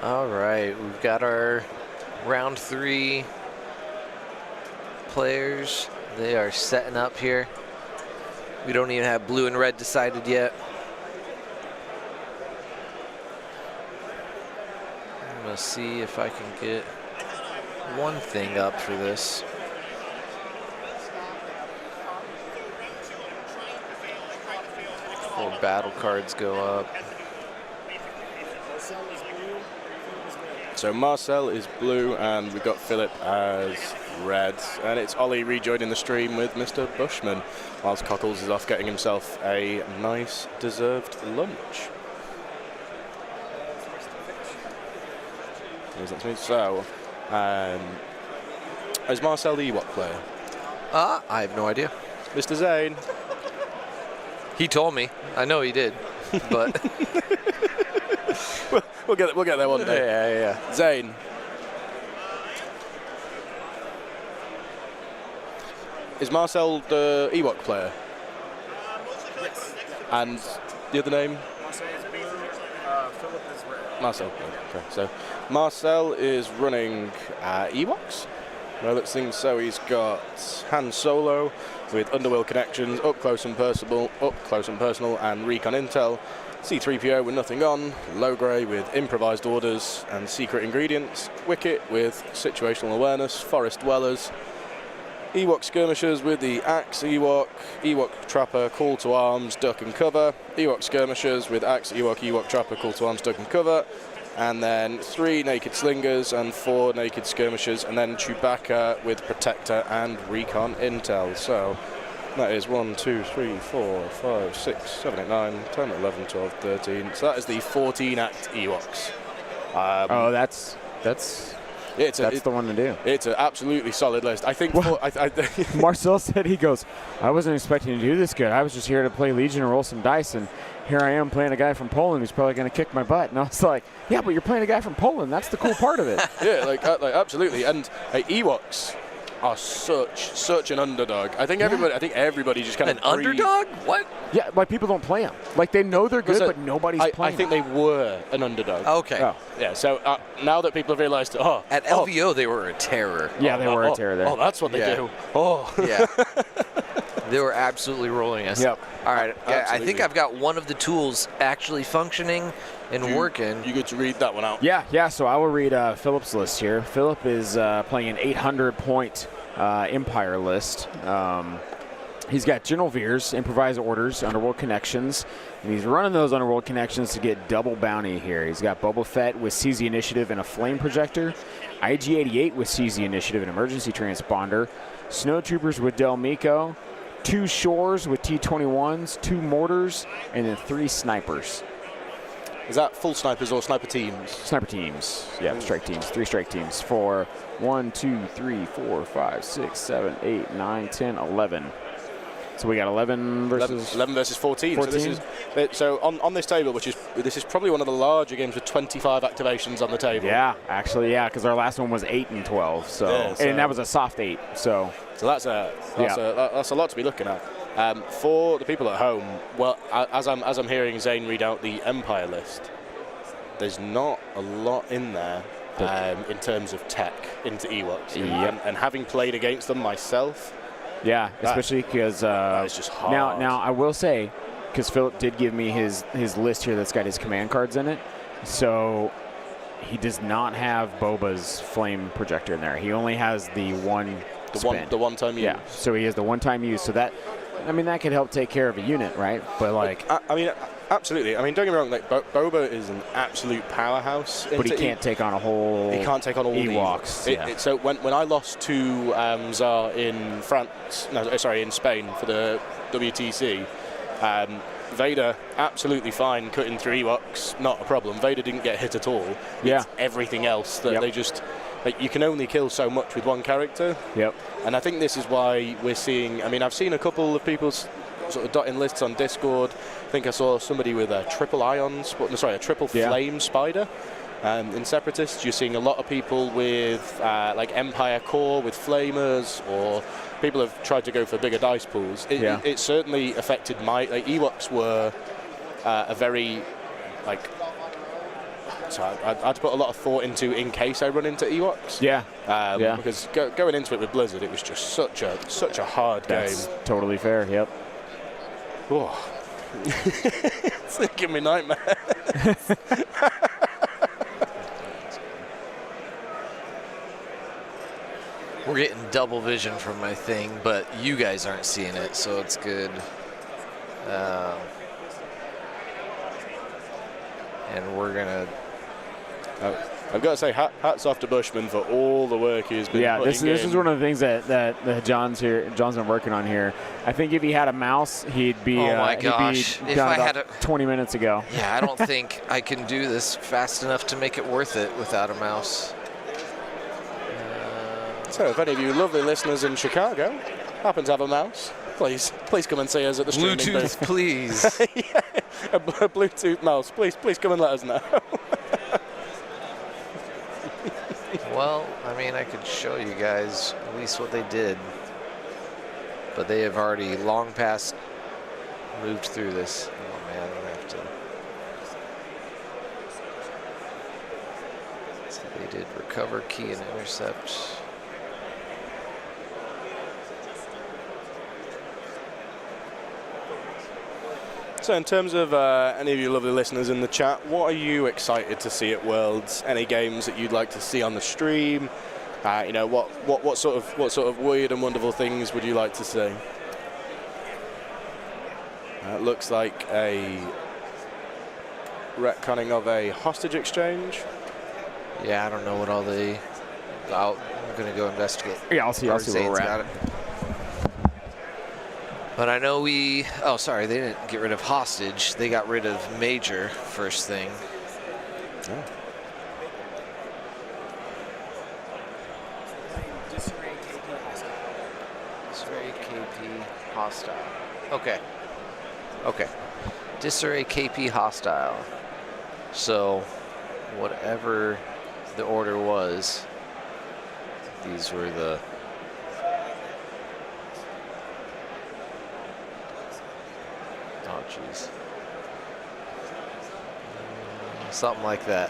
All right, we've got our round 3 players. They are setting up here. We don't even have blue and red decided yet. I'm gonna see if I can get one thing up for this. Before battle cards go up. So Marcel is blue, and we've got Philip as red. And it's Ollie rejoining the stream with Mr. Bushman, whilst Cockles is off getting himself a nice, deserved lunch. So, is Marcel the Ewok player? I have no idea. Mr. Zane? He told me. I know he did, but... We'll get there one day. Yeah. Zane. Is Marcel the Ewok player? Yes. And the other name? Marcel is blue, Philip is red. Marcel. Okay. So Marcel is running Ewoks. Well, it seems so. He's got Han Solo with Underworld connections, up close and personal, and recon intel. C-3PO with nothing on, Logray with improvised orders and secret ingredients, Wicket with situational awareness, forest dwellers, Ewok skirmishers with the axe Ewok, Ewok trapper, call to arms, duck and cover, Ewok skirmishers with axe Ewok, Ewok trapper, call to arms, duck and cover, and then 3 naked slingers and 4 naked skirmishers, and then Chewbacca with protector and recon intel. So that is 1, 2, 3, 4, 5, 6, 7, 8, 9, 10, 11, 12, 13. So that is the 14-act Ewoks. Oh, that's the one to do. It's an absolutely solid list. I think Marcel said, he goes, I wasn't expecting to do this good. I was just here to play Legion and roll some dice, and here I am playing a guy from Poland who's probably going to kick my butt. And I was like, yeah, but you're playing a guy from Poland. That's the cool part of it. Yeah, like absolutely. And Ewoks are such an underdog. I think everybody just kind of underdog? What? Yeah, like people don't play them. Like they know they're good, but nobody's playing. I think they were an underdog. Okay. Oh. Yeah. So now that people have realized, at LVO they were a terror. Yeah, they were a terror there. Oh, that's what they do. Oh. Yeah. They were absolutely rolling us. Yep. All right. Yeah, I think Absolutely. I've got one of the tools actually functioning and working. You get to read that one out. Yeah. So I will read Philip's list here. Philip is playing an 800-point Empire list. He's got General Veers, improvised orders, underworld connections, and he's running those underworld connections to get double bounty here. He's got Boba Fett with Seize the Initiative and a flame projector, IG-88 with Seize the Initiative and emergency transponder, Snowtroopers with Del Meeko, 2 Shores with T-21s, 2 mortars, and then 3 snipers. Is that full snipers or sniper teams? Sniper teams. Yeah, strike teams. 3 strike teams for 1, 2, 3, 4, 5, 6, 7, 8, 9, 10, 11. So we got 11 versus 11 versus 14. 14? So on this table, this is probably one of the larger games with 25 activations on the table. Yeah, actually, yeah, because our last one was 8 and 12. So and that was a soft 8. So that's a lot to be looking at. For the people at home, well, as I'm hearing Zane read out the Empire list, there's not a lot in there in terms of tech into Ewoks. Yep. And having played against them myself. Yeah, especially because it's just hard. Now I will say, because Philip did give me his list here that's got his command cards in it, so he does not have Boba's flame projector in there. He only has the one one-time use. Yeah, so he has the one-time use. So that could help take care of a unit, right? But like, absolutely. I mean, don't get me wrong. Like Boba is an absolute powerhouse, but he can't take on a whole. He can't take on all Ewoks. So when I lost to Tsar in in Spain for the WTC, Vader absolutely fine cutting through Ewoks, not a problem. Vader didn't get hit at all. It's everything else that they just. Like, you can only kill so much with one character. Yep. And I think this is why we're seeing. I mean, I've seen a couple of people sort of dotting lists on Discord. I think I saw somebody with a a triple flame spider. In Separatists, you're seeing a lot of people with like Empire core with flamers, or people have tried to go for bigger dice pools. It certainly affected Ewoks were a very so I had to put a lot of thought into in case I run into Ewoks. Yeah. Because going into it with Blizzard, it was just such a hard That's game. totally fair. Yep. Oh. It's giving me nightmares. We're getting double vision from my thing, but you guys aren't seeing it, so it's good. And we're gonna. I've got to say, hats off to Bushman for all the work he's been putting this in. is one of the things that John's been working on here. I think if he had a mouse, he'd be. Oh my gosh! He'd be done about 20 minutes ago. Yeah, I don't think I can do this fast enough to make it worth it without a mouse. So if any of you lovely listeners in Chicago happen to have a mouse, please come and see us at the streaming Bluetooth, booth. please. Yeah, a Bluetooth mouse. Please come and let us know. Well, I mean, I could show you guys at least what they did, but they have already long past moved through this. Oh man, I'm gonna have to. So they did recover, key, and intercept. So in terms of any of you lovely listeners in the chat, what are you excited to see at Worlds? Any games that you'd like to see on the stream? What sort of weird and wonderful things would you like to see? It looks like a retconning of a hostage exchange. Yeah, I don't know what all the. I'm gonna go investigate. Yeah, I'll see where we're at. But I know oh, sorry, they didn't get rid of hostage. They got rid of major first thing. Oh. Disarray KP hostile. Okay. Disarray KP hostile. So, whatever the order was, these were the. Oh, jeez. Something like that.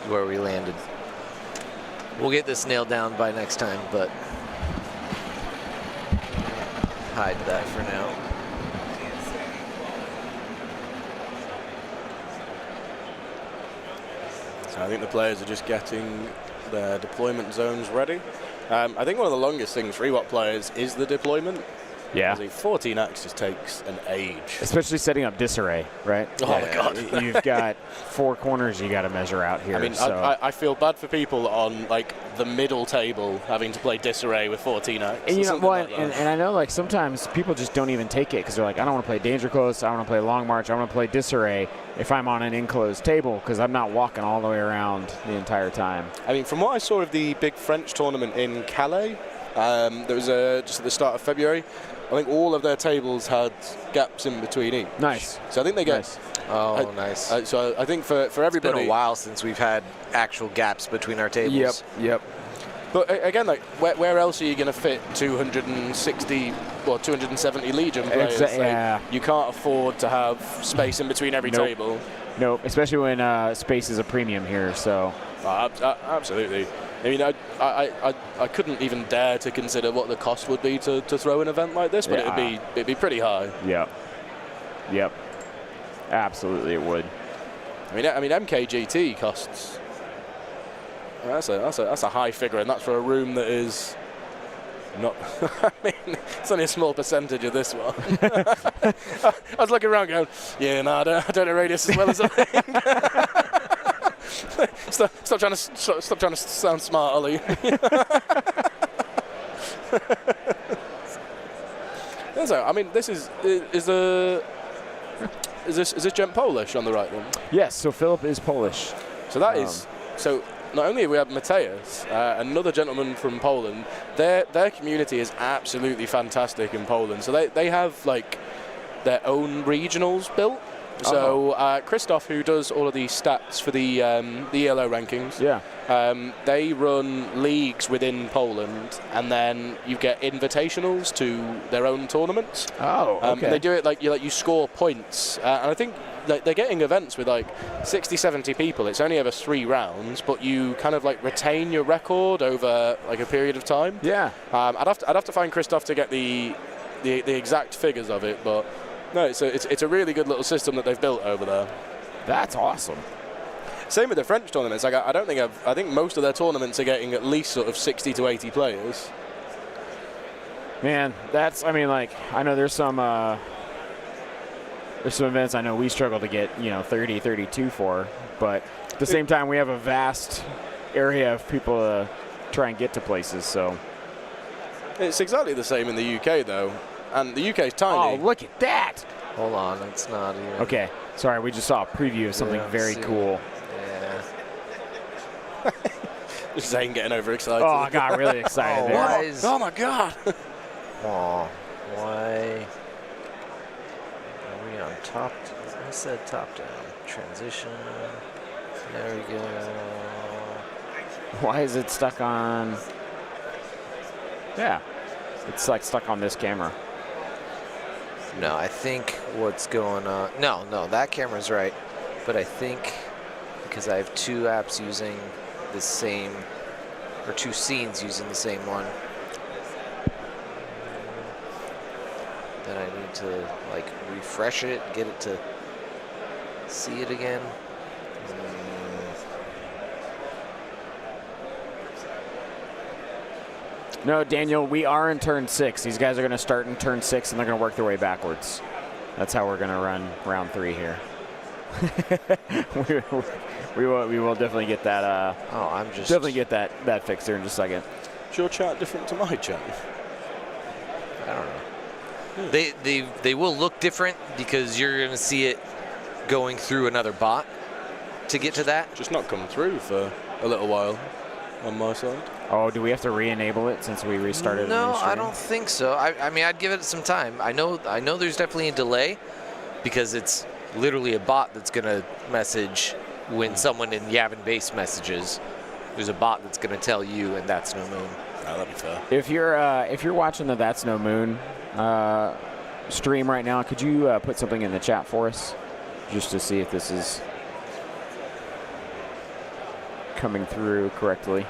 Where we landed. We'll get this nailed down by next time, but hide that for now. So I think the players are just getting their deployment zones ready. I think one of the longest things for Ewok players is the deployment. Yeah. 14 axis takes an age. Especially setting up disarray, right? Oh my God. You've got 4 corners you got to measure out here. I mean, so. I feel bad for people on like the middle table having to play disarray with 14 axis. And and I know like sometimes people just don't even take it because they're like, I don't want to play danger close, I want to play long march, I want to play disarray if I'm on an enclosed table because I'm not walking all the way around the entire time. I mean, from what I saw of the big French tournament in Calais, there was just at the start of February. I think all of their tables had gaps in between each. Nice. So I think they get. Nice. Oh, nice. So I think for everybody. It's been a while since we've had actual gaps between our tables. Yep. But again, like, where else are you going to fit 260 or 270 Legion players? Yeah. You can't afford to have space in between every table. Nope. Especially when space is a premium here. So. Absolutely. I mean, I couldn't even dare to consider what the cost would be to throw an event like this, but it'd be pretty high. Yep. Absolutely, it would. I mean, MKGT costs. That's a high figure, and that's for a room that is not. I mean, it's only a small percentage of this one. I was looking around, going, "Yeah, no, I don't know Radius as well as I think." Stop trying to sound smart, Ollie. So, I mean, this is this gent Polish on the right then? Yes. So Philip is Polish. So that is so. Not only we have Mateusz, another gentleman from Poland. Their community is absolutely fantastic in Poland. So they have like their own regionals built. So Christoph, who does all of the stats for the ELO rankings, they run leagues within Poland, and then you get invitationals to their own tournaments. Oh, okay. And they do it like you score points, and I think they're getting events with like 60, 70 people. It's only ever 3 rounds, but you kind of like retain your record over like a period of time. Yeah. I'd have to find Christoph to get the exact figures of it, but no, it's a really good little system that they've built over there. That's awesome. Same with the French tournaments. Like I think most of their tournaments are getting at least sort of 60 to 80 players. Man, I know there's some events I know we struggle to get 30, 32 for, but at the same time we have a vast area of people to try and get to places. So it's exactly the same in the UK though. And the UK is tiny. Oh, look at that! Hold on, it's not even. Okay, sorry, we just saw a preview of something very cool. Yeah. Zane getting overexcited. Oh, I got really excited there. Oh my God! Oh, why? Are we on top? I said top down. Transition. There we go. Why is it stuck on? Yeah, it's like stuck on this camera. No, I think what's going on. No, that camera's right. But I think because I have 2 apps using the same, or 2 scenes using the same one, then I need to like refresh it, get it to see it again. No, Daniel, we are in turn 6. These guys are going to start in turn 6, and they're going to work their way backwards. That's how we're going to run round 3 here. we will definitely get that. Definitely get that fixed here in just a second. Is your chat different to my chat? I don't know. They will look different because you're going to see it going through another bot to get to that. Just not come through for a little while on my side. Oh, do we have to re-enable it since we restarted? No, I don't think so. I mean, I'd give it some time. I know there's definitely a delay because it's literally a bot that's going to message when someone in Yavin base messages. There's a bot that's going to tell you, and that's no moon. Oh, that'd be fair. If you're watching the That's No Moon stream right now, could you put something in the chat for us, just to see if this is coming through correctly?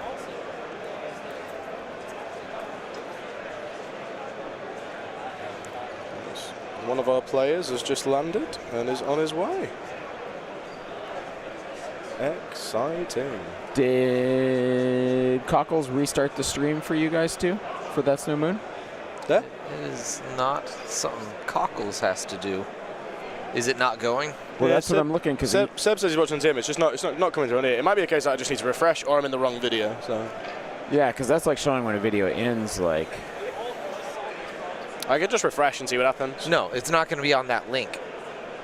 One of our players has just landed and is on his way. Exciting. Did Cockles restart the stream for you guys too? For That's No Moon? There? It is not something Cockles has to do. Is it not going? Well, that's what I'm looking, because Seb says he's watching Tim. It's just not coming through on here. It might be a case that I just need to refresh, or I'm in the wrong video. So. Yeah, because that's like showing when a video ends. Like, I could just refresh and see what happens. No, it's not going to be on that link.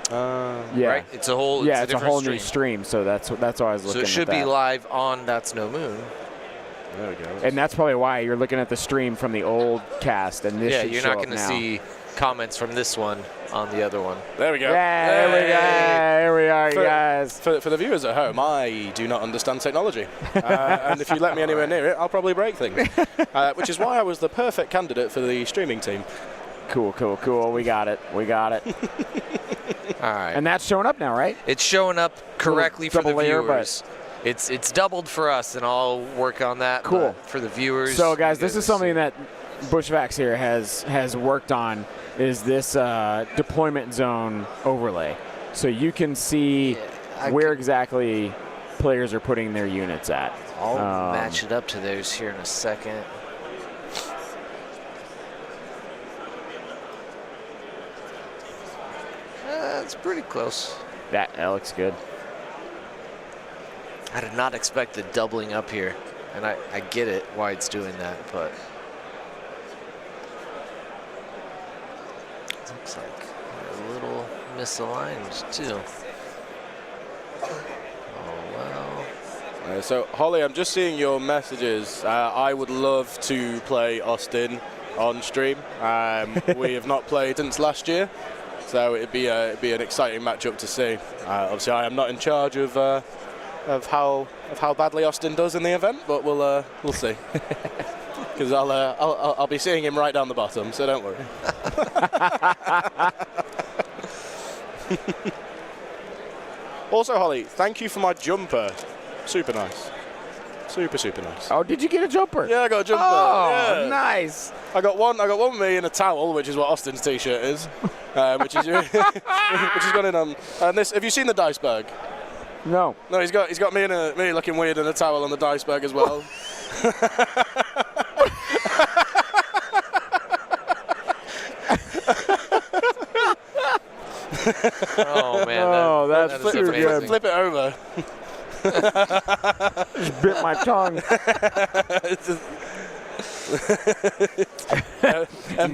Yeah, right? It's a whole. Yeah, it's a whole new stream. So that's why I was looking. So it should at be that. live on That's No Moon. There we go. And that's probably why you're looking at the stream from the old cast, and this should you're show not up going to now. see comments from this one on the other one. There we go. Yeah, there we are, you guys. For the viewers at home, I do not understand technology. And if you let me anywhere near it, I'll probably break things. Which is why I was the perfect candidate for the streaming team. Cool. We got it. All right. And that's showing up now, right? It's showing up correctly for the double layer, viewers. It's doubled for us, and I'll work on that. Cool. For the viewers. So, guys, this is something that Bushvax here has worked on, is this deployment zone overlay. So you can see where exactly players are putting their units at. I'll match it up to theirs here in a second. It's pretty close. That looks good. I did not expect the doubling up here, and I get it why it's doing that, but it looks like they're a little misaligned too. Oh well. So Holly, I'm just seeing your messages. I would love to play Austin on stream. We have not played since last year, So it'd be an exciting matchup to see. Obviously, I am not in charge of how badly Austin does in the event, but we'll see. Because I'll be seeing him right down the bottom, so don't worry. Also, Holly, thank you for my jumper. Super nice. Super nice. Oh, did you get a jumper? Yeah, I got a jumper. Oh, yeah. nice. I got one with me in a towel, which is what Austin's t-shirt is, which is which has gone in on. And this, have you seen the dice bag? No. No, he's got me looking weird in a towel on the dice bag as well. Oh man! Oh, that's that is amazing. Flip it over. Just bit my tongue.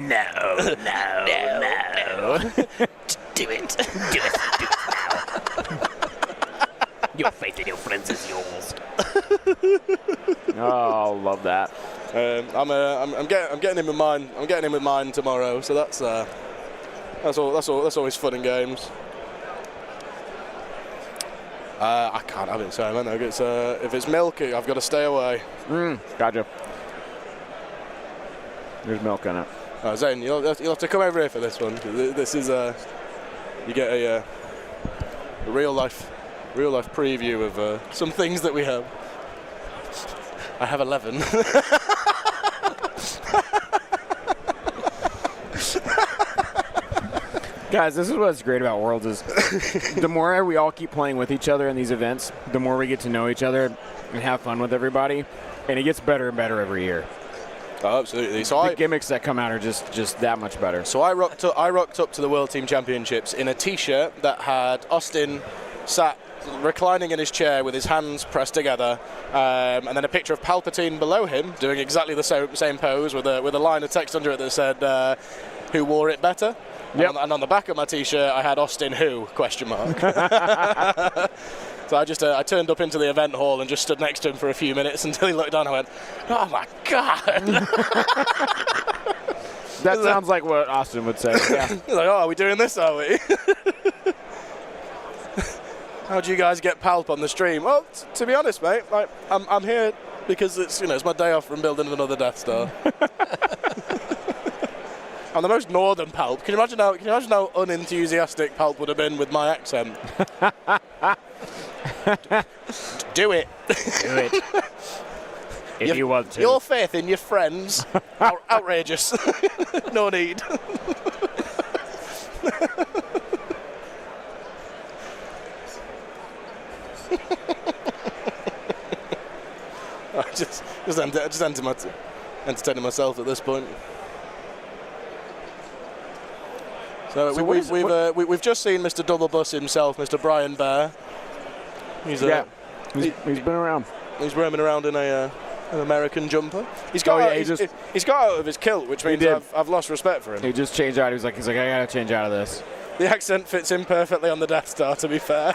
No. Do it now. Your faith in your friends is yours. Oh, love that. I'm getting him with mine. I'm getting him with mine tomorrow. So that's always fun and games. I can't have it, so I know if it's milk, I've got to stay away. Gotcha. There's milk in it. Oh, Zane, you'll have to come over here for this one. This is you get a real life preview of some things that we have. I have 11. Guys, this is what's great about Worlds is the more we all keep playing with each other in these events, the more we get to know each other and have fun with everybody, and it gets better and better every year. Oh, absolutely. So the gimmicks that come out are just that much better. So I rocked up to the World Team Championships in a T-shirt that had Austin sat reclining in his chair with his hands pressed together, and then a picture of Palpatine below him doing exactly the same pose with a line of text under it that said, "Who wore it better?" Yep. And on the back of my T-shirt, I had Austin who ? So I turned up into the event hall and just stood next to him for a few minutes until he looked down and went, "Oh my God." That sounds like what Austin would say. Yeah. He's like, "Oh, are we doing this, are we?" How do you guys get Palp on the stream? Well, to be honest, mate, I'm here because it's my day off from building another Death Star. I'm the most northern Palp. Can you imagine how unenthusiastic Palp would have been with my accent? Do it. Do it. If you want to. Your faith in your friends, outrageous. No need. I just entertaining myself at this point. So we've just seen Mr. Double Bus himself, Mr. Brian Bear. He's been around. He's roaming around in an American jumper. He's got out of his kilt, which means I've lost respect for him. He just changed out. He's like, I gotta change out of this. The accent fits in perfectly on the Death Star, to be fair.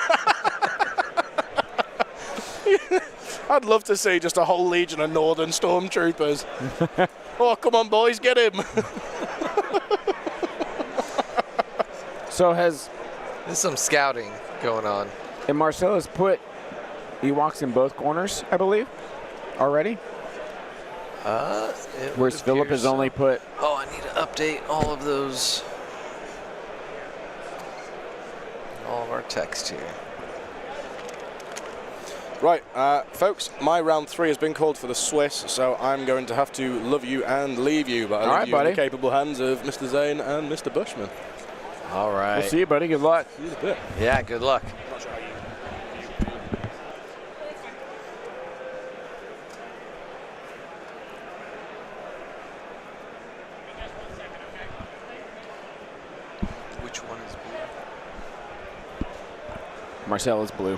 I'd love to see just a whole legion of Northern Stormtroopers. Oh, come on, boys, get him. So there's some scouting going on. And Marcel has put Ewoks in both corners, I believe, already. Whereas Philip has only put. Oh, I need to update all of those. All of our text here. Right, folks, my round 3 has been called for the Swiss, so I'm going to have to love you and leave you. But I leave you in the capable hands of Mr. Zane and Mr. Bushman. All right. We'll see you, buddy. Good luck. See you in a bit. Yeah, good luck. Which one is blue? Marcel is blue.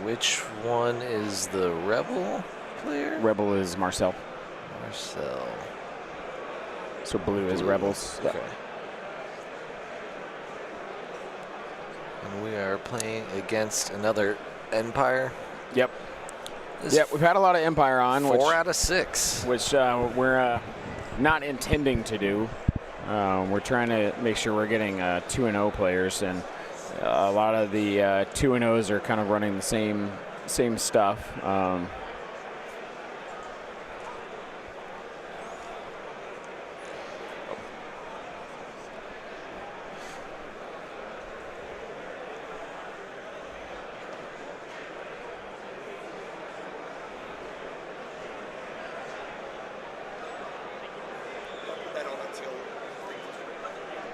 which one is the Rebel player? Rebel is Marcel. Marcel. So blue is Rebels. Okay. And we are playing against another Empire. Yep. This Yep, we've had a lot of Empire on. 4 out of 6. Which we're not intending to do. We're trying to make sure we're getting 2-0 players, and a lot of the 2-0s are kind of running the same stuff.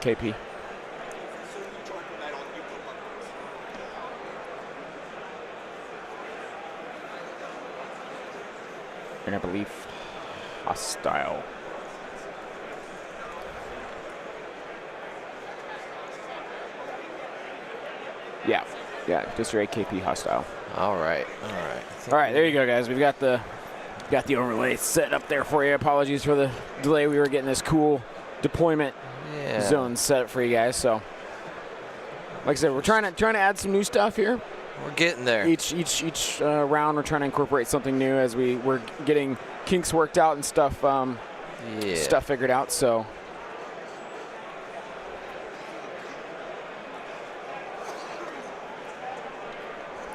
KP. And I believe hostile. Yeah, Disarray KP hostile. All right. All right, there you go, guys. We've got the overlay set up there for you. Apologies for the delay. We were getting this cool deployment zone set up for you guys. So, like I said, we're trying to add some new stuff here. We're getting there. Each round, we're trying to incorporate something new as we're getting kinks worked out and stuff stuff figured out. So.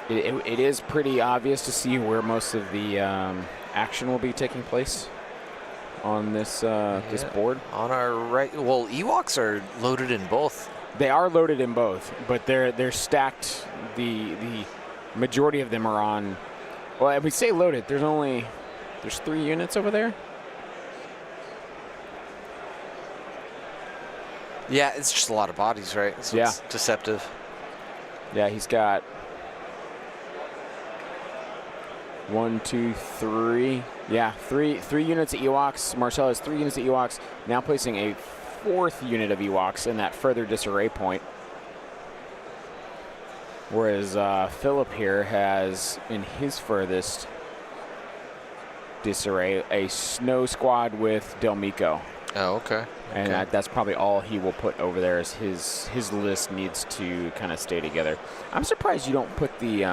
It is pretty obvious to see where most of the action will be taking place on this this board. On our right, well, Ewoks are loaded in both. They are loaded in both, but they're stacked. The majority of them are on. Well, if we say loaded, there's 3 units over there. Yeah, it's just a lot of bodies, right? So Yeah. It's deceptive. Yeah, he's got 1, 2, 3. Yeah, three units of Ewoks. Marcel has 3 units of Ewoks. Now placing a 4th unit of Ewoks in that further disarray point. Whereas Philip here has, in his furthest disarray, a snow squad with Delmico. Oh, okay. And Okay. that's probably all he will put over there. As his list needs to kind of stay together. I'm surprised you don't put the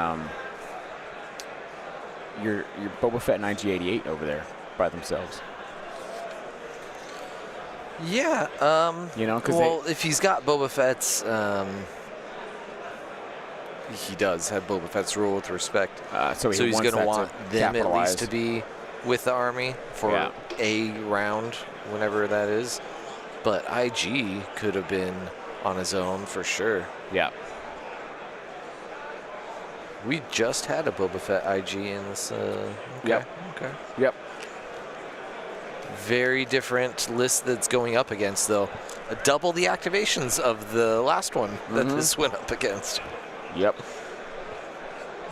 your Boba Fett and IG-88 over there by themselves. Yeah. You know, because well, if he's got Boba Fett's, he does have Boba Fett's rule with respect. so he's wants going to that want to them at capitalize. least to be with the army for a round, whenever that is. But IG could have been on his own for sure. Yeah. We just had a Boba Fett IG in this. Okay. Yep. Okay. Yep. Very different list that's going up against, though. Double the activations of the last one that this went up against. Yep.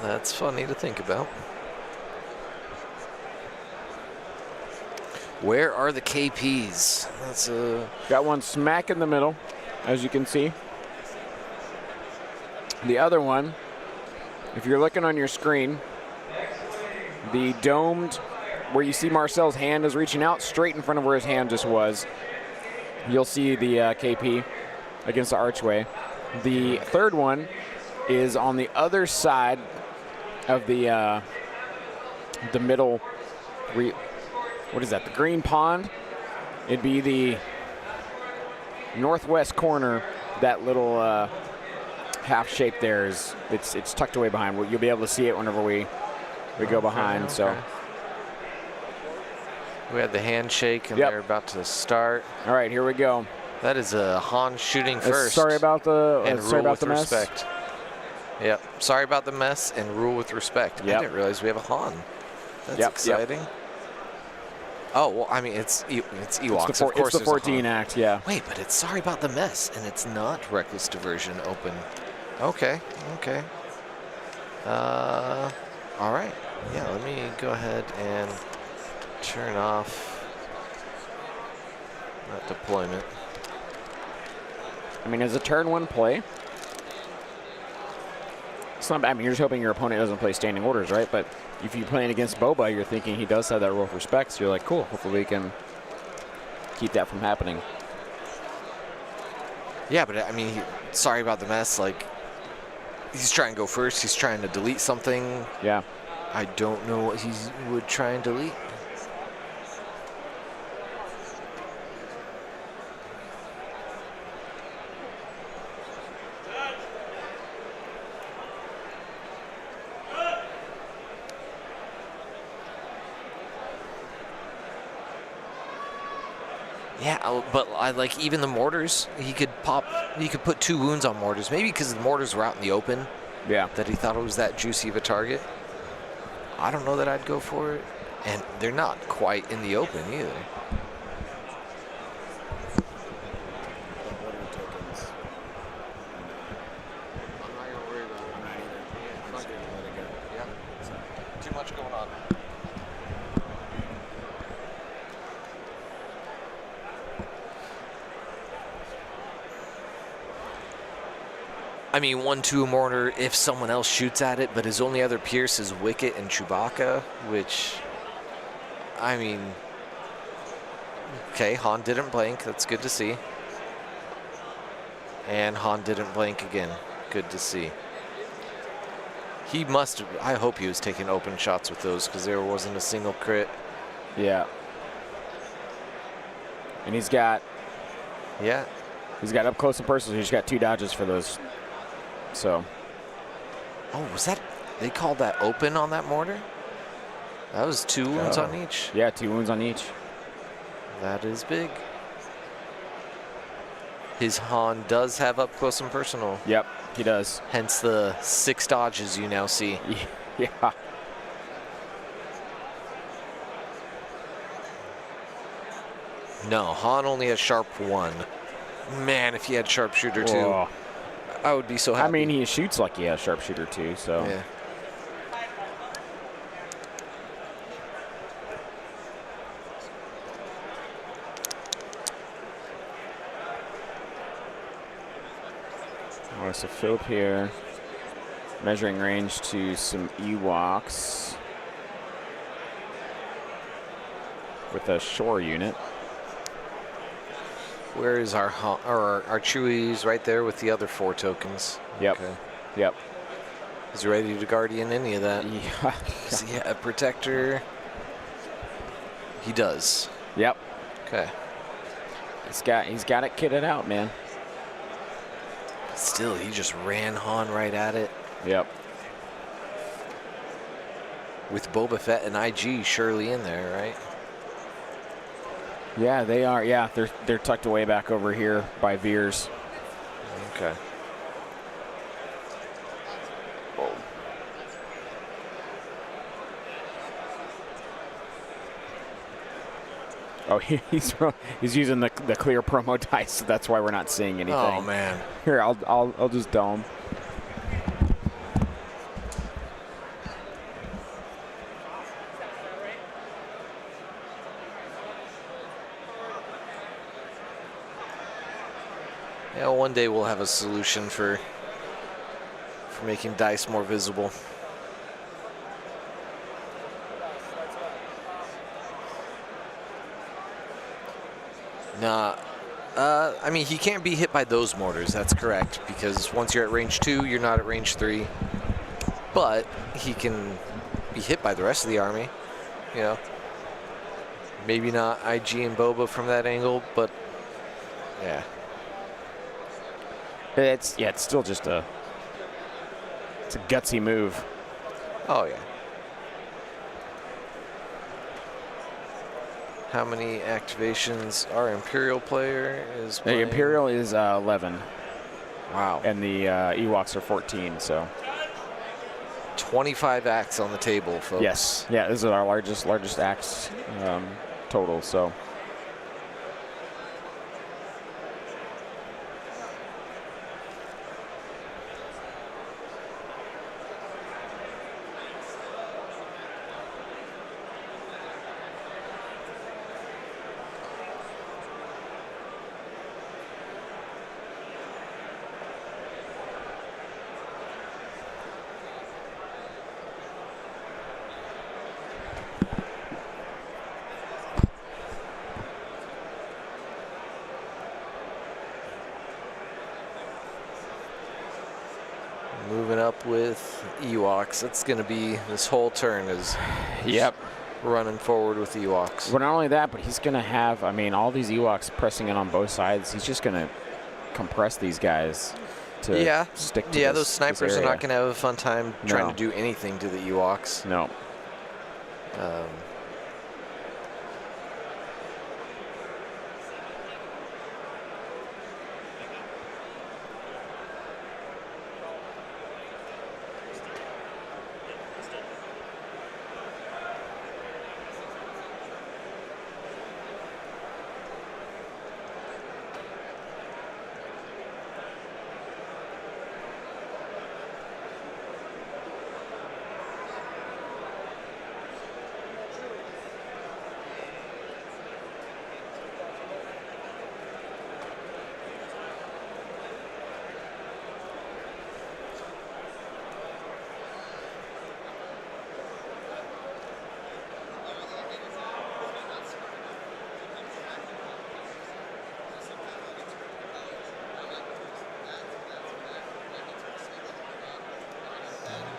That's funny to think about. Where are the KPs? That's Got one smack in the middle, as you can see. The other one, if you're looking on your screen, the domed, where you see Marcel's hand is reaching out, straight in front of where his hand just was, you'll see the KP against the archway. The third one is on the other side of the middle. What is that? The green pond. It'd be the northwest corner. That little half shape there is it's tucked away behind. You'll be able to see it whenever we go behind. okay. So we had the handshake, and Yep. they're about to start. all right, here we go. That is a Han shooting first. Sorry about the and sorry rule about with the mess. respect. Yep. Sorry about the mess and rule with respect. Yep. I didn't realize we have a Han. That's Yep, exciting. Oh, well, I mean, it's Ewoks. It's the, of course it's the there's a 14 Han. act, yeah. Wait, but it's sorry about the mess, and it's not reckless diversion open. Okay. All right. Yeah, let me go ahead and turn off that deployment. I mean, as a turn 1 play, It's not. I mean, you're just hoping your opponent doesn't play standing orders, right? But if you're playing against Boba, you're thinking he does have that rule of respect. So you're like, cool. Hopefully we can keep that from happening. Yeah, but I mean, sorry about the mess. Like, he's trying to go first. He's trying to delete something. Yeah. I don't know what he would try and delete. Yeah, but I like even the mortars. He could put 2 wounds on mortars. Maybe because the mortars were out in the open. Yeah. That he thought it was that juicy of a target. I don't know that I'd go for it. And they're not quite in the open either. Too much going on. I mean, 1-2 mortar if someone else shoots at it, but his only other pierce is Wicket and Chewbacca, which, I mean, okay, Han didn't blink. That's good to see. And Han didn't blink again. Good to see. He must have, I hope he was taking open shots with those because there wasn't a single crit. Yeah. And he's got up close and personal. He's got 2 dodges for those. So. Oh, was that, they called that open on that mortar? That was 2 wounds on each. Yeah, 2 wounds on each. That is big. His Han does have up close and personal. Yep, he does. Hence the 6 dodges you now see. Yeah. No, Han only has sharp 1. Man, if he had sharpshooter 2, Whoa. I would be so happy. I mean, he shoots like he has sharpshooter too, so. Yeah. All right, so Philip here, measuring range to some Ewoks with a shore unit. Where is our Chewies? Right there with the other 4 tokens. Yep. Okay. Yep. Is he ready to guardian any of that? Yeah. Does he have a protector? He does. Yep. Okay. He's got it kitted out, man. Still, he just ran Han right at it. Yep. With Boba Fett and IG surely in there, right? Yeah, they are. Yeah, they're tucked away back over here by Veers. Okay. Oh, he's using the clear promo dice, so that's why we're not seeing anything. Oh man. Here, I'll just dome. Yeah, one day we'll have a solution for making dice more visible. Nah, I mean, he can't be hit by those mortars, that's correct, because once you're at range 2, you're not at range 3. But he can be hit by the rest of the army, you know. Maybe not IG and Boba from that angle, but yeah. It's still just it's a gutsy move. Oh yeah. How many activations our Imperial player is playing? The Imperial is 11. Wow. And the Ewoks are 14, so. 25 acts on the table, folks. Yes. Yeah, this is our largest acts total, so. with Ewoks. That's going to be this whole turn is Yep. running forward with Ewoks. Well, not only that, but he's going to have, I mean, all these Ewoks pressing in on both sides. He's just going to compress these guys to stick to those this snipers are area. not going to have a fun time trying No. to do anything to the Ewoks. No.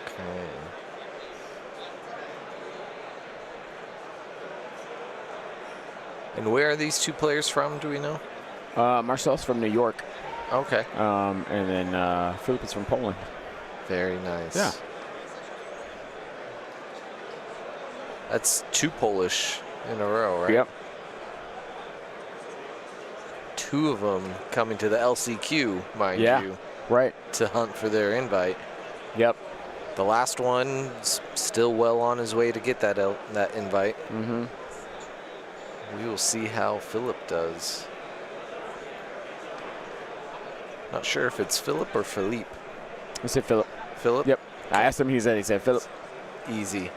Okay. And where are these two players from, do we know? Marcel's from New York, Okay. and then Philip is from Poland. Very nice. Yeah. That's 2 Polish in a row, right? Yep. 2 of them coming to the LCQ, mind Yeah. you, Right. to hunt for their invite. Yep. The last one's still well on his way to get that that invite. Mm-hmm. We will see how Philip does. Not sure if it's Philip or Philippe. I said Philip. Philip? Yep. I asked him. He said Philip. Easy.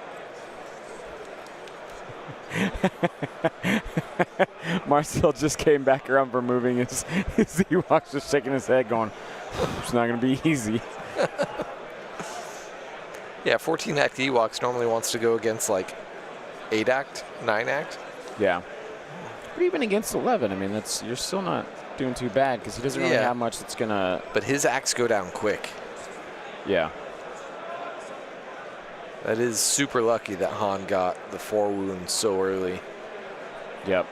Marcel just came back around from moving his Ewoks, just shaking his head, going, "It's not going to be easy." Yeah, 14-act Ewoks normally wants to go against like 8-act, 9-act. Yeah. But even against 11, I mean, you're still not doing too bad because he doesn't really Yeah. have much that's going to. But his acts go down quick. Yeah. That is super lucky that Han got the 4 wounds so early. Yep.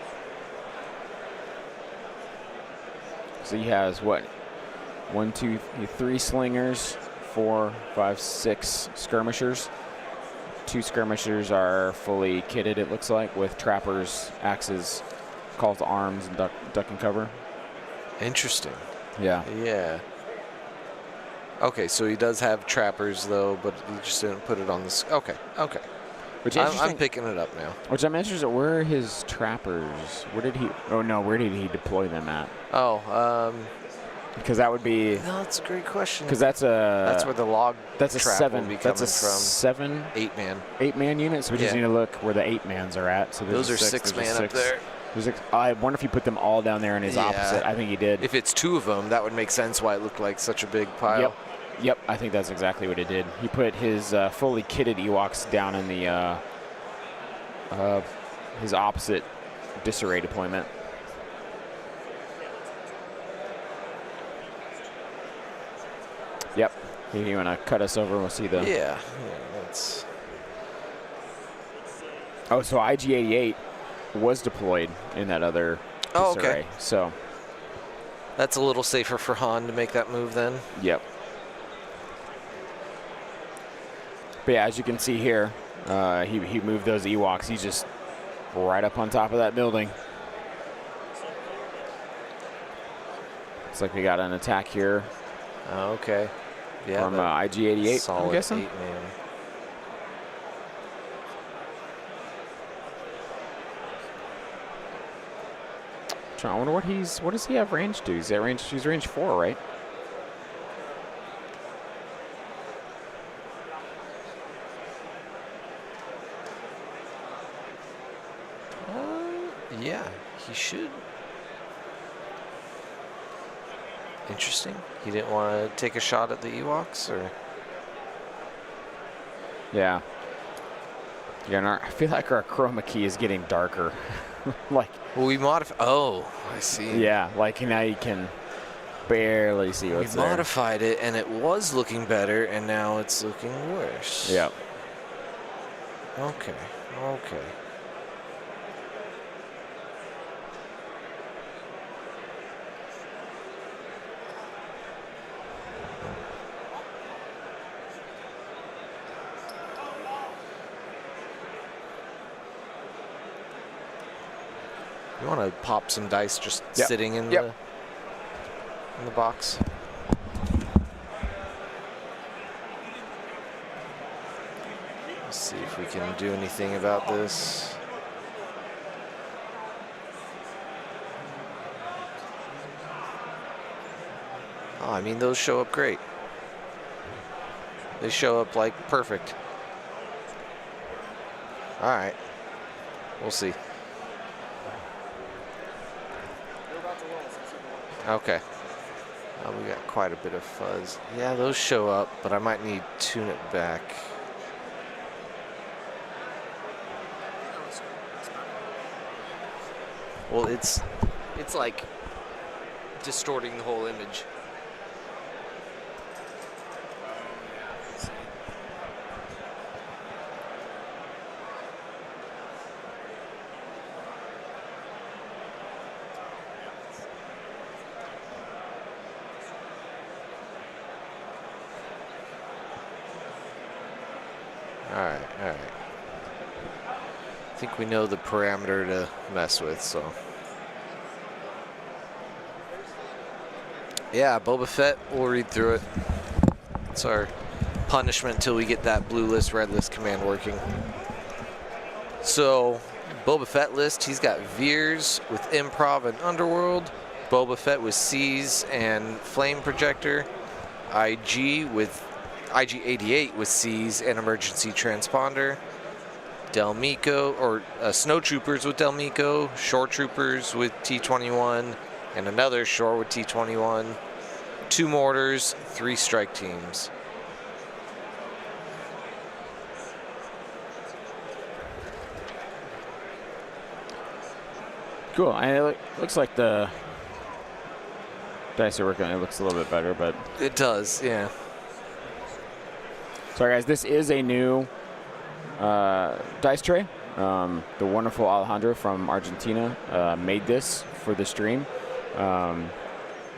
So he has what? 1, 2, 3 slingers, 4, 5, 6 skirmishers. 2 skirmishers are fully kitted, it looks like, with trappers, axes, call to arms, and duck and cover. Interesting. Yeah. Yeah. Okay, so he does have trappers though, but he just didn't put it on this. Okay, okay. Which I'm picking it up now. Which I'm interested. Where are his trappers? Where did he? Oh no, where did he deploy them at? Oh, Because that would be. no, that's a great question. Because that's That's where the log that's a trap 7. will be That's a coming from. 7, 8-man. 8-man unit. So we just Yeah. need to look where the 8-mans are at. So there's Those are a 6, 6-man there's a up 6. there. There's I wonder if he put them all down there in his Yeah. opposite. I think he did. If it's 2 of them, that would make sense why it looked like such a big pile. Yep. Yep. I think that's exactly what he did. He put his fully kitted Ewoks down in the his opposite disarray deployment. Yep. You want to cut us over? We'll see the. Yeah, that's. Oh, so IG-88 was deployed in that other Oh, disarray. okay. So, That's a little safer for Han to make that move then. yep. But yeah, as you can see here, he moved those Ewoks. He's just right up on top of that building. Looks like we got an attack here Okay. Yeah. from that IG-88, I'm solid guessing. 8-man. I wonder what does he have range to? He's range 4, right? Yeah, he should. Interesting. He didn't want to take a shot at the Ewoks, or Yeah. Yeah, and I feel like our chroma key is getting darker. Like, well, we modify. Oh, I see. yeah, like now you can. barely see We what's there. modified it, and it was looking better, and now it's looking worse. Yep. Okay. Okay. You want to pop some dice just Yep. sitting in Yep. the box? Let's see if we can do anything about this. Oh, I mean, those show up great. They show up like perfect. All right. We'll see. Okay. We got quite a bit of fuzz. Yeah, those show up, but I might need to tune it back. Well, it's like distorting the whole image. All right. I think we know the parameter to mess with, so. Yeah, Boba Fett, we'll read through it. It's our punishment until we get that blue list, red list command working. So, Boba Fett list, he's got Veers with Improv and Underworld. Boba Fett with Seize and Flame Projector. IG-88 with Seize and Emergency Transponder. Snow Troopers with Delmico. Shore Troopers with T-21. And another Shore with T-21. 2 mortars, 3 strike teams. Cool. And it looks like the dice are working. It looks a little bit better, but It does, yeah. sorry guys, this is a new dice tray. The wonderful Alejandro from Argentina made this for the stream.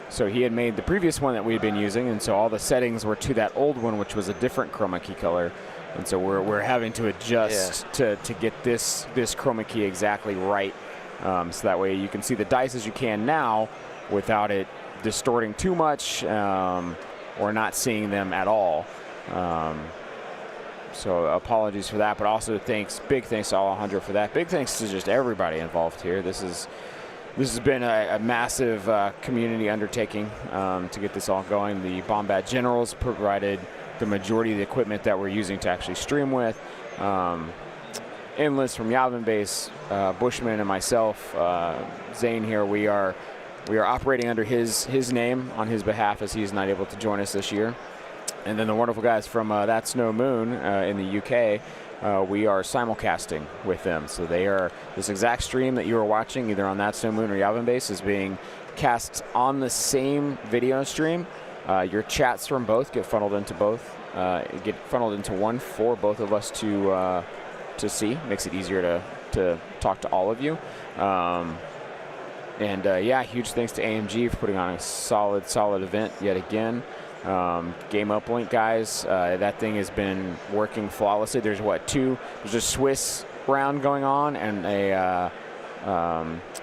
So he had made the previous one that we had been using, and so all the settings were to that old one, which was a different chroma key color. And so we're having to adjust to get this chroma key exactly right. So that way you can see the dice as you can now without it distorting too much or not seeing them at all. So apologies for that, but also big thanks to Alejandro for that. Big thanks to just everybody involved here. This has been a massive community undertaking to get this all going. The Bombat Generals provided the majority of the equipment that we're using to actually stream with. Endless from Yavin Base, Bushman and myself, Zane here, we are operating under his name on his behalf as he's not able to join us this year. And then the wonderful guys from That's No Moon in the UK, we are simulcasting with them. So they are, this exact stream that you are watching either on That's No Moon or Yavin Base is being cast on the same video stream. Your chats from both get funneled into one for both of us to see. Makes it easier to talk to all of you. Yeah, huge thanks to AMG for putting on a solid event yet again. Game Uplink guys, that thing has been working flawlessly. There's there's a Swiss round going on and a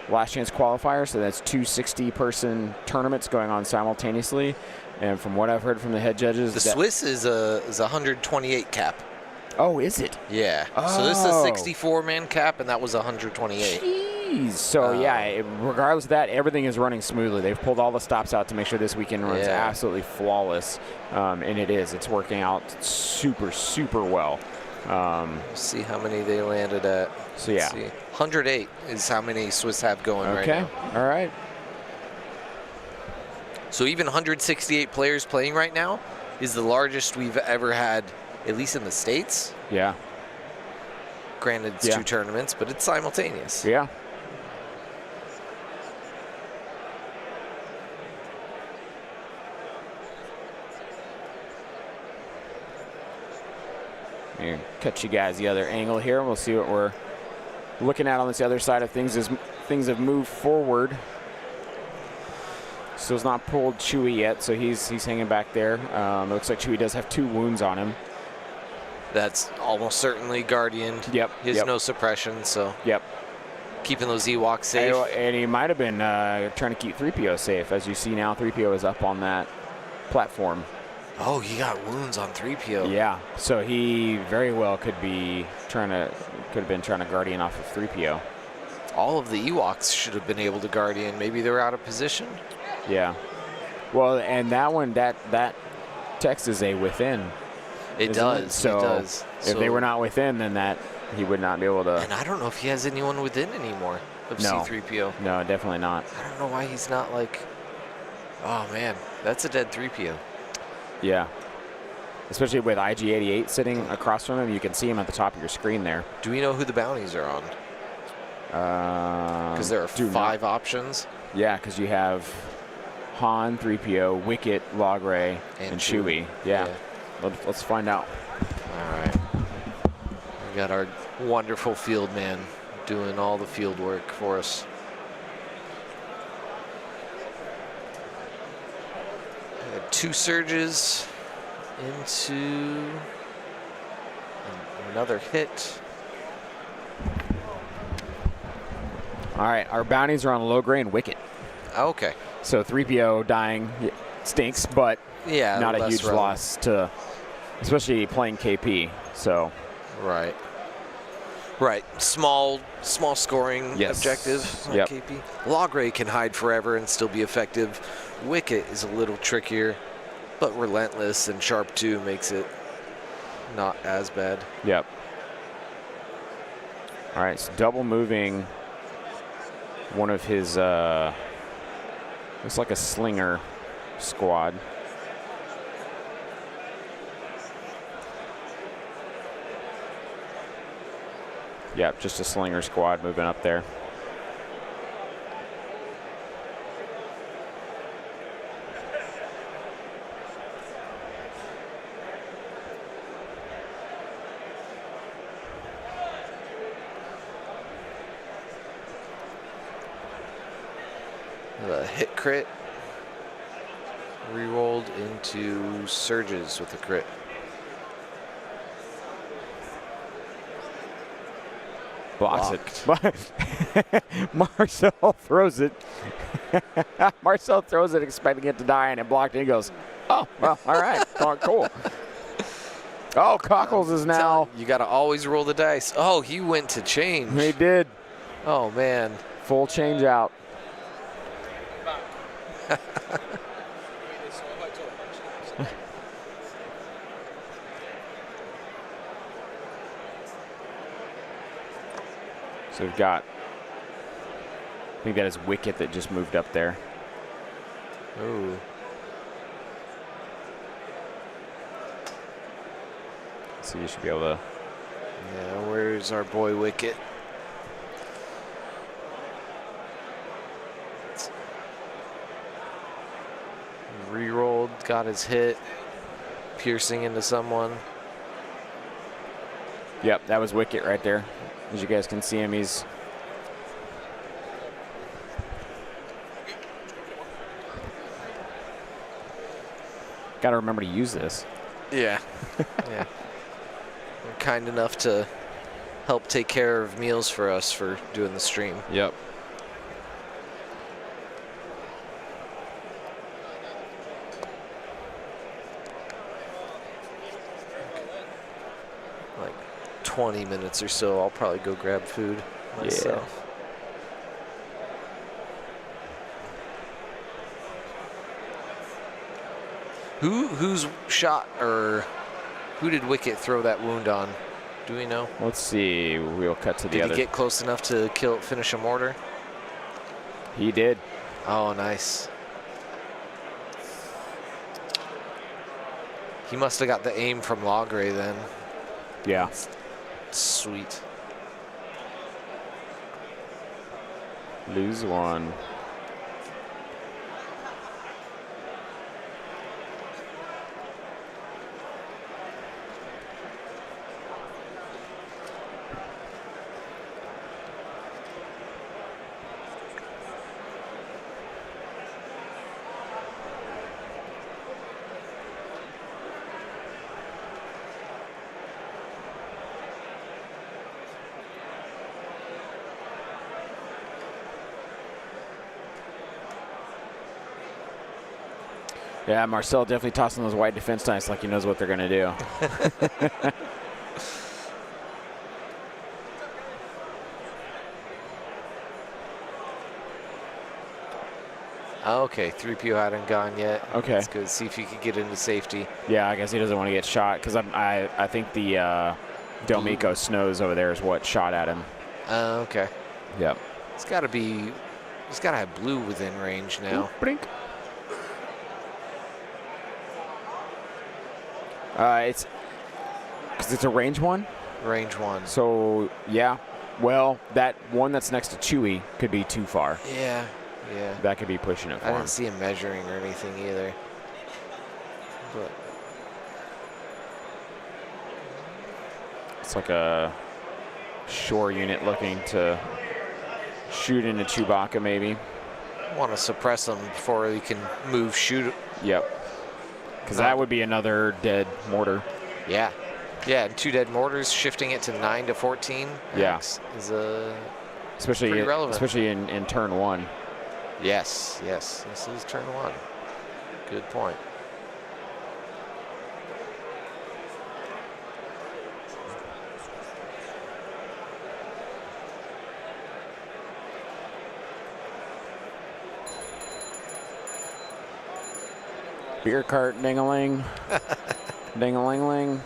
last chance qualifier, so that's 2 60-person tournaments going on simultaneously. And from what I've heard from the head judges, The Swiss is a 128 cap. Oh, is it? Yeah. So this is a 64-man cap, and that was 128. Jeez. So yeah, regardless of that, everything is running smoothly. They've pulled all the stops out to make sure this weekend runs absolutely flawless, and it is. It's working out super well. See how many they landed at. So yeah, 108 is how many Swiss have going right now. Okay. All right. So even 168 players playing right now is the largest we've ever had, at least in the States. Yeah. Granted, it's 2 tournaments, but it's simultaneous. Yeah. And cut you guys the other angle here. We'll see what we're looking at on this other side of things as things have moved forward. Still's not pulled Chewy yet, so he's hanging back there. It looks like Chewy does have 2 wounds on him. That's almost certainly Guardian. Yep. He has no suppression, so Yep. keeping those Ewoks safe. And he might have been trying to keep 3PO safe. As you see now, 3PO is up on that platform. Oh, he got wounds on 3PO. Yeah, so he very well could have been trying to Guardian off of 3PO. All of the Ewoks should have been able to Guardian. Maybe they're out of position. Yeah. Well, and that one, that text is a within. It does. So it does. If they were not within, then that he would not be able to. And I don't know if he has anyone within anymore of C-3PO. No, definitely not. I don't know why he's not like. Oh man, that's a dead 3PO. Yeah. Especially with IG-88 sitting across from him, you can see him at the top of your screen there. Do we know who the bounties are on? Because there are 5 options. Yeah, because you have Han, 3PO, Wicket, Logray, and Chewie. Yeah. Let's find out. All right. We got our wonderful field man doing all the field work for us. We had 2 surges into another hit. All right, our bounties are on Logray and Wicket. Okay. So 3PO dying stinks, but Yeah, not a less huge relevant. loss to, especially playing KP. So Right. Right. Small scoring objective on Yep. KP. Logray can hide forever and still be effective. Wicket is a little trickier, but relentless and sharp 2 makes it not as bad. Yep. All right, so double moving one of his, looks like a slinger squad. Yep, just a slinger squad moving up there. A hit crit. Rerolled into surges with a crit. Blocks it. Marcel throws it. Marcel throws it expecting it to die, and it blocked, and he goes, oh, well, all right. Oh, cool. Oh, Cockles is now. You got to always roll the dice. Oh, he went to change. He did. Oh, man. Full change out. So we've got, I think that is Wicket that just moved up there. Ooh. So you should be able to. Yeah, where's our boy Wicket? Rerolled, got his hit, piercing into someone. Yep, that was Wicket right there. As you guys can see him, he's. Got to remember to use this. Yeah. Yeah. They're kind enough to help take care of meals for us for doing the stream. Yep. Like 20 minutes or so, I'll probably go grab food myself. Who's shot, or who did Wicket throw that wound on? Do we know? Let's see. We'll cut to the Did other. he get close enough to finish a mortar? He did. Oh, nice. He must have got the aim from Logray then. Yeah. Sweet. Lose one. Yeah, Marcel definitely tossing those white defense dice like he knows what they're going to do. Okay, 3PO hadn't gone yet. Okay. Let's go see if he could get into safety. Yeah, I guess he doesn't want to get shot because I think the Delmico snows over there is what shot at him. Okay. Yep. It's got to be. He's got to have blue within range now. Blink. It's because it's a range one. Range 1. So yeah. Well, that one that's next to Chewie could be too far. Yeah. Yeah. That could be pushing it for I him. didn't see him measuring or anything either. But It's like a shore unit looking to shoot into Chewbacca, maybe. want to suppress him before he can move, shoot. Yep. Because that would be another dead mortar. Yeah. Yeah, and 2 dead mortars, shifting it to 9 to 14. Yeah. Is a Especially pretty relevant. Especially in turn 1. Yes. This is turn 1. Good point. Beer cart ding-a-ling. Ding-a-ling-ling.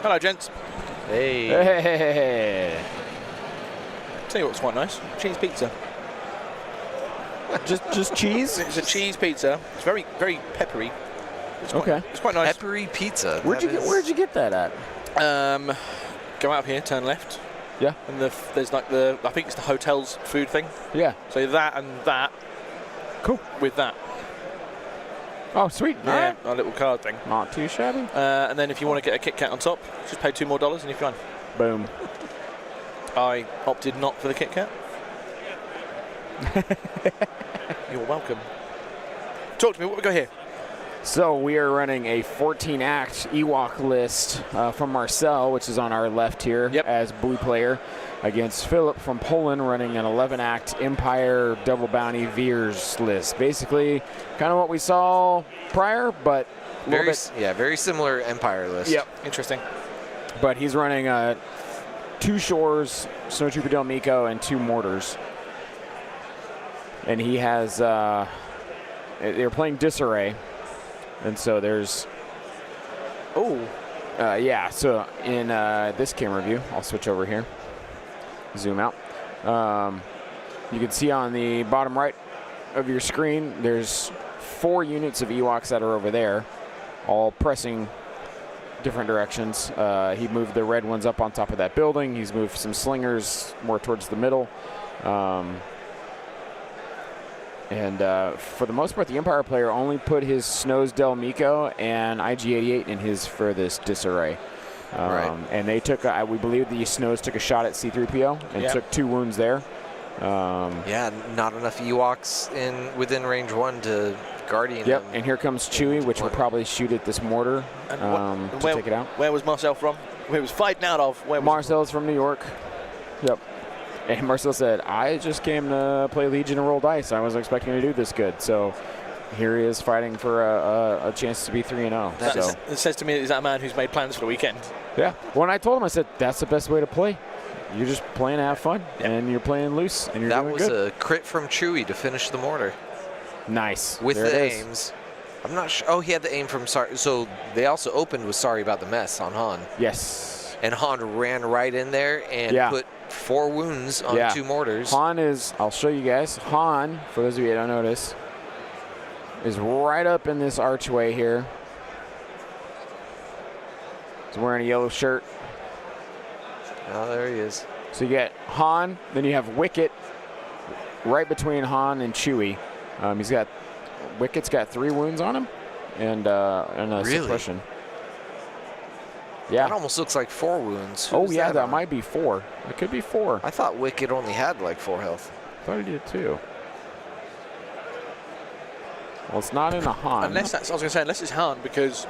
Hello, gents. Hey. Hey. Tell you what's quite nice. Cheese pizza. just cheese? It's a cheese pizza. It's very, very peppery. Okay. It's quite nice. Peppery pizza. Where'd you get that at? Go out here, turn left, Yeah. and there's like I think it's the hotel's food thing. Yeah. So that and that. Cool. With that. Oh, sweet. All right. Our little card thing. Not too shabby. And then if you want to get a Kit Kat on top, just pay $2 more and you're fine. Boom. I opted not for the Kit Kat. You're welcome. Talk to me. What we got here? So we are running a 14-act Ewok list from Marcel, which is on our left here as blue player, against Philip from Poland running an 11-act Empire Double Bounty Veers list. Basically, kind of what we saw prior, but very similar Empire list. Yep. Interesting. But he's running 2 shores, Snowtrooper Delmico, and 2 mortars. And he has, they're playing Disarray. And so there's, so in this camera view, I'll switch over here, zoom out. You can see on the bottom right of your screen, there's 4 units of Ewoks that are over there, all pressing different directions. He moved the red ones up on top of that building. He's moved some slingers more towards the middle. And for the most part, the Empire player only put his Snows Delmico and IG-88 in his furthest disarray. Right. And they took, we believe the Snows took a shot at C-3PO and took 2 wounds there. Not enough Ewoks within range 1 to Guardian. Yep, and here comes Chewie, which will probably shoot at this mortar to take it out. Where was Marcel from? Where was fighting out of? Marcel's from New York. Yep. And Marcel said, I just came to play Legion and roll dice. I wasn't expecting to do this good. So here he is fighting for a chance to be 3-0. It says to me, is that a man who's made plans for the weekend? Yeah. When I told him, I said, that's the best way to play. You're just playing to have fun, and you're playing loose, and you're doing good. That was a crit from Chewie to finish the mortar. Nice. With there the aims. I'm not sure. Oh, he had the aim from Sorry. So they also opened with Sorry About the Mess on Han. Yes. And Han ran right in there and put 4 wounds on 2 mortars. Han is, I'll show you guys. Han, for those of you that don't notice, is right up in this archway here. He's wearing a yellow shirt. Oh, there he is. So you get Han, then you have Wicket right between Han and Chewie. Wicket's got 3 wounds on him and a suppression. Yeah. That almost looks like 4 wounds. Who Oh, was yeah, that on? might be 4. It could be 4. I thought Wicked only had like 4 health. I thought he did too. Well, it's not in a Han. Unless that's, I was going to say, unless it's Han, because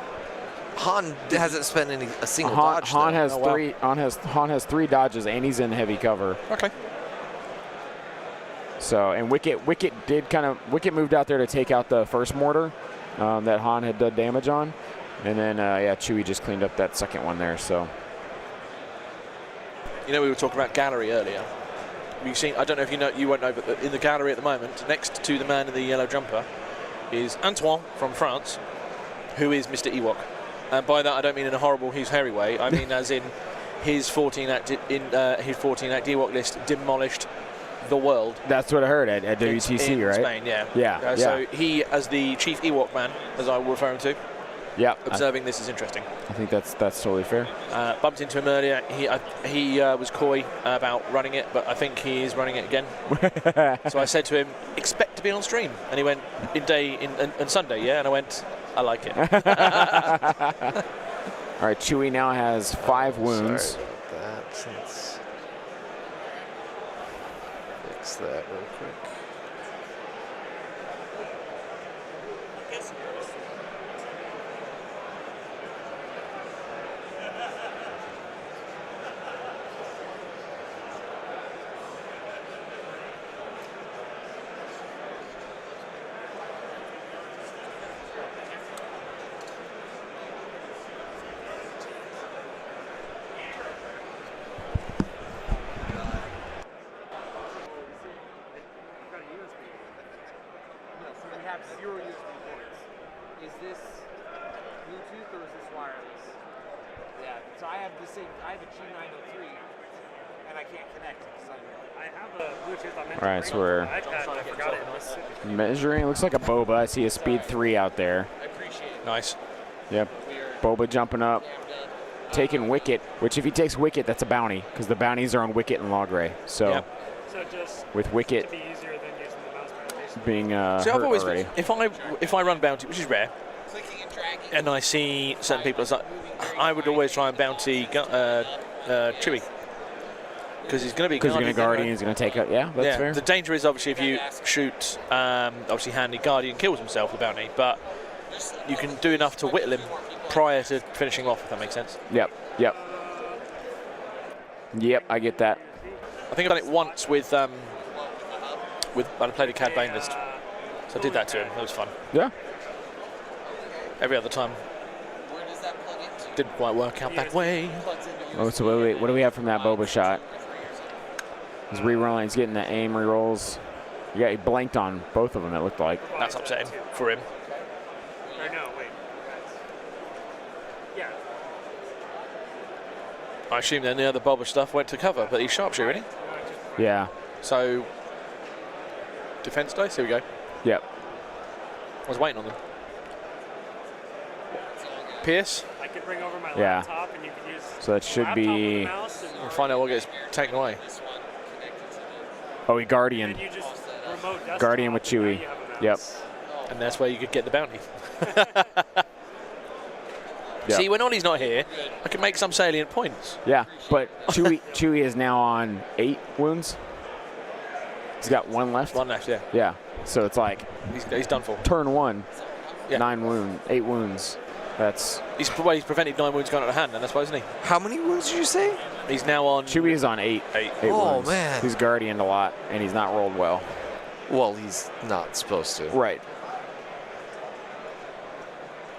Han hasn't spent a single Han, dodge. Han though. has Oh, wow. 3. Han has 3 dodges, and he's in heavy cover. okay. So, and Wicket moved out there to take out the first mortar that Han had done damage on, and then yeah, Chewie just cleaned up that second one there. So, You know, we were talking about gallery earlier. You've seen, I don't know if you know, you won't know, but in the gallery at the moment, next to the man in the yellow jumper, is Antoine from France, who is Mr. Ewok. And by that, I don't mean in a horrible, he's hairy way. I mean as in his 14-act Ewok list demolished the world. that's what I heard at WTC, in right? Spain, yeah. Yeah, So he, as the chief Ewok man, as I will refer him to, Yeah, observing this is interesting. I think that's totally fair. Bumped into him earlier. He was coy about running it, but I think he is running it again. So I said to him, expect to be on stream. And he went, and Sunday, yeah? And I went, I like it. All right, Chewie now has 5 wounds. Sorry about that. Let's fix that real quick. We have 0 USB ports. Is this Bluetooth or is this wireless? Yeah, so I have the same, I have a G903 and I can't connect because I have a Bluetooth. I meant All right, to so bring we're it from my iPad. I forgot it. measuring. Looks like a Boba. I see a speed 3 out there. I appreciate it. Nice. Yep. Boba jumping up, taking Wicket. Which if he takes Wicket, that's a bounty because the bounties are on Wicket and Logray. So Yep. So just with Wicket to be easier than using the mouse pad, basically. being See, hurt I've always already. if I run bounty, which is rare, Clicking and dragging. and I see certain people, it's like, I would always try and bounty Chewie because he's going to be Because you're going to Guardian, right? he's going to take it. Yeah, that's Yeah. fair. The danger is obviously if you shoot, obviously Handy Guardian kills himself, the bounty, but you can do enough to whittle him prior to finishing off, if that makes sense. Yep, I get that. I think I've done it once with I played a Cad Bane list, so I did that to him. It was fun. Yeah. Every other time Where does that plug into? didn't quite work out that way. Plugs into Oh, so what do we have from that Boba shot? He's rerolling. He's getting the aim rerolls. Yeah, he blanked on both of them, it looked like. That's upsetting for him. Or no, wait. Yeah. I assume then the other Boba stuff went to cover, but he's sharpshooter, isn't he? Yeah. So defense dice. Here we go. Yep. I was waiting on them. Pierce. I could bring over my Yeah. laptop and you could use So that should laptop be. with a mouse and We'll find out what gets taken away. this one connected to Oh, he Guardian. then you just remote desktop. Guardian with and now Chewie. you have a mouse. Yep. And that's where you could get the bounty. Yep. See, when Ollie's not here, I can make some salient points. Yeah, but Chewie is now on 8 wounds. He's got 1 left. One left, yeah. Yeah. So it's like He's done for. turn 1, Yeah. 8 wounds. That's He's prevented 9 wounds going out of hand, and that's why, isn't he? How many wounds did you say? He's now on. Chewie is on 8. 8. 8 Oh, wounds. man. He's Guardianed a lot, and he's not rolled well. Well, he's not supposed to. Right.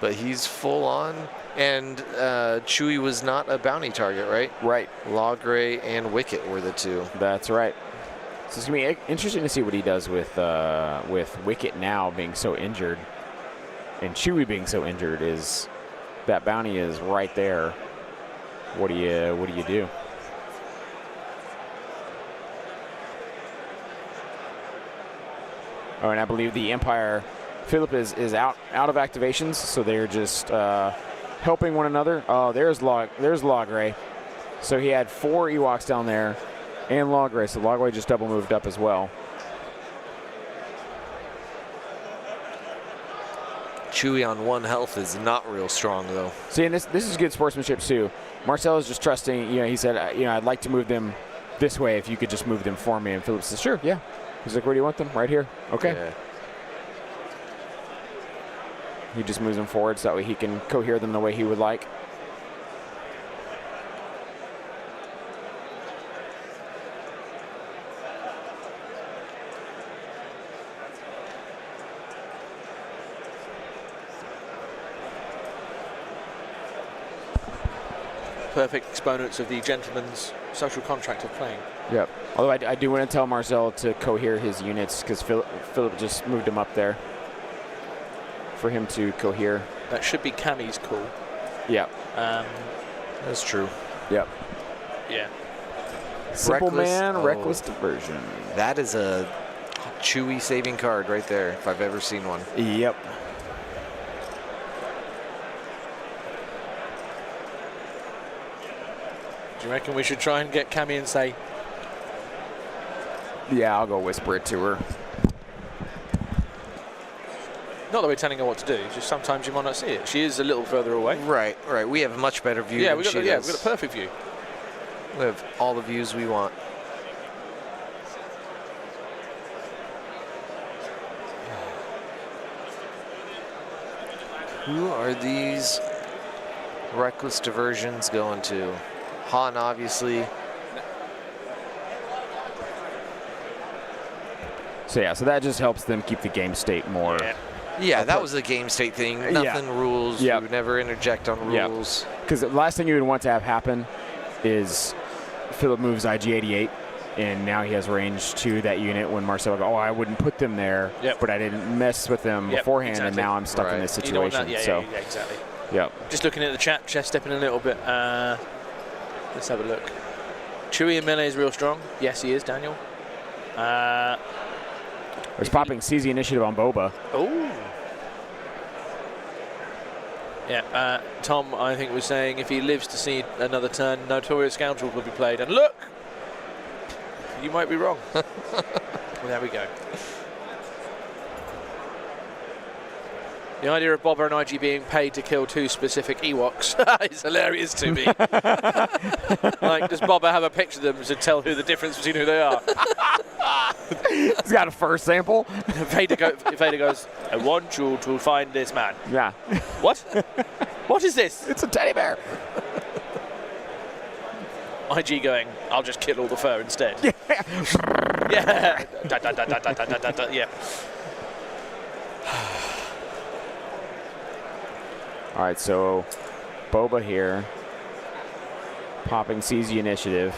But he's full on. And Chewie was not a bounty target, right? Right. Logray and Wicket were the 2. That's right. So it's gonna be interesting to see what he does with Wicket now being so injured, and Chewie being so injured. Is that bounty is right there? What do you do? Oh, and I believe the Empire, Philip is out of activations, so they're just helping one another. Oh, there's Logray. So he had 4 Ewoks down there, and Logray. So Logray just double moved up as well. Chewie on 1 health is not real strong, though. See, and this is good sportsmanship too. Marcel is just trusting. He said, I'd like to move them this way. If you could just move them for me. And Philip says, sure, yeah. He's like, where do you want them? Right here. Okay. Yeah. He just moves them forward so that way he can cohere them the way he would like. Perfect exponents of the gentleman's social contract of playing. Yep. Although I do want to tell Marcel to cohere his units because Philip just moved him up there for him to cohere. That should be Cammy's call. Yep. That's true. Yep. Yeah. Simple Reckless- man, oh. reckless diversion. That is a Chewie saving card right there, if I've ever seen one. Yep. Do you reckon we should try and get Cammy and say, Yeah, I'll go whisper it to her. not that we're telling her what to do, just sometimes you might not see it. She is a little further away. Right, right. We have a much better view Yeah, than we've got, she we've does. got a perfect view. We have all the views we want. Who are these reckless diversions going to? Han, obviously. So yeah, so that just helps them keep the game state more. Yeah. Yeah, that was a game state thing. Nothing rules. Yep. We would never interject on Yep. rules. Because the last thing you would want to have happen is Philip moves IG-88, and now he has range to that unit when Marcel goes, oh, I wouldn't put them there, Yep. but I didn't mess with them Yep, beforehand, exactly. and now I'm stuck in Right. this You don't want situation. that- So, yeah, exactly. yep. Just looking at the chat, chest stepping a little bit. Let's have a look. Chewie in melee is real strong. Yes, he is, Daniel. There's popping CZ initiative on Boba. Oh. Yeah, Tom, I think, was saying if he lives to see another turn, Notorious Scoundrel will be played. And look! You might be wrong. Well, there we go. The idea of Boba and IG being paid to kill 2 specific Ewoks is hilarious to me. Like, does Boba have a picture of them to tell who the difference between who they are? He's got a first sample. Vader goes, I want you to find this man. Yeah. What? What is this? It's a teddy bear. IG going, I'll just kill all the fur instead. Yeah. Da, da, da, da, da, da, da, da, yeah. All right, so Boba here, popping CZ initiative.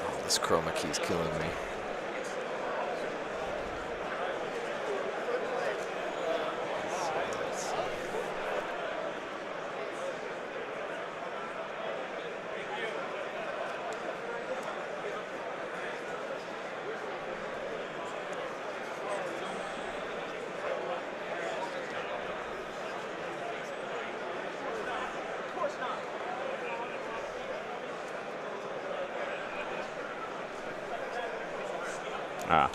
Oh, this chroma key's killing me. Ah.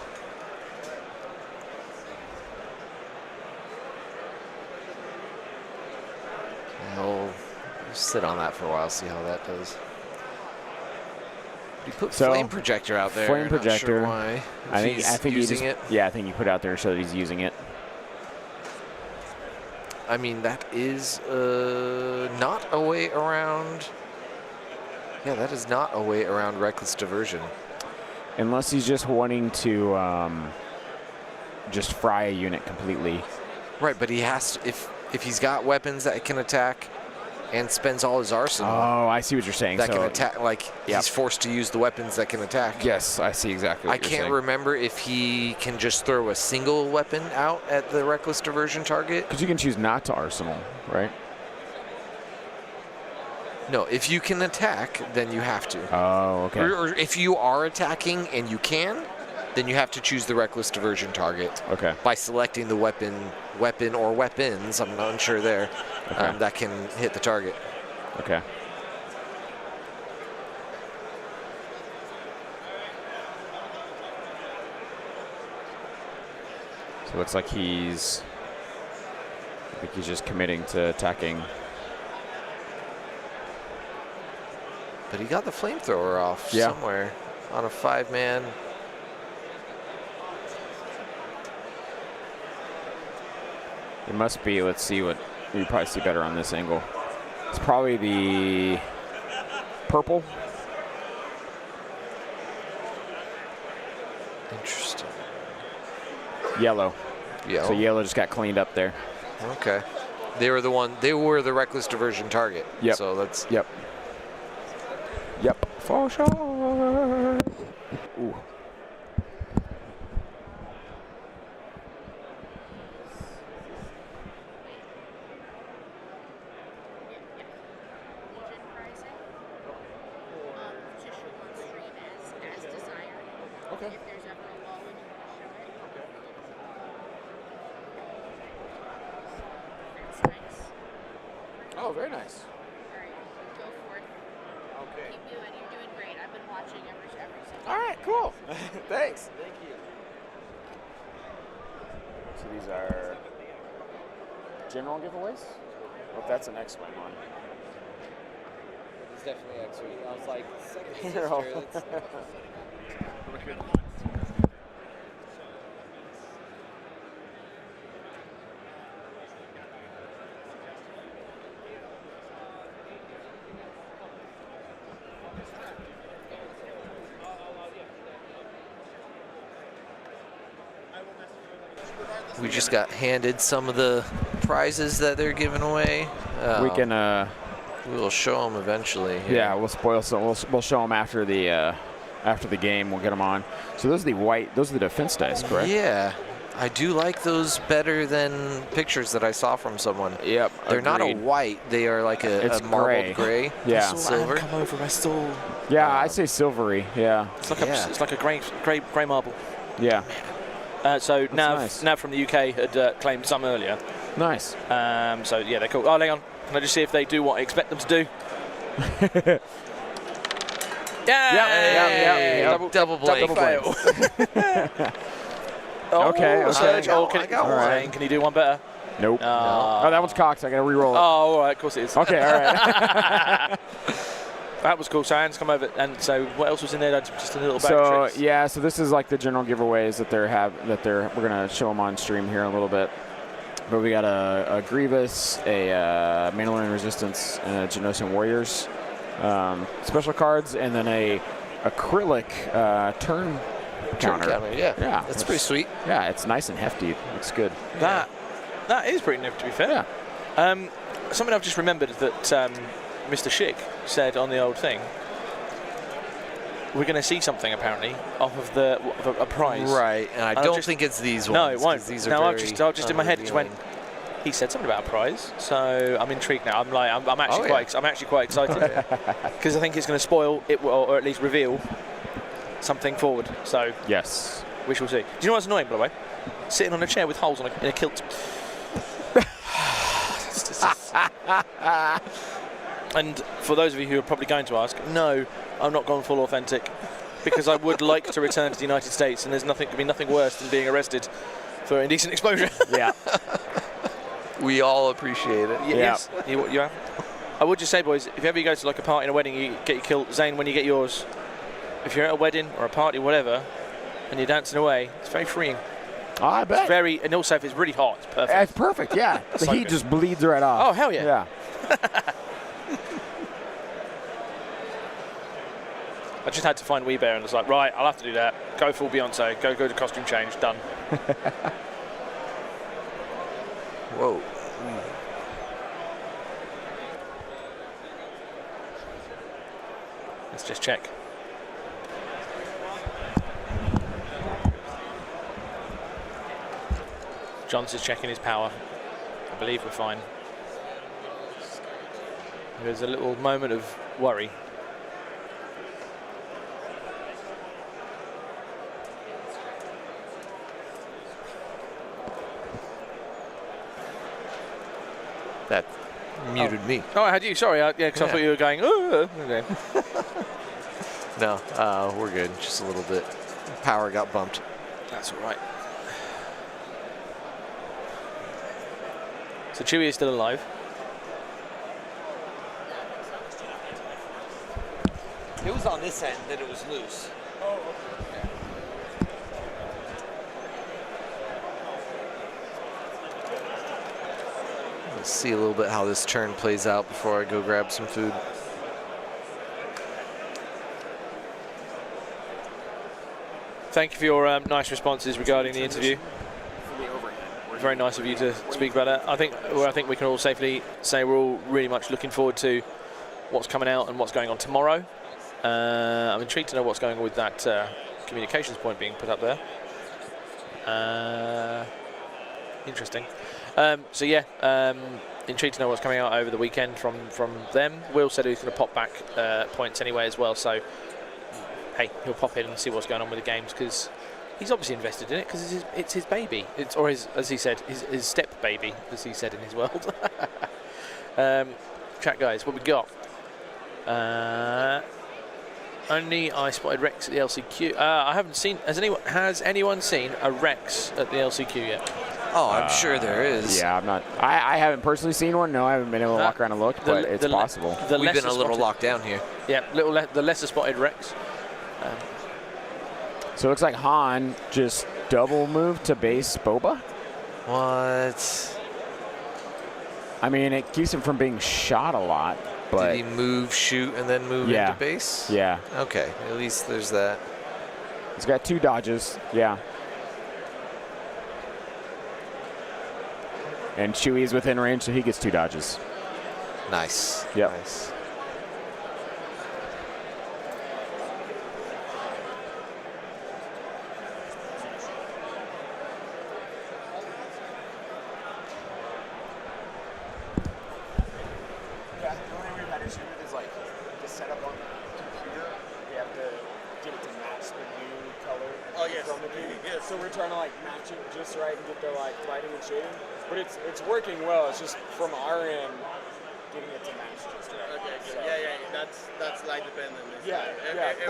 We'll sit on that for a while, see how that does. You put So, flame projector out there. flame Not projector. Sure why. I If think he's he using just, it. Yeah, I think he put out there so that he's using it. I mean, that is not a way around. Yeah, that is not a way around reckless diversion. Unless he's just wanting to just fry a unit completely. Right, but he has to, if he's got weapons that can attack and spends all his arsenal Oh, I see what you're saying. that so, can attack, like Yep. he's forced to use the weapons that can attack. Yes, I see exactly what I you're can't saying. remember if he can just throw a single weapon out at the reckless diversion target. Because you can choose not to arsenal, right? No, if you can attack, then you have to. Oh, okay. Or if you are attacking and you can, then you have to choose the reckless diversion target Okay. by selecting the weapon or weapons, I'm not unsure there, Okay. that can hit the target. Okay. So it looks like he's I think he's just committing to attacking. But he got the flamethrower off somewhere on a 5-man. It must be, let's see what, you probably see better on this angle. It's probably the purple. Interesting. Yellow. Yeah. So yellow just got cleaned up there. Okay. They were the reckless diversion target. Yep. So that's. Yep. Yep. For sure. Ooh. Okay. If there's ever a lull and you want to show it. That's nice. Oh, very nice. All right, go forth. Okay. Keep doing. You're doing great. I've been watching every second. All right, cool. Thanks. Thank you. So these are general giveaways? Well, that's an X-Wing one. It's definitely X-Wing. I was like, second They're all- sister. We just got handed some of the prizes that they're giving away. We can, We'll show them eventually. here. yeah, we'll spoil some. We'll show them after the game. We'll get them on. So those are the white. Those are the defense dice, correct? Yeah. I do like those better than pictures that I saw from someone. Yep. They're not a agreed. white. They are like It's a marbled gray. Yeah. Silver. Come over. I saw. Yeah, I'd say silvery. Yeah. It's like Yeah. it's like a grey marble. Yeah. So Nav nice. Nav from the UK had claimed some earlier. Nice. So yeah, they're cool. Oh, hang on. Can I just see if they do what I expect them to do? Yep. Double blank. Double fail. Okay, Surge. I Oh, got one. Zane, can you do one better? Nope. Oh, that one's cocked. I gotta re-roll Oh, it. all right. Of course it is. Okay. All right. That was cool. So Anne's come over, and so what else was in there? Just a little bag of So tricks. yeah, so this is like the general giveaways that we're gonna show them on stream here in a little bit. But we got a Grievous, a Mandalorian Resistance, and a Genosian Warriors special cards, and then a acrylic turn counter. Yeah. Yeah, That's pretty sweet. Yeah, it's nice and hefty. Looks good. That is pretty nifty, to be fair. Yeah. Something I've just remembered that Mr. Schick said on the old thing. We're going to see something apparently off of a prize. Right, and I don't think it's these ones. No, it won't. 'cause These are no, very I've just in my head just went. He said something about a prize, so I'm intrigued now. I'm actually quite excited because I think it's going to spoil it, or at least reveal something forward. So Yes. we shall see. Do you know what's annoying, by the way? Sitting on a chair with holes in a kilt. And for those of you who are probably going to ask, no, I'm not going full authentic, because I would like to return to the United States, and there's nothing worse than being arrested for indecent exposure. Yeah. We all appreciate it. Yes. You have? I would just say, boys, if ever you go to like a party and a wedding, you get your kilt. Zane, when you get yours, if you're at a wedding or a party, whatever, and you're dancing away, it's very freeing. Oh, I bet. It's very, and also if it's really hot, it's perfect. It's perfect. Yeah. The So heat good. just bleeds right off. Oh, hell yeah. Yeah. I just had to find WeBear and it's like, right, I'll have to do that. Go full Beyonce. Go to costume change. Done. Whoa. Let's just check. Johns is checking his power. I believe we're fine. There's a little moment of worry. That muted me. Oh, I had you. Sorry. Yeah, because I thought you were going, oh. Okay. No, we're good. Just a little bit. Power got bumped. That's all right. So Chewie is still alive. It was on this end that it was loose. Let's see a little bit how this turn plays out before I go grab some food. Thank you for your nice responses regarding the interview. Very nice of you to speak about that. I think we can all safely say we're all really much looking forward to what's coming out and what's going on tomorrow. I'm intrigued to know what's going on with that communications point being put up there. Interesting. So yeah, intrigued to know what's coming out over the weekend from them. Will said he's going to pop back points anyway as well. So hey, he'll pop in and see what's going on with the games because he's obviously invested in it because it's his baby. Or as he said, his step baby, as he said in his world. Chat guys, what we got? Only I spotted Rex at the LCQ. I haven't seen. Has anyone seen a Rex at the LCQ yet? Oh, I'm sure there is. Yeah, I'm not. I haven't personally seen one. No, I haven't been able to walk around and look, but it's possible. We've been a little locked down here. Yeah, the lesser spotted Rex. So it looks like Han just double moved to base Boba. What? I mean, it keeps him from being shot a lot. But did he move, shoot, and then move into base? Yeah. Okay, at least there's that. He's got 2 dodges. Yeah. And Chewie's within range, so he gets 2 dodges. Nice. Yep. Nice. Yeah, the only way we've had issue with is like the setup on the computer. We have to get it to match the new color. Oh, yes. From the game. Yes. So we're trying to like match it just right and get the like lighting and shading. But it's working well. It's just from our end getting it to match just right. Okay, So, good. Yeah. That's light dependent. It's Yeah,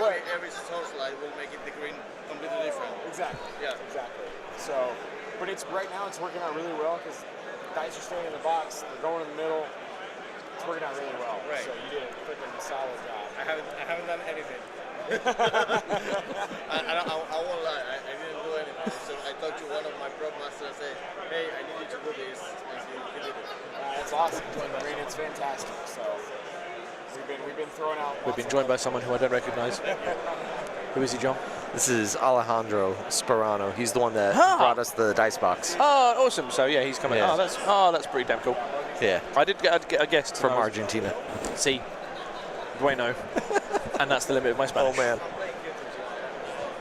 like yeah, every source light will make it the green completely different. exactly. Yeah. Exactly. So, but it's right now it's working out really well because dice are staying in the box. They're going in the middle. It's working out really well. Right. So you did a freaking solid job. I haven't done anything. I won't lie. I didn't do anything. So I talked to one of my prop masters and said, hey, I need you to do this. And he did it. It's awesome. I mean, it's fantastic. So we've been throwing out. We've been joined by someone who I don't recognise. Who is he, John? This is Alejandro Sperano. He's the one that brought us the dice box. Oh, awesome. So yeah, he's coming. Yeah. That's pretty damn cool. Yeah. I did get a guest From Argentina. See, bueno, and that's the limit of my Spanish. Oh man.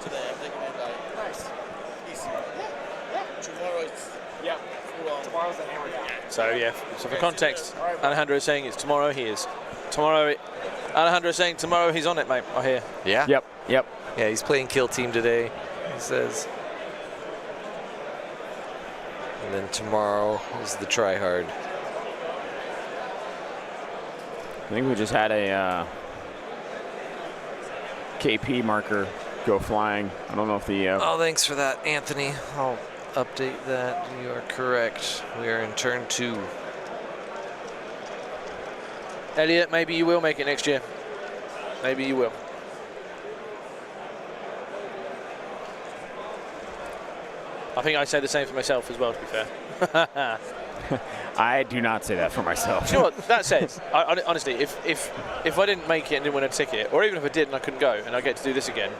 Today I'm taking it like Nice. easy. Tomorrow it's Yeah. full on. Tomorrow's the hammer down. So yeah. So for context, Alejandro is saying it's tomorrow. He is tomorrow. Alejandro is saying tomorrow he's on it, mate. I hear. Yeah? Yep. Yeah, he's playing Kill Team today, he says. And then tomorrow is the Try Hard. I think we just had a KP marker go flying. I don't know if the... Oh, thanks for that, Anthony. I'll update that. You are correct. We are in turn 2. Elliot, maybe you will make it next year. Maybe you will. I think I say the same for myself as well, to be fair. I do not say that for myself. You know what? That said, honestly, if I didn't make it and didn't win a ticket, or even if I did and I couldn't go, and I get to do this again,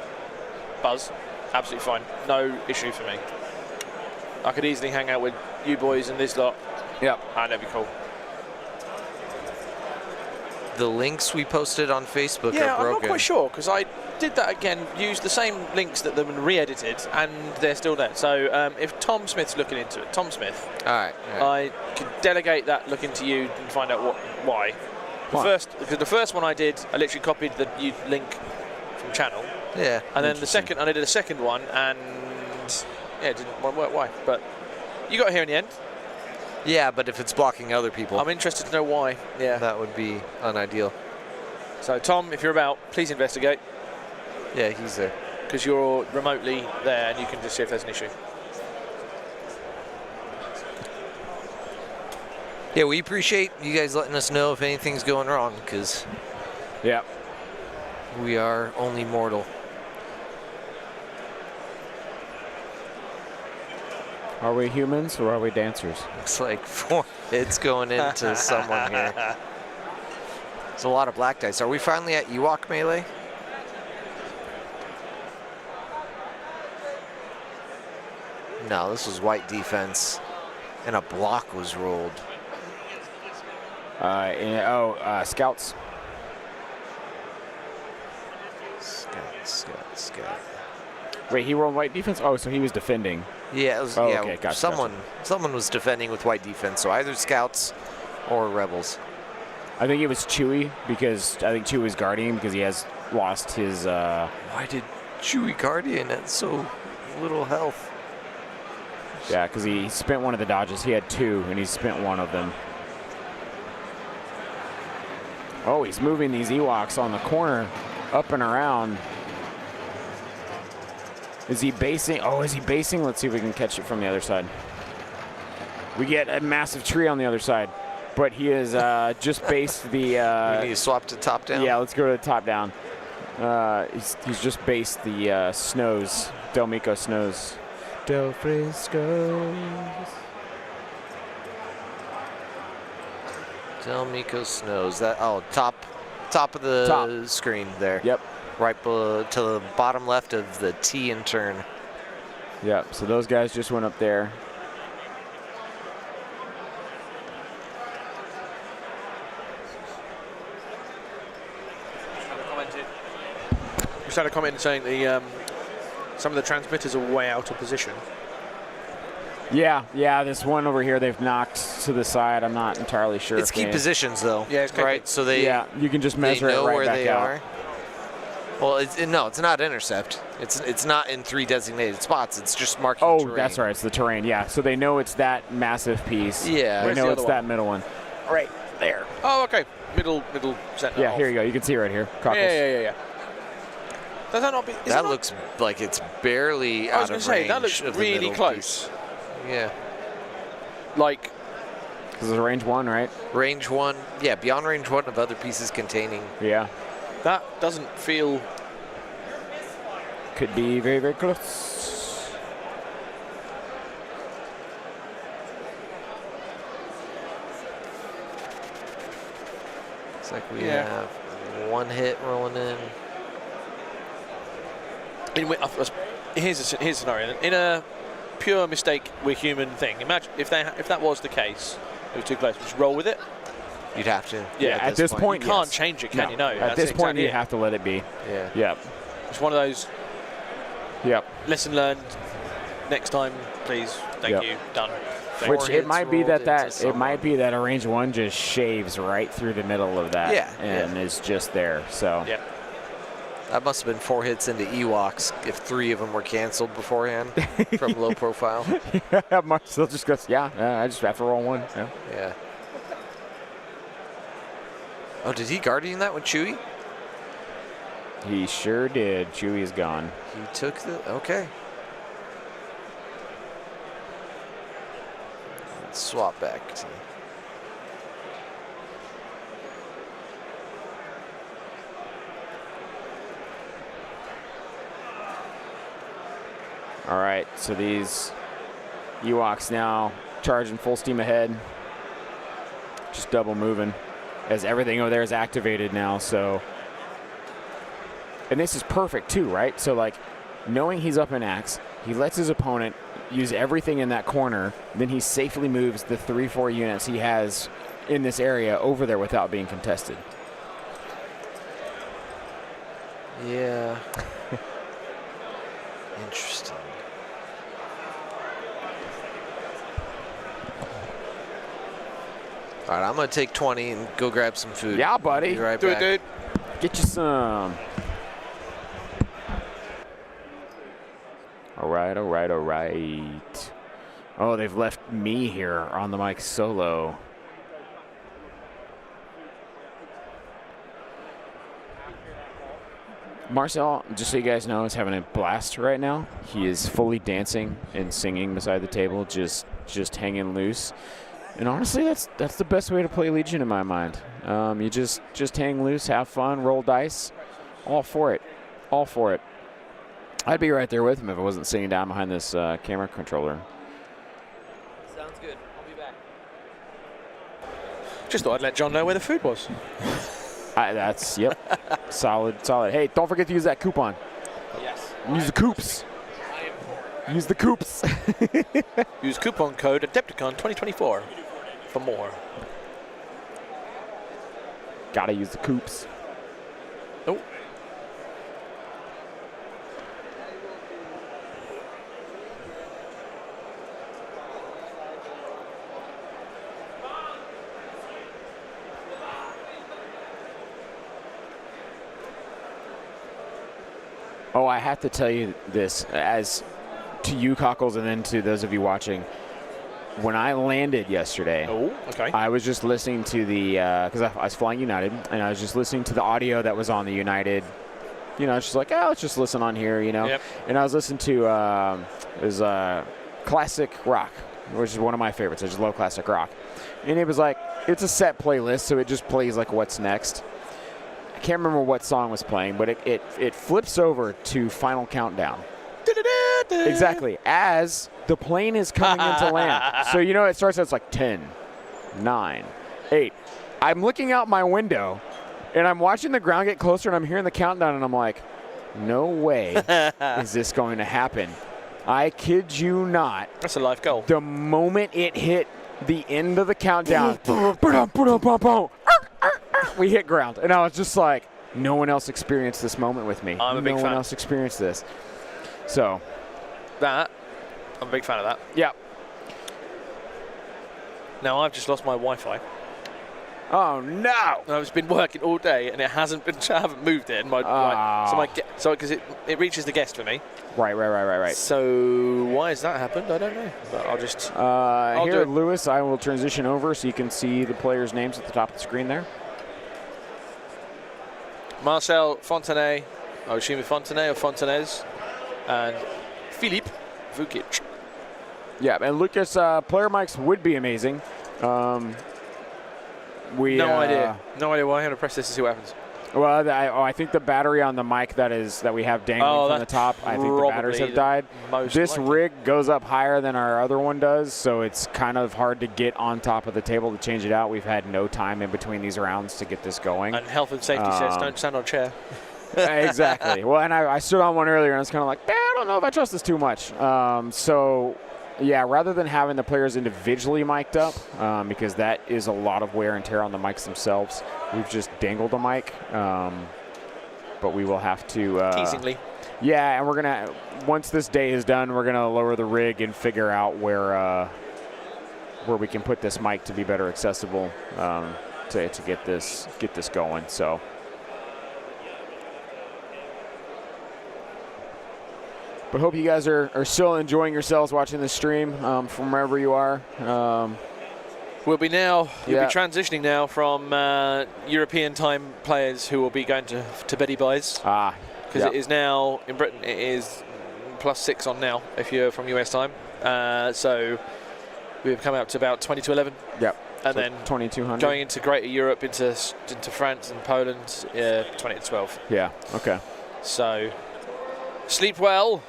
buzz, absolutely fine. No issue for me. I could easily hang out with you boys and this lot. Yep. And that'd be cool. The links we posted on Facebook Yeah, are I'm broken. not quite sure, because I did that again, used the same links that have been re-edited, and they're still there. So if Tom Smith's looking into it, Tom Smith, All right. I could delegate that look into you and find out why. Because the first one I did, I literally copied the link from channel, Yeah. and then the second, I did a second one, and yeah, it didn't work. Why? But you got here in the end. Yeah, but if it's blocking other people, I'm interested to know why. Yeah. that would be unideal. So Tom, if you're about, please investigate, Yeah, he's there. because you're remotely there, and you can just see if there's an issue. Yeah, we appreciate you guys letting us know if anything's going wrong, because Yep. we are only mortal. Are we humans or are we dancers? Looks like 4 hits going into someone here. There's a lot of black dice. Are we finally at Ewok melee? No, this was white defense, and a block was rolled. Scouts. Scout. Wait, he rolled white defense? Oh, so he was defending. Yeah, it was, Oh, yeah. okay, gotcha, Someone was defending with white defense, so either scouts or rebels. I think it was Chewie, because I think Chewie's guarding because he has lost his. Why did Chewie Guardian at so little health? Yeah, because he spent one of the dodges. He had 2, and he spent one of them. Oh, he's moving these Ewoks on the corner, up and around. Is he basing? Oh, is he basing? Let's see if we can catch it from the other side. We get a massive tree on the other side, but he is just based the. We need to swap to top down. Yeah, let's go to the top down. He's just based the snows, Del Mico snows. Del Frisco's. Del Mico snows. That top of the screen there. Yep. Right to the bottom left of the T and turn. Yep. So those guys just went up there. Just had a comment saying the some of the transmitters are way out of position. Yeah. This one over here they've knocked to the side. I'm not entirely sure. It's key positions though. Yeah, it's right. So they you can just measure know it right where back they out. are. Well, it's not intercept. It's not in 3 designated spots. It's just marking terrain. That's right. It's the terrain. Yeah. So they know it's that massive piece. Yeah. They Where's know the it's other that middle one. Right there. Oh, okay. Middle set. Yeah. Here you go. You can see right here. Cockles. Yeah. Does that not be? That looks like it's barely I was out of going to say range. that looks of the really middle close. piece. Yeah. Like This is a range 1, right? Range 1. Yeah, beyond range 1 of other pieces containing. Yeah. that doesn't feel. Could be very, very close. Looks like we have 1 hit rolling in. Here's a scenario. In a pure mistake we're human thing, imagine if that was the case, it was too close. Just roll with it. You'd have to. Yeah, at this point, you can't yes. change it, can you? No. At That's this point, exactly you it. have to let it be. Yeah. Yep. It's one of those Yep. lesson learned. Next time, please. Thank Yep. you. Done. Which it hits might be rolled that into it might someone. be that a range 1 just shaves right through the middle of that. Yeah, And is just there. So. Yeah. That must have been 4 hits into Ewoks if 3 of them were canceled beforehand from low profile. Yeah. Marcel just goes. Yeah. I just have to roll 1. Yeah. Yeah. Oh, did he Guardian that with Chewie? He sure did. Chewie is gone. He took the. Okay. Let's swap back to. All right. So these Ewoks now charging full steam ahead. Just double moving as everything over there is activated now. So. And this is perfect too, right? So like knowing he's up in axe, he lets his opponent use everything in that corner, then he safely moves the 3-4 units he has in this area over there without being contested. Yeah. Interesting. All right, I'm gonna take 20 and go grab some food. Yeah, buddy. Be right Do back. it, dude. Get you some. All right. Oh, they've left me here on the mic solo. Marcel, just so you guys know, is having a blast right now. He is fully dancing and singing beside the table, just hanging loose. And honestly, that's the best way to play Legion in my mind. You just hang loose, have fun, roll dice. All for it. All for it. I'd be right there with him if I wasn't sitting down behind this camera controller. Sounds good. I'll be back. Just thought I'd let John know where the food was. Yep. Solid. Hey, don't forget to use that coupon. Yes. Use the coops. Use the coops. Use coupon code Adepticon 2024 for more. Gotta use the coops. Oh. Oh, I have to tell you this, as to you, Cockles, and then to those of you watching. When I landed yesterday, I was just listening to the, because I was flying United, and I was just listening to the audio that was on the United. You know, it's just like, oh, let's just listen on here, you know. Yep. And I was listening to classic rock, which is one of my favorites. It's just low classic rock. And it was like, it's a set playlist, so it just plays like what's next. I can't remember what song was playing, but it flips over to Final Countdown. Exactly. As the plane is coming into land. So, you know, it starts, it's like 10, 9, 8. I'm looking out my window, and I'm watching the ground get closer, and I'm hearing the countdown, and I'm like, no way is this going to happen. I kid you not. That's a life goal. The moment it hit the end of the countdown, we hit ground. And I was just like, no one else experienced this moment with me. I'm a big fan. No one else experienced this. So. I'm a big fan of that. Yeah. Now I've just lost my Wi-Fi. Oh no! I've been working all day and it hasn't been. I haven't moved it. And so because it reaches the guest for me. Right. So why has that happened? I don't know. But I'll just. Here, Lewis, I will transition over so you can see the players' names at the top of the screen there. Marcel Fontenay, I assume Fontenay or Fontanez, and Philippe Vukic. Yeah, and Lucas, player mics would be amazing. No idea why. I'm going to press this to see what happens. Well, I think the battery on the mic that we have dangling from the top, I think the batteries have died. This rig goes up higher than our other one does, so it's kind of hard to get on top of the table to change it out. We've had no time in between these rounds to get this going. And health and safety says don't stand on a chair. Exactly. Well, and I stood on one earlier, and I was kind of like, I don't know if I trust this too much. So, yeah, rather than having the players individually mic'd up, because that is a lot of wear and tear on the mics themselves, we've just dangled a mic. But we will have to. Teasingly. Yeah, and we're going to, once this day is done, we're going to lower the rig and figure out where we can put this mic to be better accessible to get this going. So. But hope you guys are still enjoying yourselves watching the stream from wherever you are. You'll be transitioning now from European time players who will be going to Betty Buys. Because it is now, in Britain, it is +6 on now if you're from US time. So we've come up to about 20 to 11. Yep. And so then 2200. Going into Greater Europe, into France and Poland, 20 to 12. Yeah, okay. So sleep well.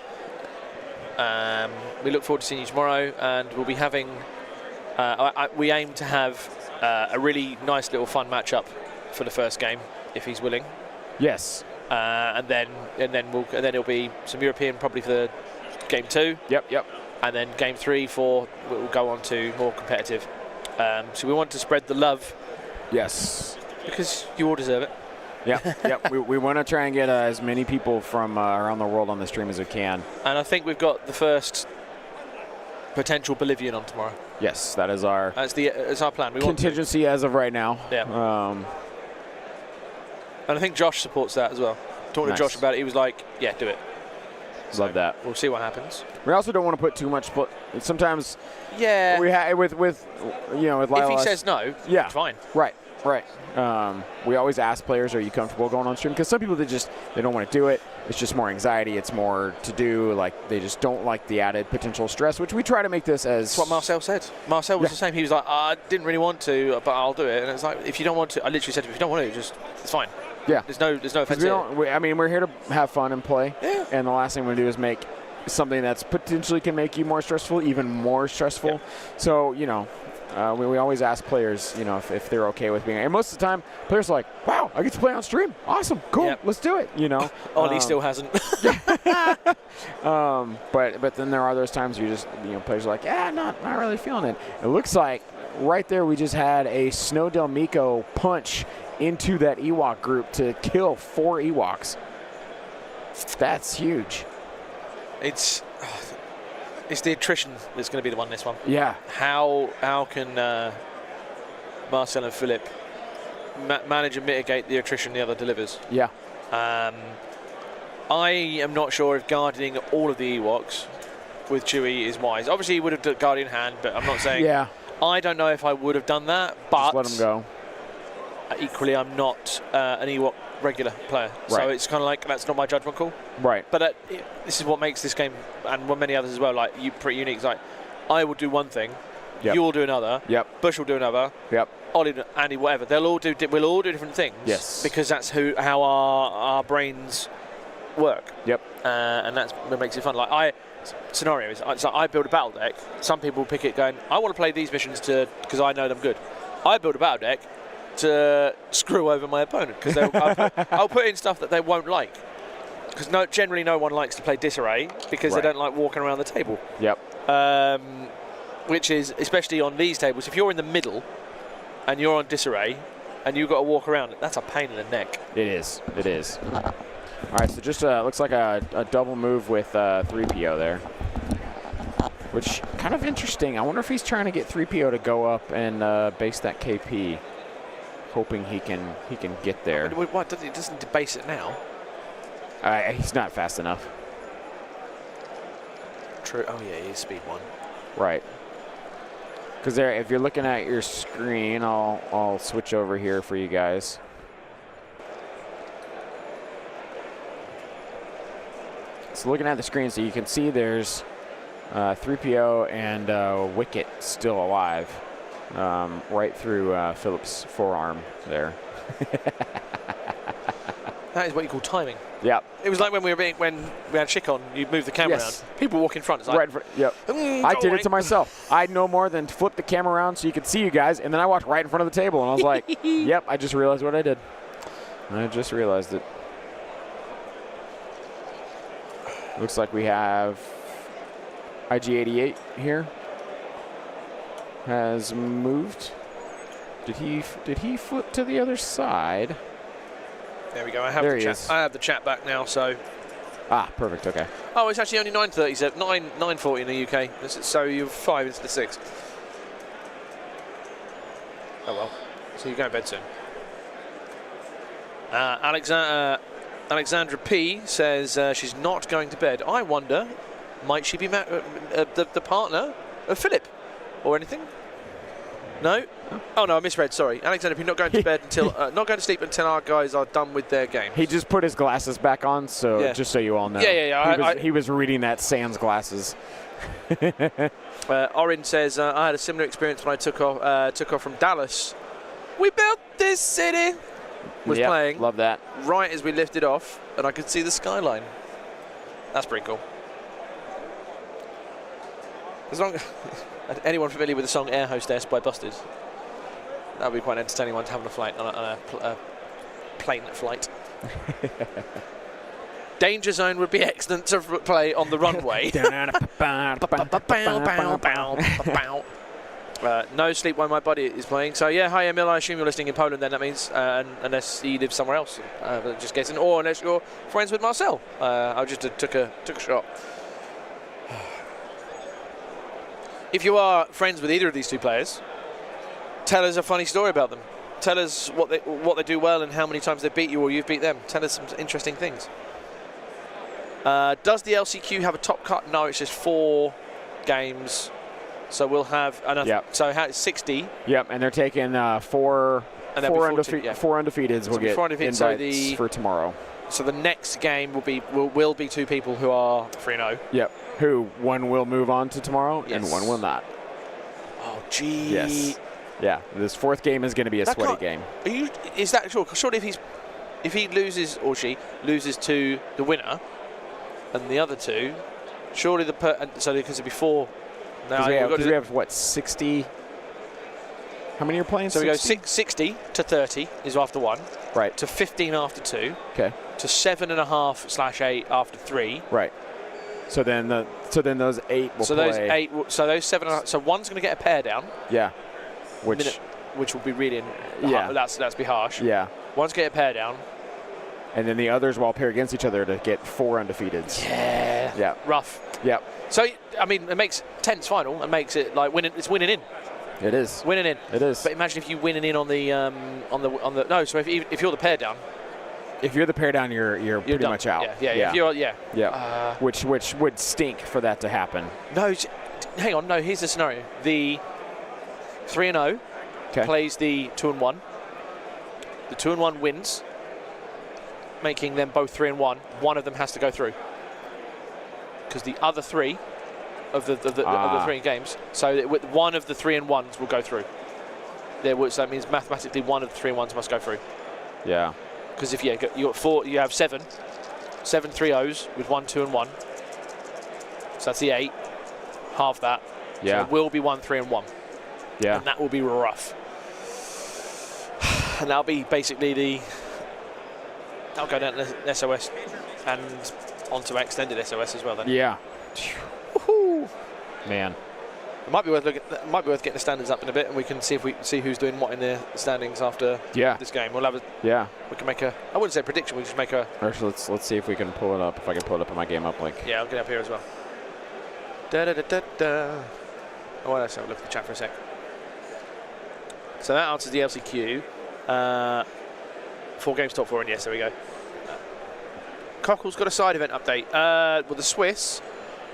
We look forward to seeing you tomorrow, and we'll be having. We aim to have a really nice little fun matchup for the first game, if he's willing. Yes. And then it'll be some European probably for the game 2. Yep. And then game 3 we'll go on to more competitive. So we want to spread the love. Yes. Because you all deserve it. Yep. We want to try and get as many people from around the world on the stream as we can. And I think we've got the first potential Bolivian on tomorrow. Yes, that is our. It's our plan. We contingency as of right now. Yeah. And I think Josh supports that as well. Talking to Josh about it, he was like, "Yeah, do it." Love that. We'll see what happens. We also don't want to put too much. Sometimes. Yeah. We with with Lila. If he says no, fine. Right. Right. We always ask players, are you comfortable going on stream? Because some people, they don't want to do it. It's just more anxiety. It's more to do. Like, they just don't like the added potential stress, which we try to make this as... That's what Marcel said. Marcel was the same. He was like, I didn't really want to, but I'll do it. And it's like, if you don't want to, I literally said to him, if you don't want to, it's fine. Yeah. There's no offense here. I mean, we're here to have fun and play. Yeah. And the last thing we do is make something that's potentially can make you more stressful, even more stressful. Yeah. So, you know, we always ask players, you know, if they're okay with being. And most of the time, players are like, wow, I get to play on stream. Awesome. Cool. Yep. Let's do it. You know. Ollie still hasn't. But then there are those times you just, you know, players are like, yeah, not really feeling it. It looks like right there we just had a Snow Del Mico punch into that Ewok group to kill 4 Ewoks. That's huge. It's the attrition that's going to be the one this one. Yeah. How can Marcel and Philip manage and mitigate the attrition the other delivers? Yeah. I am not sure if guardianing all of the Ewoks with Chewie is wise. Obviously, he would have done Guardian Hand, but I'm not saying. Yeah. I don't know if I would have done that, but Just let him go. Equally, I'm not an Ewok regular player, so Right. it's kind of like that's not my judgment call. Right. But this is what makes this game and many others as well like pretty unique. It's like I will do one thing, Yep. you'll do another, Yep. Bush will do another, Yep. Ollie, Andy, whatever. We'll all do different things. Yes. Because that's how our brains work. Yep. And that's what makes it fun. Like scenario is so I build a battle deck. Some people pick it going, I want to play these missions because I know them good. I build a battle deck to screw over my opponent because I'll put in stuff that they won't like. Because generally no one likes to play disarray because Right. they don't like walking around the table. Yep. Which is especially on these tables. If you're in the middle and you're on disarray and you've got to walk around, that's a pain in the neck. It is. It is. All right, so just looks like a double move with 3PO there, which kind of interesting. I wonder if he's trying to get 3PO to go up and base that KP, hoping he can get there. Why doesn't debase it now? He's not fast enough. True. Oh yeah, he's speed 1. Right. Because there, if you're looking at your screen, I'll switch over here for you guys. So looking at the screen, so you can see there's 3PO and Wicket still alive, right through Philip's forearm there. That is what you call timing. Yep. It was like when we had Chick on, you move the camera Yes. around. People walk in front. It's like, Right in front. Yep. I did it to myself. I no more than flip the camera around so you could see you guys, and then I walked right in front of the table, and I was like, "Yep, I just realized what I did. I just realized it." Looks like we have IG-88 here. Has moved. Did he flip to the other side? There we go. I have There the he chat. is. I have the chat back now. So, Ah, perfect. Okay. oh, it's actually only 9:37, 9:40 in the UK. So you're 5 into the 6. Oh well. So you go to bed soon. Alexandra P says she's not going to bed. I wonder, might she be the partner of Philip or anything? No? Oh no, I misread. Sorry, Alexander P not going to bed until not going to sleep until our guys are done with their game. He just put his glasses back on, so Yeah. just so you all know. Yeah. He was reading that sans glasses. Orin says I had a similar experience when I took off from Dallas. We built this city. Was Yep, playing love that. right as we lifted off, and I could see the skyline. That's pretty cool. As long anyone familiar with the song "Air Hostess" by Busted? That would be quite an entertaining one to have on a flight, on a plane flight. Danger Zone would be excellent to play on the runway. No sleep while my buddy is playing. So yeah, hi Emil. I assume you're listening in Poland. Then that means, unless he lives somewhere else, just guessing, or unless you're friends with Marcel. I just took a shot. If you are friends with either of these two players, tell us a funny story about them. Tell us what they do well and how many times they beat you or you've beat them. Tell us some interesting things. Does the LCQ have a top cut? No, it's just 4 games. So we'll have another. Yep. So 60. Yep, and they're taking 4 And there'll be 14, four undefeateds will be get four undefeated, so invites for tomorrow. So the next game will be 2 people who are 3-0. Yep. Who one will move on to tomorrow and Yes. one will not. Oh, gee. Yes. Yeah. This 4th game is going to be a That sweaty can't- game. Is that sure? 'Cause surely if he loses or she loses to the winner and the other 2, surely so because it'd be 4. Now Because we have what, 60? How many are playing? So we go 60? 60 to 30 is after 1, Right. to 15 after 2, Okay. to 7.5/8 after 3. Right. So then those 8 will So play. those 8, so those 7.5. So one's going to get a pair down, Yeah. Which. which will be really Yeah. That's be harsh. Yeah. One's get a pair down. And then the others will all pair against each other to get 4 undefeateds. Yeah. Yeah. Rough. Yep. So I mean, it makes tense final and makes it like winning. It's winning in. It is. Winning in. It is. But imagine if you winning in on the no. So if you're the pair down, If you're the pair down, you're pretty done. much out. Yeah. If you're Which would stink for that to happen. no. Hang on. No. Here's the scenario. The 3-0 Okay. plays the 2-1. The 2-1 wins, making them both 3-1. One of them has to go through because the other 3 of the 3 games. So that with one of the 3-1s will go through. So that means mathematically one of the 3-1s must go through. Yeah. Because if you got 4, you have 7 3-0s with 1 2-1. So that's the 8. Half that. Yeah. So it will be 1 3-1. Yeah. And that will be rough. And that'll be basically that'll go down to SOS and onto extended SOS as well then. Yeah. Woohoo. Man. It might be worth getting the standings up in a bit, and we can see who's doing what in the standings after Yeah. this game. We can make I wouldn't say a prediction. We just make a. Actually, let's see if we can pull it up. If I can pull it up in my game up link. Yeah, I'll get up here as well. Da da da da da. Oh, well, let's have a look at the chat for a sec. So that answers the LCQ. 4 games top 4, and yes, there we go. Cockle's got a side event update. With the Swiss.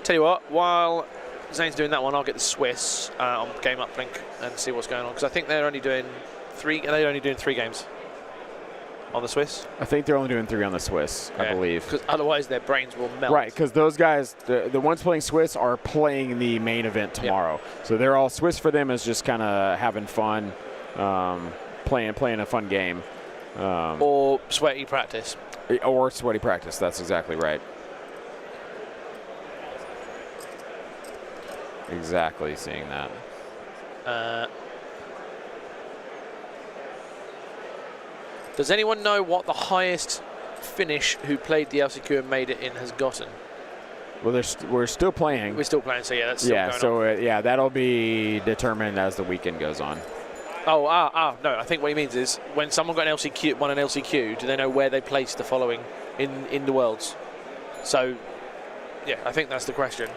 Tell you what, while Zane's doing that one, I'll get the Swiss on game uplink and see what's going on, because I think they're only doing 3. Are they only doing 3 games on the Swiss? I think they're only doing 3 on the Swiss, I believe. Because otherwise their brains will melt. Right, because those guys, the ones playing Swiss, are playing the main event tomorrow. So they're all Swiss for them is just kind of having fun, playing a fun game. Or sweaty practice. Or sweaty practice. That's exactly right. Exactly, seeing that. Does anyone know what the highest finish who played the LCQ and made it in has gotten? Well, we're still playing. We're still playing, so yeah, that's still going on. Yeah, that'll be determined as the weekend goes on. No, I think what he means is when someone won an LCQ, do they know where they placed the following in the Worlds? So, yeah, I think that's the question.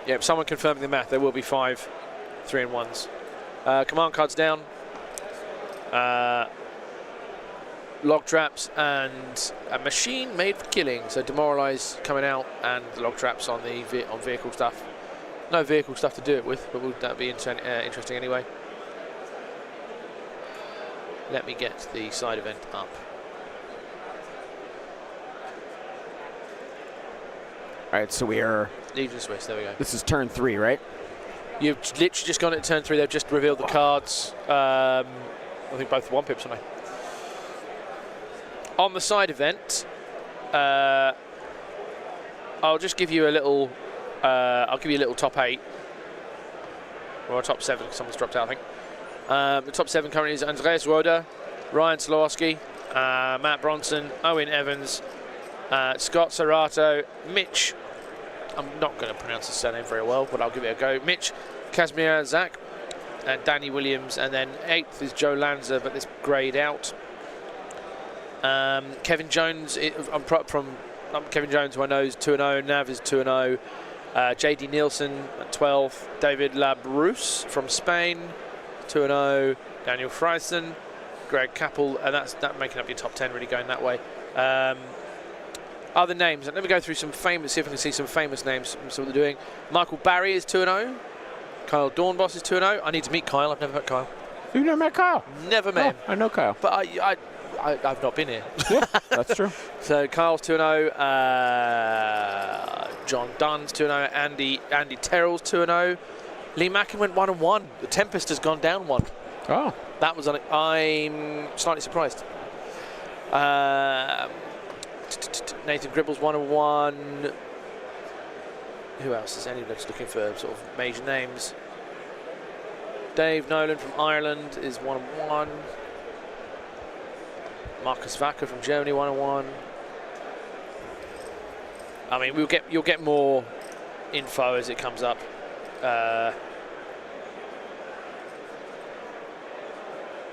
Yeah, someone confirming the math. There will be 5 3-1s. Command cards down. Log traps and a machine made for killing. So demoralize coming out, and the log traps on the on vehicle stuff. No vehicle stuff to do it with, but that'd be interesting anyway. Let me get the side event up. All right, so we are. Legion Swiss. There we go. This is turn 3, right? You've literally just gone into turn 3. They've just revealed the cards. I think both 1 pips on me. On the side event, I'll just give you a little. I'll give you a little top 8 or a top 7 because someone's dropped out, I think. The top 7 currently is Andreas Roda, Ryan Slawski, Matt Bronson, Owen Evans, Scott Serato, Mitch. I'm not going to pronounce his surname very well, but I'll give it a go. Mitch Kazmir Zach and Danny Williams, and then 8th is Joe Lanza, but this grayed out. Kevin Jones, from Kevin Jones, who I know is 2-0. Nav is 2-0. JD Nielsen at 12th. David Labrousse from Spain, 2-0. Daniel Freisen, Greg Kappel, and that's making up your top 10, really going that way. Other names. Let me go through some famous, see if I can see some famous names. See what they're doing. Michael Barry is 2-0. Kyle Dornbos is 2-0. I need to meet Kyle. I've never met Kyle. You've never met Kyle? Never met him. I know Kyle. But I've not been here. Yeah, that's true. So Kyle's 2-0. John Dunn's 2-0. Andy Terrell's 2-0. Lee Mackin went 1-1. The Tempest has gone down 1. Oh. That was I'm slightly surprised. Nathan Gribble's 1-1. Who else is anyone that's looking for sort of major names? Dave Nolan from Ireland is 1-1. Marcus Vacker from Germany 1-1. I mean, you'll get more info as it comes up. I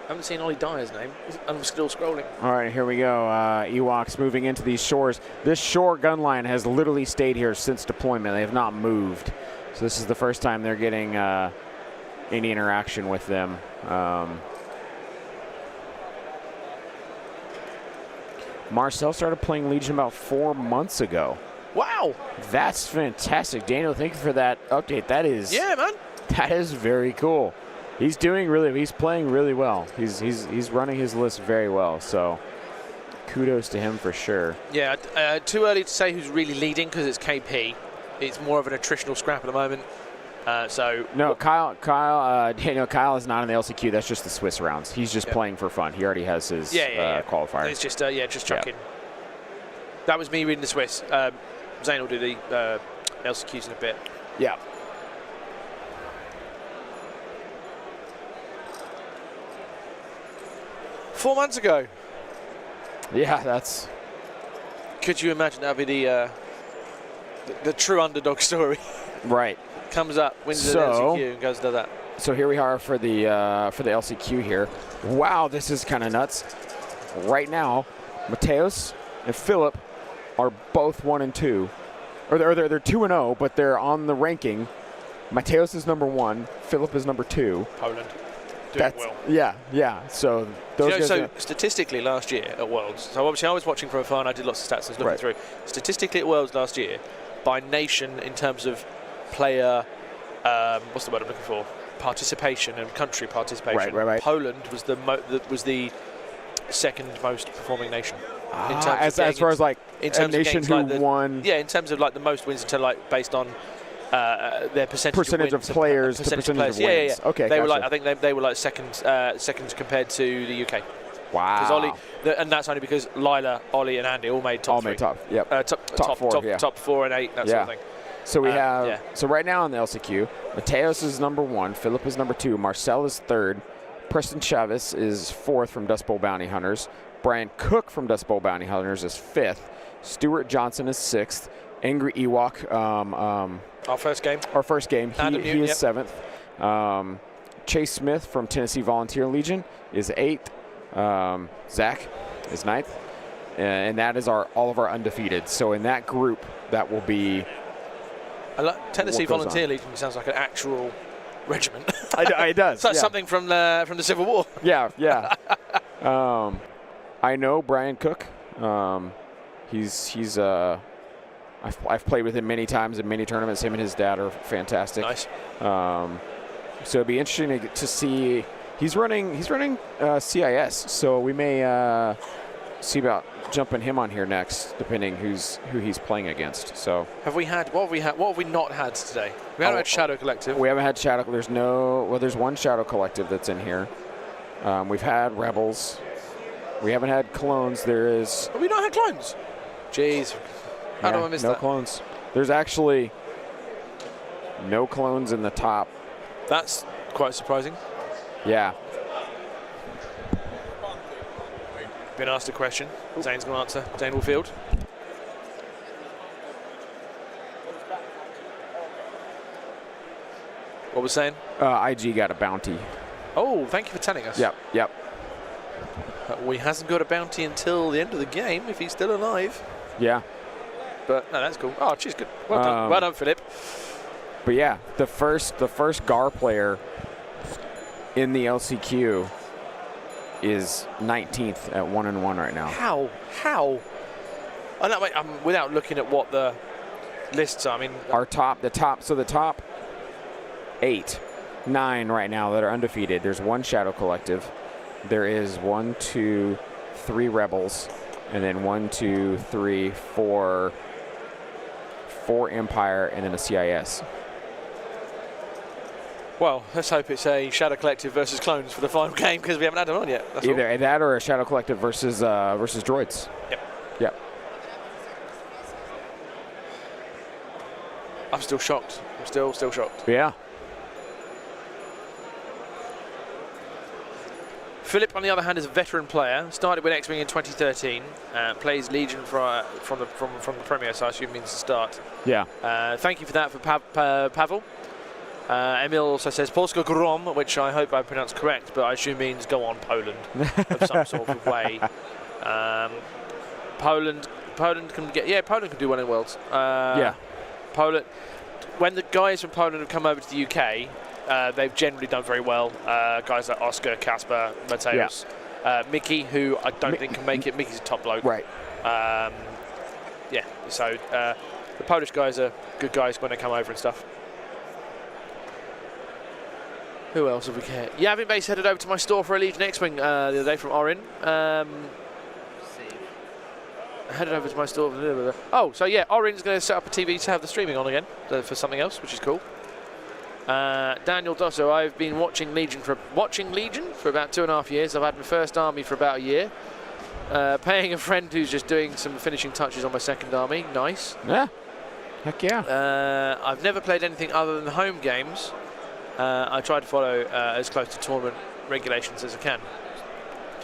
haven't seen Ollie Dyer's name. I'm still scrolling. All right, here we go. Ewoks moving into these shores. This shore gun line has literally stayed here since deployment. They have not moved. So this is the first time they're getting any interaction with them. Marcel started playing Legion about 4 months ago. Wow. That's fantastic. Daniel, thank you for that update. That is man. That is very cool. He's playing really well. He's running his list very well. So kudos to him for sure. Yeah, too early to say who's really leading because it's KP. It's more of an attritional scrap at the moment. No, Kyle is not in the LCQ. That's just the Swiss rounds. He's just playing for fun. He already has his qualifier. It's just chucking. That was me reading the Swiss. Zane will do the LCQs in a bit. Yeah. Four months ago. Yeah, that's. Could you imagine that would be the true underdog story? Right. Comes up, wins the LCQ, and goes to that. So here we are for the LCQ here. Wow, this is kind of nuts. Right now, Mateos and Philip are both 1 and 2, or they're 2 and 0, but they're on the ranking. Mateos is number 1. Philip is number 2. Poland. Doing well. Yeah. So those guys. So statistically, last year at Worlds. So obviously, I was watching from afar, and I did lots of stats. I was looking through. Statistically, at Worlds last year, by nation in terms of player, what's the word I'm looking for? Participation and country participation. Right. Poland was the second most performing nation. As far as like a nation who won. Yeah, in terms of like the most wins, based on their percentage of players, percentage of wins. Yeah. Okay, they gotcha. were like, I think they were like second compared to the UK. Wow. Because Ollie, and that's only because Lila, Ollie, and Andy all made top 3. Top 4, top 4 and 8, that sort of thing. So we have. So right now in the LCQ, Mateos is number 1, Philip is number 2, Marcel is 3rd, Preston Chavez is 4th from Dust Bowl Bounty Hunters, Brian Cook from Dust Bowl Bounty Hunters is 5th, Stuart Johnson is 6th, Angry Ewok. Our first game. He is 7th. Chase Smith from Tennessee Volunteer Legion is 8th. Zach is 9th. And that is all of our undefeated. So in that group, that will be. Tennessee Volunteer Legion sounds like an actual regiment. It does. It's like something from the Civil War. Yeah. I know Brian Cook. He's I've played with him many times in many tournaments. Him and his dad are fantastic. Nice. So it'd be interesting to see. He's running CIS, so we may see about jumping him on here next, depending who he's playing against. So what have we not had today? We haven't had Shadow Collective. We haven't had Shadow. There's one Shadow Collective that's in here. We've had Rebels. We haven't had Clones. Have we not had Clones? Jeez. How do I miss that? No Clones. There's actually no Clones in the top. That's quite surprising. Yeah. Been asked a question. Zane's going to answer. Zane will field. What was saying? IG got a bounty. Oh, thank you for telling us. Yep. He hasn't got a bounty until the end of the game if he's still alive. Yeah. But no, that's cool. Oh, she's good. Well done, Philip. But yeah, the first GAR player in the LCQ is 19th at 1-1 right now. How? I know, wait, without looking at what the lists are, I mean, The top 8, 9 right now that are undefeated. There's one Shadow Collective. There is 1, 2, 3 Rebels, and then 1, 2, 3, 4 Empire, and then a CIS. well, let's hope it's a Shadow Collective versus clones for the final game because we haven't had them on yet. That's all. Either that or a Shadow Collective versus droids. Yep. Yep. I'm still shocked. I'm still shocked. Yeah. Philip, on the other hand, is a veteran player. Started with X-Wing in 2013. Plays Legion from the Premier, so I assume means the start. Yeah. Thank you for that for Pavel. Emil also says Polska Grom, which I hope I pronounced correct, but I assume means go on Poland of some sort of way. Poland can Poland can do well in Worlds. Yeah. Poland. When the guys from Poland have come over to the UK, they've generally done very well. Guys like Oscar, Casper, Mateus, Mickey, who I don't think can make it. Mickey's a top bloke. Right. Yeah. So the Polish guys are good guys when they come over and stuff. Who else have we got? Yavin Base headed over to my store for a Legion X-Wing the other day from Orin. Headed over to my store. Oh, so yeah, Orin's going to set up a TV to have the streaming on again for something else, which is cool. Daniel Dosso, I've been watching Legion for about 2.5 years. I've had my first army for about a year. Paying a friend who's just doing some finishing touches on my second army. Nice. Yeah. Heck yeah. I've never played anything other than the home games. I try to follow as close to tournament regulations as I can.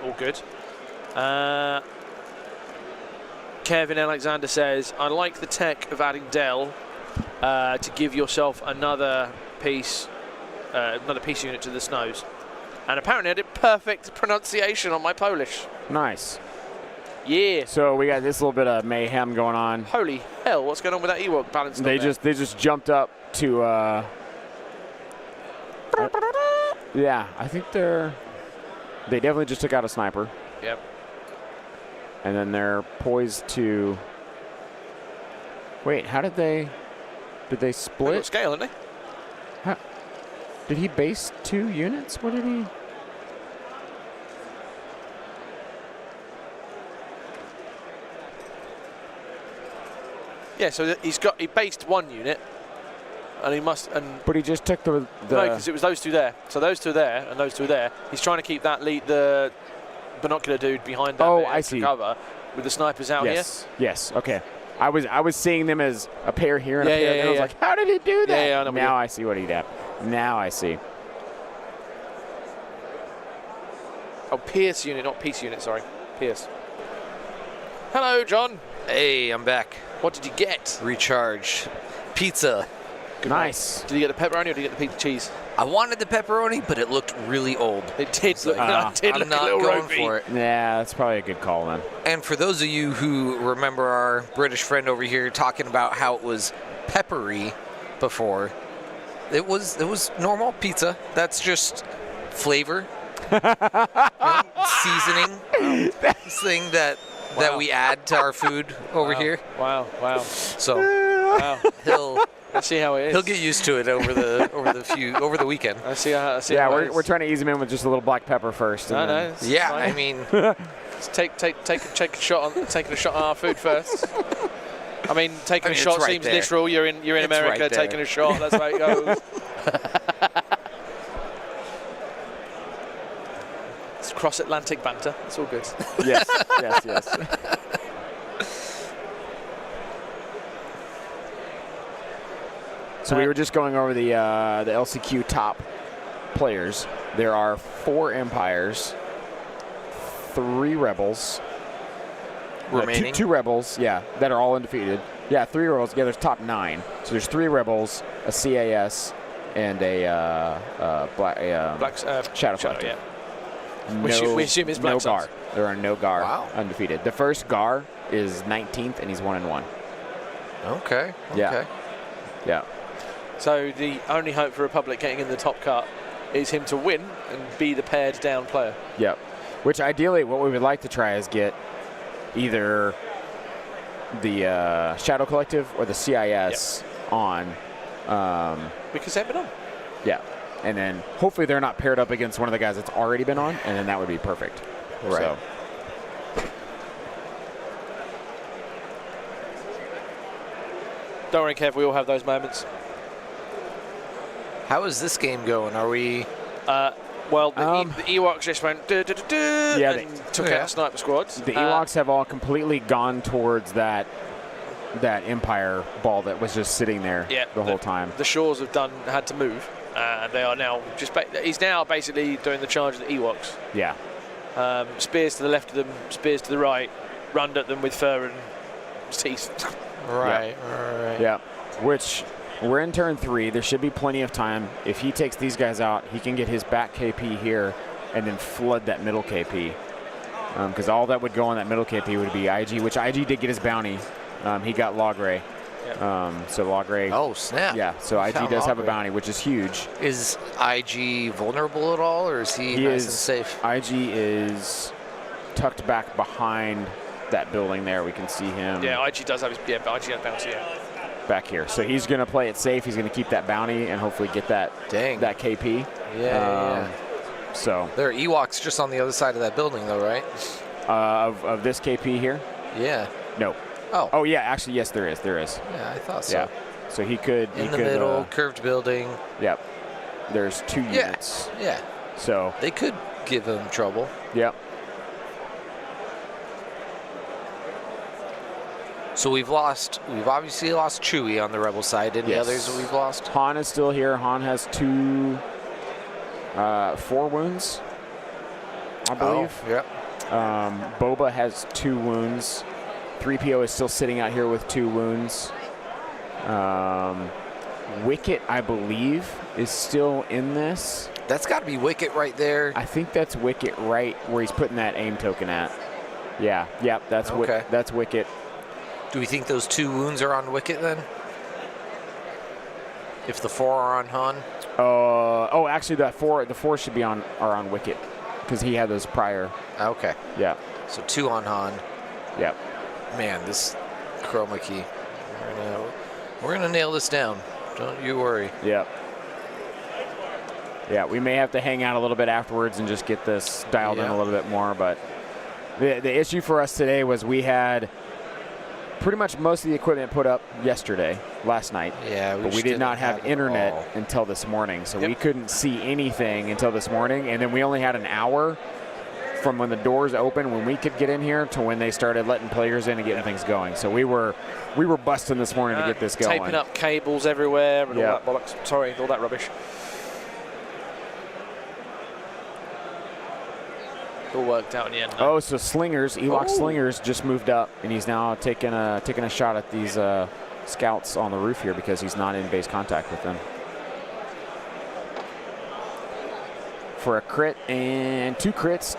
All good. Kevin Alexander says, I like the tech of adding Dell to give yourself another piece unit to the snows. And apparently I did perfect pronunciation on my Polish. Nice. Yeah. So we got this little bit of mayhem going on. Holy hell, what's going on with that Ewok balance? They just jumped up to yeah, I think they definitely just took out a sniper. Yep. And then they're poised to wait, how did they They've split? got scale, haven't they? Did he base 2 units? What did he? Yeah, so he based 1 unit, and he must. But he just took the. No, because it was those 2 there. So those 2 there and those 2 there. He's trying to keep the binocular dude behind that. Oh, there I to see. Cover with the snipers out yes. Yes. Okay. I was seeing them as a pair here and a pair there. I was like, how did he do that? Yeah, I know. Now I see what he did. Now I see. Oh, Pierce unit, not Peace unit. Sorry, Pierce. Hello, John. Hey, I'm back. What did you get? Recharge. Pizza. Good Nice. Did you get the pepperoni or did you get the pizza cheese? I wanted the pepperoni, but it looked really old. It did look. I'm it did look not a little going ropey. for it. Yeah, that's probably a good call then. And for those of you who remember our British friend over here talking about how it was peppery before, it was normal pizza. That's just flavor, seasoning, this thing that we add to our food over here. Wow. So Wow. Let's see how it is. he'll get used to it over the weekend. I see how Yeah, how it we're is. trying to ease him in with just a little black pepper first. No, and no. then- it's Yeah, fine. I mean, Let's take a shot on our food first. I mean, taking a it's shot right seems there. literal. You're in It's America right there. taking a shot. That's how it goes. It's cross-Atlantic banter. It's all good. yes. So we were just going over the LCQ top players. There are 4 Empires, 3 Rebels, remaining. 2 Rebels, yeah, that are all undefeated. Yeah, 3 Rebels. Yeah, there's top 9. So there's 3 Rebels, a CAS, and a Shadow Collective. Yeah. We assume it's Black no Suns. Gar. There are no Gar Wow. undefeated. The first Gar is 19th, and he's 1-1. Okay. Yeah. Yeah. So the only hope for Republic getting in the top cut is him to win and be the pared down player. Yep. Which ideally, what we would like to try is get either Shadow Collective or the CIS on. Because they've been on. Yeah. And then hopefully they're not paired up against one of the guys that's already been on, and then that would be perfect. Right. So. Don't worry, Kev, we all have those moments. How is this game going? Are we? Well, the Ewoks just went and took out sniper squads. The Ewoks have all completely gone towards that Empire ball that was just sitting there the whole time. The Shores have had to move. They are now he's now basically doing the charge of the Ewoks. Yeah. Spears to the left of them, spears to the right, runned at them with fur and teeth. Right. Yeah. Which we're in turn 3. There should be plenty of time. If he takes these guys out, he can get his back KP here and then flood that middle KP. Because all that would go on that middle KP would be IG, which IG did get his bounty. He got Logray. Yep. So Logray. Oh, snap. Yeah, so IG does have a bounty, which is huge. Is IG vulnerable at all, or is he nice and safe? IG is tucked back behind that building there. We can see him. Yeah, IG does have his IG has bounty, back here. So he's going to play it safe. He's going to keep that bounty and hopefully get that KP. Yeah. So there are Ewoks just on the other side of that building, though, right? Of this KP here? Yeah. No. Oh yeah. Actually, yes, there is. Yeah, I thought so. Yeah. So he could. In the middle, curved building. Yep. There's 2 units. Yeah. So they could give him trouble. Yep. So we've obviously lost Chewie on the Rebel side. Any others that we've lost? Han is still here. Han has 4 wounds, I believe. Oh, yep. Boba has 2 wounds. 3PO is still sitting out here with 2 wounds. Wicket, I believe, is still in this. That's got to be Wicket right there. I think that's Wicket right where he's putting that aim token at. Yeah, yep, that's that's Wicket. Do we think those 2 wounds are on Wicket then? If the 4 are on Han? Actually, the 4 should be are on Wicket because he had those prior. Okay. Yeah. So 2 on Han. Yep. Man, this chroma key. We're gonna nail this down. Don't you worry. Yep. Yeah, we may have to hang out a little bit afterwards and just get this dialed in a little bit more. But the issue for us today was we had pretty much most of the equipment put up last night. Yeah, but we did not have internet until this morning, so we couldn't see anything until this morning. And then we only had an hour from when the doors opened, when we could get in here, to when they started letting players in and getting things going. So we were busting this morning to get this going. Taping up cables everywhere and all that bollocks. Sorry, all that rubbish. All worked out in the end. Oh, so Ewok Slingers just moved up, and he's now taking a shot at these scouts on the roof here because he's not in base contact with them. For a crit and 2 crits.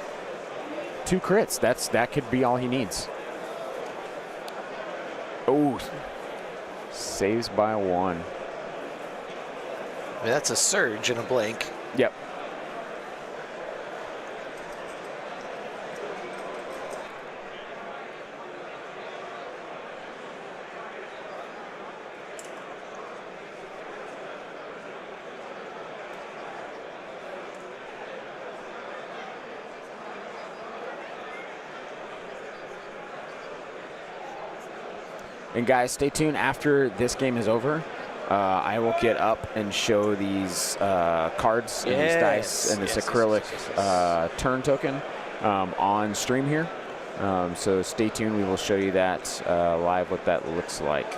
2 crits. That could be all he needs. Oh, saves by 1. I mean, that's a surge and a blank. Yep. And guys, stay tuned. After this game is over, I will get up and show these cards and these dice and this acrylic turn token on stream here. So stay tuned. We will show you that live, what that looks like.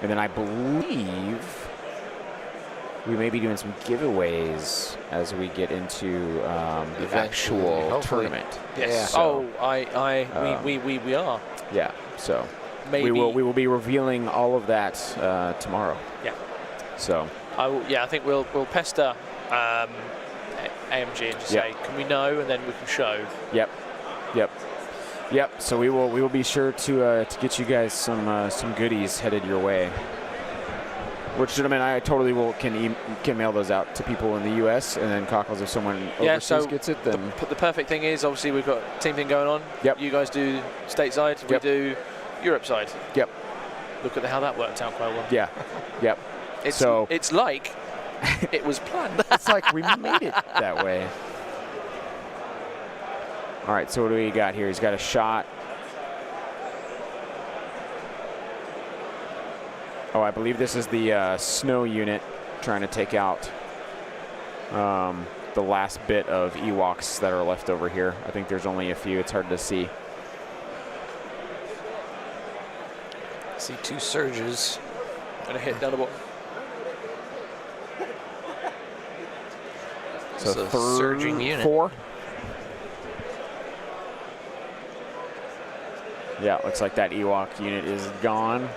And then I believe we may be doing some giveaways as we get into the actual tournament. Yes. So, we are. Yeah. So. Maybe. We will be revealing all of that tomorrow. Yeah. So. I think we'll pester AMG and just say, can we know, and then we can show. Yep. So we will be sure to get you guys some goodies headed your way. Which, I mean, I totally can mail those out to people in the U.S. and then Cockles, if someone overseas gets it, then the perfect thing is obviously we've got a team thing going on. Yep. You guys do stateside. We do Europe side. Yep. Look at how that worked out quite well. Yeah. Yep. So It's like it was planned. it's like we made it that way. All right, so what do we got here? He's got a shot. Oh, I believe this is the snow unit trying to take out the last bit of Ewoks that are left over here. I think there's only a few. It's hard to see. See 2 surges. And a hit down the bottom. So surging unit. 4. Yeah, looks like that Ewok unit is gone.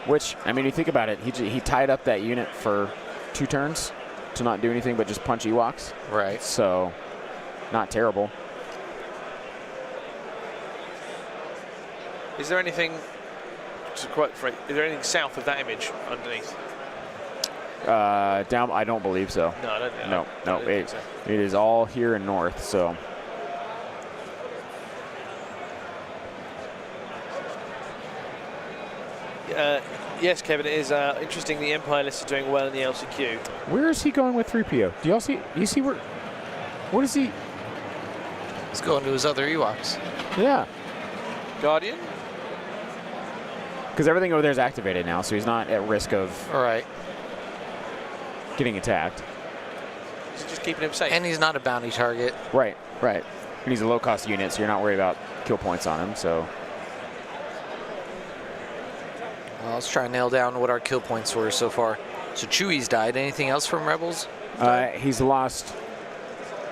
Which, I mean, you think about it, he tied up that unit for 2 turns to not do anything but just punch Ewoks. Right. So, not terrible. Is there anything, to quote Frank, is there anything south of that image underneath? Down, I don't believe so. No, I don't think No, I no, don't think so. it is all here in north, so. Yes, Kevin, it is interesting the Empire list is doing well in the LCQ. Where is he going with 3PO? Do y'all see? Do you see where? What is he? He's going to his other Ewoks. Yeah, Guardian? because everything over there is activated now, so he's not at risk of All right. getting attacked. Is it just keeping him safe? And he's not a bounty target. Right, right. And he's a low-cost unit, so you're not worried about kill points on him. So Well, let's try and nail down what our kill points were so far. So Chewie's died. Anything else from Rebels? he's lost.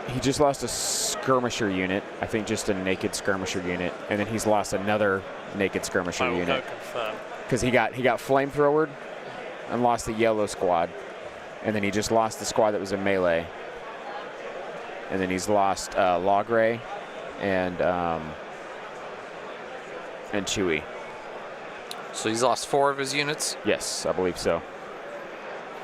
He just lost a skirmisher unit. I think just a naked skirmisher unit, and then he's lost another naked skirmisher I will unit. go confirm. Because he got flamethrowered and lost the yellow squad, and then he just lost the squad that was in melee, and then he's lost Logray and Chewie. So he's lost 4 of his units. Yes, I believe so.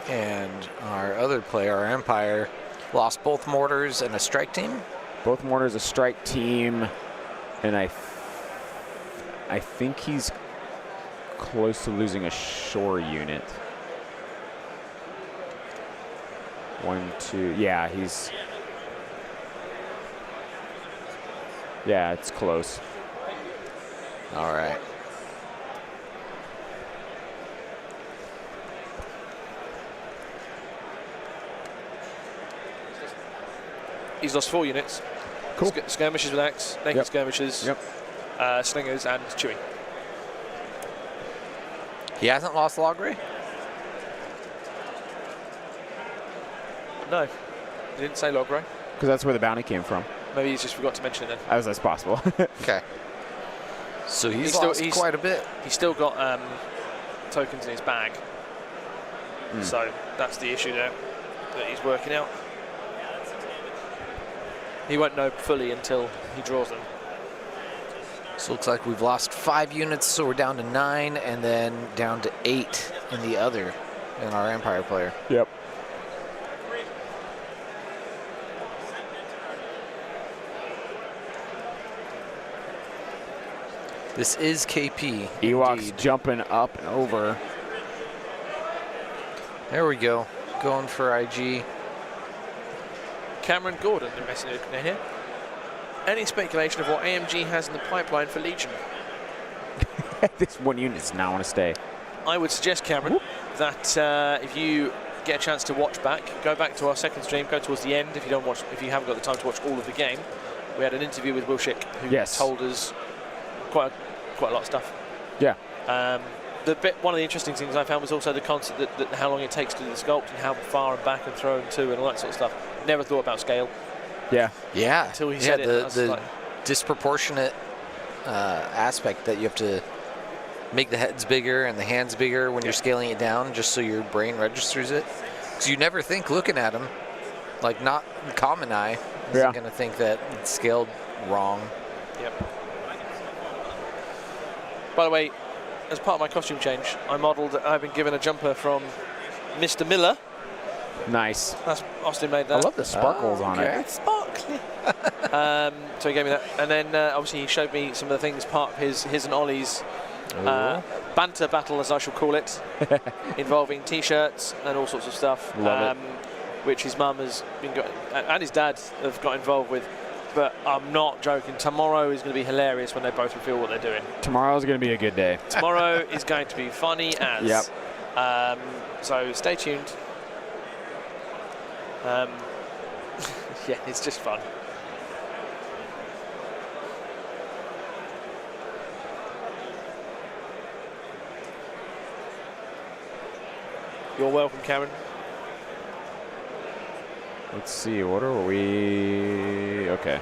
And our other player, our Empire, lost both mortars and a strike team. Both mortars, a strike team, and I think he's close to losing a shore unit. 1, 2, yeah, yeah, it's close. All right. He's lost 4 units. Cool. Skirmishers with axe, naked Yep. skirmishers, slingers, and Chewie. He hasn't lost Logray? No, he didn't say Logray. Because that's where the bounty came from. Maybe he's just forgot to mention it then. That's possible. Okay. So he's still- lost he's- quite a bit. He's still got tokens in his bag. So that's the issue there that he's working out. He won't know fully until he draws them. So it looks like we've lost 5 units, so we're down to 9, and then down to 8 in the other, in our Empire player. Yep. This is KP. Ewoks indeed. jumping up and over. There we go. Going for IG. Cameron Gordon, the messenger here. Any speculation of what AMG has in the pipeline for Legion? This one unit does not want to stay. I would suggest, Cameron, that if you get a chance to watch back, go back to our second stream, go towards the end if you haven't got the time to watch all of the game. We had an interview with Will Schick who told us quite a lot of stuff. Yeah. One of the interesting things I found was also the concept that how long it takes to do the sculpt and how far and back and throw and to and all that sort of stuff. Never thought about scale. Yeah. Yeah. Until he said it. The disproportionate aspect that you have to make the heads bigger and the hands bigger when you're scaling it down, just so your brain registers it. Because you never think looking at them, like not common eye, isn't going to think that it's scaled wrong. Yep. By the way, as part of my costume change, I've been given a jumper from Mr. Miller. Nice. That's Austin made that. I love the sparkles on it. It's spark. So he gave me that, and then obviously he showed me some of the things, part of his and Ollie's banter battle, as I shall call it, involving T-shirts and all sorts of stuff, Love it. which his mum has been and his dad have got involved with. But I'm not joking. Tomorrow is going to be hilarious when they both reveal what they're doing. Tomorrow's going to be a good day. Tomorrow is going to be funny as. Yep. So stay tuned. Yeah, it's just fun. You're welcome, Karen. Let's see, what are we? Okay.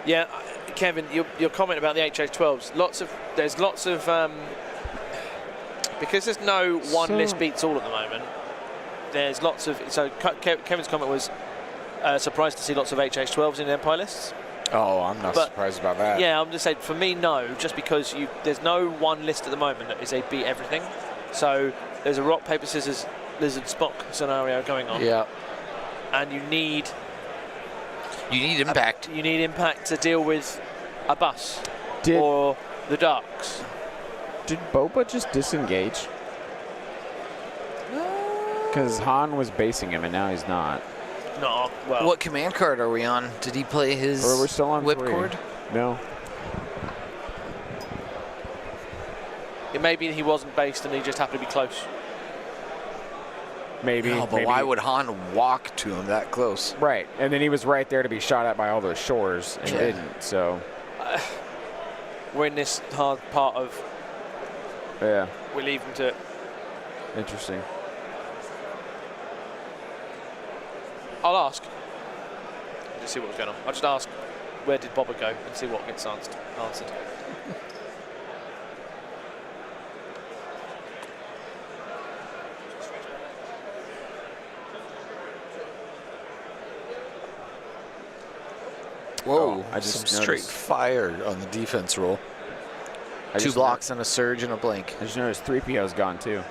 Yeah, Kevin, your comment about the HH12s. There's lots of because there's no one list beats all at the moment. There's lots of Kevin's comment was surprised to see lots of HH12s in Empire lists. Oh, I'm not surprised about that. Yeah, I'm just saying, for me, no, just because there's no one list at the moment that is a beat everything. So there's a rock, paper, scissors, lizard, Spock scenario going on. Yeah. And you need impact. You need impact to deal with a bus Did- or the ducks. Did Boba just disengage? Because Han was basing him and now he's not. No, well. What command card are we on? Did he play his Or we're still on whipcord? 3? No. It may be he wasn't based and he just happened to be close. Maybe. No, but maybe. why would Han walk to him that close? Right, and then he was right there to be shot at by all those shores and didn't, so. We're in this hard part of Yeah, we leave him to it. interesting. I'll ask. Just see what was going on. I'll just ask, where did Boba go, and see what gets answered. Whoa, I just some straight noticed. fire on the defense roll. I 2 just blocks and a surge and a blink. I just noticed 3PO's gone too.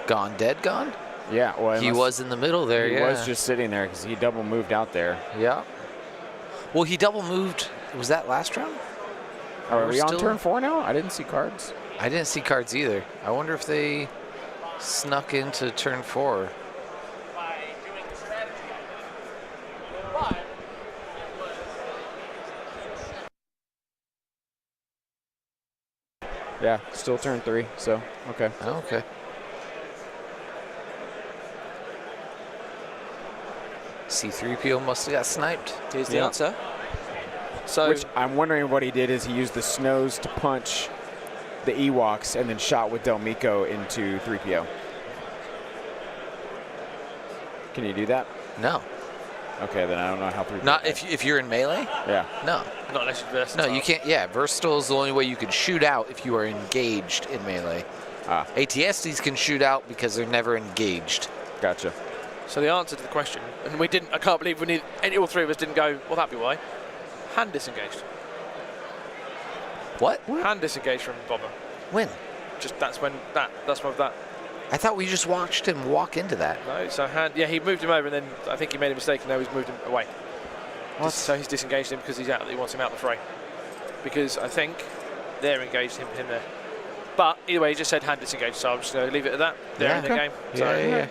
Gone, dead, gone? Yeah, well, He was in the middle there, He yeah. was just sitting there because he double moved out there. Yeah. Well, he double moved. Was that last round? Are We're we on still- turn 4 now? I didn't see cards. I didn't see cards either. I wonder if they snuck into turn 4. By doing the strategy. But Yeah, still turn 3, so, okay. Oh, okay. C-3PO must have got sniped. Here's the Yeah. answer. So Which I'm wondering what he did is he used the snows to punch the Ewoks and then shot with Del Mico into 3PO. Can you do that? No. Okay, then I don't know how 3PO. Not if you're in melee? Yeah. No. not unless you're versatile. No, you can't. Yeah, versatile is the only way you can shoot out if you are engaged in melee. Ah, ATSTs can shoot out because they're never engaged. gotcha. So the answer to the question, and we didn't. I can't believe all three of us didn't go. Well, that'd be why. Hand disengaged. What? Hand disengaged from Boba. When? Just that's when that. I thought we just watched him walk into that. No, so hand. Yeah, he moved him over, and then I think he made a mistake, and now he's moved him away. What? So he's disengaged him because he's out. He wants him out the fray. Because I think they're engaged him there. But either way, he just said hand disengaged, so I'm just going to leave it at that. They're Yeah. in the game. So Yeah.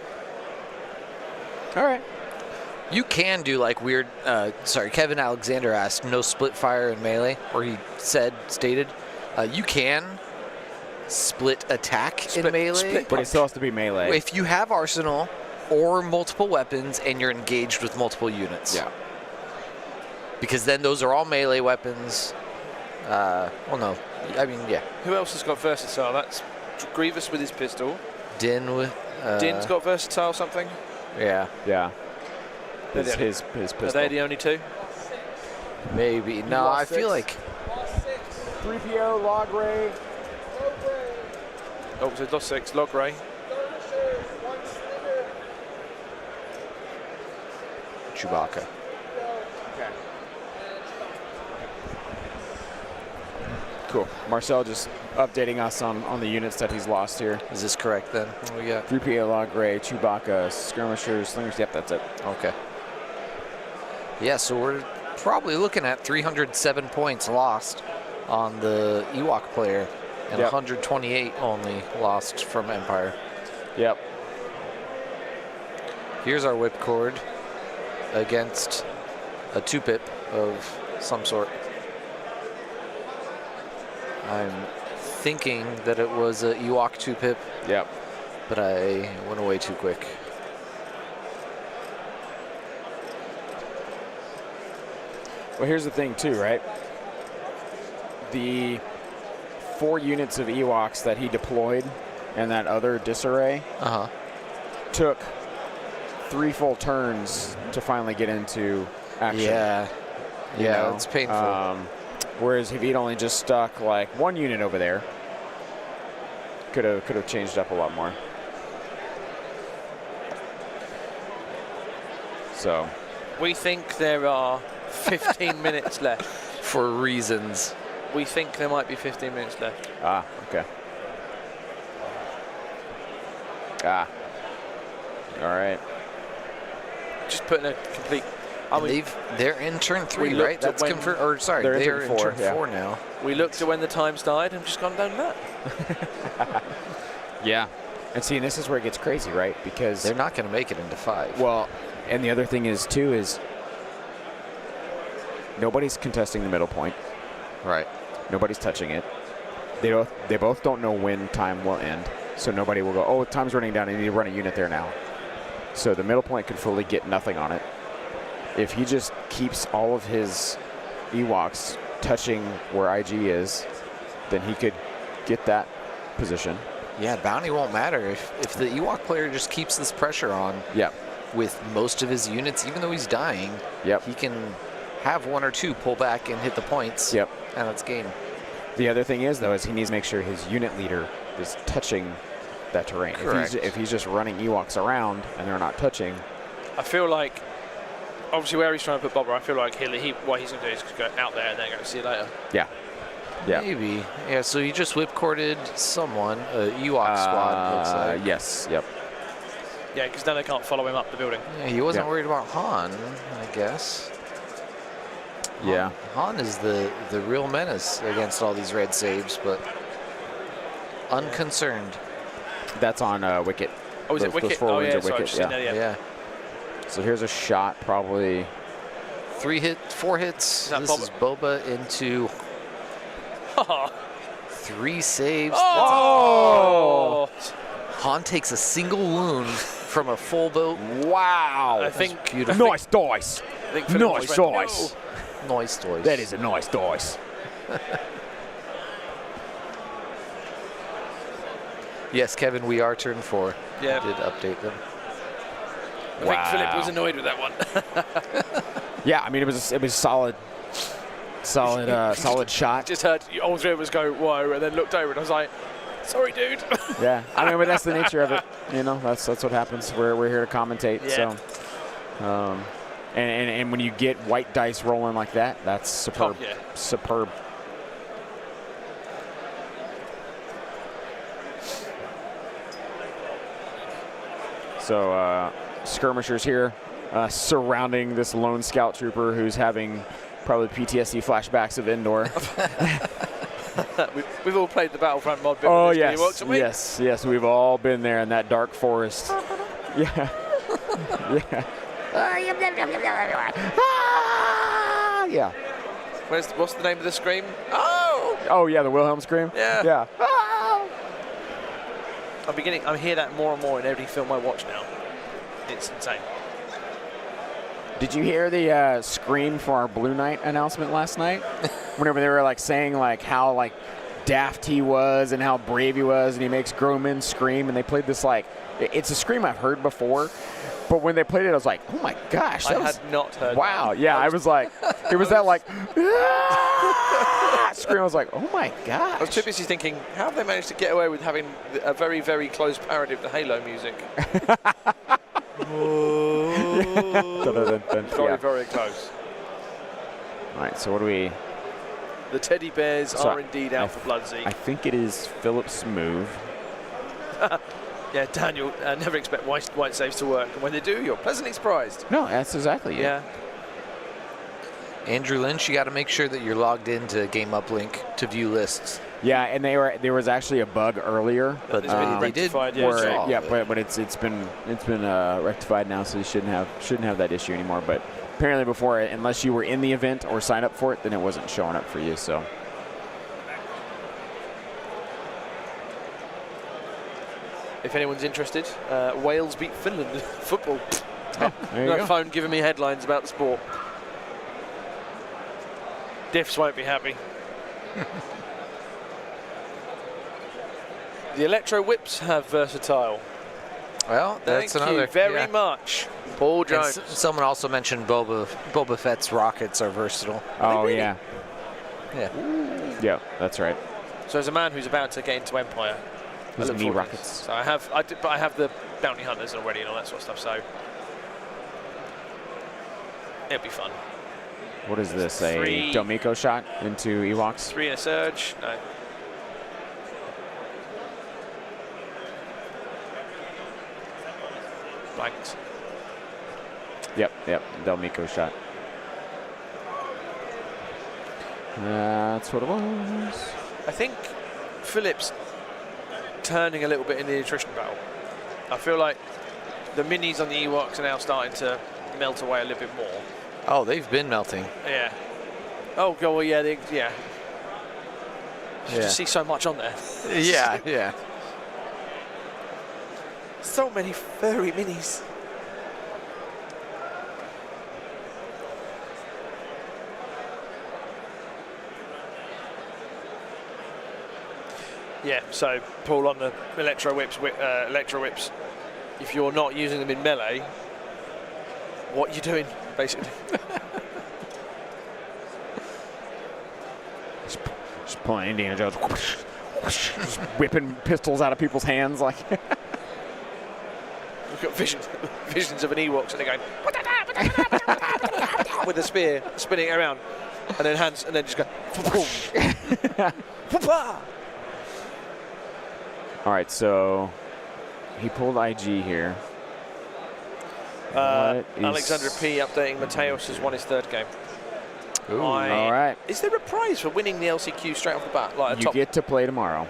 All right. You can do like weird. Sorry, Kevin Alexander asked no split fire in melee, or he stated, you can split attack in melee. But it still has to be melee. If you have arsenal or multiple weapons and you're engaged with multiple units. Yeah. Because then those are all melee weapons. Well, no. I mean, yeah. Who else has got versatile? That's Grievous with his pistol. Din with. Din's got versatile something. Yeah. Yeah. They're His Are pistol. they the only two? Maybe. No, I feel like. 3PO, Log Ray. Oh, so lost 6. Log Ray. Chewbacca. Cool. Marcel just updating us on the units that he's lost here. Is this correct then? What we got? 3PA Log Gray, Chewbacca, Skirmishers, Slingers. Yep, that's it. Okay. Yeah, so we're probably looking at 307 points lost on the Ewok player and 128 only lost from Empire. Yep. Here's our whipcord against a 2-pip of some sort. I'm thinking that it was a Ewok 2-pip. Yep. But I went away too quick. Well, here's the thing too, right? The 4 units of Ewoks that he deployed and that other disarray took 3 full turns to finally get into action. Yeah. You Yeah, know? it's painful. Whereas if he'd only just stuck like 1 unit over there, could have changed up a lot more. So We think there are 15 minutes left. For reasons. We think there might be 15 minutes left. Ah, okay. Ah. All right. Just putting a complete. I And mean, they're in turn 3, looked right? at That's when- confirmed. Or sorry, They're in they're turn in 4, turn yeah. 4 now. we looked at when the times died and just gone down that. Yeah. And see, and this is where it gets crazy, right? Because They're not going to make it into 5. well, and the other thing is too is nobody's contesting the middle point. Right. Nobody's touching it. They both don't know when time will end. So nobody will go, oh, time's running down. I need to run a unit there now. So the middle point could fully get nothing on it. If he just keeps all of his Ewoks touching where IG is, then he could get that position. Yeah, bounty won't matter if the Ewok player just keeps this pressure on Yep. with most of his units, even though he's dying. Yep. He can have 1 or 2 pull back and hit the points. Yep. And that's game. The other thing is, though, is he needs to make sure his unit leader is touching that terrain. Correct. If he's just running Ewoks around and they're not touching. I feel like, obviously, where he's trying to put Bobber, I feel like what he's going to do is go out there and then go see you later. Yeah. Yeah. Maybe. Yeah, so you just whipcorded someone, a Ewok squad, looks like. Yes. Yep. Yeah, because then they can't follow him up the building. Yeah, he wasn't Yeah. worried about Han, I guess. Yeah. Han is the real menace against all these red saves, but unconcerned. That's on Wicket. Oh, is it Those Wicket? 4 Oh, wounds yeah, are sorry, Wicket, I've seen that, Yeah. So here's a shot, probably. 4 hits. that This is Boba into 3 saves. Oh! Han takes a single wound from a full boat. Wow. I think Beautiful. Nice dice. I think Philip Nice just went, dice. Noise toys. That is a nice dice. Yes, Kevin, we are turn 4. No. Yeah, I did update them. I think Philip was annoyed with that one. Yeah, I mean it was solid shot. Just heard all 3 of us go, whoa, and then looked over and I was like, sorry, dude. Yeah, I mean, but that's the nature of it. You know, that's what happens. We're here to commentate. Yeah. So, and when you get white dice rolling like that, that's superb. Oh, yeah. Superb. So skirmishers here surrounding this lone scout trooper who's having probably PTSD flashbacks of Endor. We've all played the Battlefront mod bit. Oh with this yes, Ewoks, haven't we? yes, we've all been there in that dark forest. Yeah, yeah. Ah, yeah. What's the name of the scream? Oh yeah, the Wilhelm scream. Yeah. Yeah. I hear that more and more in every film I watch now. It's insane. Did you hear the scream for our Blue Knight announcement last night? Whenever they were like saying like how like daft he was and how brave he was, and he makes grown men scream, and they played this like it's a scream I've heard before, but when they played it, I was like, oh my gosh, I had not heard. wow, that. yeah, I was like, it was that like scream. I was like, oh my gosh. I was too busy thinking, how have they managed to get away with having a very, very close parody of the Halo music? Dun, dun, dun, dun. Very, Yeah. very close. All right, so what do we? The teddy bears So are indeed out for blood, Zeke. I think it is Philip's move. Yeah, Daniel, never expect white saves to work. And when they do, you're pleasantly surprised. No, that's exactly it. Yeah. Andrew Lynch, you got to make sure that you're logged into Game Uplink to view lists. Yeah, and there was actually a bug earlier, But it's been they did rectified, where- so- Yeah, but it's been rectified now, so you shouldn't have that issue anymore. But apparently before, unless you were in the event or signed up for it, then it wasn't showing up for you. So If anyone's interested, Wales beat Finland in football. there you No go. phone giving me headlines about the sport. Diffs won't be happy. The electro whips have versatile. Well, that's Thank another. you very yeah. much, Paul And Jones. someone also mentioned Boba Fett's rockets are versatile. Oh really? yeah, Yeah. that's right. So as a man who's about to get into Empire, I Those look knee forward to rockets. this. So I have the bounty hunters already and all that sort of stuff. So it'll be fun. What is this? Three. A Domiko shot into Ewoks? 3 in a surge. No. Blanks. Yep, Delmico shot. That's what it was. I think Phillips turning a little bit in the attrition battle. I feel like the minis on the Ewoks are now starting to melt away a little bit more. Oh, they've been melting. Yeah. Oh, God, well, yeah. You Yeah. just see so much on there. Yeah, yeah. So many furry minis. Yeah, so Paul on the electro whips, if you're not using them in melee, what are you doing, basically? Just pulling Indiana Jones, just whipping pistols out of people's hands like. We've got visions of an Ewoks and they're going with a spear, spinning it around, and then hands, and then just go. All right, so he pulled IG here. What is- Alexander P updating Mateos has won his third game. Ooh. All right, Is there a prize for winning the LCQ straight off the bat? Like a you top? get to play tomorrow.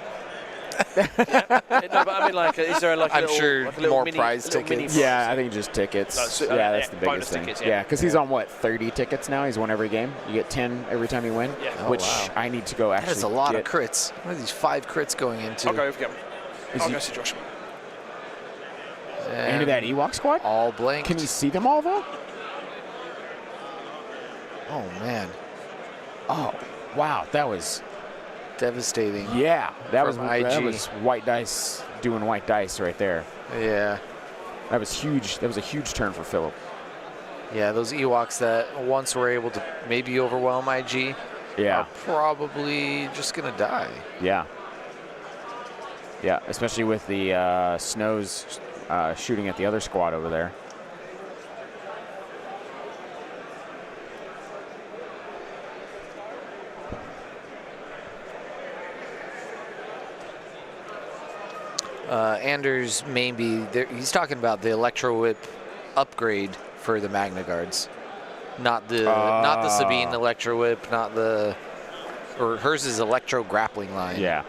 No, but I mean, like, is there like a I'm little, sure like a little more mini, prize little mini tickets. prize? Yeah, I think just tickets. No, so- yeah, that's yeah, the bonus biggest thing. tickets, Yeah, yeah. because he's on what 30 tickets now. He's won every game. You get 10 every time you win. Yeah. Oh, which wow. I need to go That actually. is a lot of get. crits. What are these 5 crits going into? I'll go with him. I'll he- go see Josh. Into that Ewok squad? All blank. Can you see them all though? Oh man, Oh, wow, that was devastating. that was From that IG. was white dice doing white dice right there. Yeah, That was huge. That was a huge turn for Philip. yeah. Those Ewoks that once were able to maybe overwhelm IG Yeah, are probably just gonna die. yeah, especially with the Snows shooting at the other squad over there. Anders maybe he's talking about the Electro Whip upgrade for the Magna Guards, not the Sabine Electro Whip, or hers is Electro Grappling Line. Yeah,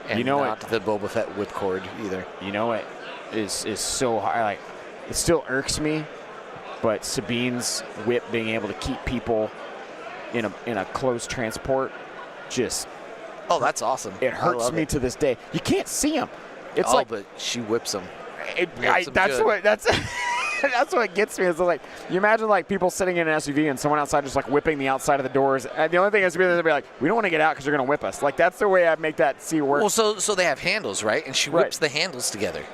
and you know not the Boba Fett Whipcord either. You know what is so high? Like, it still irks me, but Sabine's whip being able to keep people in a close transport just Oh, that's awesome. it I hurts love me it. to this day. You can't see them. It's Oh, like but she whips them. that's good. what that's what gets me. Is like you imagine like people sitting in an SUV and someone outside just like whipping the outside of the doors. And the only thing is they'll be like, we don't want to get out because you're gonna whip us. Like that's the way I make that scene work. Well, so they have handles, right? And she Right. whips the handles together.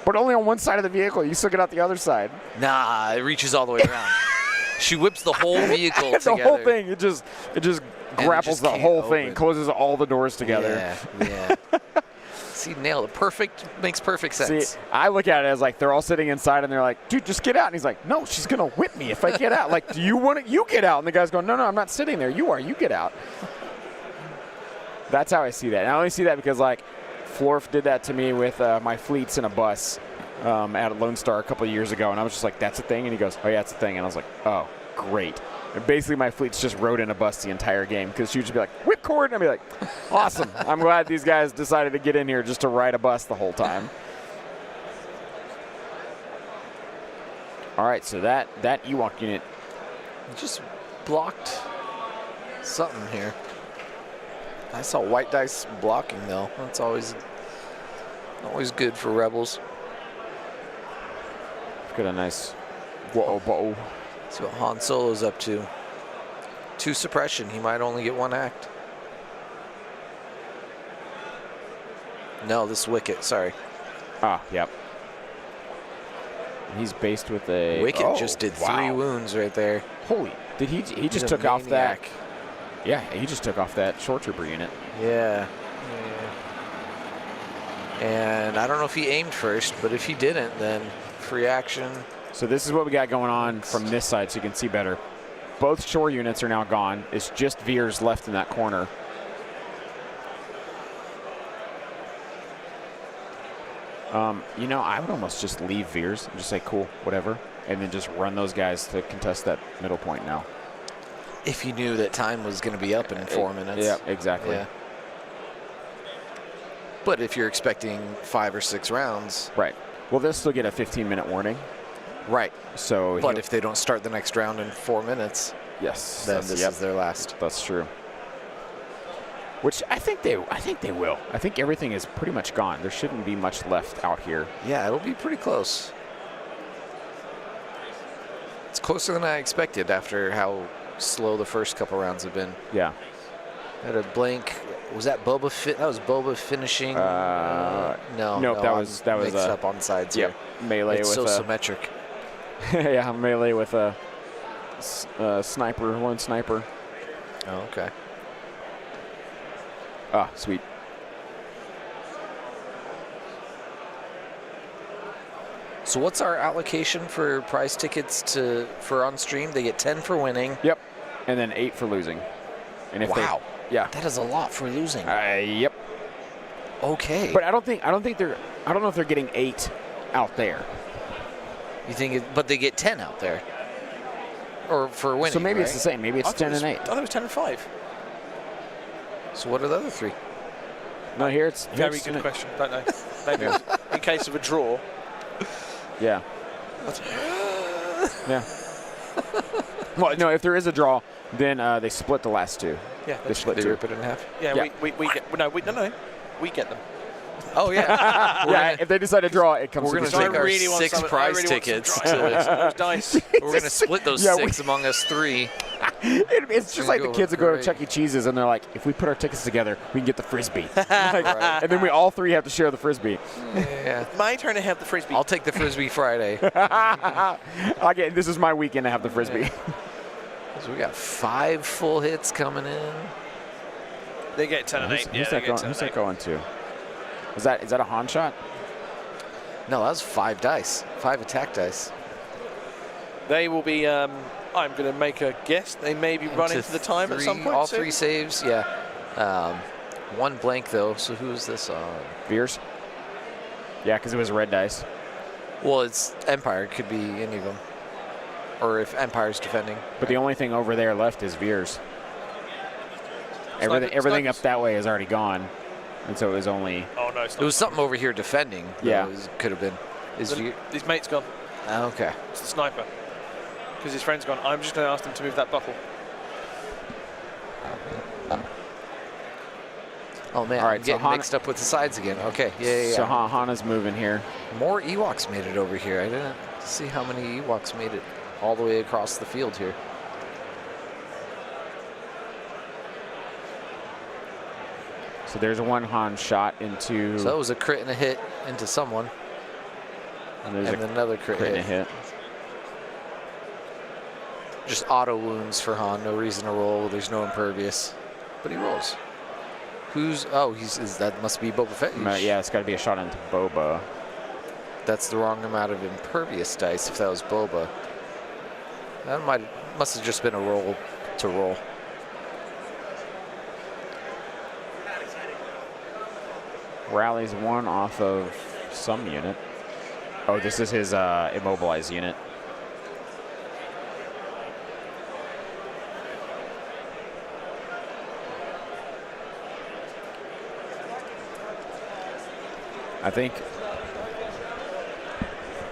But only on one side of the vehicle. You still get out the other side. Nah, it reaches all the way around. She whips the whole vehicle the together. whole thing. It just grapples just the can't whole open. thing, closes all the doors together. Yeah. See, nailed it. Makes perfect sense. See, I look at it as like they're all sitting inside and they're like, dude, just get out. And he's like, no, she's going to whip me if I get out. Like, do you want to, you get out. And the guy's going, no, I'm not sitting there. You are, you get out. That's how I see that. And I only see that because, like, Florf did that to me with my fleets in a bus at Lone Star a couple of years ago, and I was just like, that's a thing? And he goes, oh, yeah, it's a thing. And I was like, oh, great. And basically, my fleets just rode in a bus the entire game because she would just be like, whipcord, and I'd be like, awesome. I'm glad these guys decided to get in here just to ride a bus the whole time. All right, so that Ewok unit Just blocked something here. I saw white dice blocking though. That's always good for rebels. got a nice whoa. See what Han Solo's up to. 2 suppression. He might only get 1 act. No, this Wicket. Sorry. Ah, yep. He's based with a Wicket just did 3 wounds right there. Holy! Did he just He's a took off that? maniac. Yeah, he just took off that short trooper unit. Yeah. And I don't know if he aimed first, but if he didn't, then free action. So this is what we got going on from this side, so you can see better. Both shore units are now gone. It's just Veers left in that corner. You know, I would almost just leave Veers and just say, cool, whatever, and then just run those guys to contest that middle point now. If you knew that time was going to be up in 4 minutes. Yeah, exactly. Yeah. But if you're expecting 5 or 6 rounds. Right. Well, they'll still get a 15-minute warning. Right. So, but if they don't start the next round in 4 minutes, yes, then this is their last. That's true. Which I think they will. I think everything is pretty much gone. There shouldn't be much left out here. Yeah, it'll be pretty close. It's closer than I expected after how slow the first couple rounds have been. Yeah. Had a blank. Was that Boba Fett? That was Boba finishing. No. Nope. That was mixed up on sides. Yep. Here. Melee it's with so a symmetric. yeah, melee with a sniper, one sniper. Oh, okay. Ah, sweet. So what's our allocation for prize tickets for on stream? They get 10 for winning. Yep. And then 8 for losing. And if wow. Yeah. That is a lot for losing. Yep. Okay. But I don't know if they're getting 8 out there. You think but they get 10 out there. Or for winning. So maybe right? it's the same. Maybe it's 10 and 8. I thought it was 10 and 5. So what are the other 3? No, here it's very good question. Don't know. Maybe in case of a draw. Yeah. Yeah. Well, no, if there is a draw, then they split the last 2. Yeah, they split They 2. rip it in half? Yeah, Yeah. we get we get them. Oh, yeah. Yeah, if they decide to draw, it comes We're to going the to same. take our really want 6 some- I prize really want some tickets. those dice. We're going to split those Yeah, 6 among us 3. It's just like the kids that go to great. Chuck E. Cheese's and they're like, if we put our tickets together, we can get the Frisbee. Like, and then we all 3 have to share the Frisbee. Yeah. My turn to have the Frisbee. I'll take the Frisbee Friday. This is my weekend to have the Frisbee. So we got 5 full hits coming in. They get 10 and 8. Who's that going to? Is that a Han shot? No, that was 5 dice. 5 attack dice. They will be, I'm going to make a guess, they may be running to the time at some point All soon. 3 saves, yeah. 1 blank, though, so who is this on? Veers? Yeah, because it was red dice. Well, it's Empire. It could be any of them. Or if Empire's defending. But the only thing over there left is Veers. Everything up that way is already gone. And so it was only... Oh, no, it's not. It was something over here defending. Yeah. Could have been. His mate's gone. Okay. It's the sniper. Because his friend's gone. I'm just going to ask them to move that buckle. Oh, man. All right, I'm so getting mixed up with the sides again. Okay. Yeah. So Hana's moving here. More Ewoks made it over here. I didn't see how many Ewoks made it all the way across the field here. So there's a 1 Han shot into... So that was a crit and a hit into someone. and there's And another crit and a hit. hit. Just auto wounds for Han. No reason to roll. There's no impervious. But he rolls. That must be Boba Fett. Yeah, it's got to be a shot into Boba. That's the wrong amount of impervious dice if that was Boba. That must have just been a roll to roll. rallies 1 off of some unit. Oh, this is his immobilized unit. I think.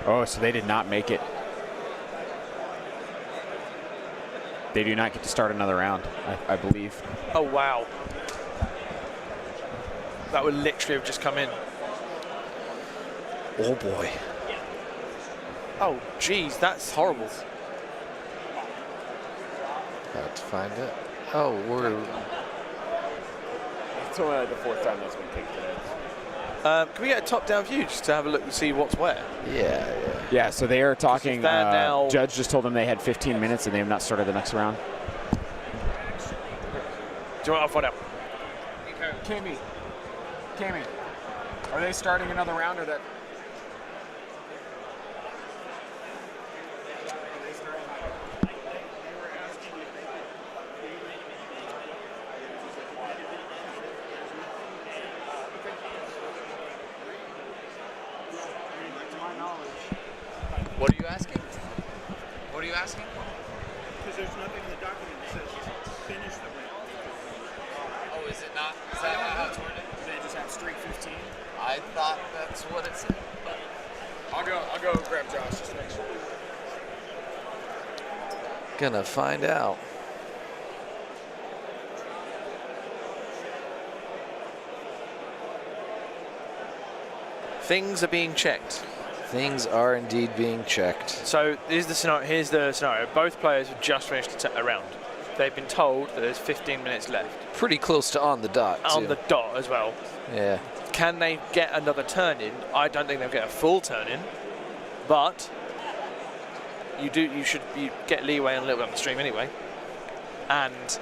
Oh, so they did not make it. They do not get to start another round, I believe. Oh, wow. That would literally have just come in. Oh boy. Oh, geez, that's horrible. Got to find it. Oh, we're. It's only like the 4th time that's been picked today. Can we get a top-down view just to have a look and see what's where? Yeah. Yeah, so they are talking. that now- Judge just told them they had 15 minutes and they have not started the next round. Do you want to find out? Cammy, are they starting another round or that? What are you asking? What are you asking? Because there's nothing in the document that says finish the round. Oh, is it not? Is that how it's worded? They just have streak 15. I thought that's what it said. But I'll go grab Josh just to make sure. gonna find out. Things are being checked. Things are indeed being checked. So here's the scenario. Both players have just finished a round. They've been told that there's 15 minutes left. Pretty close to on the dot, too. On the dot as well. Yeah. Can they get another turn in? I don't think they'll get a full turn in, but you get leeway on a little bit on the stream anyway. And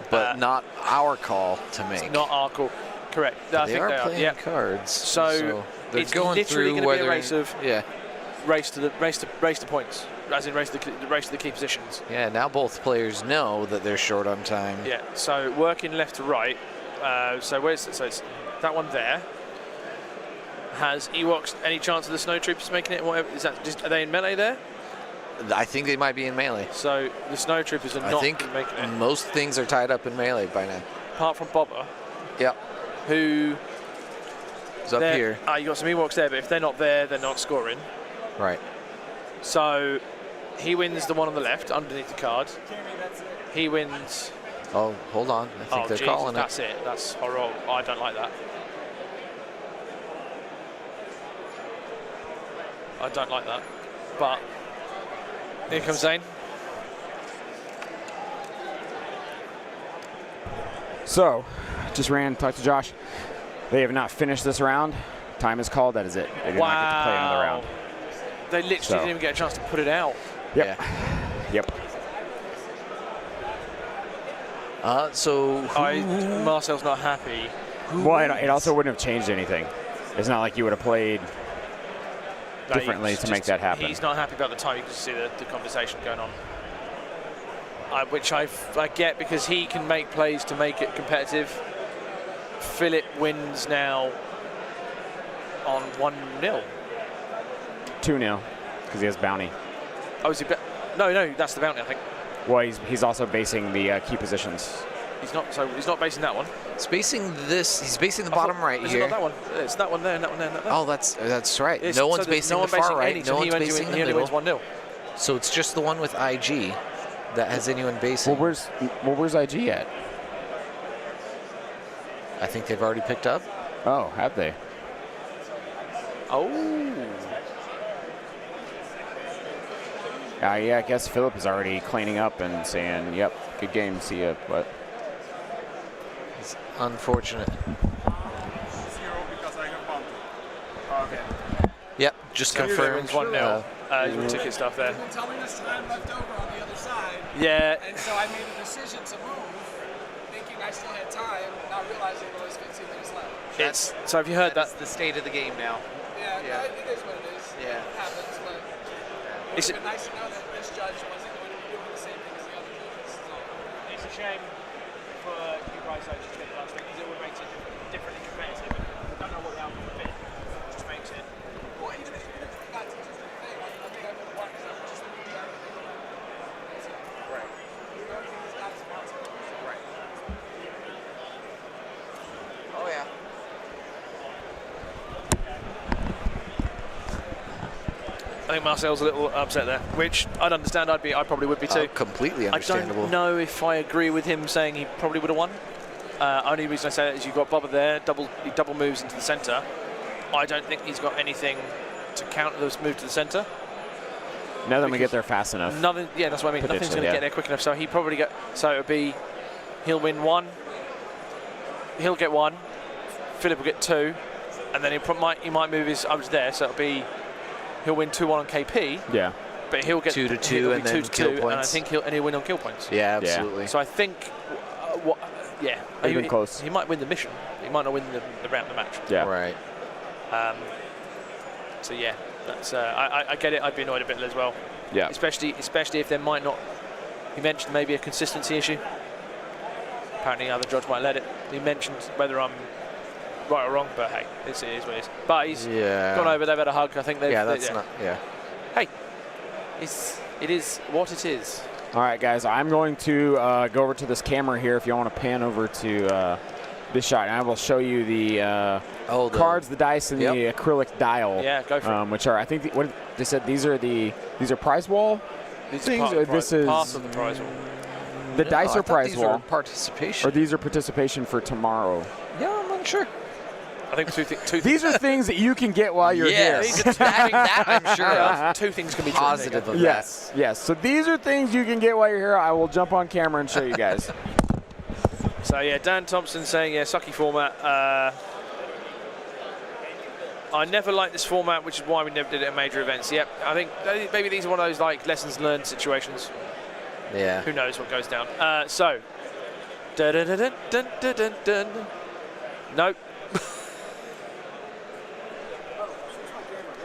But not our call to make. it's not our call. Correct. I They think are they are. playing Yeah. cards. So they're it's going literally through gonna be a whether race of- yeah. Race to the points, as in race to the key positions. Yeah, now both players know that they're short on time. Yeah. So working left to right. So it's that one there. Has Ewoks any chance of the snow troopers making it? Whatever is that? Are they in melee there? I think they might be in melee. So the snow troopers are I not think making it, most things are tied up in melee by now. apart from Bobber, Yep. who It's up they're- here. You got some Ewoks there, but if they're not there, they're not scoring. Right. So he wins the one on the left underneath the card. He wins. Oh, hold on. I think they're Jesus, calling it. that's it. That's horrible. I don't like that. I don't like that. But here comes Zane. So, just talked to Josh. They have not finished this round. Time is called. That is it. They do not get to play another round. They literally So. didn't even get a chance to put it out. Yep. Yeah. Yep. So Marcel's not happy. Well, it also wouldn't have changed anything. It's not like you would have played No, differently he's to make that happen. He's not happy about the time. You can see the conversation going on. Which I get because he can make plays to make it competitive. Philip wins now on 1-0. 2-0 because he has bounty. Oh, is he? No, that's the bounty, I think. Well, he's also basing the key positions. He's not. So he's not basing that one. spacing this. He's basing the bottom right Is here. it not that one? It's that one there, and that one there, and that there. Oh, that's right. It's- No one's so there's basing no the one far basing right. any, No so one's basing the he only middle. wins 1-0. So it's just the one with IG that has anyone basing. Well, where's IG at? I think they've already picked up. Oh, have they? Oh. Yeah, I guess Philip is already cleaning up and saying, "Yep, good game, see ya." But It's unfortunate. Because I have bumped. Okay. Yep, just So Philip confirmed. wins 1-0. Your ticket stuff there. You've been telling us time left over on the other side, Yeah. and so I made a decision to move, thinking I still had time, not realizing there was 15 minutes left. It's so. Have you heard that? That's the state of the game now. Yeah, Yeah. it is what it is. Yeah. It happens, but it Is would have been nice to know that this judge wasn't going to be doing the same thing as the other judges. So. It's a shame for you guys to get the last thing because it would make it differently competitive. I don't know what I think Marcel's a little upset there, which I'd understand. I probably would be too. Completely I understandable. don't know if I agree with him saying he probably would have won. Only reason I say that is you've got Bobber there, he double moves into the centre. I don't think he's got anything to counter this move to the centre. None of them will get there fast enough. Nothing. Yeah, that's what I mean. Nothing's going to get there quick enough. So he probably get. So it'll be, he'll win 1. He'll get 1. Philip will get 2, and then he might move his others there. So it'll be, he'll win 2-1 on KP. Yeah. But he'll get 2-2 and then 2-2, kill and I points. think he'll win on kill points. Yeah, absolutely. So I think, yeah, They've been close. He might win the mission. He might not win the round, the match. Yeah. Right. So yeah, that's I get it. I'd be annoyed a bit as well. Yeah. Especially if there might not. He mentioned maybe a consistency issue. Apparently, other judge might let it. He mentioned whether I'm right or wrong, but hey, it is what it is. But he's gone over. They've had a hug. I think they've. Yeah, that's not. Yeah. Hey, it is what it is. All right, guys, I'm going to go over to this camera here if you want to pan over to this shot. And I will show you the cards, the dice, and the acrylic dial. Yeah, go for it. Which are, I think, what they said, these are prize wall things? Or this is part of the prize wall. the dice I are thought prize these wall. were participation. Or these are participation for tomorrow. Yeah, I'm unsure. I think two These are things that you can get while you're here. Yes, that I'm sure of. two things can be true. Positive of Yes, yes. So these are things you can get while you're here. I will jump on camera and show you guys. So yeah, Dan Thompson saying sucky format. I never liked this format, which is why we never did it at major events. Yep, I think maybe these are one of those like lessons learned situations. Yeah. Who knows what goes down? So, dun, dun, dun, dun, dun, dun, dun. Nope.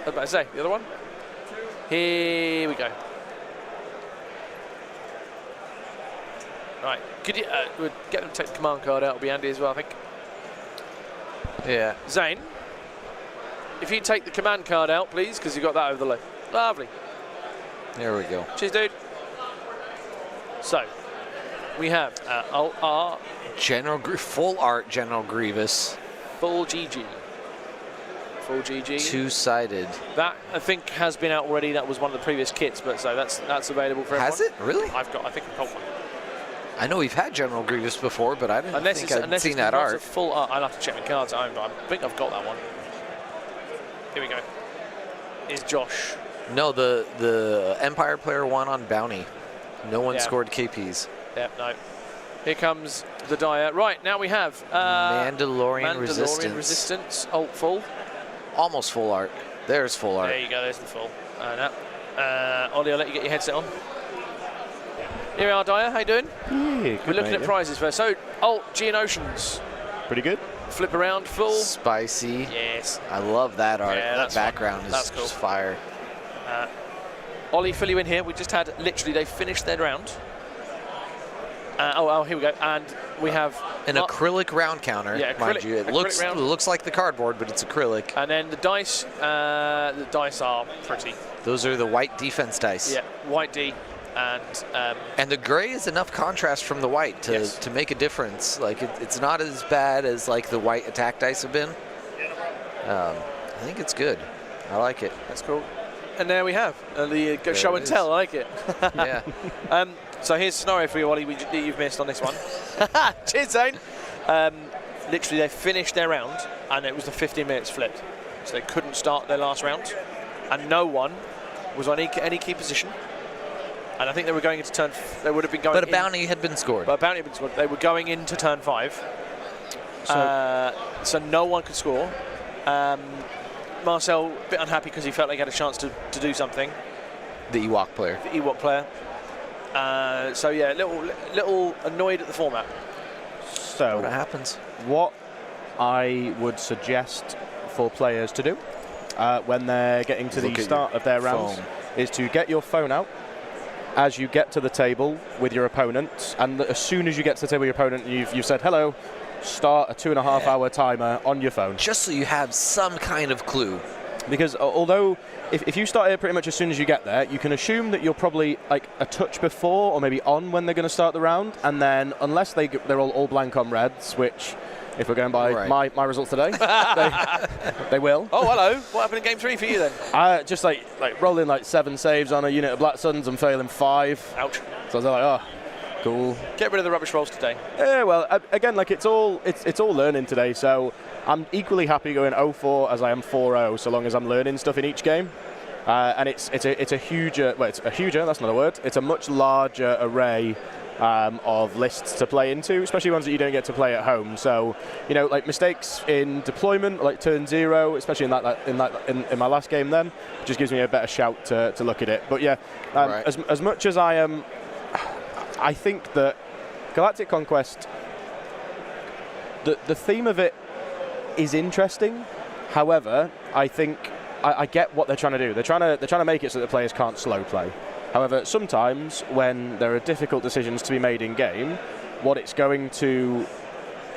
I was about to say the other one. Here we go. Right, could you we'll get them to take the command card out? It'll be handy as well, I think. Yeah. Zane, if you take the command card out, please, because you got that over the leg. Lovely. There we go. Cheers, dude. So, we have Alt R, Full art General Grievous. full GG. Full GG. Two-sided. That I think has been out already. That was one of the previous kits, but so that's available for everyone. Has it? Really? I think I've got one. I know we've had General Grievous before, but I didn't think I'd seen that unless art. it's full art. I'll have to check my cards at home, but I think I've got that one. Here we go. Is Josh. No, the Empire player won on Bounty. No one scored KPs. Yep, no. Here comes the Dyer. Right, now we have Mandalorian Resistance. Alt full. Almost full art. There's full art. There you go, there's the full. Ollie, I'll let you get your headset on. Here we are, Dyer. How you doing? Yeah, good, We're looking mate, at prizes first. So, Alt Geonosians. Pretty good. Flip around, full. Spicy. Yes. I love that art. Yeah, that background is that's cool. just fire. Ollie, fill you in here. We just had, literally, they finished their round. Here we go. And we have an acrylic round counter, mind you. It looks like the cardboard, but it's acrylic. And then the dice are pretty. Those are the white defense dice. Yeah, white D. And the gray is enough contrast from the white to make a difference. Like it's not as bad as like the white attack dice have been. I think it's good. I like it. That's cool. And there we have the show and tell. I like it. Yeah. So here's a scenario for you, Ollie, that you've missed on this one. Cheers, Zane. Literally, they finished their round, and it was the 15 minutes flipped. So they couldn't start their last round, and no one was on any key position. And I think they were going into turn. They would have been going. But a bounty had been scored. But a bounty had been scored. They were going into turn 5. So no one could score. Marcel, a bit unhappy because he felt like he had a chance to do something. The Ewok player. The Ewok player. So yeah, little annoyed at the format. So what happens? What I would suggest for players to do when they're getting to the start of their rounds is to get your phone out as you get to the table with your opponent, and as soon as you get to the table with your opponent, you've said hello. Start a 2.5 hour timer on your phone. Just so you have some kind of clue. Because although if you start here pretty much as soon as you get there, you can assume that you're probably like a touch before or maybe on when they're going to start the round, and then unless they're all blank on reds, which If we're going by Right. my results today, they will. Oh, hello. What happened in game 3 for you then? Just like rolling like 7 saves on a unit of Black Suns and failing 5. Ouch. So I was like, oh, cool. Get rid of the rubbish rolls today. Yeah, well, again, like it's all learning today. So I'm equally happy going 0-4 as I am 4-0, so long as I'm learning stuff in each game. And it's a huger. Well, it's a huger. That's not a word. It's a much larger array of lists to play into, especially ones that you don't get to play at home. So, like mistakes in deployment, like turn 0, especially in my last game, then just gives me a better shout to look at it. But yeah, as much as I think that Galactic Conquest, the theme of it is interesting. However, I think I get what they're trying to do. They're trying to make it so that players can't slow play. However, sometimes when there are difficult decisions to be made in game, what it's going to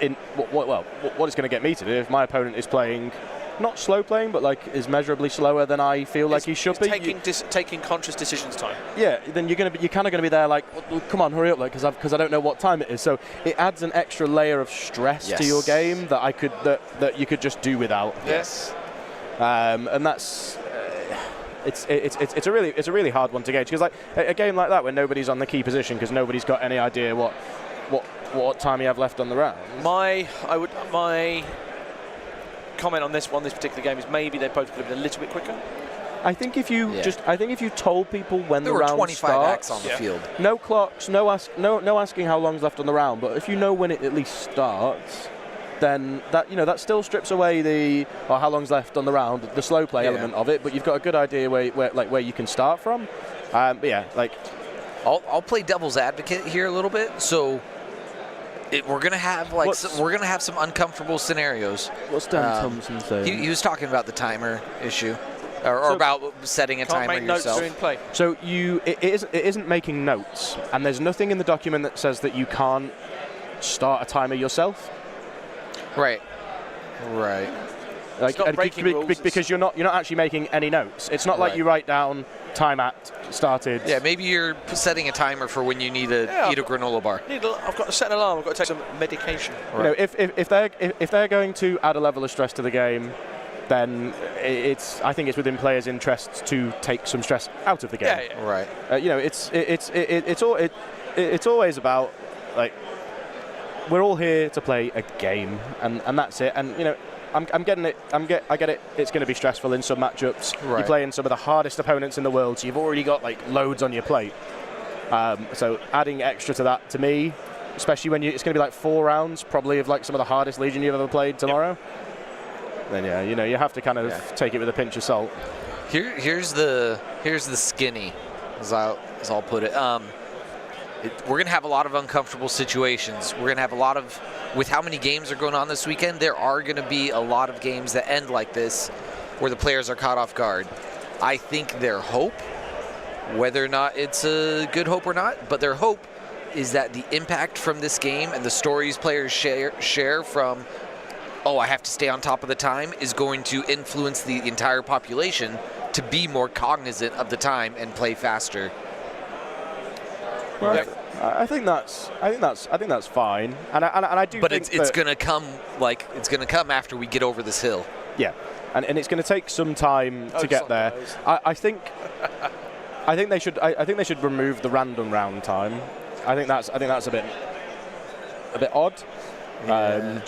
get me to do if my opponent is playing not slow playing, but like is measurably slower than I feel like he should be. Taking conscious decisions time. Yeah, then you're kind of going to be there like, well, come on, hurry up, like, because I don't know what time it is. So it adds an extra layer of stress to your game that you could just do without. Yes. And that's it's a really hard one to gauge, because like a game like that where nobody's on the key position because nobody's got any idea what time you have left on the round. My comment on this particular game is maybe they both could have been a little bit quicker. I think if you told people when There the were round 25 starts, acts on the field. no clocks, no asking how long's left on the round, but if you know when it at least starts, then that still strips away how long's left on the round, the slow play element of it, but you've got a good idea where you can start from. But yeah, like I'll play devil's advocate here a little bit. So we're gonna have some uncomfortable scenarios. What's Dan Thompson saying? He was talking about the timer issue, or about setting a timer Can't make notes yourself. during play. So it isn't making notes, and there's nothing in the document that says that you can't start a timer yourself. Right. Like, not breaking rules. Because you're not actually making any notes. It's not like Right. you write down time at started. Yeah, maybe you're setting a timer for when you need to eat a granola bar. I've got to set an alarm. I've got to take some medication. Right. If they're going to add a level of stress to the game, then I think it's within players' interests to take some stress out of the game. Yeah. Right. It's always about, like, we're all here to play a game, and that's it. And I'm getting it. I get it. It's going to be stressful in some matchups. Right. You're playing some of the hardest opponents in the world, so you've already got like loads on your plate. So adding extra to that, to me, especially when it's going to be like 4 rounds, probably of like some of the hardest Legion you've ever played tomorrow. Then you have to kind of take it with a pinch of salt. Here's the skinny, as I'll put it. We're going to have a lot of uncomfortable situations. We're going to have a lot of, with how many games are going on this weekend, there are going to be a lot of games that end like this where the players are caught off guard. I think their hope, whether or not it's a good hope or not, but their hope is that the impact from this game and the stories players share from, I have to stay on top of the time, is going to influence the entire population to be more cognizant of the time and play faster. Well, I think that's fine, and I do. But think it's going to come after we get over this hill. Yeah, and it's going to take some time to get there. I think they should remove the random round time. I think that's a bit odd. Yeah.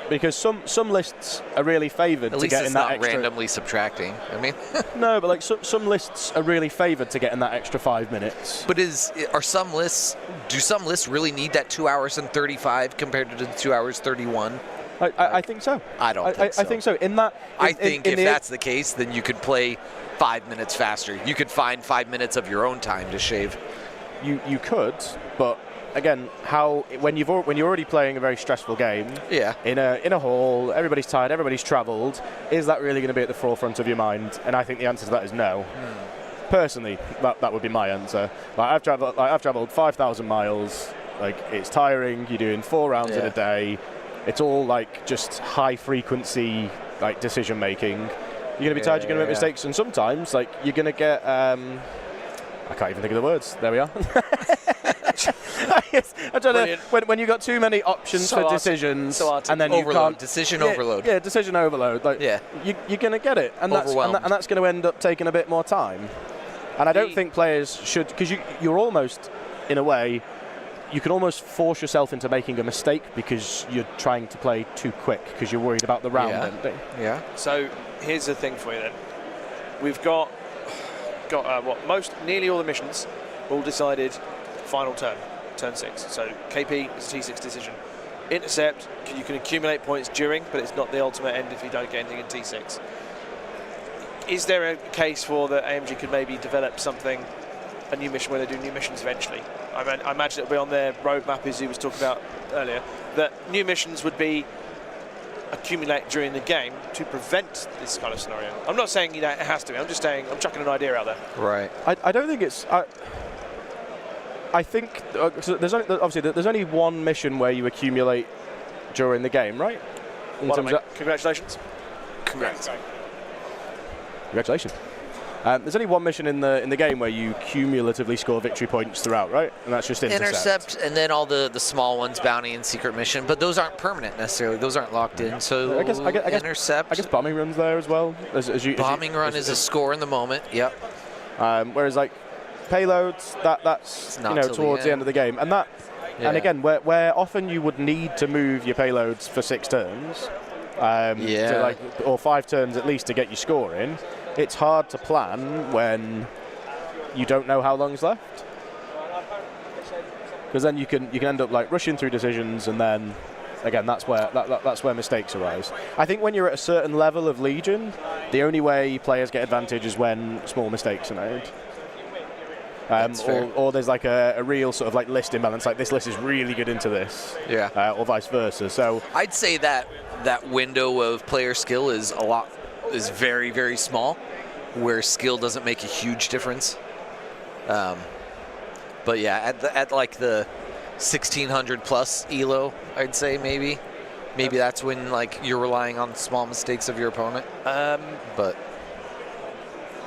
Because some lists are really favoured to get in that extra. At least it's not randomly subtracting. I mean, no, but like some lists are really favoured to get in that extra 5 minutes. But do some lists really need that 2 hours and 35 compared to the 2 hours 31? I think so. I don't think so. I think so. I think if that's the case, then you could play 5 minutes faster. You could find 5 minutes of your own time to shave. You could, but again, when you're already playing a very stressful game, in a hall, everybody's tired, everybody's travelled, is that really going to be at the forefront of your mind? And I think the answer to that is no. Personally, that would be my answer. Like, I've travelled 5,000 miles. Like, it's tiring. You're doing 4 rounds in a day. It's all like just high frequency like decision making. You're going to be tired. You're going to make mistakes, and sometimes like you're going to get. I can't even think of the words. There we are. yes, I'm trying Brilliant. to, when you got too many options So for arti- decisions, so arti- and then you Overload, can't decision yeah, overload. Yeah, decision overload. Like, Yeah. you're going to get it, and Overwhelmed. that's going to end up taking a bit more time. And I don't The- think players should, because you're almost, in a way, you can almost force yourself into making a mistake because you're trying to play too quick because you're worried about the round Yeah. ending. Yeah. So here's the thing for you then. We've got nearly all the missions all decided final turn 6. So KP is a T6 decision. Intercept, you can accumulate points during, but it's not the ultimate end if you don't get anything in T6. Is there a case for that AMG could maybe develop something, a new mission where they do new missions eventually? I imagine it'll be on their roadmap, as he was talking about earlier, that new missions would be accumulate during the game to prevent this kind of scenario. I'm not saying it has to be. I'm just saying I'm chucking an idea out there. Right. I don't think it's. I think so there's only one mission where you accumulate during the game, right? Congratulations. Congratulations. There's only one mission in the game where you cumulatively score victory points throughout, right? And that's just intercept. And then all the small ones, bounty and secret mission, but those aren't permanent necessarily. Those aren't locked in. So I guess intercept. I guess bombing run's there as well. Bombing run is a score in the moment. Yep. Whereas like payloads, that's not till towards the end of the game, and that. Yeah. And again, where often you would need to move your payloads for 6 turns, or 5 turns at least to get your score in, it's hard to plan when you don't know how long's left. Because then you can end up like rushing through decisions, and then again that's where mistakes arise. I think when you're at a certain level of Legion, the only way players get advantage is when small mistakes are made. Or there's like a real sort of like list imbalance, like this list is really good into this, or vice versa. So I'd say that window of player skill is very, very small, where skill doesn't make a huge difference. But yeah, at like the 1600 plus elo, I'd say maybe that's when like you're relying on small mistakes of your opponent. But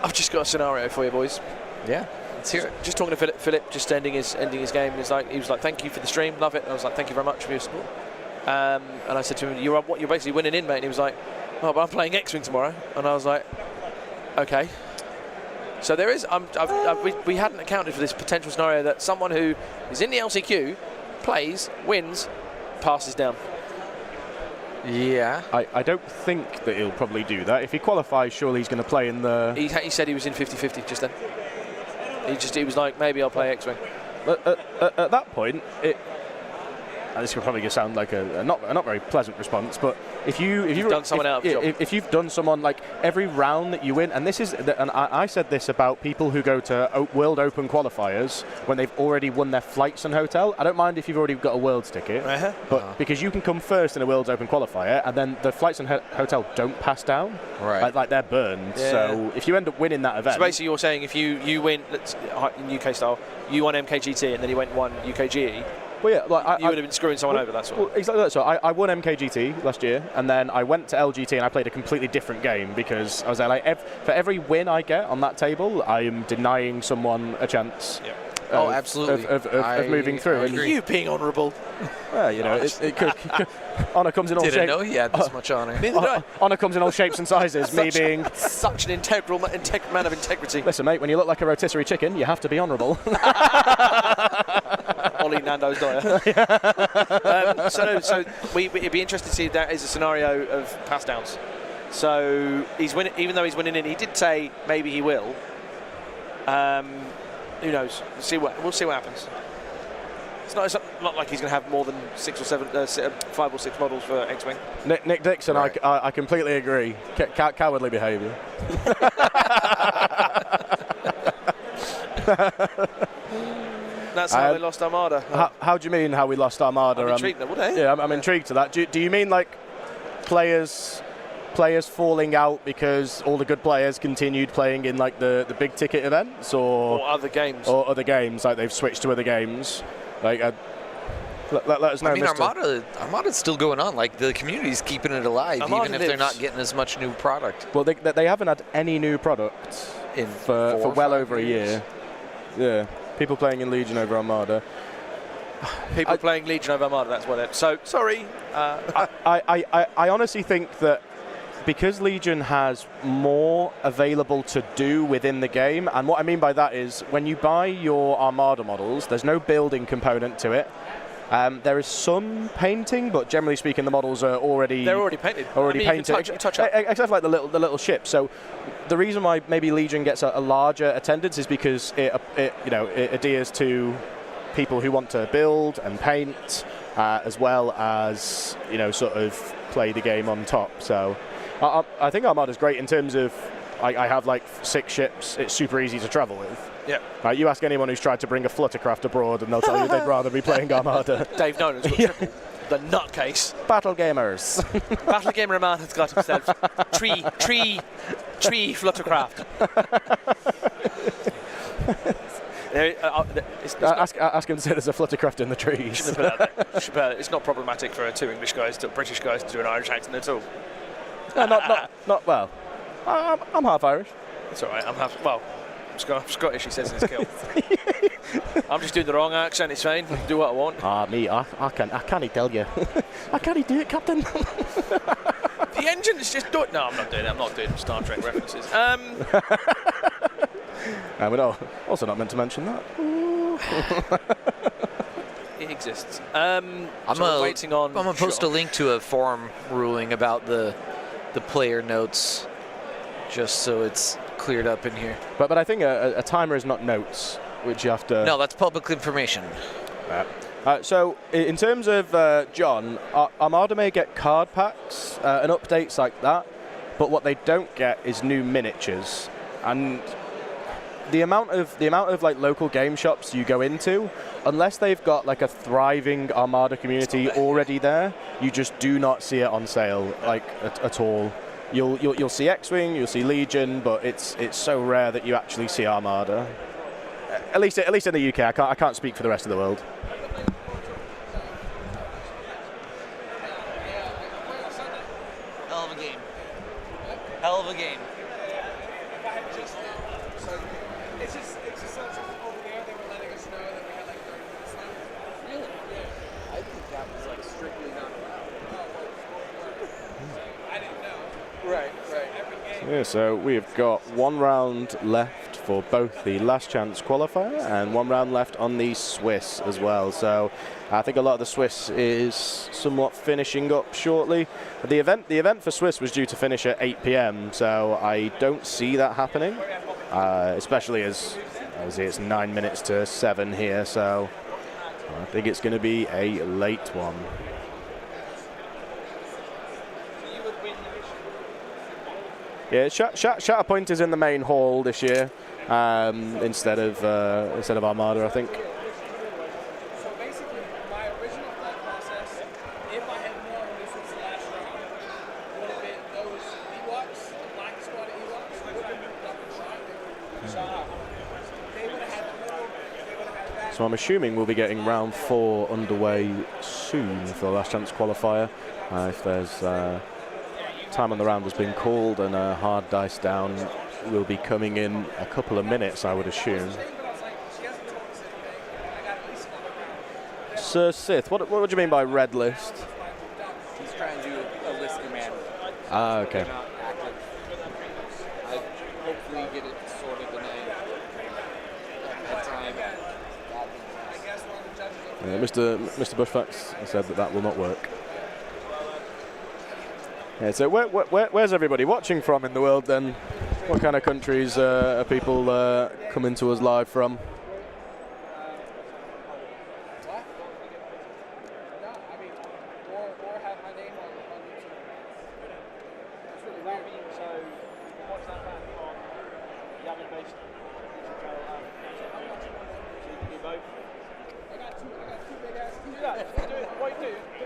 I've just got a scenario for you, boys. Yeah. Let's hear it. Just talking to Philip, just ending his game. He was like, "Thank you for the stream, love it." And I was like, "Thank you very much for your support." And I said to him, "You're basically winning in, mate." And he was like, "Oh, but I'm playing X-Wing tomorrow." And I was like, "Okay." So there is. We hadn't accounted for this potential scenario that someone who is in the LCQ plays, wins, passes down. Yeah. I don't think that he'll probably do that. If he qualifies, surely he's going to play in the. He said he was in 50-50 just then. He was like, maybe I'll play X-Wing. At that point, this could probably sound like a not very pleasant response, but if you've done someone out of job. If you've done someone like every round that you win, and I said this about people who go to World Open qualifiers when they've already won their flights and hotel. I don't mind if you've already got a Worlds ticket, but because you can come first in a Worlds Open qualifier, and then the flights and hotel don't pass down, right? Like they're burned. Yeah. So if you end up winning that event, so basically you're saying if you win, in UK style, you won MKGT and then you won UKGE. Well, yeah, like you would have been screwing someone over, that's all. Well, exactly that. So I won MKGT last year, and then I went to LGT and I played a completely different game because I was there. Like, for every win I get on that table, I am denying someone a chance. Yeah. Absolutely. Of moving through. And you being honourable. Well, it could honour comes in all shapes. Didn't know he had this much honour. Neither did I. Honour comes in all shapes and sizes. Me being such an integral man of integrity. Listen, mate, when you look like a rotisserie chicken, you have to be honourable. Ollie Nando's dyer. So it'd be interesting to see if that is a scenario of pass downs. So he's winning, even though he's winning in. He did say maybe he will. Who knows? We'll see what happens. It's not like he's going to have more than 5 or 6 models for X-Wing. Nick Dixon, right. I completely agree. Cowardly behaviour. That's how they lost Armada. How do you mean how we lost Armada? I'm intrigued, would they? Yeah, I'm intrigued to that. Do you mean like players falling out because all the good players continued playing in like the big ticket events, or other games, like they've switched to other games? Like, let us know. I mean, Armada's still going on. Like the community's keeping it alive, even if they're not getting as much new product. Well, they haven't had any new product for well over a year. Yeah, people playing in Legion over Armada. People playing Legion over Armada, that's what it. So, sorry. I honestly think that because Legion has more available to do within the game, and what I mean by that is when you buy your Armada models, there's no building component to it. There is some painting, but generally speaking, the models are already painted. Painted, You touch up. except for like the little ship. So the reason why maybe Legion gets a larger attendance is because it adheres to people who want to build and paint, as well as sort of play the game on top. So I think Armada's great in terms of I have like 6 ships. It's super easy to travel with. Yeah. You ask anyone who's tried to bring a fluttercraft abroad, and they'll tell you they'd rather be playing Armada. Dave Nolan's got triple. The nutcase. Battle gamers. Battle Gamer Man has got himself tree fluttercraft. Ask him to say there's a fluttercraft in the trees. Shouldn't have put it out there. It's not problematic for 2 British guys to do an Irish accent at all. Not well. I'm half Irish. It's all right. I'm Scottish, he says in his kill. I'm just doing the wrong accent, it's fine. Do what I want. Me, I can't tell you. I can't do it, Captain. The engine is just doing... No, I'm not doing it. I'm not doing Star Trek references. We're also not meant to mention that. It exists. I'm waiting on... I'm going to post a link to a forum ruling about the player notes, just so it's cleared up in here. But I think a timer is not notes, which you have to... No, that's public information. So in terms of John, Armada may get card packs and updates like that, but what they don't get is new miniatures. And the amount of like local game shops you go into, unless they've got like a thriving Armada community already there, you just do not see it on sale like at all. You'll see X-Wing, you'll see Legion, but it's so rare that you actually see Armada. At least in the UK, I can't speak for the rest of the world. Hell of a game. Hell of a game. It's just over there. They were letting us know that we had like 30 minutes left. Really? Yeah. I think that was like strictly not allowed. I didn't know. Right. Yeah, so we've got 1 round left for both the last chance qualifier and 1 round left on the Swiss as well. So I think a lot of the Swiss is somewhat finishing up shortly. The event for Swiss was due to finish at 8 p.m. so I don't see that happening, especially as it's 9 minutes to 7 here. So I think it's going to be a late one. Yeah, Shatterpoint is in the main hall this year instead of Armada, I think. So basically, my original thought process, if I had known this was the last round, would have been those Ewoks, the Black Squad Ewoks, would have been double shot. They would have been shot out. They would have had the middle, they would have had that. So I'm assuming we'll be getting round 4 underway soon for the last chance qualifier. If there's time on the round has been called and a hard dice down will be coming in a couple of minutes, I would assume. Sir Sith, what do you mean by red list? He's trying to do a list command. Ah, okay. They're not active. I hopefully get it sorted tonight. At time. Mr. Bushfax said that will not work. Yeah, so where's everybody watching from in the world then? What kind of countries are people coming to us live from?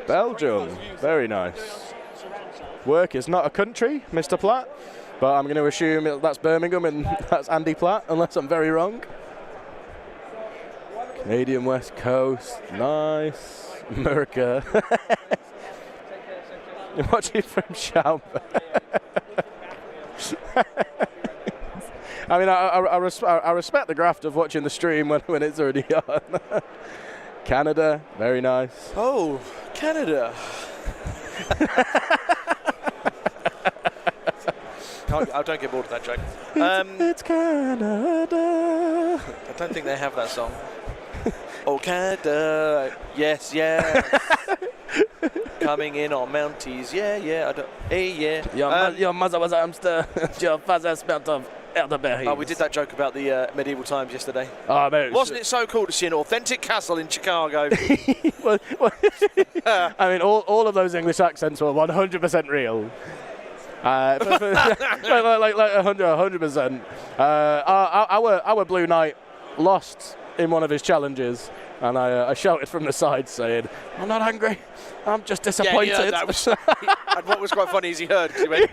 Belgium, very nice. Work is not a country, Mr. Platt, but I'm going to assume that's Birmingham and that's Andy Platt, unless I'm very wrong. Canadian West Coast, nice. America. You're watching from Schaumburg. I mean, I respect the graft of watching the stream when it's already on. Canada, very nice. Oh, Canada. I don't get bored of that joke. It's Canada. I don't think they have that song. Oh, Canada, yes, yes. Coming in on Mounties, yeah. I don't, hey, yeah. Your mother was a hamster. Your father smelt of elderberries. Oh, we did that joke about the medieval times yesterday. Oh, mate, Wasn't it so cool to see an authentic castle in Chicago? well, I mean, all of those English accents were 100% real. Like 100%. Our Blue Knight lost in one of his challenges, and I shouted from the side saying, "I'm not angry, I'm just disappointed." Yeah, that was, and what was quite funny is he heard, because he went,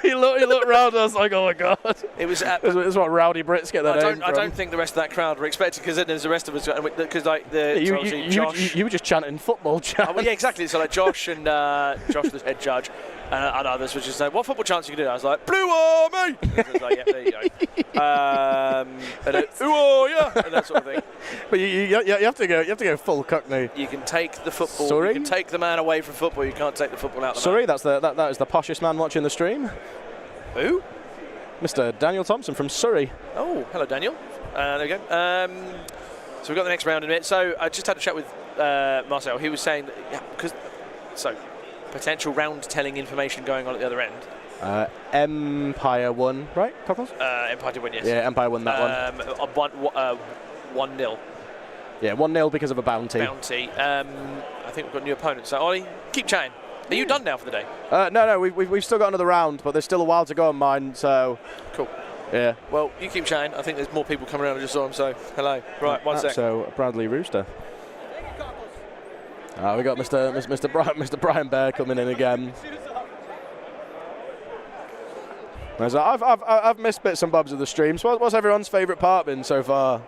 he looked round, I was like, "Oh my god!" It was. It's what rowdy Brits get their name from. I don't think the rest of that crowd were expecting, because then there's the rest of us, because like Josh. You were just chanting football chants. Oh, well, yeah, exactly. So like Josh and Josh, the head judge, and others was just saying, "What football chants you can do?" I was like, "Blue Army!" And I was like, "Yeah, there you go." And then, "Who are you?" And that sort of thing. But you have to go full Cockney. You can take the football. Sorry? You can take the man away from football. You can't take the football out. Sorry, that is the poshest man watching the stream. Who? Mr. Daniel Thompson from Surrey. Oh, hello, Daniel. There we go. So we've got the next round in a minute. So I just had a chat with Marcel. He was saying that, potential round-telling information going on at the other end. Empire won, right, Cockles? Empire did win, yes. Yeah, Empire won that one. 1-0. Yeah, 1-0 because of a bounty. I think we've got new opponents. So, Ollie, keep chatting. Are you done now for the day? No, we've still got another round, but there's still a while to go on mine, so... Cool. Yeah. Well, you keep chatting. I think there's more people coming around. I just saw them, so hello. Right, one sec. So, Bradley Rooster. We got Mr. Brian Bear coming in again. So I've missed bits and bobs of the streams. What's everyone's favourite part been so far?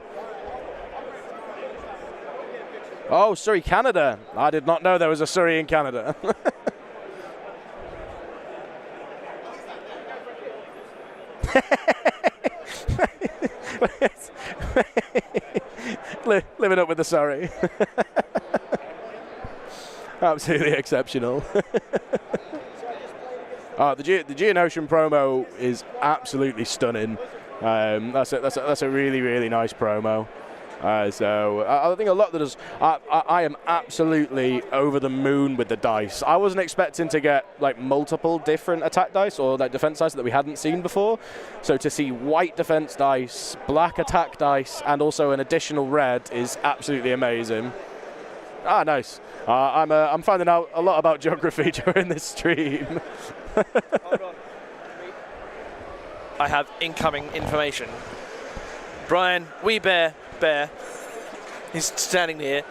Oh, Surrey, Canada. I did not know there was a Surrey in Canada. Living up with the Surrey. Absolutely exceptional. The Geonosian promo is absolutely stunning. That's a really, really nice promo. So I think a lot that is, I am absolutely over the moon with the dice. I wasn't expecting to get like multiple different attack dice or like defense dice that we hadn't seen before. So to see white defense dice, black attack dice, and also an additional red is absolutely amazing. Nice. I'm finding out a lot about geography during this stream. Hold on. I have incoming information. Brian, Bear, he's standing here.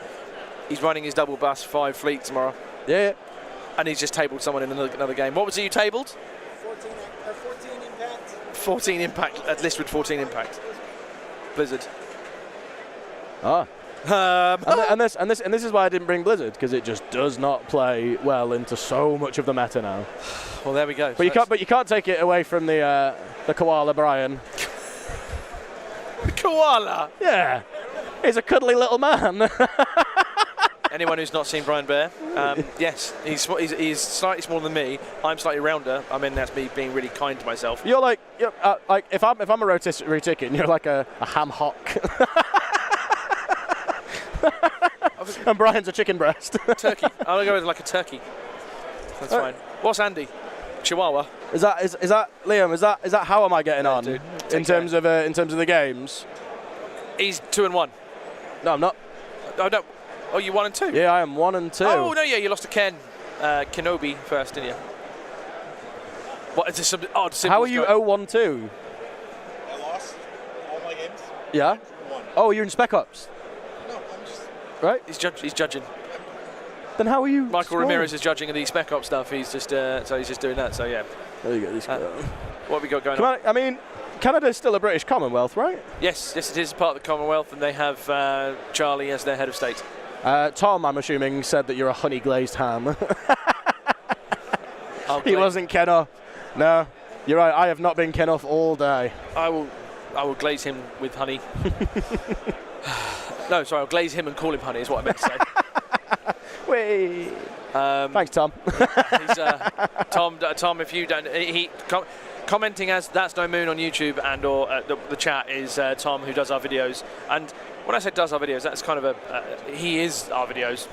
He's running his double bus 5 fleet tomorrow. Yeah. And he's just tabled someone in another game. What was it you tabled? 14 impact. 14 impact. At least with 14 impact. Blizzard. And this is why I didn't bring Blizzard, because it just does not play well into so much of the meta now. Well, there we go. But you can't take it away from the koala Brian. Koala. Yeah, he's a cuddly little man. Anyone who's not seen Brian Bear, yes, he's slightly smaller than me. I'm slightly rounder. I mean, that's me being really kind to myself. You're like if I'm a rotisserie chicken, you're like a ham hock. And Brian's a chicken breast. Turkey. I'll go with like a turkey. That's fine. What's Andy? Chihuahua. Is that Liam? Is that how am I getting on dude, in terms of the games? He's 2-1. No, I'm not. Oh no. Oh, you 1 and 2. Yeah, I am 1 and 2. Oh no, yeah, you lost to Ken Kenobi first, didn't you? What is this? Some odd symbols? How are you 0-1-2? I lost all my games. Yeah. Oh, you're in Spec Ops. No, I'm just. Right. He's judging. Then how are you? Michael Ramirez is judging the Spec Ops stuff. He's just so he's just doing that. So yeah. There you go. What have we got going on? I mean, Canada's still a British Commonwealth, right? Yes, it is part of the Commonwealth, and they have Charlie as their head of state. Tom, I'm assuming, said that you're a honey glazed ham. He wasn't Kenoff. No, you're right. I have not been Kenoff all day. I will glaze him with honey. No, sorry, I'll glaze him and call him honey is what I meant to say. Wait. Thanks, Tom. He's, Tom, if you don't, commenting as That's No Moon on YouTube and or the chat is Tom, who does our videos. And when I say does our videos, that's kind of he is our videos.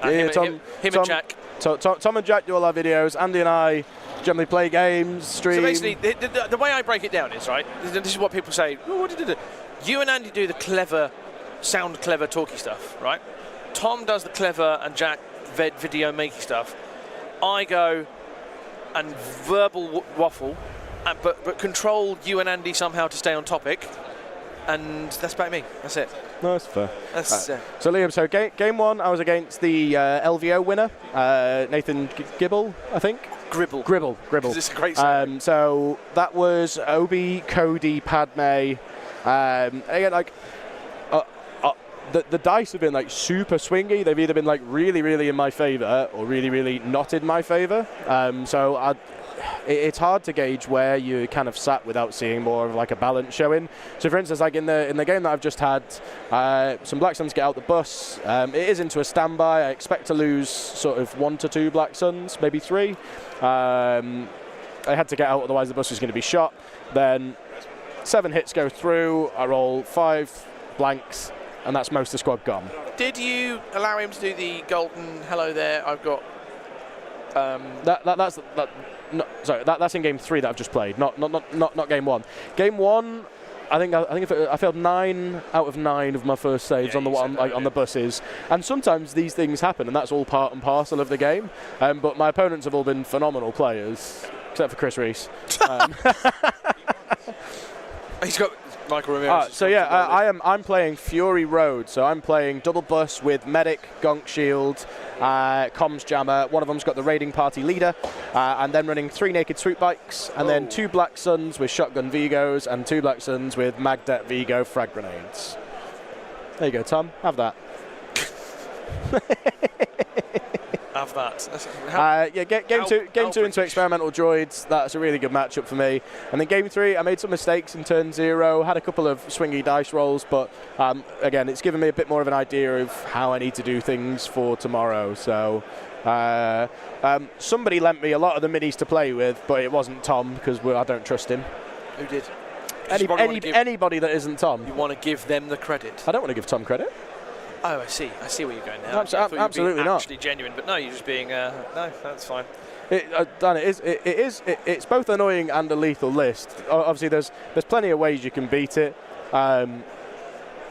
Him and Jack. Tom and Jack do all our videos. Andy and I generally play games, stream. So basically, the way I break it down is, right, this is what people say, oh, what did you do? You and Andy do the clever, talky stuff, right? Tom does the clever and Jack video making stuff. I go and verbal waffle, but control you and Andy somehow to stay on topic, and that's about me. That's it. No, that's fair. That's, so Liam, so game one, I was against the LVO winner, Nathan Gibble, I think. Gribble. It's a great song. So that was Obi, Cody, Padme. Again, like the dice have been like super swingy. They've either been like really in my favour or really not in my favour. So it's hard to gauge where you kind of sat without seeing more of like a balance showing. So for instance, like in the game that I've just had, some Black Suns get out the bus. It is into a standby. I expect to lose sort of 1 to 2 Black Suns, maybe 3. I had to get out, otherwise the bus was going to be shot. Then 7 hits go through. I roll 5 blanks, and that's most of the squad gone. Did you allow him to do the golden hello there? I've got. That's in game 3 that I've just played, not game 1. Game 1, I failed 9 out of 9 of my first saves on the buses, and sometimes these things happen, and that's all part and parcel of the game. But my opponents have all been phenomenal players, except for Chris Reese. He's got Michael Ramirez. So yeah, I'm playing Fury Road. So I'm playing double bus with medic, gonk shield, comms jammer. One of them's got the raiding party leader, and then running 3 naked swoop bikes, and then 2 Black Suns with shotgun Vigos and 2 Black Suns with Magdet Vigo frag grenades. There you go, Tom. Have that. Have that. Game two into experimental droids. That's a really good matchup for me. And then game 3, I made some mistakes in turn 0. Had a couple of swingy dice rolls, but again, it's given me a bit more of an idea of how I need to do things for tomorrow. So somebody lent me a lot of the minis to play with, but it wasn't Tom because I don't trust him. Who did? Anybody that isn't Tom. You want to give them the credit? I don't want to give Tom credit. Oh, I see where you're going now. Absolutely not. Actually genuine, but no, you're just being. No, that's fine. Dan, it's both annoying and a lethal list. Obviously, there's plenty of ways you can beat it.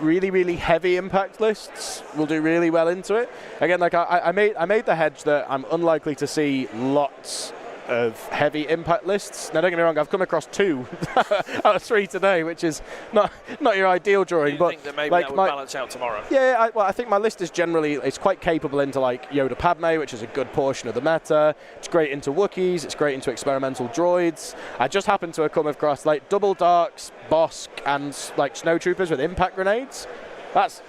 Really heavy impact lists will do really well into it. Again, like I made the hedge that I'm unlikely to see lots of heavy impact lists. Now, don't get me wrong, I've come across 2 out of 3 today, which is not your ideal drawing. But think that maybe that would balance out tomorrow? Yeah, I think my list is it's quite capable into like Yoda Padme, which is a good portion of the meta. It's great into Wookiees. It's great into experimental droids. I just happened to have come across like double darks, Bosk, and like snowtroopers with impact grenades. That's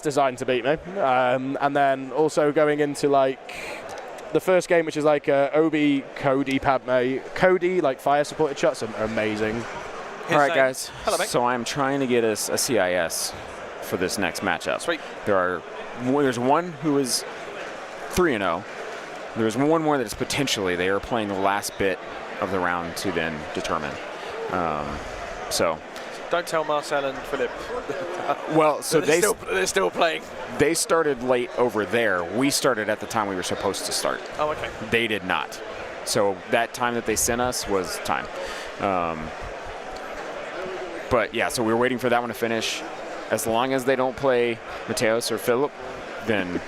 designed to beat me. And then also going into like the first game, which is like Obi, Cody, Padme. Cody, like fire supported shots are amazing. All right, guys. Hello, mate. So I'm trying to get us a CIS for this next matchup. Sweet. There's one who is 3-0. There's one more that is potentially they are playing the last bit of the round to then determine. So. Don't tell Marcel and Philip. Well, so they're still playing. They started late over there. We started at the time we were supposed to start. Oh, okay. They did not. So that time that they sent us was time. But yeah, so we were waiting for that one to finish. As long as they don't play Mateos or Philip, then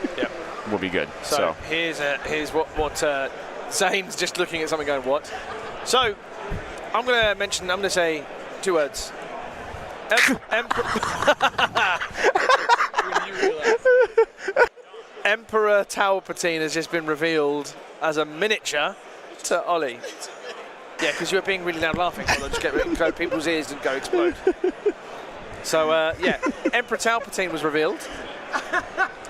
we'll be good. So here's what Zane's just looking at something going, what? So I'm going to say 2 words. Emperor Palpatine has just been revealed as a miniature to Ollie. Yeah, because you were being really loud laughing, so I'll just go people's ears and go explode. So, Emperor Palpatine was revealed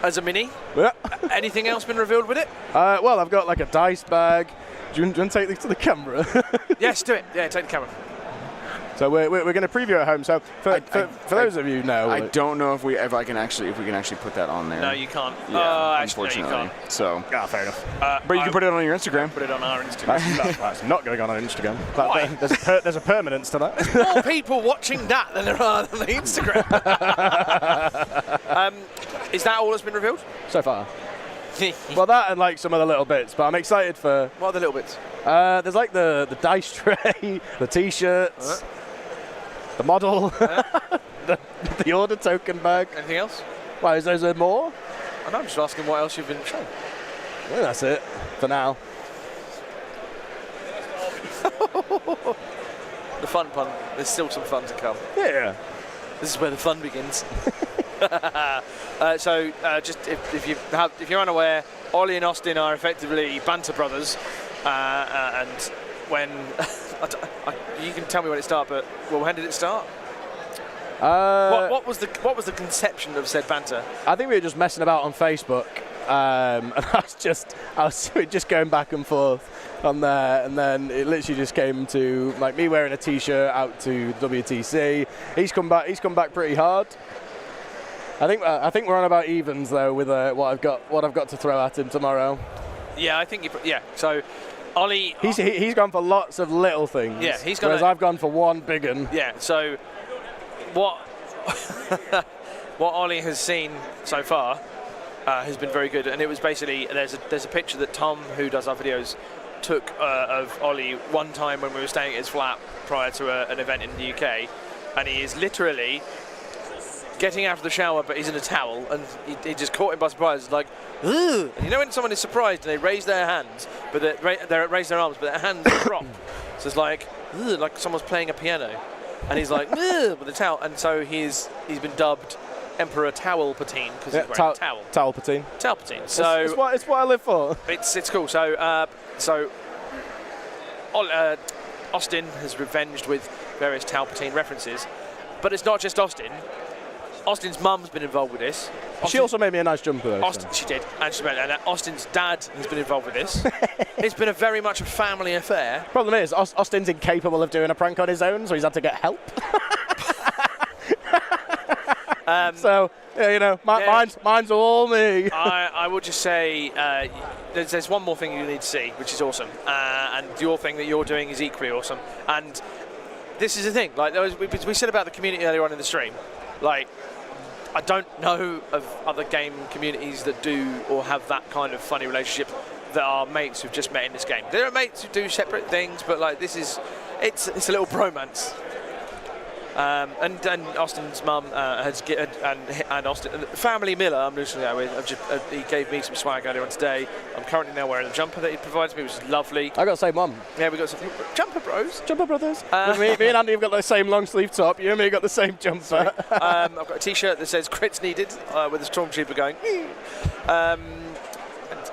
as a mini. Yeah. Anything else been revealed with it? Well, I've got like a dice bag. Do you want to take this to the camera? Yes, do it. Yeah, take the camera. So we're going to preview at home. So for those of you know, I don't know if we can actually put that on there. No, you can't. Yeah, Actually, no, you unfortunately. can't. So, fair enough. but you can put it on your Instagram. Put it on our Instagram. That's not going on Instagram. Why? There's a permanence to that. There's more people watching that than there are on the Instagram. Is that all that's been revealed? So far. Well, that and like some other little bits, but I'm excited for. What are the little bits? There's like the dice tray, the T-shirts, the model, the order token bag. Anything else? Why is there more? I know, I'm just asking what else you've been shown. Well, that's it for now. The fun pun. There's still some fun to come. Yeah. This is where the fun begins. Just if you're unaware, Ollie and Austin are effectively banter brothers, and when you can tell me when it started, but when did it start? What was the conception of said banter? I think we were just messing about on Facebook, and I was just going back and forth on there, and then it literally just came to like me wearing a T-shirt out to WTC. He's come back pretty hard. I think we're on about evens though with what I've got to throw at him tomorrow. Yeah, I think So, Ollie, he's gone for lots of little things. Yeah, whereas I've gone for one big one. Yeah. So, what what Ollie has seen so far has been very good, and it was basically there's a picture that Tom, who does our videos, took of Ollie one time when we were staying at his flat prior to an event in the UK, and he is literally getting out of the shower, but he's in a towel, and he just caught him by surprise, like, ugh! And you know when someone is surprised and they raise their hands, but they raise their arms, but their hands drop. So it's like, ugh, like someone's playing a piano, and he's like, ugh, with the towel, and so he's been dubbed Emperor Towel Patine because he's wearing a towel. Towel Patine. Towel Patine. So it's what I live for. It's cool. So Austin has revenged with various Towel Patine references, but it's not just Austin. Austin's mum's been involved with this. She also made me a nice jumper though. She did, and Austin's dad has been involved with this. It's been very much a family affair. Problem is, Austin's incapable of doing a prank on his own, so he's had to get help. So yeah, mine's all me. I would just say there's one more thing you need to see, which is awesome, and your thing that you're doing is equally awesome. And this is the thing, like we said about the community earlier on in the stream, like. I don't know of other game communities that do or have that kind of funny relationship that are mates who've just met in this game. There are mates who do separate things, but like it's a little bromance. And Austin's mum and Austin, Family Miller, I'm losing that with. He gave me some swag earlier on today. I'm currently now wearing the jumper that he provides me, which is lovely. I got the same one. Yeah, we got some jumper bros. Jumper brothers. Me and Andy have got the same long sleeve top. You and me got the same jumper. I've got a T-shirt that says "Crits Needed" with a stormtrooper going. And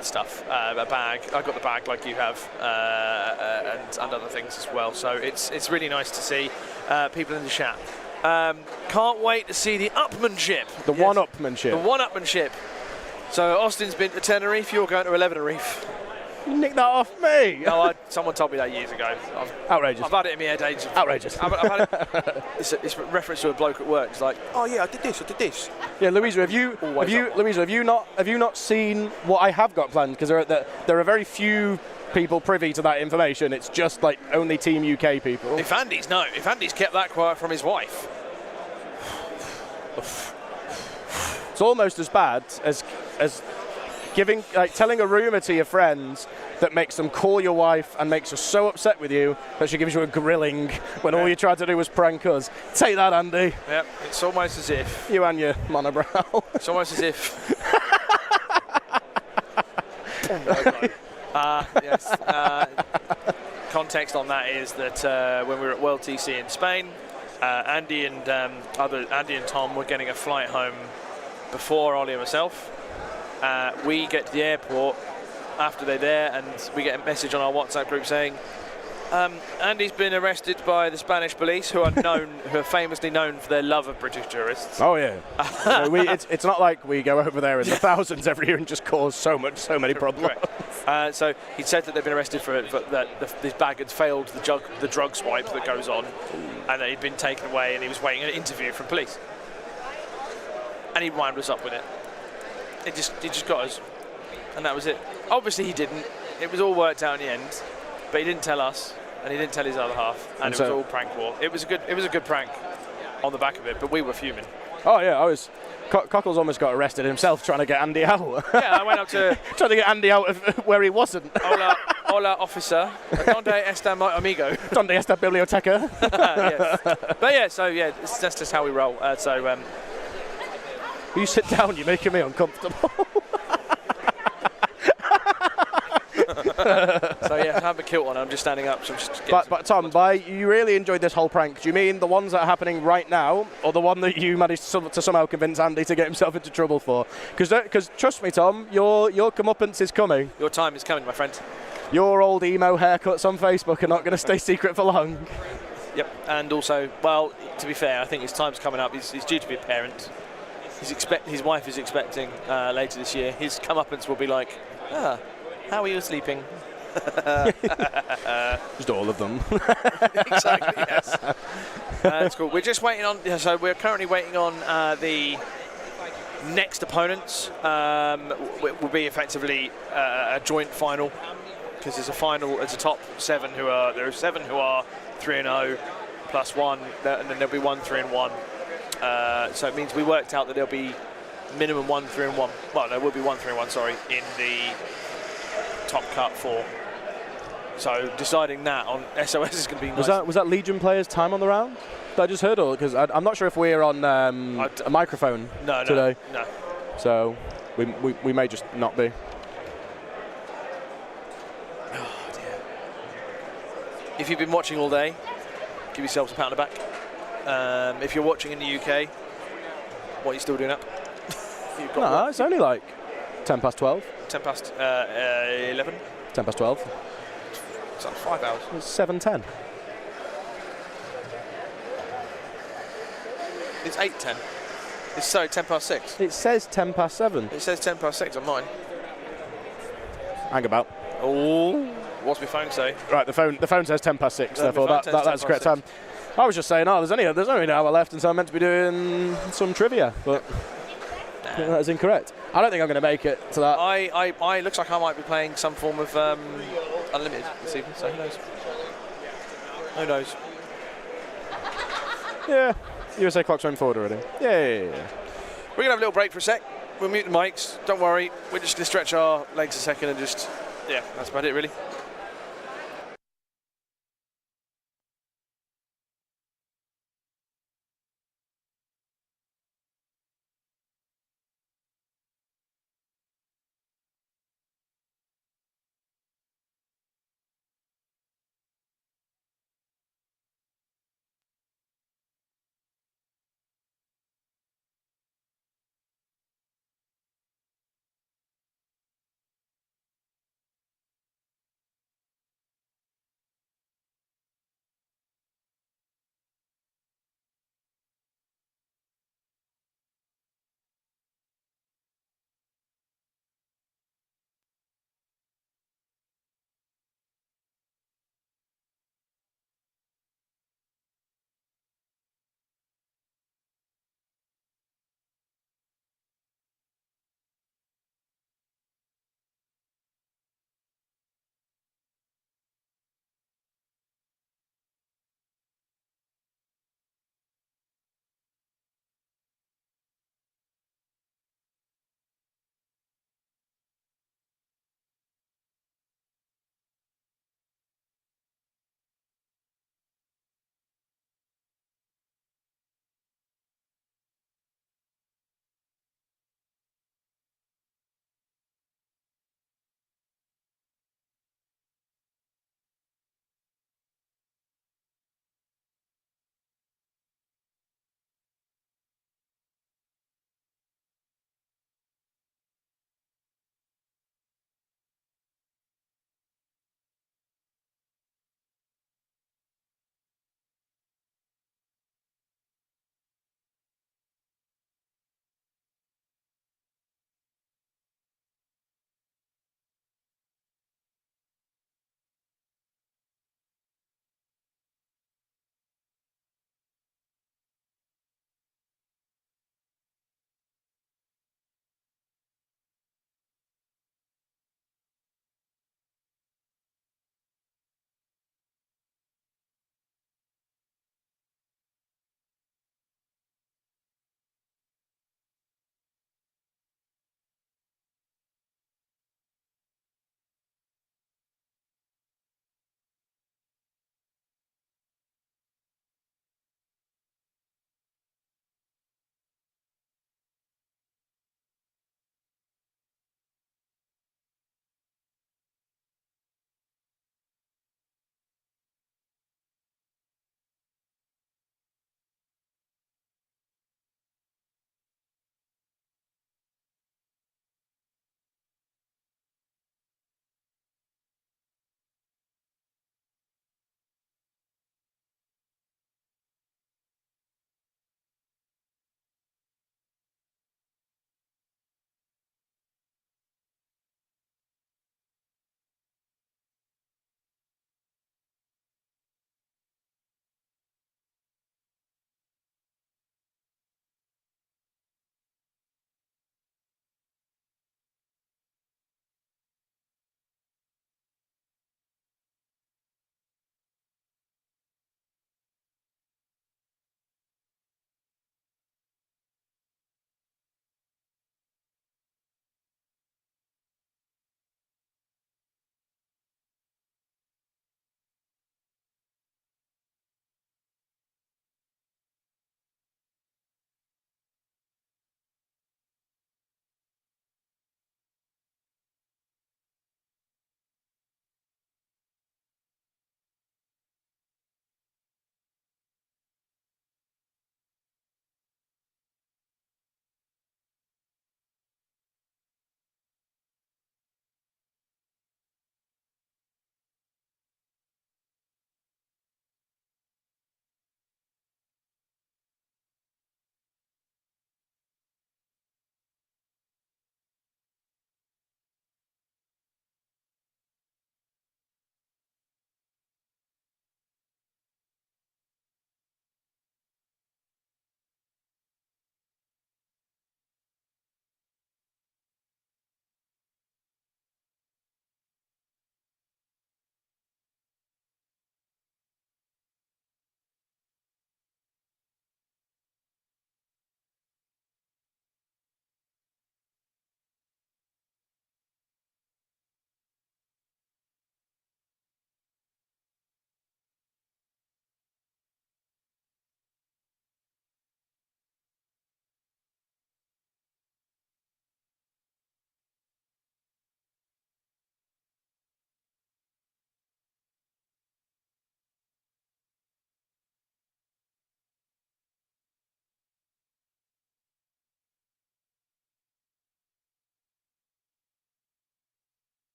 stuff. A bag. I got the bag like you have, and other things as well. So it's really nice to see people in the chat. Can't wait to see the upmanship. The one-upmanship. The one-upmanship. So Austin's been to Tenerife. You're going to 11 Reef. You nicked that off me. No, someone told me that years ago. Outrageous. I've had it in my head ages. Outrageous. I've had it. It's a reference to a bloke at work. It's like, oh yeah, I did this. Yeah, Louisa, have you not seen what I have got planned? Because there are very few people privy to that information. It's just like only Team UK people. If Andy's kept that quiet from his wife. It's almost as bad as telling a rumour to your friends that makes them call your wife and makes her so upset with you that she gives you a grilling when all you tried to do was prank us. Take that, Andy. Yep, it's almost as if. You and your monobrow. It's almost as if. Oh my God. Yes. Context on that is that when we were at World TC in Spain, Andy and Tom were getting a flight home before Ollie and myself. We get to the airport after they're there, and we get a message on our WhatsApp group saying Andy's been arrested by the Spanish police, who are famously known for their love of British tourists. Oh yeah. It's not like we go over there in the thousands every year and just cause so many problems. So he said that they'd been arrested for it, but that this bag had failed the drug swipe that goes on, and that he'd been taken away, and he was waiting an interview from police. And he wound us up with it. It just got us, and that was it. Obviously he didn't. It was all worked out in the end, but he didn't tell us, and he didn't tell his other half, and it was all prank war. It was a good prank on the back of it, but we were fuming. Oh yeah, Cockles almost got arrested himself trying to get Andy out. Yeah, I went up to trying to get Andy out of where he wasn't. Hola, officer. Donde está mi amigo? Donde está biblioteca? Yes. But yeah, so yeah, that's just how we roll. You sit down, you're making me uncomfortable. So yeah, I haven't killed one. I'm just standing up. So I'm just but Tom, you really enjoyed this whole prank. Do you mean the ones that are happening right now, or the one that you managed to somehow convince Andy to get himself into trouble for? Because trust me, Tom, your comeuppance is coming. Your time is coming, my friend. Your old emo haircuts on Facebook are not going to stay secret for long. Yep, and also, well, to be fair, I think his time's coming up. He's due to be a parent. His wife is expecting later this year. His comeuppance will be like, how are you sleeping? Just all of them. Exactly, yes. That's cool. We're just waiting on, so we're currently waiting on the next opponents. Will be effectively a joint final, because there's a final, there's a top 7 there are 7 who are 3-0 plus 1, and then there'll be 1 3-1. So it means we worked out that there'll be minimum 1 3-1. Well, there will be 1 3-1, sorry, in the top cut 4. So deciding that on SOS is going to be nice. Was that Legion players' time on the round that I just heard? Or because I'm not sure if we're on a microphone today. No. So we may just not be. Oh dear. If you've been watching all day, give yourselves a pat on the back. If you're watching in the UK, what are you still doing up? No, it's only like 10 past 12. 10 past 11. 10 past 12. It's like 5 hours. It's 7:10. It's 8:10. It's 10 past 6. It says 10 past 7. It says 10 past 6 on mine. Hang about. Oh, what's my phone say? Right, the phone says 10 past 6. No, Therefore, my phone says 10 that's the correct past time. I was just saying, there's only an hour left, and so I'm meant to be doing some trivia, but that is incorrect. I don't think I'm going to make it to that. I looks like I might be playing some form of Unlimited this evening, so who knows? Who knows? Yeah, USA clock's running forward already. Yeah. We're going to have a little break for a sec. We'll mute the mics. Don't worry. We're just going to stretch our legs a second and just, yeah, that's about it, really.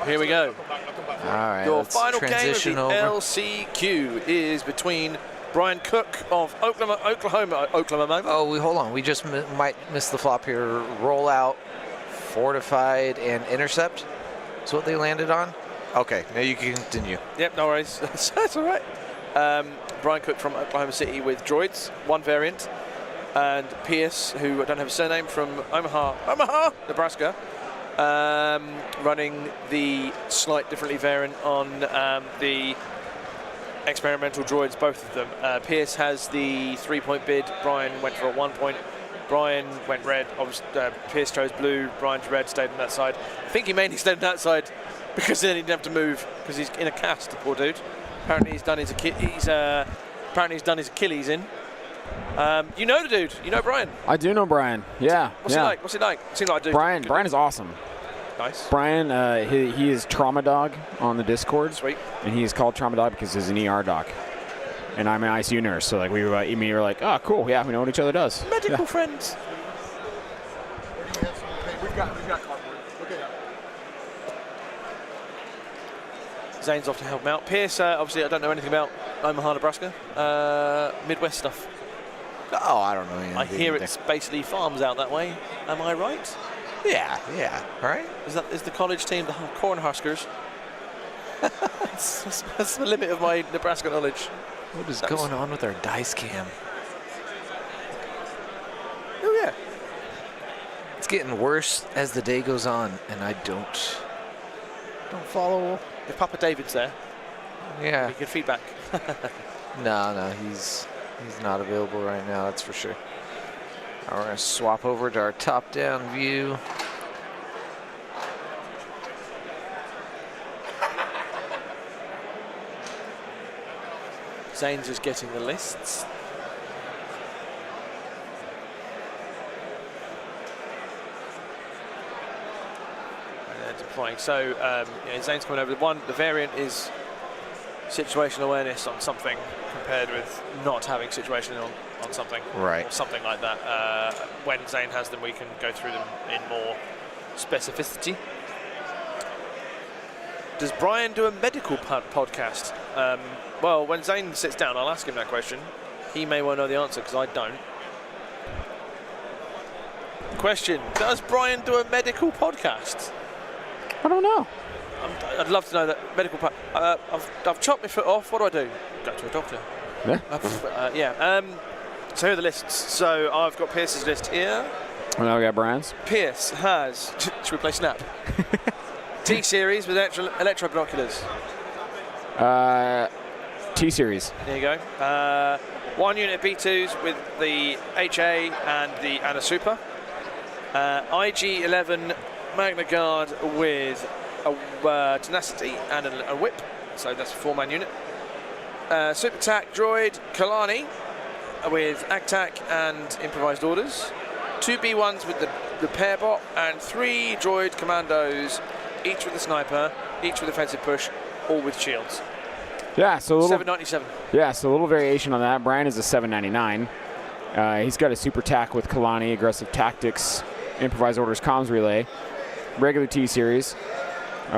Here we go. All right, Your let's final game of transition the over. LCQ is between Brian Cook of Oklahoma. Oh, hold on. We just might miss the flop here. Roll out, fortified, and intercept. That's what they landed on. Okay, now you can continue. Yep, no worries. That's all right. Brian Cook from Oklahoma City with droids, one variant, and Pierce, who I don't have a surname, from Omaha, Nebraska, running the slight differently variant on the experimental droids, both of them. Pierce has the 3-point bid. Brian went for a 1 point. Brian went red. Pierce chose blue. Brian's red, stayed on that side. I think he mainly stayed on that side because then he didn't have to move because he's in a cast, the poor dude. Apparently he's done his Achilles in. You know the dude. You know Brian. I do know Brian. Yeah. What's he like? What's he like? Seems like a dude. Brian is awesome. Nice. Brian, he is Trauma Dog on the Discord. Sweet. And he is called Trauma Dog because he's an ER doc. And I'm an ICU nurse, so like we were like, oh, cool, yeah, we know what each other does. Medical friends. We've got cardboard. Okay. Zane's off to help him out. Pierce, obviously, I don't know anything about Omaha, Nebraska. Midwest stuff. Oh, I don't know. I hear it's basically farms out that way. Am I right? Yeah. All right. Is the college team the Cornhuskers? That's the limit of my Nebraska knowledge. What is going on with our dice cam? Oh yeah. It's getting worse as the day goes on, and I don't follow. If Papa David's there, Yeah. we can feedback. No, he's not available right now. That's for sure. We're gonna swap over to our top-down view. Zane's is getting the lists. And they're deploying. So Zane's coming over. The variant is situational awareness on something compared with not having situational on something. Right. Or something like that. When Zane has them, we can go through them in more specificity. Does Brian do a medical podcast? Well, when Zane sits down, I'll ask him that question. He may well know the answer because I don't. Question: does Brian do a medical podcast? I don't know. I'd love to know that medical. I've chopped my foot off. What do? Go to a doctor. Yeah. Yeah. So here are the lists. So I've got Pierce's list here. And now we got Brian's. Pierce has. Should we play Snap? T-Series with electro binoculars. T-Series. There you go. 1 unit B2s with the HA and a Super. IG-11 Magna Guard with a Tenacity and a Whip. So that's a 4-man unit. Super Tac Droid Kalani with ACTAC and Improvised Orders. 2 B1s with the Pair Bot and 3 Droid Commandos, each with a sniper, each with offensive push, all with shields. Yeah, so a little, 797. Yeah, so a little variation on that. Brian is a 799. He's got a Super Tac with Kalani, Aggressive Tactics, Improvised Orders, Comms Relay, regular T-Series. 2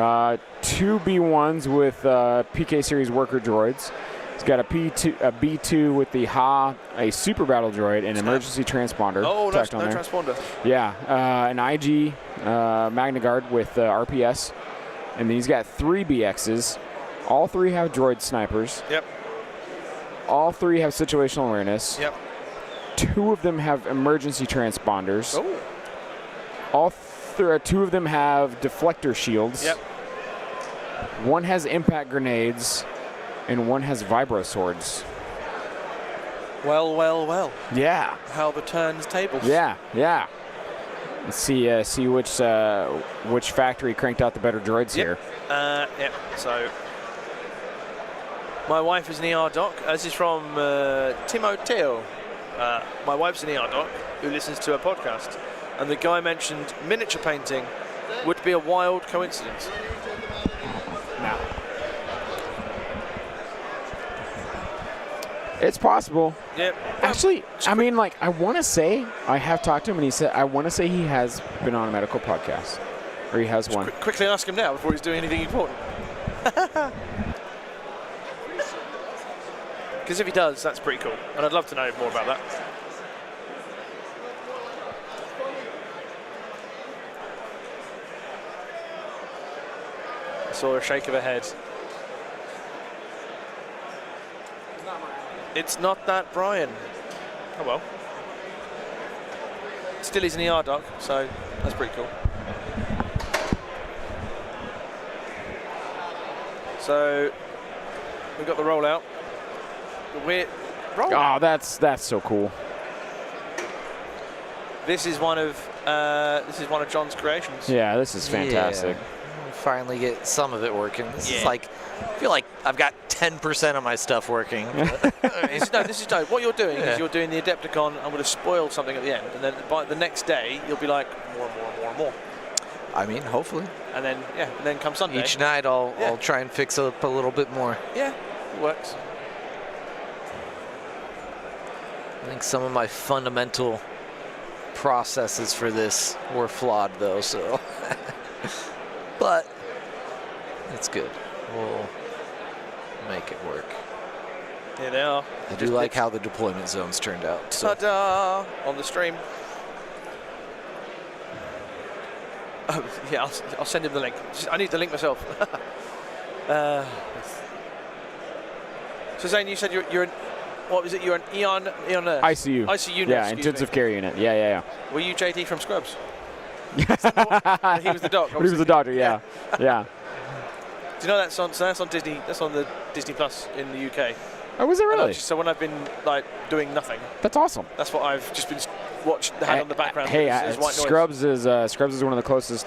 B1s with PK Series Worker Droids. He's got a B2 with the Ha, a Super Battle Droid, and Emergency Transponder. Oh, no transponder. Yeah, an IG Magna Guard with RPS. And then he's got 3 BXs. All 3 have droid snipers. Yep. All 3 have situational awareness. Yep. 2 of them have emergency transponders. Oh. 2 of them have deflector shields. Yep. 1 has impact grenades, and 1 has vibro swords. Well. Yeah. How the turns tables. Yeah. Let's see which factory cranked out the better droids here. Yep. So my wife is an ER doc. This is from Timoteo. My wife's an ER doc who listens to a podcast, and the guy mentioned miniature painting would be a wild coincidence. Now, it's possible. Yep. Actually, I mean, like, I want to say I have talked to him, and he said I want to say he has been on a medical podcast. or he has one. Quickly ask him now before he's doing anything important. Because if he does, that's pretty cool. And I'd love to know more about that. I saw a shake of her head. It's not that Brian. Oh well. Still he's an ER doc, so that's pretty cool. So we've got the rollout. The weird rollout. Oh, that's so cool. This is one of John's creations. Yeah, this is fantastic. Yeah. Finally get some of it working. This is like, I feel like I've got 10% of my stuff working. This is no. What you're doing is you're doing the Adepticon. I'm going to spoil something at the end, and then by the next day you'll be like more and more and more and more. I mean, hopefully. And then come Sunday. Each night I'll try and fix up a little bit more. Yeah, it works. I think some of my fundamental processes for this were flawed, though. So, but it's good. We'll make it work. Here they are. I do like how the deployment zones turned out. So. Ta-da! On the stream. Oh, yeah, I'll send him the link. I need the link myself. So Zane, you said you're an, what was it? You're an EON nurse? ICU. ICU nurse. Yeah, intensive care unit. Yeah. Were you JD from Scrubs? He was the doc. He was the doctor. Yeah. Yeah. Do you know that's on? So that's on Disney. That's on the Disney Plus in the UK. Oh, was it really? So when I've been like doing nothing, that's awesome. That's what I've just been watching. Had on the background. Hey, is white noise. Scrubs is one of the closest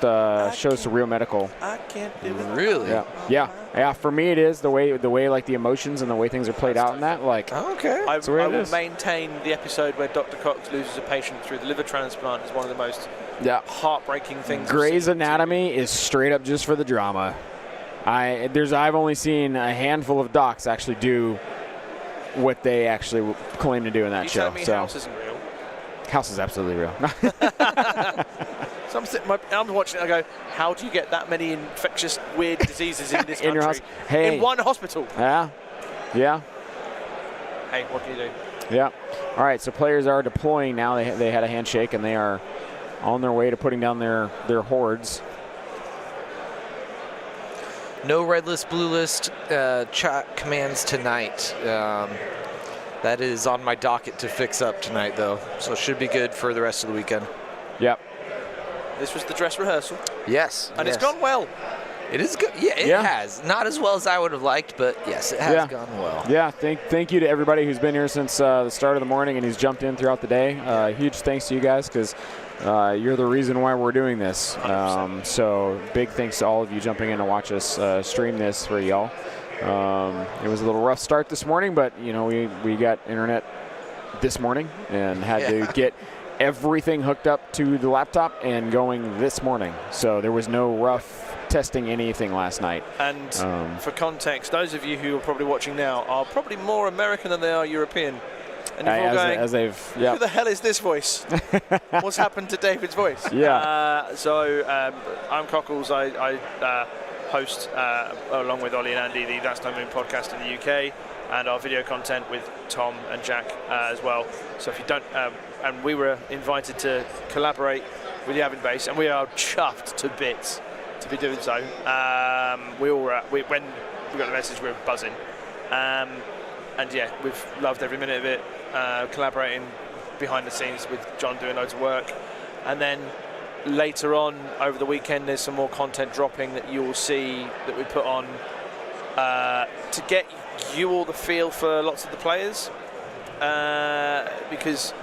shows to real medical. I can't do it. Really? Yeah. For me, it is the way like the emotions and the way things are played out in that. Like, okay. I will maintain the episode where Dr. Cox loses a patient through the liver transplant is one of the most heartbreaking things. Grey's Anatomy is straight up just for the drama. I've only seen a handful of docs actually do what they actually claim to do in that show. You tell me House isn't real. House is absolutely real. So I'm watching it, I go, how do you get that many infectious, weird diseases in this country? In your house? Hey. In one hospital? Yeah. Hey, what can you do? Yeah. All right, so players are deploying now. They had a handshake, and they are on their way to putting down their hordes. No red list, blue list chat commands tonight. That is on my docket to fix up tonight, though. So it should be good for the rest of the weekend. Yep. This was the dress rehearsal. Yes. And it's gone well. It is good. Yeah, it has. Not as well as I would have liked, but yes, it has gone well. Yeah, thank you to everybody who's been here since the start of the morning and who's jumped in throughout the day. Huge thanks to you guys because you're the reason why we're doing this. So big thanks to all of you jumping in to watch us stream this for y'all. It was a little rough start this morning, but we got internet this morning and had to get everything hooked up to the laptop and going this morning. So there was no rough testing anything last night. And for context, those of you who are probably watching now are probably more American than they are European. And you're all going, who the hell is this voice? What's happened to David's voice? Yeah. So I'm Cockles. I host, along with Ollie and Andy, the That's No Moon podcast in the UK, and our video content with Tom and Jack as well. So if you don't, and we were invited to collaborate with the Yavin Base, and we are chuffed to bits to be doing so. We all were, when we got the message, we were buzzing. And yeah, we've loved every minute of it, collaborating behind the scenes with John doing loads of work. And then later on over the weekend, there's some more content dropping that you will see that we put on to get you all the feel for lots of the players. Because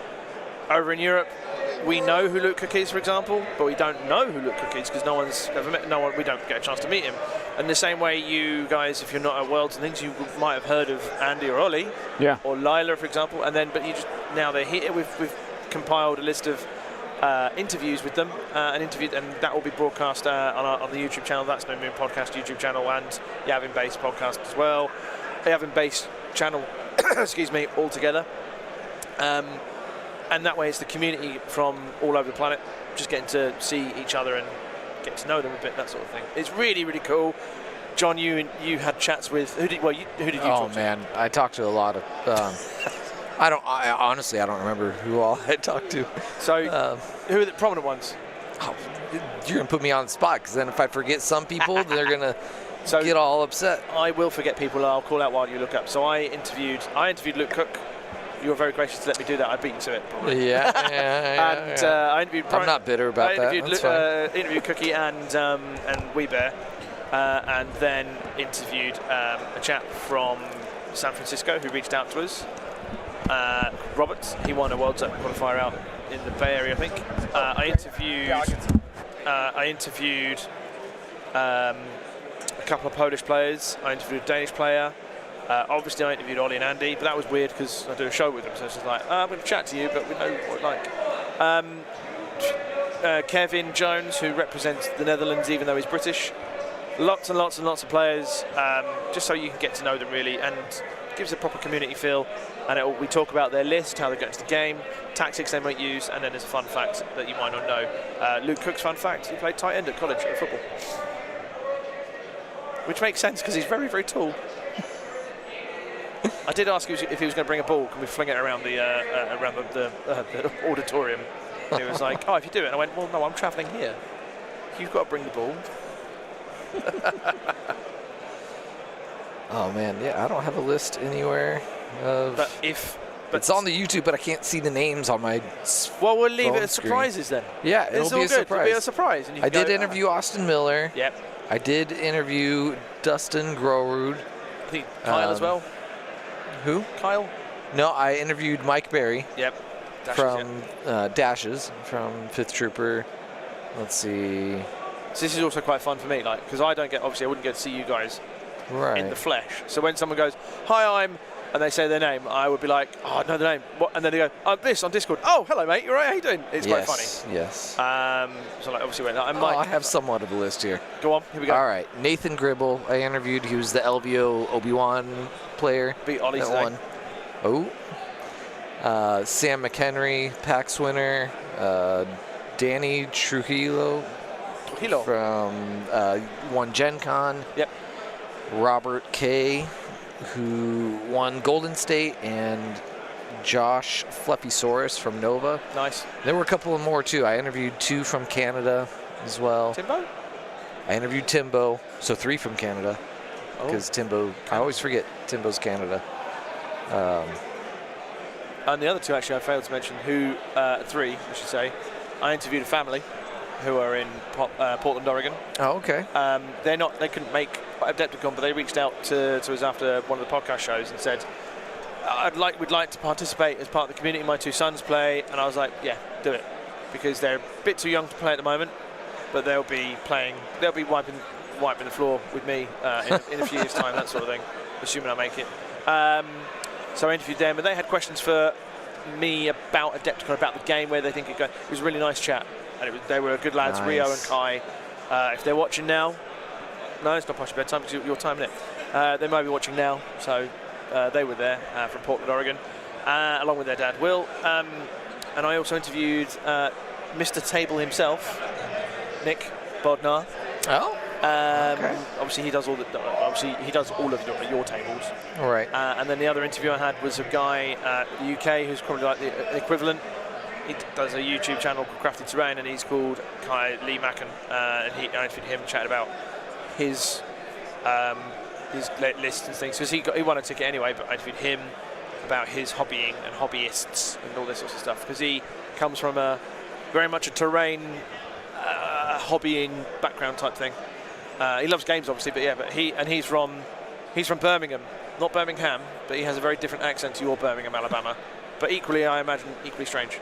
over in Europe, we know who Luke Cook is, for example, but we don't know who Luke Cook is because no one's ever met. We don't get a chance to meet him. And the same way, you guys, if you're not at Worlds and things, you might have heard of Andy or Ollie, or Lila, for example. And then, but now they're here. We've compiled a list of interviews with them, and that will be broadcast on the YouTube channel. That's No Moon Podcast YouTube channel, and Yavin Base podcast as well. Yavin Base channel, excuse me, all together. And that way it's the community from all over the planet just getting to see each other and get to know them a bit, that sort of thing. It's really, really cool. John, you had chats with who did you talk to? Man, I talked to a lot of. I honestly don't remember who all I talked to. So who are the prominent ones? Oh, you're gonna put me on the spot because then if I forget some people, they're gonna get all upset. I will forget people. I'll call out while you look up. So I interviewed Luke Cook. You were very gracious to let me do that. I beat you to it, probably. Yeah. And I interviewed. I'm not bitter about that. That's fine. Interviewed Cookie and Weebear, and then interviewed a chap from San Francisco who reached out to us. Robert, he won a World Cup qualifier out in the Bay Area, I think. I interviewed a couple of Polish players. I interviewed a Danish player. Obviously, I interviewed Ollie and Andy, but that was weird because I do a show with them, so it's just like, I'm going to chat to you, but we know what like. Kevin Jones, who represents the Netherlands, even though he's British. Lots and lots and lots of players, just so you can get to know them really, and gives a proper community feel. And we talk about their list, how they get into the game, tactics they might use, and then there's a fun fact that you might not know. Luke Cook's fun fact: he played tight end at college at football, which makes sense because he's very, very tall. I did ask him if he was going to bring a ball. Can we fling it around the auditorium? And he was like, "Oh, if you do it." And I went, "Well, no, I'm travelling here. You've got to bring the ball." Oh man, yeah, I don't have a list anywhere. But it's on the YouTube, but I can't see the names on my. Well, we'll leave it as screen. surprises then. Yeah, it'll be a surprise. It'll be a surprise. And you I can did interview Austin Miller. Yep. I did interview Dustin Grorud. I think Kyle as well. Who? Kyle? No, I interviewed Mike Berry. Yep. Dashes, Dashes from 5th Trooper. Let's see. So this is also quite fun for me, like, because I wouldn't get to see you guys in the flesh. So when someone goes, "Hi, and they say their name, I would be like, "Oh, I know the name." What? And then they go, "I'm this on Discord." "Oh, hello, mate. You're right. How you doing?" It's quite funny. Yes. So like, obviously, I have somewhat of a list here. Go on. Here we go. All right. Nathan Gribble, I interviewed. He was the LVO Obi-Wan player. Beat Ollie that today. won. Oh. Sam McHenry, PAX winner. Danny Trujillo. From won Gen Con. Yep. Robert K, who won Golden State, and Josh Fluffysaurus from Nova. Nice. There were a couple of more too. I interviewed 2 from Canada as well. Timbo? I interviewed Timbo, so 3 from Canada. Because Timbo, I always forget Timbo's Canada. And the other 2 actually I failed to mention. 3 I should say. I interviewed a family who are in Portland, Oregon. Oh, okay. They couldn't make Adepticon, but they reached out to us after one of the podcast shows and said, we'd like to participate as part of the community. My 2 sons play, and I was like, yeah, do it, because they're a bit too young to play at the moment, but they'll be playing. They'll be wiping the floor with me in a few years' time, that sort of thing, assuming I make it. So I interviewed them, and they had questions for me about Adepticon, about the game, where they think it goes. It was a really nice chat. And they were good lads, Nice. Rio and Kai. If they're watching now, no, it's not past your bedtime because you're timing it. They might be watching now, so they were there from Portland, Oregon, along with their dad, Will. And I also interviewed Mr. Table himself, Nick Bodnar. Oh. Okay. Obviously, he does all of your tables. All right. And then the other interview I had was a guy in the UK who's probably like the equivalent. He does a YouTube channel called Crafty Terrain, and he's called Kai Lee Macken, and I interviewed him, chatted about his list and things, because he won a ticket anyway, but I interviewed him about his hobbying and hobbyists and all this sorts of stuff, because he comes from very much a terrain hobbying background type thing. He loves games, obviously, but he's from Birmingham, not Birmingham, but he has a very different accent to your Birmingham, Alabama, but equally, I imagine, equally strange.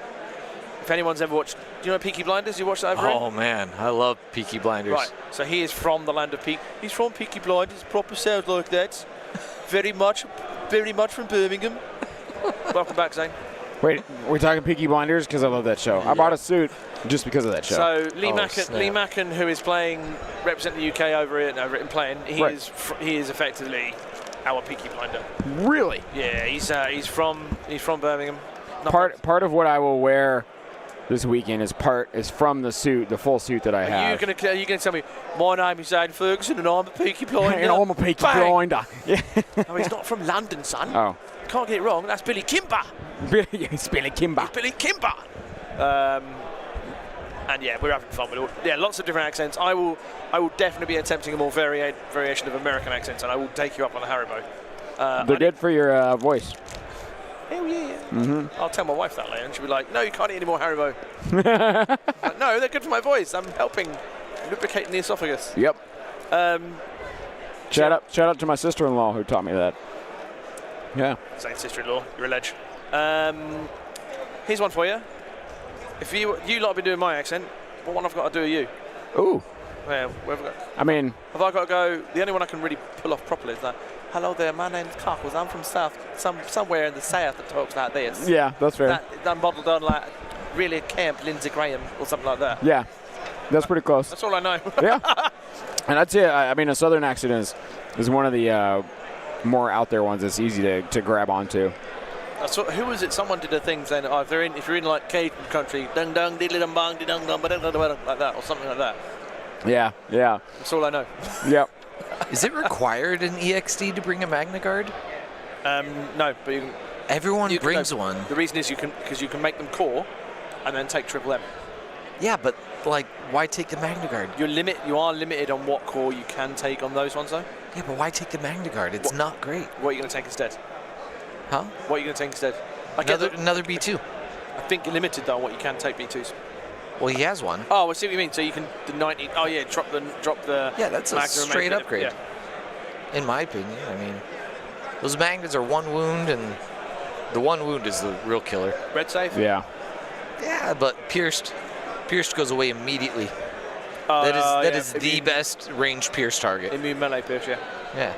If anyone's ever watched, do you know Peaky Blinders? You watched that over? Oh man, I love Peaky Blinders. Right, so he is from the land of Peaky. He's from Peaky Blinders, proper sounds like that. Very much from Birmingham. Welcome back, Zane. Wait, we're talking Peaky Blinders because I love that show. I bought a suit just because of that show. So Lee Macken, who is representing the UK over it and playing, he is effectively our Peaky Blinder. Really? Yeah, he's from Birmingham. Part of what I will wear this weekend is from the suit, the full suit that I have. Are you gonna tell me my name is Aidan Ferguson and I'm a Peaky Blinder? And I'm a Peaky Bang! Blinder. Yeah. No, he's not from London, son. Oh. Can't get it wrong. That's Billy Kimber. It's Billy Kimber. Billy Kimber. And yeah, we're having fun with it. Yeah, lots of different accents. I will definitely be attempting a more variation of American accents, and I will take you up on a Haribo. They're good for your voice. Hell yeah. Mm-hmm. I'll tell my wife that later, and she'll be like, "No, you can't eat any more Haribo." Like, no, they're good for my voice. I'm helping lubricating the esophagus. Yep. Shout out to my sister-in-law who taught me that. Yeah. Same sister-in-law. You're a ledge. Here's one for you. If you lot have been doing my accent, what one I've got to do with you? Ooh. Well, where have I got? I mean, have I got to go? The only one I can really pull off properly is that. Hello there, my name's Cockles. I'm from somewhere in the south that talks like this. Yeah, that's fair. That modelled on like really camp Lindsey Graham or something like that. Yeah, that's pretty close. That's all I know. Yeah. And I'd say, I mean, a southern accent is one of the more out there ones that's easy to grab onto. Who was it? Someone did a thing saying, oh, if you're in like Cajun country, dung dung diddly dum bang dum dum like that or something like that. Yeah, yeah. That's all I know. Yep. Is it required in EXD to bring a Magna Guard? No, but you can. Everyone brings one. The reason is you can make them core, and then take triple M. Yeah, but like, why take the Magna Guard? You are limited on what core you can take on those ones, though. Yeah, but why take the Magna Guard? It's not great. What are you going to take instead? Huh? What are you going to take instead? Another B2. I think you're limited though on what you can take B2s. Well, he has one. Oh, I see what you mean. So you can the 90. Oh yeah, drop the. Yeah, that's a straight upgrade. Yeah. In my opinion, I mean, those magnets are one wound, and the one wound is the real killer. Red safe. Yeah. Yeah, but pierced goes away immediately. That is the best ranged pierce target. Immune melee pierce, yeah. Yeah.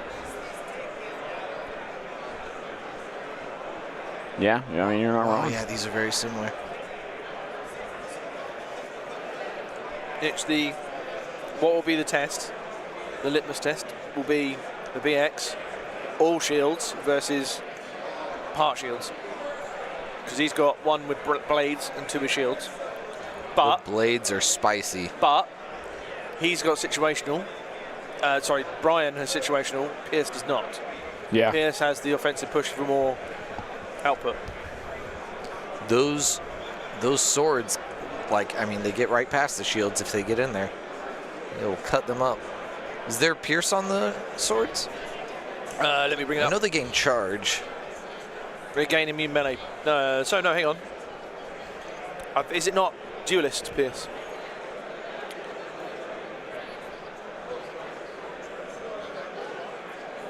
Yeah, I mean, you're not wrong. Oh, yeah, these are very similar. It's what will be the test, the litmus test, will be the BX, all shields versus part shields. Because he's got one with blades and two with shields. But the blades are spicy. But he's got situational. Brian has situational, Pierce does not. Yeah. Pierce has the offensive push for more output. Those swords, like, I mean, they get right past the shields if they get in there. It'll cut them up. Is there pierce on the swords? Let me bring it up. I know they gain charge. They gain immune melee. No, hang on. Is it not duelist pierce?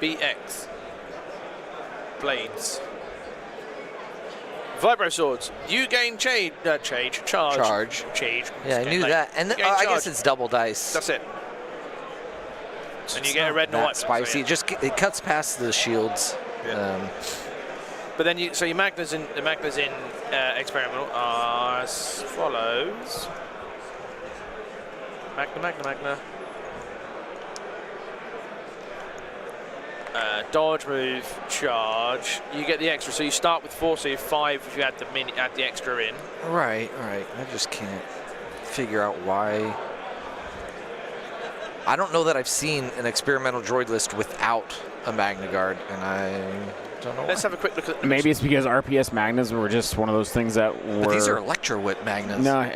BX. Blades. Vibro swords. You gain charge. Charge. Yeah, I knew that. And I guess it's double dice. That's it. And you get a red and a white. Spicy. It cuts past the shields. Yeah. But then your Magnas in experimental are as follows. Magna. Dodge, move, charge. You get the extra, so you start with 4, so you have 5 if you add the extra in. Right. I just can't figure out why. I don't know that I've seen an experimental droid list without a Magna Guard, and I don't know. Let's have a quick look at. Maybe it's because RPS Magnas were just one of those things that were. But these are Electro Whip Magnas. No,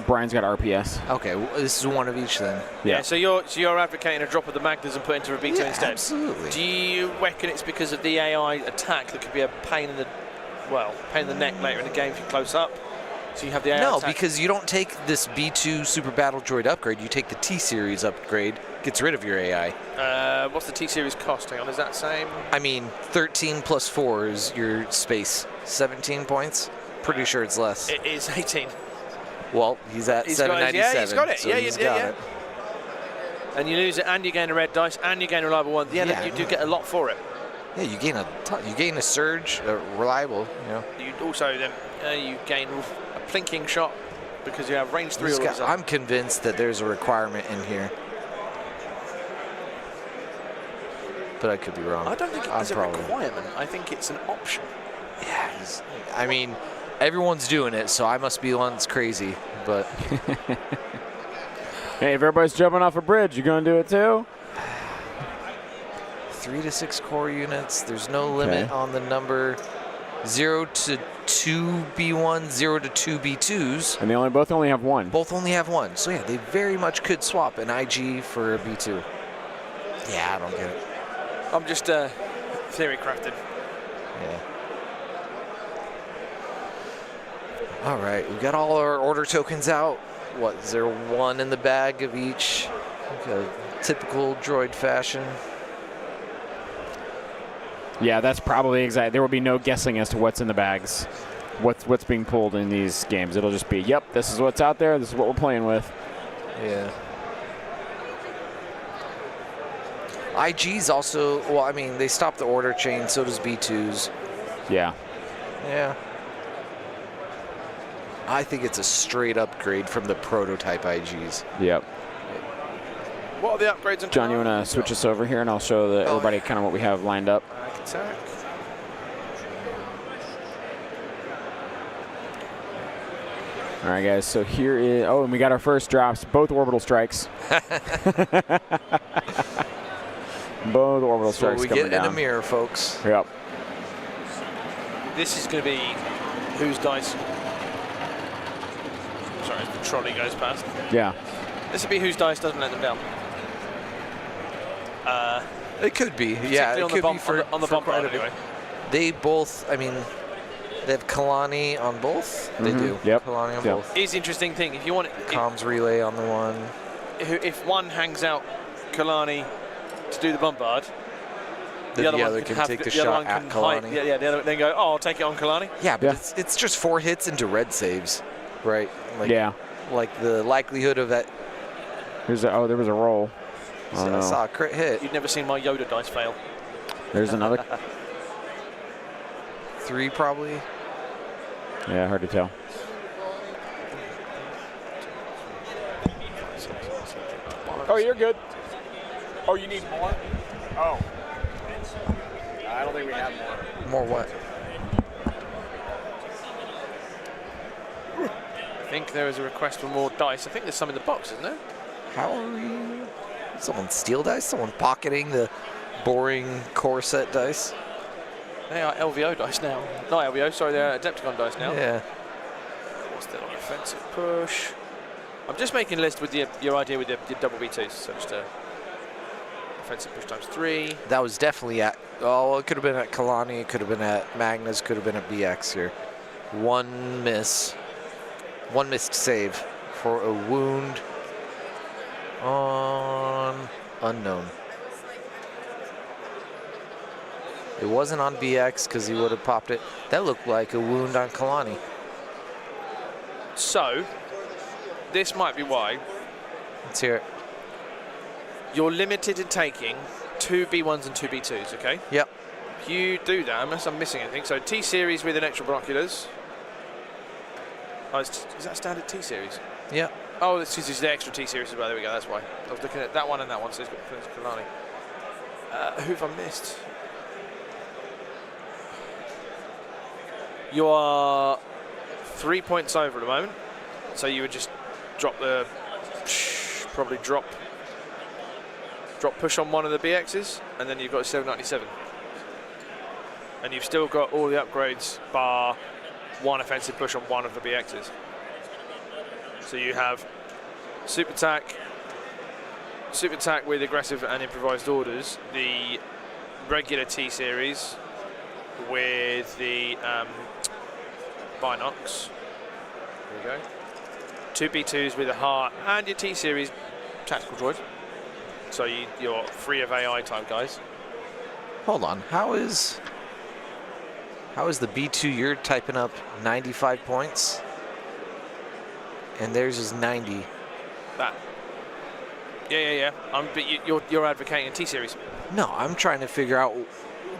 Brian's got RPS. Okay, well, this is one of each then. Yeah. So you're advocating a drop of the Magnas and put into a B2 instead. Absolutely. Do you reckon it's because of the AI attack that could be a pain in the neck later in the game if you close up? So you have the AI No, attack. because you don't take this B2 Super Battle Droid upgrade. You take the T-Series upgrade. Gets rid of your AI. What's the T-Series cost? Hang on, is that same? I mean, 13 plus 4 is your space. 17 points? Pretty sure it's less. It is 18. Well, he's at 797. He's got it. So he's got it. And you lose it, and you gain a red dice, and you gain a reliable one. Yeah, you do get a lot for it. Yeah, you gain a surge, reliable. You know. You also then you gain a plinking shot because you have range 3. I'm convinced that there's a requirement in here, but I could be wrong. I don't think it's a requirement. I think it's an option. Yeah, I mean, everyone's doing it, so I must be the one that's crazy. But Hey, if everybody's jumping off a bridge, you gonna do it too? 3 to 6 core units. There's no limit on the number. 0 to 2 B1, 0 to 2 B2s. And they both only have one. Both only have one. So yeah, they very much could swap an IG for a B2. Yeah, I don't get it. I'm just theory crafted. Yeah. All right, we got all our order tokens out. What, is there one in the bag of each? Like a typical droid fashion. Yeah, that's probably exact. There will be no guessing as to what's in the bags, what's being pulled in these games. It'll just be, yep, this is what's out there. This is what we're playing with. Yeah. IGs also, well, I mean, they stopped the order chain, so does B2s. Yeah. Yeah. I think it's a straight upgrade from the prototype IGs. Yep. What are the upgrades on John, you want to switch us over here, and I'll show everybody kind of what we have lined up. Attack. All right, guys. So here is. Oh, and we got our first drops. Both orbital strikes. Both orbital strikes we coming get down. in a mirror, folks. Yep. This is going to be whose dice. Sorry, as the trolley goes past. Yeah. This will be whose dice doesn't let them down. It could be, yeah. It could be for on the for bump quite ride a bit. anyway. They both, I mean, they have Kalani on both. They do. Yep. Kalani on Yep. both. Here's the interesting thing. If you want, Comms relay on the one. if one hangs out Kalani to do the bombard, The other can take the shot at Kalani. Yeah, the other then go. Oh, I'll take it on Kalani. Yeah, but Yeah. it's just 4 hits into red saves, right? Like, Yeah. Like the likelihood of that. Here's there was a roll. Oh, I no. saw a crit hit. You've never seen my Yoda dice fail. There's another. 3 probably. Yeah, hard to tell. Oh, you're good. Oh, you need more? Oh. I don't think we have more. More what? I think there is a request for more dice. I think there's some in the box, isn't there? How are we? Someone steal dice? Someone pocketing the boring core set dice? They are LVO dice now. Not LVO, sorry, they're Adepticon dice now. Yeah. What's that on offensive push? I'm just making a list with your idea with your double B2s. So just a offensive push times 3. That was definitely at. Oh, it could have been at Kalani. It could have been at Magnus. Could have been at BX here. One miss. One missed save for a wound on unknown. It wasn't on BX because he would have popped it. That looked like a wound on Kalani. So, this might be why Let's hear it. you're limited in taking 2 B1s and 2 B2s, okay? Yep. If you do that, unless I'm missing anything, so T-Series with an extra binoculars. Oh, is that standard T-Series? Yep. Oh, this is the extra T-Series as well. There we go, that's why. I was looking at that one and that one, so it's got Kalani. Who have I missed? You are 3 points over at the moment, so you would just drop the, probably drop push on one of the BXs, and then you've got a 797. And you've still got all the upgrades bar one offensive push on one of the BXs. So you have super attack with aggressive and improvised orders, the regular T-Series with the binocs. There we go. 2 B2s with a heart and your T-Series tactical droid. So you're free of AI type guys. Hold on. How is the B2 you're typing up 95 points? And theirs is 90. That. Yeah. But you're advocating a T-Series. No, I'm trying to figure out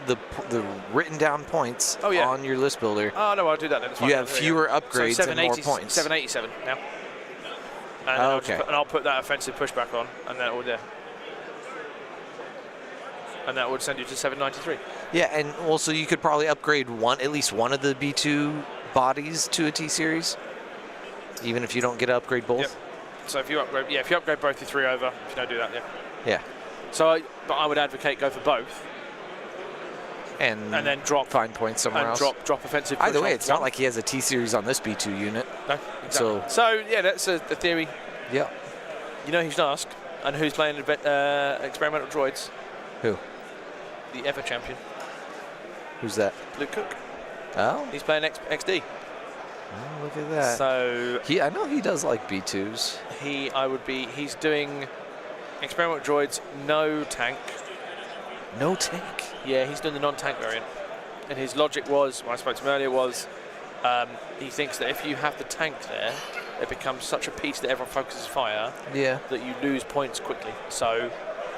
the written down points on your list builder. Oh no, I'll do that then. It's fine. You have fewer upgrades so and more points. 787 now. And I'll put that offensive pushback on, and that will there. And that would send you to 793. Yeah, and also you could probably upgrade at least one of the B2 bodies to a T-Series, even if you don't get to upgrade both? Yep. So if you upgrade, if you upgrade both, you're 3 over. If you don't do that, Yeah. So, but I would advocate go for both, And then drop find points somewhere and else. drop offensive. Either push way, on it's one. not like he has a T-Series on this B2 unit. No, exactly. So yeah, that's a theory. Yeah. You know who's asked and who's playing experimental droids? Who? The ever champion, Who's that? Luke Cook. Oh, He's playing XD. oh, look at that. So I know he does like B2s. he's doing experimental droids, no tank. No tank. Yeah, he's doing the non-tank variant. And his logic was, when I spoke to him earlier, was he thinks that if you have the tank there, it becomes such a piece that everyone focuses fire Yeah. that you lose points quickly. So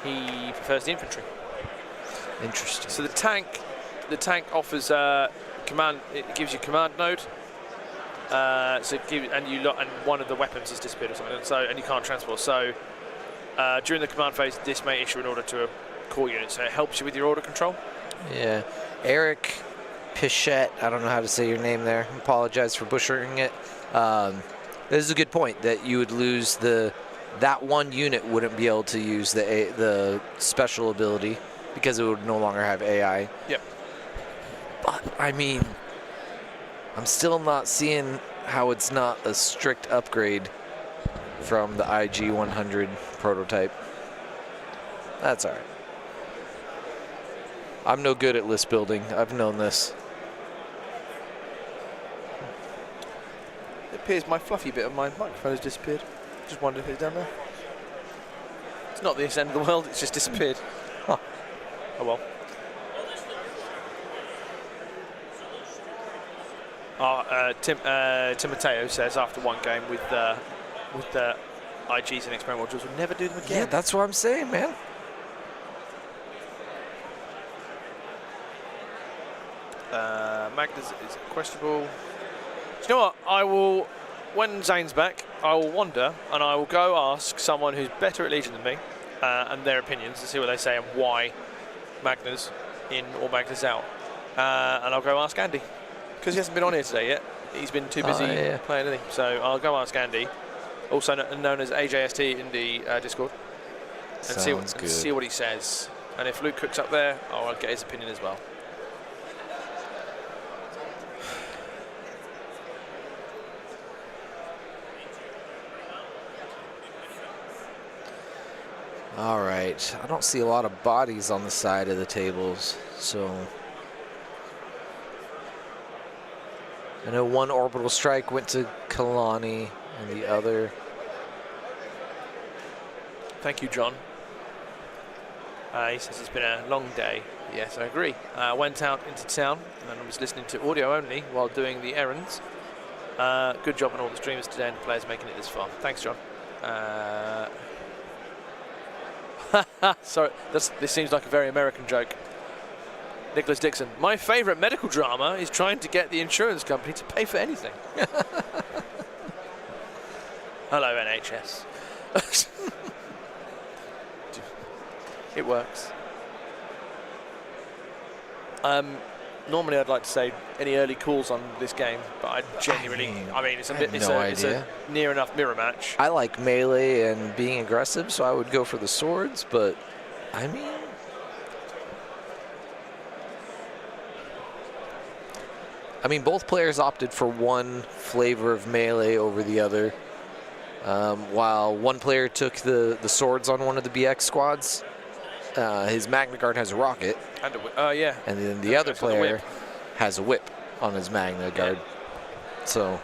he prefers the infantry. Interesting. So the tank offers command. It gives you command node. And one of the weapons is disappeared or something. And you can't transport. So during the command phase, this may issue an order to a core unit. So it helps you with your order control. Yeah. Eric Pichette, I don't know how to say your name there. Apologize for butchering it. This is a good point that you would lose that one unit wouldn't be able to use the special ability because it would no longer have AI. Yep. But I mean, I'm still not seeing how it's not a strict upgrade from the IG 100 prototype. That's all right. I'm no good at list building. I've known this. It appears my fluffy bit of my microphone has disappeared. Just wondered if it's down there. It's not the end of the world, it's just disappeared. Huh. Oh well. Tim Mateo says after one game with the IGs and experimental modules, we'll never do them again. Yeah, that's what I'm saying, man. Magnus is questionable. Do you know what? I will, when Zane's back, I will wander and I will go ask someone who's better at Legion than me and their opinions and see what they say and why Magnus in or Magnus out. And I'll go ask Andy because he hasn't been on here today yet. He's been too busy playing anything. So I'll go ask Andy, also known as AJST in the Discord, and see what he says. And if Luke Cook's up there, I'll get his opinion as well. All right. I don't see a lot of bodies on the side of the tables, so I know one orbital strike went to Kalani and the other. Thank you, John. He says it's been a long day. Yes, I agree. Went out into town and was listening to audio only while doing the errands. Good job on all the streamers today and the players making it this far. Thanks, John. Sorry, this seems like a very American joke. Nicholas Dixon. My favourite medical drama is trying to get the insurance company to pay for anything. Hello, NHS. It works. Normally, I'd like to say any early calls on this game, but I genuinely, it's a near enough mirror match. I like melee and being aggressive, so I would go for the swords, but I mean, both players opted for one flavor of melee over the other. While one player took the swords on one of the BX squads, his Magna Guard has a rocket. And and then the other player has a whip on his Magna Guard. So,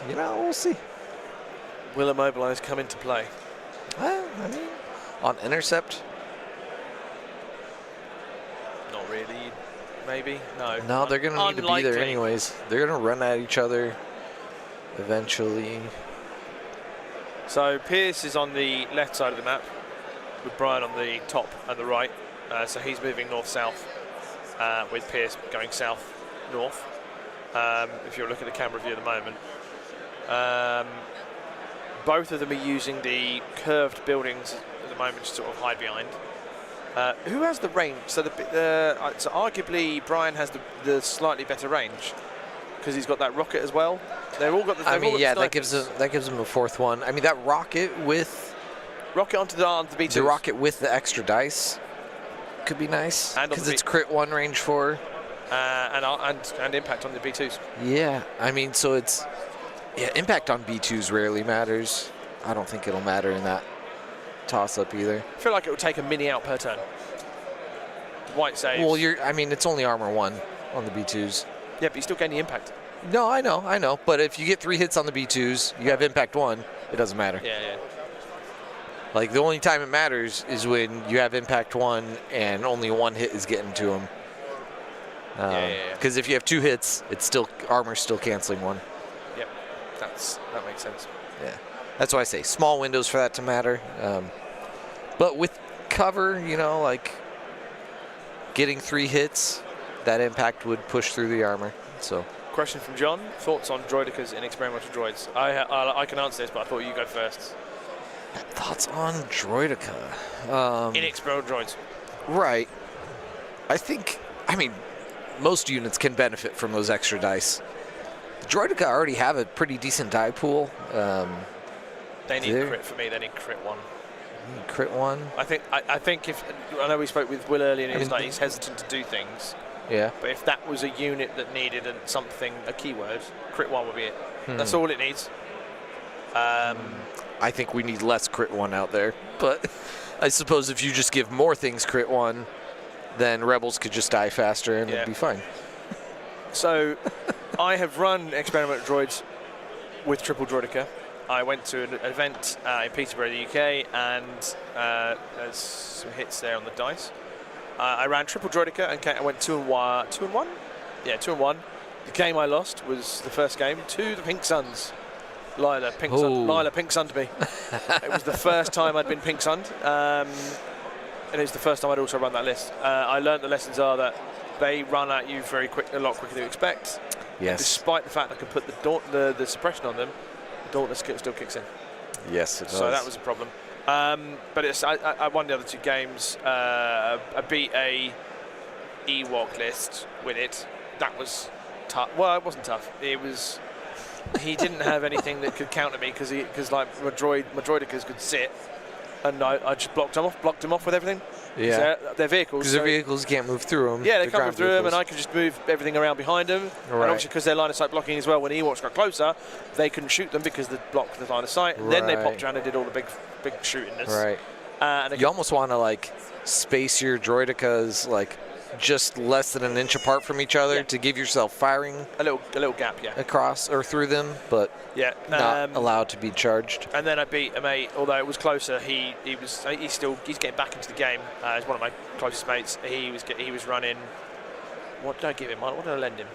we'll see. Will Immobilize come into play? Well, on intercept? Not really. Maybe? No. No, they're going to need to be there anyways. They're going to run at each other eventually. So Pierce is on the left side of the map, with Brian on the top and the right. So he's moving north-south, with Pierce going south-north. If you look at the camera view at the moment. Both of them are using the curved buildings at the moment to sort of hide behind. Who has the range? So so arguably Brian has the slightly better range because he's got that rocket as well. They've all got the. I mean, all yeah, got the that gives him a fourth one. I mean, that rocket with onto the B2s. the rocket with the extra dice could be nice And on because the it's crit 1 range 4. and impact on the B2s. Yeah, I mean, so it's impact on B2s rarely matters. I don't think it'll matter in that toss-up either. I feel like it would take a mini out per turn. White saves. Well, I mean, it's only armor 1 on the B2s. Yeah, but you still gain the impact. No, I know. But if you get 3 hits on the B2s, you have impact 1, it doesn't matter. Yeah. Like, the only time it matters is when you have impact 1 and only 1 hit is getting to him. Because if you have 2 hits, it's still armor's still canceling 1. Yep, that makes sense. Yeah, that's why I say small windows for that to matter. But with cover, like getting 3 hits, that impact would push through the armor. So. Question from John: thoughts on droidicas in experimental droids? I can answer this, but I thought you go first. Thoughts on droidica? In experimental droids. Right. I mean, most units can benefit from those extra dice. Droidica already have a pretty decent die pool. They need crit for me. They need crit 1. Crit 1. I think if I know we spoke with Will earlier, and he's hesitant to do things. Yeah. But if that was a unit that needed a keyword, crit 1 would be it. That's all it needs. I think we need less crit 1 out there, but I suppose if you just give more things crit 1, then rebels could just die faster and it'd be fine. So I have run experimental droids with triple droidica. I went to an event in Peterborough, the UK, and there's some hits there on the dice. I ran triple droidica and I went 2-1. 2-1? Yeah, 2-1. The game I lost was the first game to the Pink Suns. Lila Pink Sunned me. It was the first time I'd been Pink Sunned, and it was the first time I'd also run that list. I learned the lessons are that they run at you a lot quicker than you expect. Yes. Despite the fact I can put the suppression on them, the Dauntless still kicks in. Yes, it does. So that was a problem. But I won the other 2 games. I beat a Ewok list with it. That was tough. Well, it wasn't tough. It was. He didn't have anything that could counter me because my droidicas could sit, and I just blocked him off with everything. Yeah. They're vehicles. Because their vehicles can't move through them. Yeah, they can't move through them, and I can just move everything around behind them. Right. And obviously, because they're line of sight blocking as well, when Ewoks got closer, they couldn't shoot them because they blocked the line of sight. And then they popped around and did all the big shootingness. Right. And you almost want to space your droidicas just less than an inch apart from each other to give yourself firing a little gap, across or through them, but not allowed to be charged. And then I beat a mate, although it was closer. He's getting back into the game. As one of my closest mates, he was running. What did I give him? What did I lend him?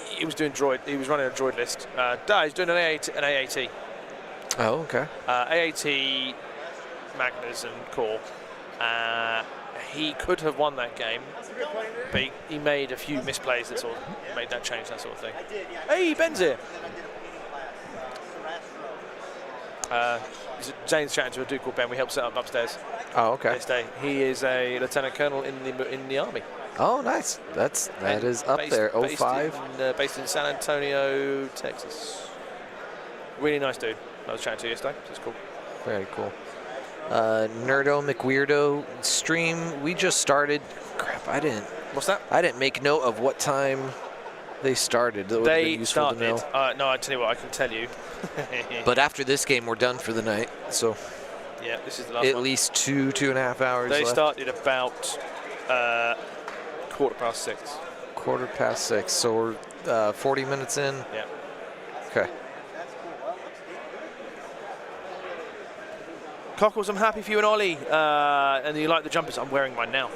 He was doing droid. He was running a droid list. He's doing an AAT. Oh, okay. AAT, Magnus and Core. He could have won that game, but he made a few misplays that sort of made that change, that sort of thing. Hey, Ben's here. Zane's chatting to a dude called Ben. We helped set up upstairs. Oh, okay. This day. He is a lieutenant colonel in the army. Oh, nice. That is up there. 05. Based in San Antonio, Texas. Really nice dude. I was chatting to yesterday. So it's cool. Very cool. Nerdo McWeirdo stream. We just started. Crap, I didn't. What's that? I didn't make note of what time they started. That would have been useful to know. No, I tell you what, I can tell you. But after this game, we're done for the night. So. Yeah, this is the last at one. least 2.5 hours. They left. started about 6:15. 6:15. So we're 40 minutes in. Yeah. Okay. Cockles, I'm happy for you and Ollie, and you like the jumpers. I'm wearing mine now.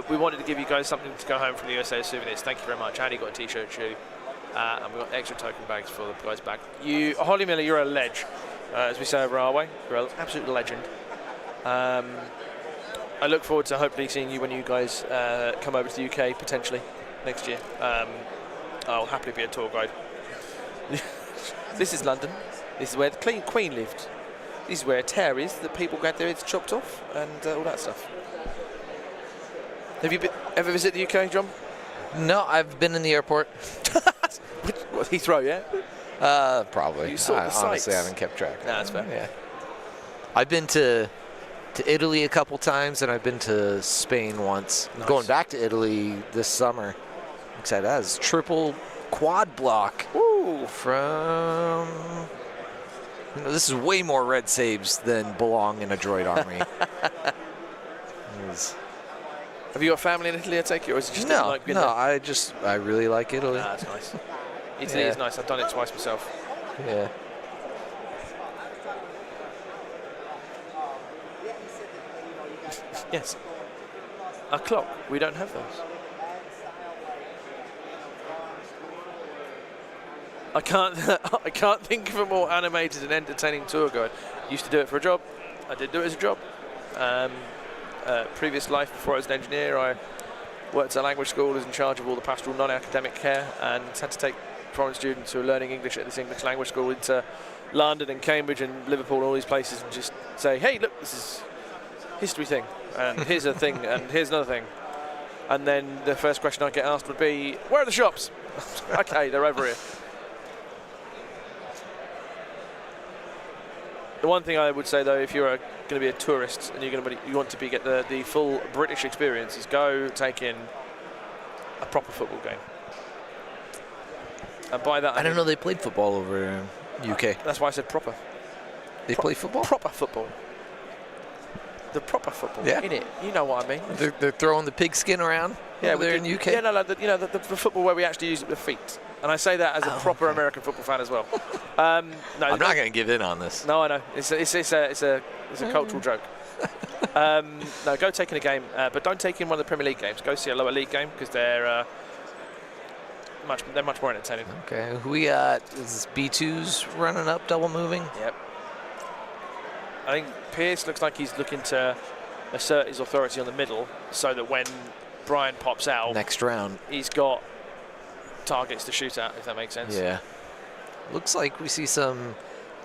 We wanted to give you guys something to go home from the USA souvenirs. Thank you very much. Andy got a t-shirt too, and we've got extra token bags for the guys back. Holly Miller, you're a ledge, as we say over our way. You're an absolute legend. I look forward to hopefully seeing you when you guys come over to the UK potentially next year. I'll happily be a tour guide. This is London. This is where the Queen lived. This is where a tear is, that people get their heads chopped off and all that stuff. Have you ever visited the UK, John? No, I've been in the airport. What, Heathrow, yeah? Probably. You saw the honestly sights. haven't kept track. Nah, that's fair. Yeah. I've been to Italy a couple times, and I've been to Spain once. Nice. Going back to Italy this summer. Excited. That is triple quad block. Woo! From. This is way more red saves than belong in a droid army. Have you got family in Italy, I take it, or is it just No, like being no. there? I really like Italy. Nah, that's nice. Italy Yeah. is nice. I've done it twice myself. Yeah. Yes. A clock. We don't have those. I can't. I can't think of a more animated and entertaining tour guide. Used to do it for a job. I did do it as a job. Previous life, before I was an engineer, I worked at a language school, was in charge of all the pastoral non-academic care, and had to take foreign students who are learning English at this English language school into London and Cambridge and Liverpool and all these places, and just say, hey, look, this is history thing, and here's a thing, and here's another thing. And then the first question I get asked would be, where are the shops? Okay, they're over here. The one thing I would say, though, if you're going to be a tourist and you want to get the full British experience, is go take in a proper football game. And by that, I didn't know they played football over in UK. That's why I said proper. They play football? Proper football. The proper football. Yeah. Innit? You know what I mean? They're throwing the pigskin around over there in UK? Yeah, no, the football where we actually use the feet. And I say that as a proper American football fan as well. No, I'm not going to give in on this. No, I know. It's a cultural joke. No, go take in a game, but don't take in one of the Premier League games. Go see a lower league game, because they're much more entertaining. Okay, who we got? Is B2's running up, double moving? Yep. I think Pierce looks like he's looking to assert his authority on the middle, so that when Brian pops out, next round, he's got targets to shoot at, if that makes sense. Yeah. Looks like we see some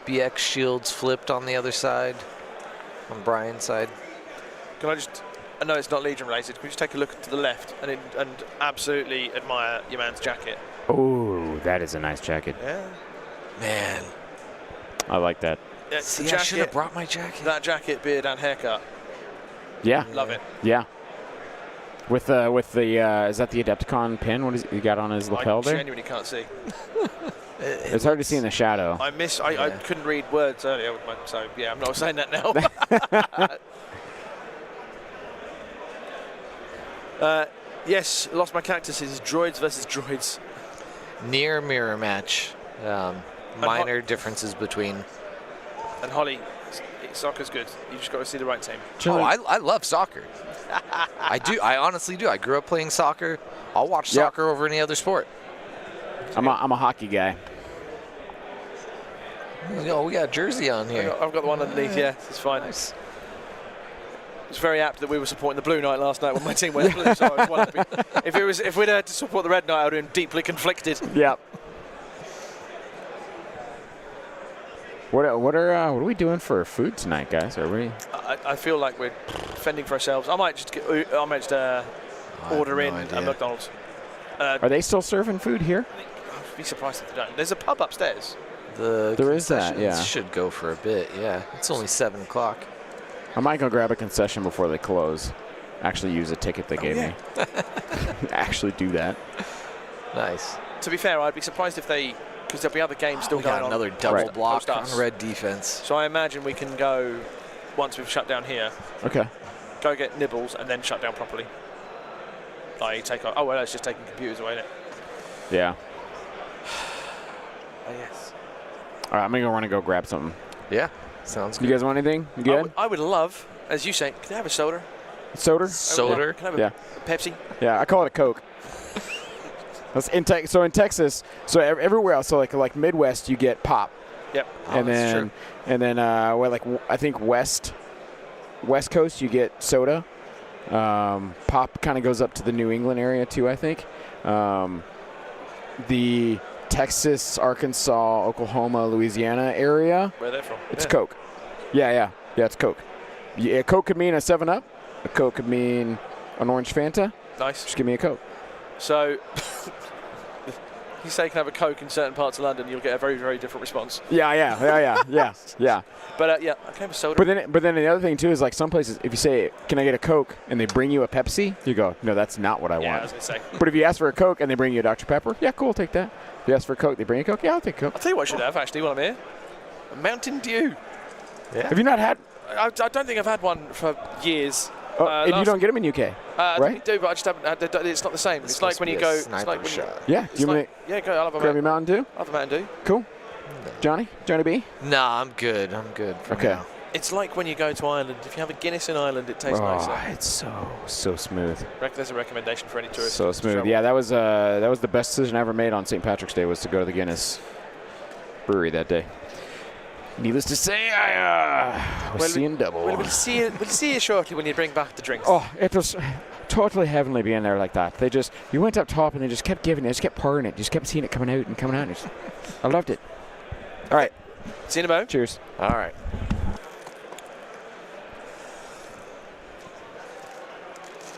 BX shields flipped on the other side, on Brian's side. Can I just, I know it's not Legion related, can we just take a look to the left and absolutely admire your man's jacket? Oh, that is a nice jacket. Yeah. Man. I like that. Yeah, See, the I should have jacket, brought my jacket. that jacket, beard and haircut. Yeah. Love it. Yeah. With the is that the Adepticon pin? What is he got on his lapel I there? genuinely can't see. It's hard to see in the shadow. I couldn't read words earlier, so yeah, I'm not saying that now. Yes, lost my cactus. Is droids versus droids. Near mirror match. Minor differences between. And Holly, soccer's good. You just got to see the right team. Oh, I love soccer. I do. I honestly do. I grew up playing soccer. I'll watch soccer over any other sport. I'm a hockey guy. Oh, we got a jersey on here. I've got the one underneath. Yeah, it's fine. Nice. It's very apt that we were supporting the Blue Knight last night when my team went blue. So I was wondering if we'd had to support the Red Knight, I would have been deeply conflicted. Yep. What are we doing for food tonight, guys? Are we? I feel like we're fending for ourselves. I might just order in at McDonald's. Are they still serving food here? I'd be surprised if they don't. There's a pub upstairs. There is that, yeah. Should go for a bit, yeah. It's only 7 o'clock. I might go grab a concession before they close. Actually use a ticket they gave me. Actually do that. Nice. To be fair, I'd be surprised if they, because there'll be other games still We going got on. another double block post us. on red defense. So I imagine we can go, once we've shut down here, Okay. go get nibbles and then shut down properly. Take off. Oh, well, it's just taking computers away, isn't it? Yeah. Oh, yes. All right, I'm going to run and go grab something. Yeah, sounds good. You guys want anything? You good? I would love, as you say, can I have a soda? Soda? Soda? Can I have a Pepsi? Yeah, I call it a Coke. That's so in Texas, so everywhere else, so like Midwest, you get pop. Yep. And then I think West Coast, you get soda. Pop kind of goes up to the New England area too, I think. The Texas, Arkansas, Oklahoma, Louisiana area, Where they're from? it's Coke. Yeah, it's Coke. Yeah, Coke could mean a 7-Up. A Coke could mean an orange Fanta. Nice. Just give me a Coke. So, you say you can have a Coke in certain parts of London, you'll get a very, very different response. Yeah. But yeah, I can have a soda. But then the other thing too is like some places, if you say, "Can I get a Coke?" and they bring you a Pepsi, you go, "No, that's not what I yeah, I want." was going to say. But if you ask for a Coke and they bring you a Dr Pepper, yeah, cool, take that. If you ask for a Coke, they bring you a Coke, yeah, I'll take a Coke. I'll tell you what I should have, actually, while I'm here. A Mountain Dew. Yeah. Have you not had? I don't think I've had one for years. And you don't get them in UK, I right? do, but I just haven't. It's not the same. It's like when you go. It's like when you, Yeah. it's like, yeah, go. I'll have a grab your Mountain Dew. I'll have a Mountain Dew. Cool. Johnny B. Nah, I'm good for Okay. now. It's like when you go to Ireland. If you have a Guinness in Ireland, it tastes nicer. It's so smooth. There's a recommendation for any tourist. So smooth. Yeah, that was the best decision I ever made on St. Patrick's Day was to go to the Guinness brewery that day. Needless to say, I was seeing double. We'll see you shortly when you bring back the drinks. Oh, it was totally heavenly being there like that. You went up top and they just kept giving it, just kept pouring it, you just kept seeing it coming out and coming out. I loved it. All right. See you in a moment. Cheers. All right.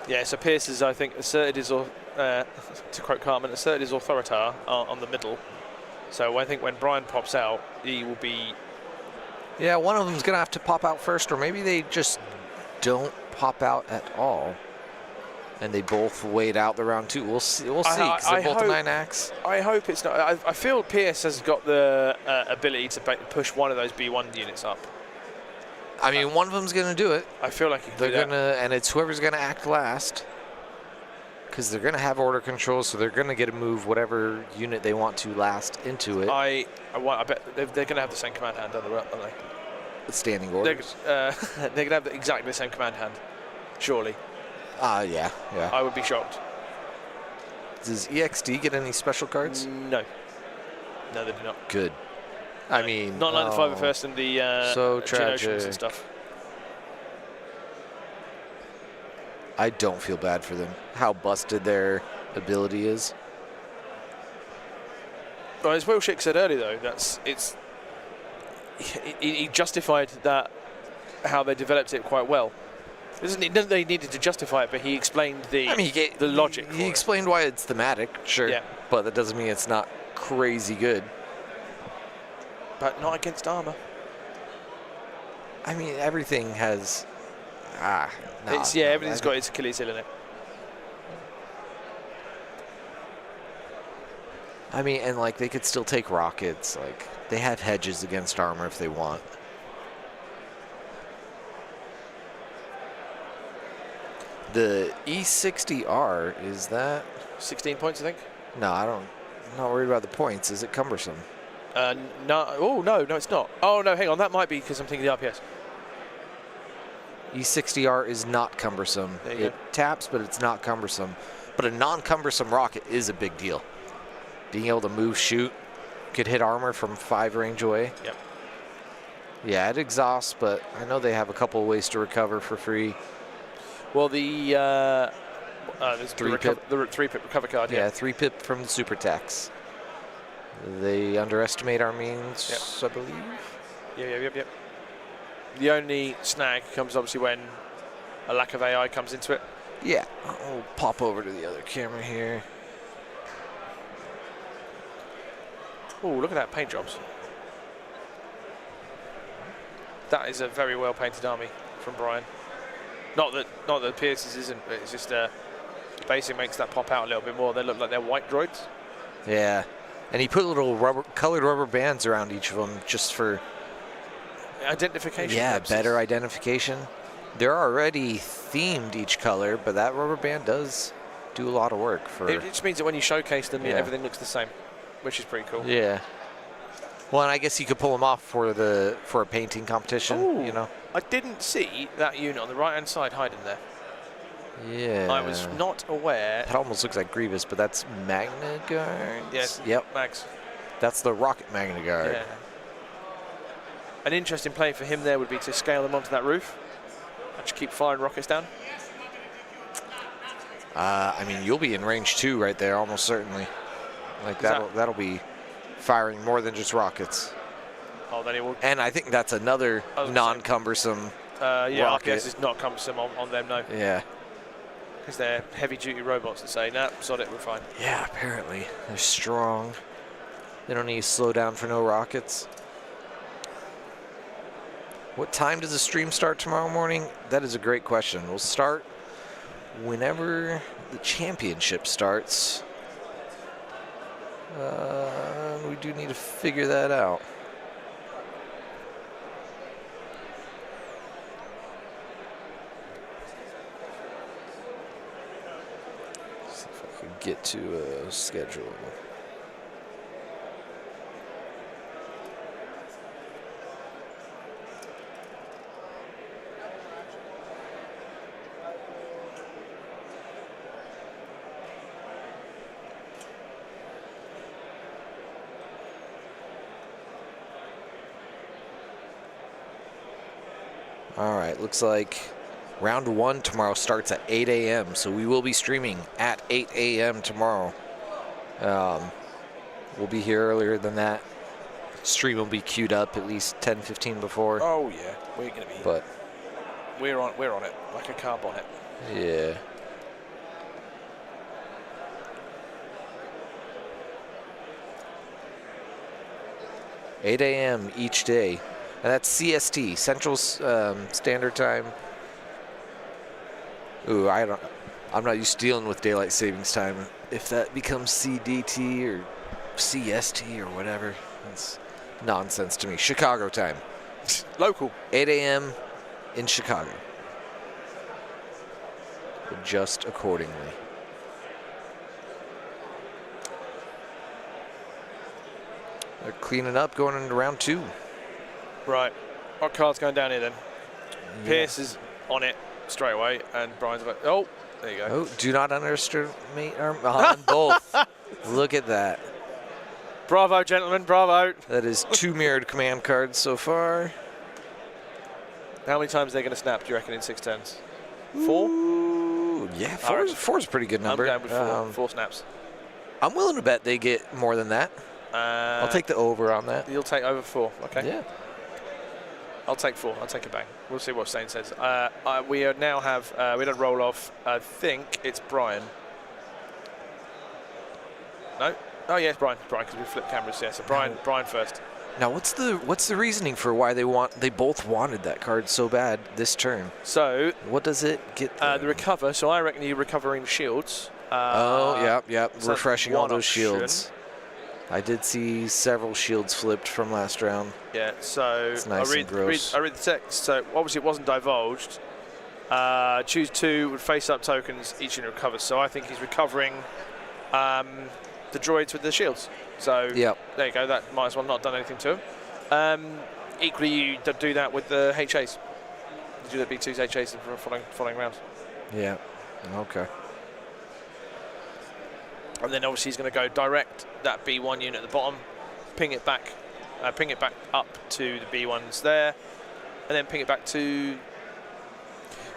Yeah, so Pierce has, I think, asserted his, to quote Carmen, asserted his authority on the middle. So I think when Brian pops out, he will be... Yeah, one of them's going to have to pop out first, or maybe they just don't pop out at all. And they both wait out the round 2. We'll see. We'll see, because they're both 9-acts. I hope it's not. I feel Pierce has got the ability to push one of those B1 units up. I mean, one of them's going to do it. I feel like he can They're do that. going to, and it's whoever's going to act last. Because they're going to have order control, so they're going to get to move whatever unit they want to last into it. I bet they're going to have the same command hand, aren't they? Standing They're orders. going to have exactly the same command hand, surely. Yeah. I would be shocked. Does EXD get any special cards? No, they do not. Good. I mean, not like the 501st and the so Genotions tragic. and stuff. I don't feel bad for them. How busted their ability is. Well, as Will Schick said earlier, though, he justified that how they developed it quite well. Not that he needed to justify it, but he explained the logic. He explained why it's thematic, sure. Yeah. But that doesn't mean it's not crazy good. But not against armor. I mean, everything has. Everything's got its Achilles heel in it. I mean, and like they could still take rockets. Like they have hedges against armor if they want. The E60R, is that 16 points, I think. No, I'm not worried about the points. Is it cumbersome? No. Oh no, it's not. Oh no, hang on. That might be because I'm thinking the RPS. E60R is not cumbersome. It taps, but it's not cumbersome. But a non-cumbersome rocket is a big deal. Being able to move, shoot, could hit armor from 5 range away. Yep. Yeah, it exhausts, but I know they have a couple ways to recover for free. Well, there's 3-pip. the 3-pip recover card. Yeah, 3-pip from the super tax. They underestimate our means, I believe. Yep. The only snag comes obviously when a lack of AI comes into it. Yeah, I'll pop over to the other camera here. Oh, look at that paint jobs. That is a very well painted army from Brian. Not that Pierce's isn't, but it's just basically makes that pop out a little bit more. They look like they're white droids. Yeah, and he put little colored rubber bands around each of them just for identification. Yeah, purposes. better identification. They're already themed each color, but that rubber band does do a lot of work for. It just means that when you showcase them, everything looks the same, which is pretty cool. Yeah. Well, and I guess you could pull them off for a painting competition. Ooh, you know. I didn't see that unit on the right-hand side hiding there. Yeah. I was not aware. That almost looks like Grievous, but that's Magna Guard. Yes. Yep. Mags. That's the Rocket Magna Guard. Yeah. An interesting play for him there would be to scale them onto that roof and just keep firing rockets down. I mean, you'll be in range 2 right there, almost certainly. Like that'll be firing more than just rockets. Oh, then it will. And I think that's another non-cumbersome yeah, rocket. RPS is not cumbersome on them, no. Yeah. because they're heavy-duty robots that say, "Nah, sod it, we're fine." Yeah, apparently they're strong. They don't need to slow down for no rockets. What time does the stream start tomorrow morning? That is a great question. We'll start whenever the championship starts. We do need to figure that out. See if I can get to a schedule. All right, looks like round 1 tomorrow starts at 8 a.m. So we will be streaming at 8 a.m. tomorrow. We'll be here earlier than that. Stream will be queued up at least 10-15 before. Oh yeah, we're gonna be. But we're on it like a car bonnet. yeah. $8 a.m. each day. And that's CST, Central Standard Time. Ooh, I'm not used to dealing with daylight savings time. If that becomes CDT or CST or whatever, that's nonsense to me. Chicago time. Local. 8 a.m. in Chicago. Adjust accordingly. They're cleaning up, going into round 2. Right. What card's going down here then? Pierce is on it straight away, and Brian's like, oh, there you go. Oh, do not underestimate on both. Look at that. Bravo, gentlemen, bravo. That is 2 mirrored command cards so far. How many times are they going to snap, do you reckon, in 610s? 4? Ooh, yeah, four is a pretty good number. I'm going with 4 snaps. I'm willing to bet they get more than that. I'll take the over on that. You'll take over 4, okay. Yeah. I'll take 4. I'll take a bang. We'll see what Stain says. We now have, we don't roll off. I think it's Brian. No? Oh, yeah, it's Brian. Because we flipped cameras, yeah. So Brian first. Now, what's the reasoning for why they both wanted that card so bad this turn? So what does it get? The recover. So I reckon you're recovering shields. Yep. So Refreshing all those option. shields. I did see several shields flipped from last round. Yeah, so it's nice I and gross. read the text. So obviously it wasn't divulged. Choose 2 with face-up tokens, each in recover. So I think he's recovering the droids with the shields. So yep. There you go. That might as well not done anything to him. Equally, you do that with the HAs. You do the B2's HAs for following rounds. Yeah. Okay. And then obviously he's going to go direct that B1 unit at the bottom, ping it back up to the B1s there, and then ping it back to.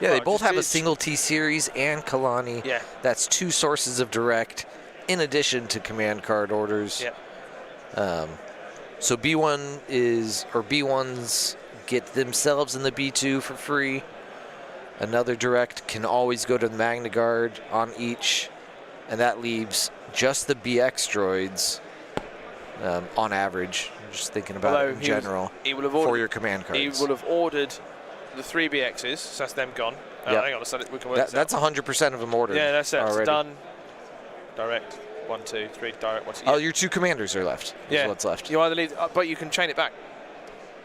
Yeah, they both have a single T series and Kalani. Yeah. That's 2 sources of direct, in addition to command card orders. Yeah. So B1s get themselves in the B2 for free. Another direct can always go to the Magna Guard on each, and that leaves just the BX droids on average. I'm just thinking about it in general for your command cards. He would have ordered the 3 BXs, so that's them gone. Yep. Hang on a second, we can work That's 100% of them ordered. Yeah, that's it. Already. It's done. Direct. 1, 2, 3. Direct. 1, 2. Oh, your 2 commanders are left. Yeah. Is what's left. You either leave, but you can chain it back.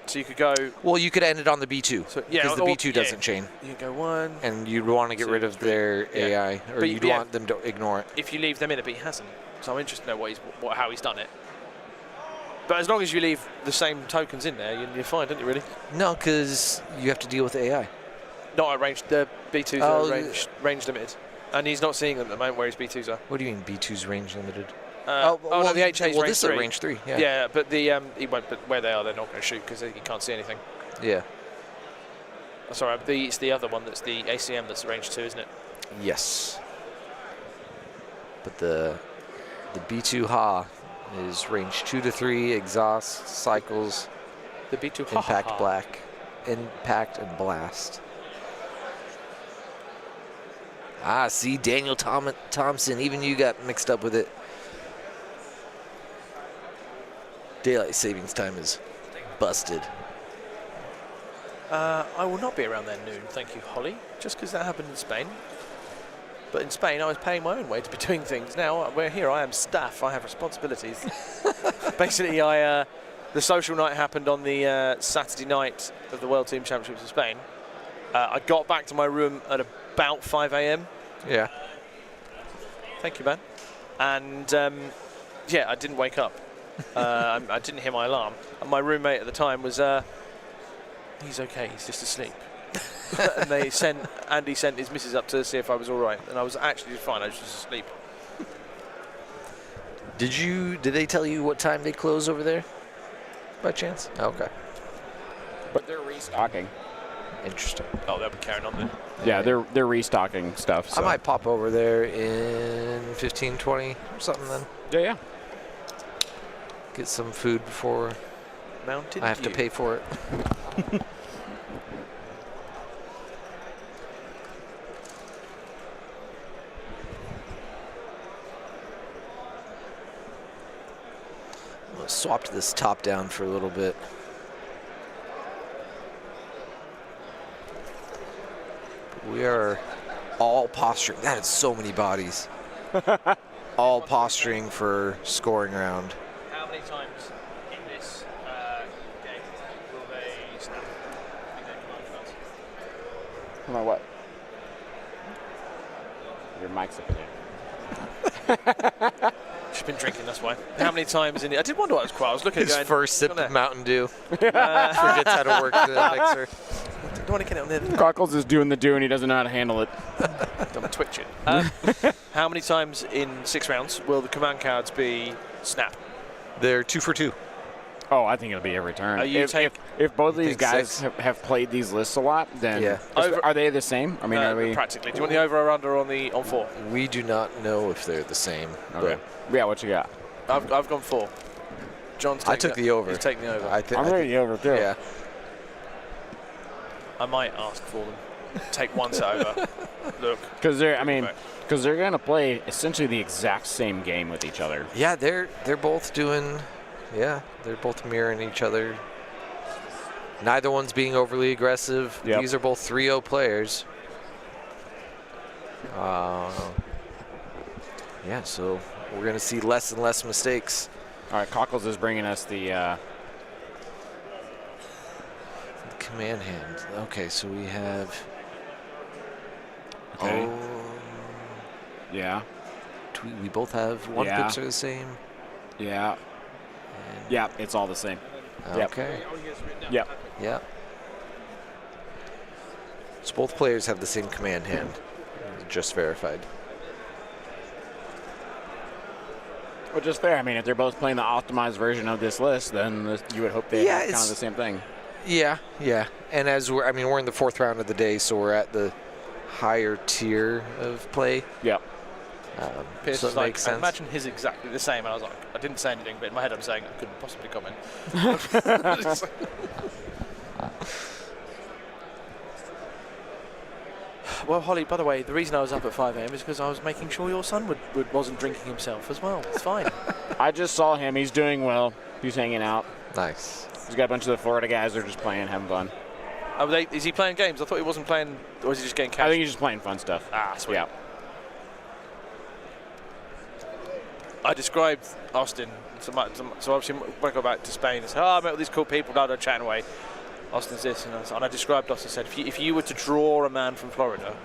So you could go. Well, you could end it on the B2. So, yeah, because the B2 doesn't chain. You can go 1. And you'd want to get rid of their AI, or but you'd want them to ignore it. If you leave them in it, but he hasn't. So I'm interested to know how he's done it. But as long as you leave the same tokens in there, you're fine, don't you, really? No, because you have to deal with AI. Not arranged. The B2s are range limited. And he's not seeing them at the moment where his B2s are. What do you mean B2's range limited? No, the HA's well, range this 3. is range 3. Yeah. Yeah, but he won't. But where they are, they're not going to shoot because he can't see anything. Yeah. Oh, sorry, it's the other one that's the ACM that's range 2, isn't it? Yes. But the B2 Ha is range 2 to 3, exhaust, cycles, the B2 impact and blast. Ah, see, Daniel Thompson, even you got mixed up with it. Daylight savings time is busted. I will not be around there noon, thank you, Holly, just because that happened in Spain. But in Spain, I was paying my own way to be doing things. Now, we're here, I am staff, I have responsibilities. Basically, the social night happened on the Saturday night of the World Team Championships in Spain. I got back to my room at about 5 a.m. Yeah. Thank you, man. And, yeah, I didn't wake up. I didn't hear my alarm. And my roommate at the time was, he's okay, he's just asleep. And Andy sent his missus up to see if I was all right. And I was actually fine, I was just asleep. Did they tell you what time they close over there? By chance? Okay. But they're restocking. Interesting. Oh, they'll be carrying on then. Yeah, they're restocking stuff. So. I might pop over there in 15, 20 or something then. Yeah. Get some food before Mountain I have to Dew. pay for it. I'm gonna swap this top down for a little bit. We are all posturing. That is so many bodies. All posturing for scoring round. How many times in this game will they snap? Hold on, what? Your mic's up there. She's been drinking, that's why. How many times in it? I did wonder what it was quite. I was looking at His it going, first sip "Look at of Mountain Dew. Forgets how to work the mixer. Don't want to get it on there. Cockles is doing the do and he doesn't know how to handle it. I'm twitching. How many times in 6 rounds will the command cards be snap? They're 2 for 2. Oh, I think it'll be every turn. If both of these think guys 6? have played these lists a lot, then Yeah. are they the same? I mean, are we Practically. Do you want the over or under on 4? We do not know if they're the same. okay? Yeah, what you got? I've gone 4. John's I taking took the over. He's taking the over. I'm ready over too. Yeah. I might ask for them. Take one set over. Look. Because they're gonna play essentially the exact same game with each other. Yeah, they're both doing. Yeah, they're both mirroring each other. Neither one's being overly aggressive. Yep. These are both 3-0 players. Yeah, so we're going to see less and less mistakes. All right, Cockles is bringing us the Command hand. Okay, so we have. Okay. Oh, yeah. we both have one Yeah. pips are the same. Yeah. And Yeah, it's all the same. Yep. Okay. Yep. Yeah. So both players have the same command hand. Just verified. Which is fair. I mean, if they're both playing the optimized version of this list, then you would hope they have kind of the same thing. Yeah, yeah. And as we're in the 4th round of the day, so we're at the higher tier of play. Yep. Pierce So was that like, makes I sense. imagine his exactly the same. And I was like, I didn't say anything, but in my head I'm saying I couldn't possibly comment. Well, Holly, by the way, the reason I was up at 5 a.m. is because I was making sure your son wasn't drinking himself as well. It's fine. I just saw him. He's doing well. He's hanging out. Nice. He's got a bunch of the Florida guys. They're just playing, having fun. Is he playing games? I thought he wasn't playing, or is he just getting cash? I think he's just playing fun stuff. Ah, sweet. Yeah. I described Austin, so obviously when I go back to Spain, I said, I met all these cool people, chatting away. Austin's this, and I described Austin, said, if you were to draw a man from Florida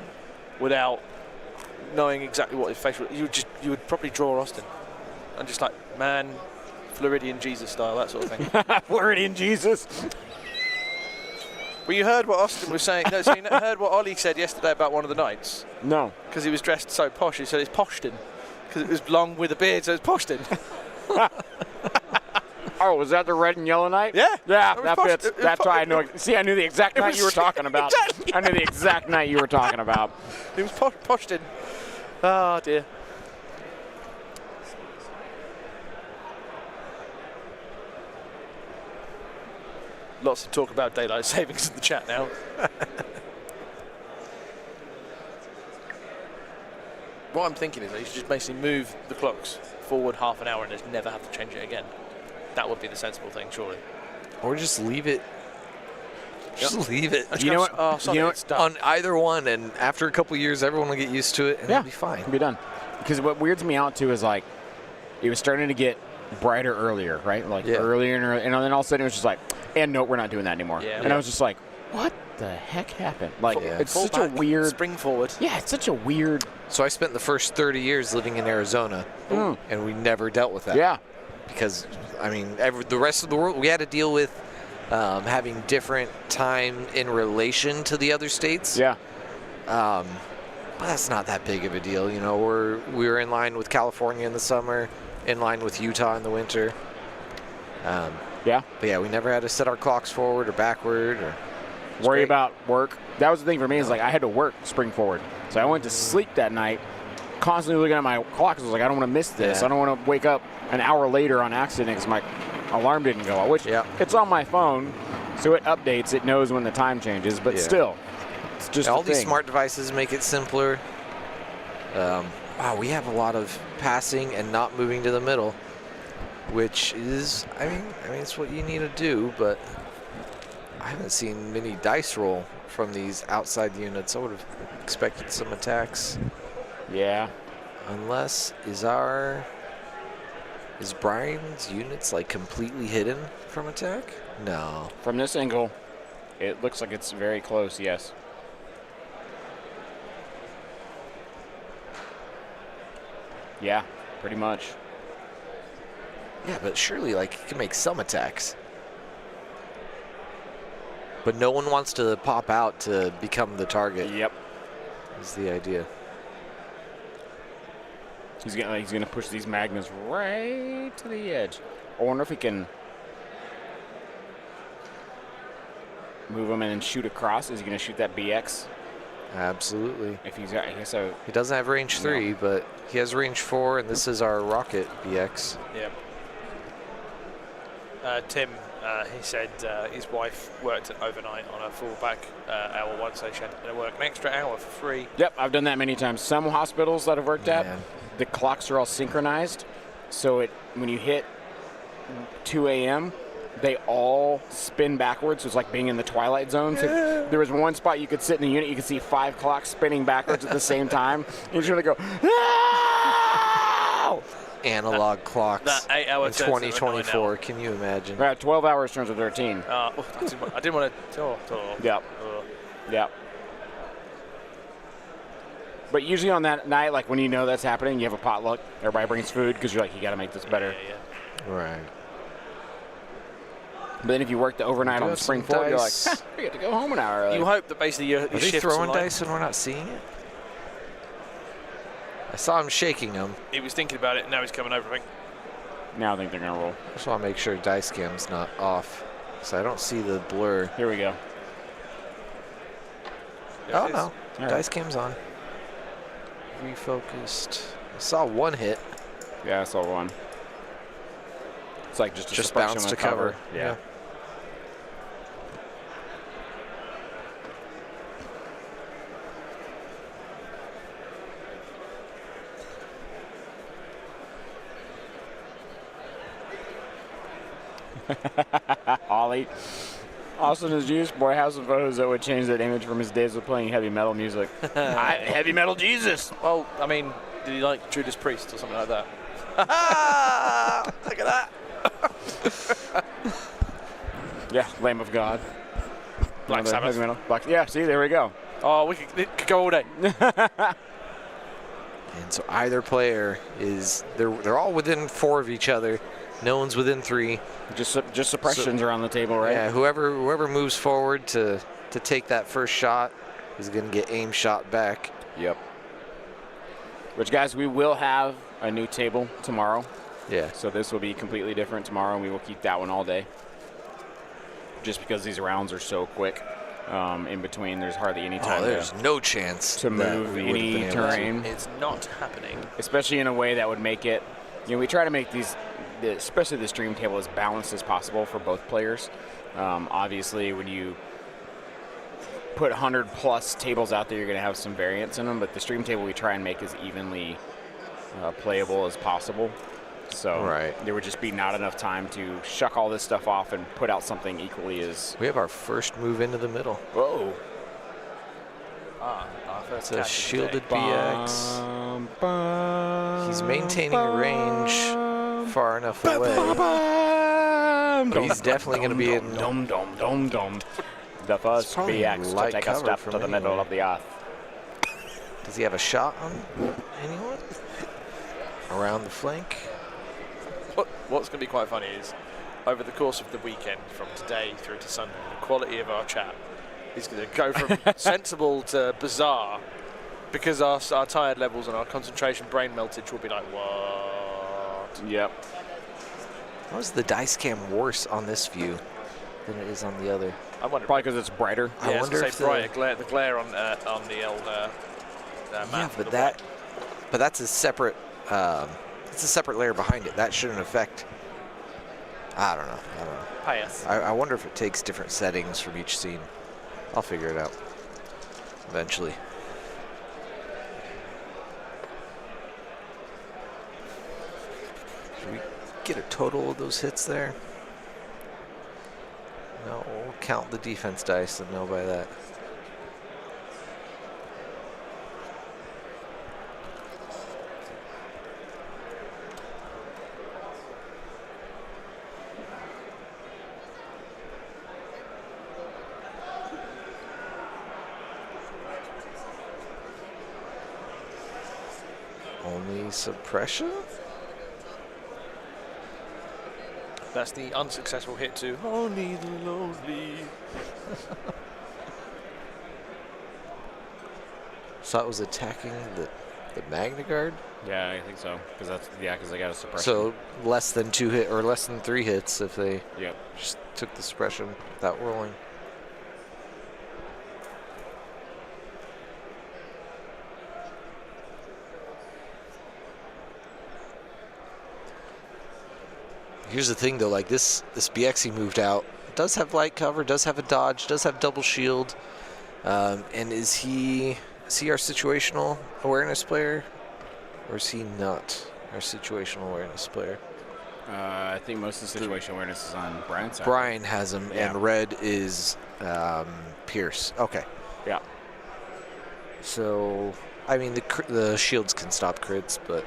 without knowing exactly what his face was, you would probably draw Austin. And just like, man, Floridian Jesus style, that sort of thing. Floridian Jesus. Well, you heard what Austin was saying. No, so you heard what Ollie said yesterday about one of the nights? No. Because he was dressed so posh, he said it's Poshton. Because it was long with a beard, so it's Poshton. Oh, was that the red and yellow night? Yeah. Yeah, It was that posh- fits. it was That's po- why I know. See, I knew the exact night you were talking about. Exactly. I knew the exact night you were talking about. It was Poshton. Oh, dear. Lots of talk about daylight savings in the chat now. what I'm thinking is that you should just basically move the clocks forward half an hour and just never have to change it again. That would be the sensible thing, surely. Or just leave it. Just leave it. You know what? Oh, sorry, You know it's done. On either one, and after a couple years, everyone will get used to it, and Yeah. it'll be fine. It'll be done. Because what weirds me out too is like, it was starting to get brighter earlier, right? Like Yeah. earlier and earlier, and then all of a sudden it was just like, and no, we're not doing that anymore. Yeah. And I was just like, what the heck happened? Like, Yeah. it's Fall such a back, weird. spring forward. Yeah, it's such a weird. So I spent the first 30 years living in Arizona, and we never dealt with that. Yeah. Because, I mean, the rest of the world, we had to deal with having different time in relation to the other states. Yeah. But that's not that big of a deal. You know, we were in line with California in the summer, in line with Utah in the winter. Yeah. But yeah, we never had to set our clocks forward or backward or Worry great. about work. That was the thing for me, is like I had to work spring forward. So I went to sleep that night, constantly looking at my clock. I was like, I don't want to miss this. Yeah. I don't want to wake up an hour later on accident because my alarm didn't go out, which Yeah. it's on my phone, so it updates. It knows when the time changes, but Yeah. still, it's just all a these thing. smart devices make it simpler. Wow, we have a lot of passing and not moving to the middle, which is, I mean, it's what you need to do, but I haven't seen many dice roll from these outside units. I would have expected some attacks. Yeah. Unless, is Brian's units like completely hidden from attack? No. From this angle, it looks like it's very close, yes. Yeah, pretty much. Yeah, but surely like he can make some attacks. But no one wants to pop out to become the target. Yep. Is the idea. He's gonna push these magnets right to the edge. I wonder if he can move them and then shoot across. Is he gonna shoot that BX? Absolutely. If he's got, I guess so. He doesn't have range 3, but he has range 4, and this is our rocket BX. Yeah. Tim, he said his wife worked overnight on a fallback hour one, so she had to work an extra hour for free. Yep, I've done that many times. Some hospitals that I've worked at, Man. the clocks are all synchronized, so when you hit 2 a.m., they all spin backwards. So it's like being in the Twilight Zone. So there was one spot you could sit in the unit, you could see 5 clocks spinning backwards at the same time. And you're going to go, no! Analog clocks That 8 hour in turns into a 2024. 9 Can you imagine? Right, 12 hours turns to 13. I didn't want to. Yep. Yep. But usually on that night, like when you know that's happening, you have a potluck. Everybody brings food because you're like, you got to make this better. Yeah. Right. But then if you work the overnight do on the have spring some forward, you're like, dice. we get to go home an hour early. You hope that basically your Are they shifts throwing align. dice and we're not seeing it? I saw him shaking them. He was thinking about it, and now he's coming over. I think. Now I think they're going to roll. I just want to make sure dice cam's not off, so I don't see the blur. Here we go. There Oh it is. no, All right. dice cam's on. Refocused. I saw one hit. Yeah, I saw one. It's like just a Just suppression bounced with to cover. Yeah. Ollie. Austin is used. Boy, have some photos that would change that image from his days of playing heavy metal music. Heavy metal Jesus. Well, I mean, did he like Judas Priest or something like that? Look at that. Yeah, Lamb of God. Black Another Sabbath. heavy metal. Yeah, see, there we go. Oh, it could go all day. And so either player is they're all within 4 of each other. No one's within 3. Just suppressions are on the table, right? Yeah, whoever moves forward to take that first shot is going to get aim shot back. Yep. Which, guys, we will have a new table tomorrow. Yeah. So this will be completely different tomorrow, and we will keep that one all day. Just because these rounds are so quick. In between, there's hardly any time there's no chance to that move we would've any been able to. terrain. It's not happening. Especially in a way that would make it, we try to make especially the stream table, as balanced as possible for both players. Obviously, when you put 100 plus tables out there, you're going to have some variance in them. But the stream table we try and make as evenly playable as possible. So there would just be not enough time to shuck all this stuff off and put out something equally as. We have our first move into the middle. Whoa. Our first It's a catch of the shielded day. BX. He's maintaining a range far enough away. But he's definitely going to be in. The first probably BX to light take a cover step from to the middle anywhere. of the earth. Does he have a shot on anyone? Around the flank? What's going to be quite funny is, over the course of the weekend, from today through to Sunday, the quality of our chat is going to go from sensible to bizarre, because our tired levels and our concentration brain meltage will be like, what? Yep. How is the dice cam worse on this view than it is on the other? I wonder. Probably because it's brighter. I Yeah, wonder I if was gonna say brighter, the glare on the old yeah, map. but that's a separate. It's a separate layer behind it. That shouldn't affect. I don't know. Pay us. I wonder if it takes different settings from each scene. I'll figure it out eventually. Should we get a total of those hits there? No, we'll count the defense dice and know by that. Only suppression? That's the unsuccessful hit to Only the Lonely. So it was attacking the Magna Guard? Yeah, I think so. Because they got a suppression. So less than 2 hit or less than 3 hits if they Yep. just took the suppression without rolling. Here's the thing though, like this BX he moved out does have light cover, does have a dodge, does have double shield, and is he our situational awareness player, or is he not our situational awareness player? I think most of the situational awareness is on Brian's side. Brian has him, Yeah. and red is Pierce. Okay. Yeah. So, I mean, the shields can stop crits, but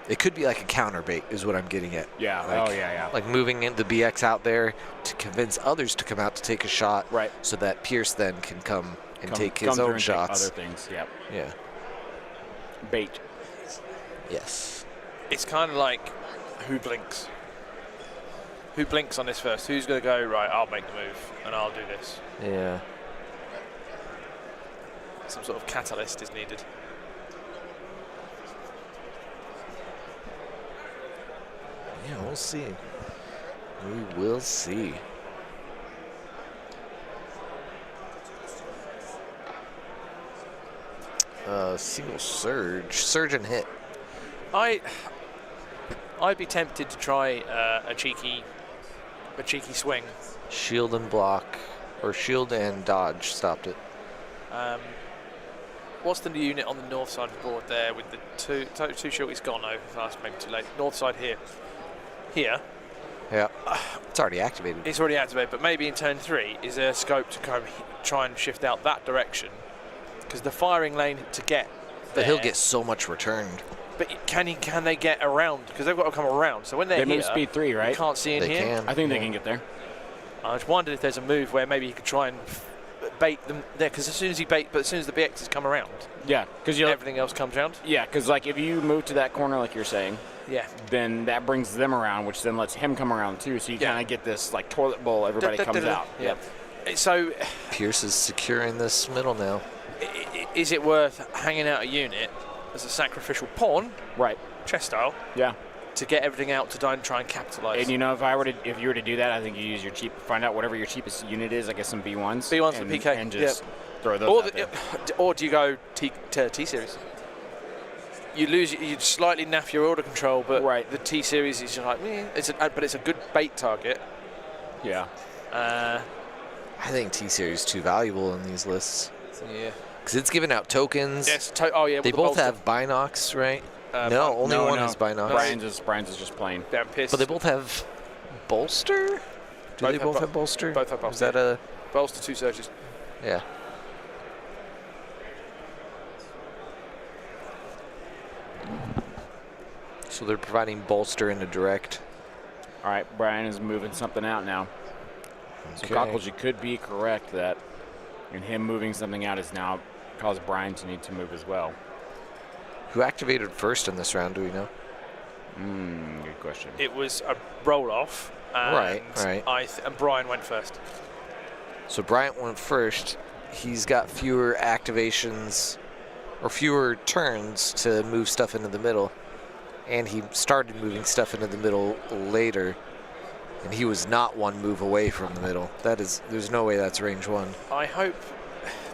it could be like a counter bait, is what I'm getting at. Yeah. Like, yeah. Like moving in the BX out there to convince others to come out to take a shot, Right. so that Pierce then can come and take come his through own and take shots. Other things. Yep. Yeah. Bait. Yes. It's kind of like who blinks. Who blinks on this first? Who's going to go, right, I'll make the move and I'll do this. Yeah. Some sort of catalyst is needed. Yeah, we'll see. We will see. Single surge and hit. I'd be tempted to try a cheeky swing. Shield and block, or shield and dodge stopped it. What's the unit on the north side of the board there with the two shield? He's gone over fast, maybe too late. North side here. Here. Yeah. It's already activated. It's already activated, but maybe in turn 3, is there scope to kind of try and shift out that direction? Because the firing lane to get But there, he'll get so much returned. But can they get around? Because they've got to come around. So when they're They here, move speed 3, you right? can't see in They here. can. I think they can get there. I just wondered if there's a move where maybe he could try and bait them there. Because as soon as the BXs come around, Yeah, because everything else comes around. Yeah, because like if you move to that corner, like you're saying, Yeah. then that brings them around, which then lets him come around too. So you kind of get this like toilet bowl. Everybody comes out. Yeah. So Pierce is securing this middle now. is it worth hanging out a unit as a sacrificial pawn, Right. chess style, Yeah. to get everything out to try and capitalize? And you know, if you were to do that, I think you use your find out whatever your cheapest unit is. I guess some B1s. B1s for and, PK, and just throw those or, out there. or do you go T series? You slightly naff your order control, but Right. the T series is like, but it's a good bait target. Yeah. I think T-Series is too valuable in these lists. Yeah. Because it's giving out tokens. Yes. Oh yeah. They with the both bolster. have Binocs, right? No, only no, one no. is Binocs. Brian's is just plain. Damn pissed. But they both have bolster? Do Both they have both bo- have bolster? both have Is bolster. that a... bolster 2 surges. Yeah. So they're providing bolster in a direct. All right, Brian is moving something out now. So Okay. Cockles, you could be correct that in him moving something out has now caused Brian to need to move as well. Who activated first in this round, do we know? Good question. It was a roll off. And Right. and Brian went first. So Bryant went first. He's got fewer activations or fewer turns to move stuff into the middle. And he started moving stuff into the middle later. And he was not one move away from the middle. There's no way that's range 1. I hope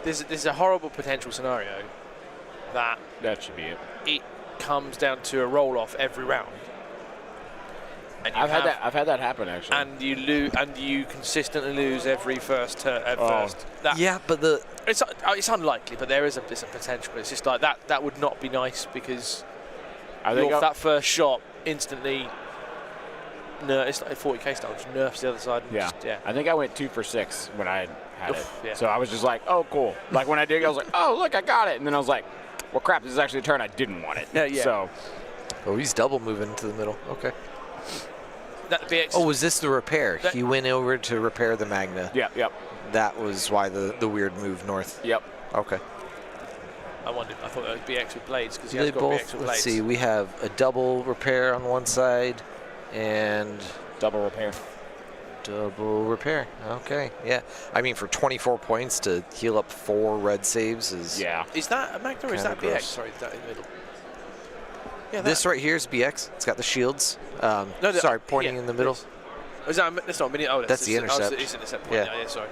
there's a horrible potential scenario that That should be it. it comes down to a roll off every round. And you I've had that happen actually. And you lose, and you consistently lose every first turn. First. Yeah, but It's unlikely, but there is a potential. It's just like that. That would not be nice because that first shot instantly. No, it's like 40k style, just nerfs the other side. And Yeah. yeah. I think I went 2 for 6 when I had it. Yeah. So I was just like, oh, cool. Like when I did, I was like, oh, look, I got it. And then I was like, well, crap, this is actually a turn I didn't want it. Yeah. So, Oh, he's double moving to the middle. Okay. That BX. Oh, was this the repair? He went over to repair the Magna. yep. That was why the weird move north. Yep. Okay. I thought that was BX with blades because he They has got BX both, with let's blades. see, we have a double repair on one side and Double repair. double repair. Okay, yeah. I mean, for 24 points to heal up 4 red saves is... Yeah. Is that a Magna or is Kinda that BX? gross. Sorry, that in the middle. Yeah, This right here is BX. It's got the shields. No, sorry, pointing in the middle. Is that that's not a mini? Oh, That's the intercept. It's intercept point. Yeah. Yeah, sorry.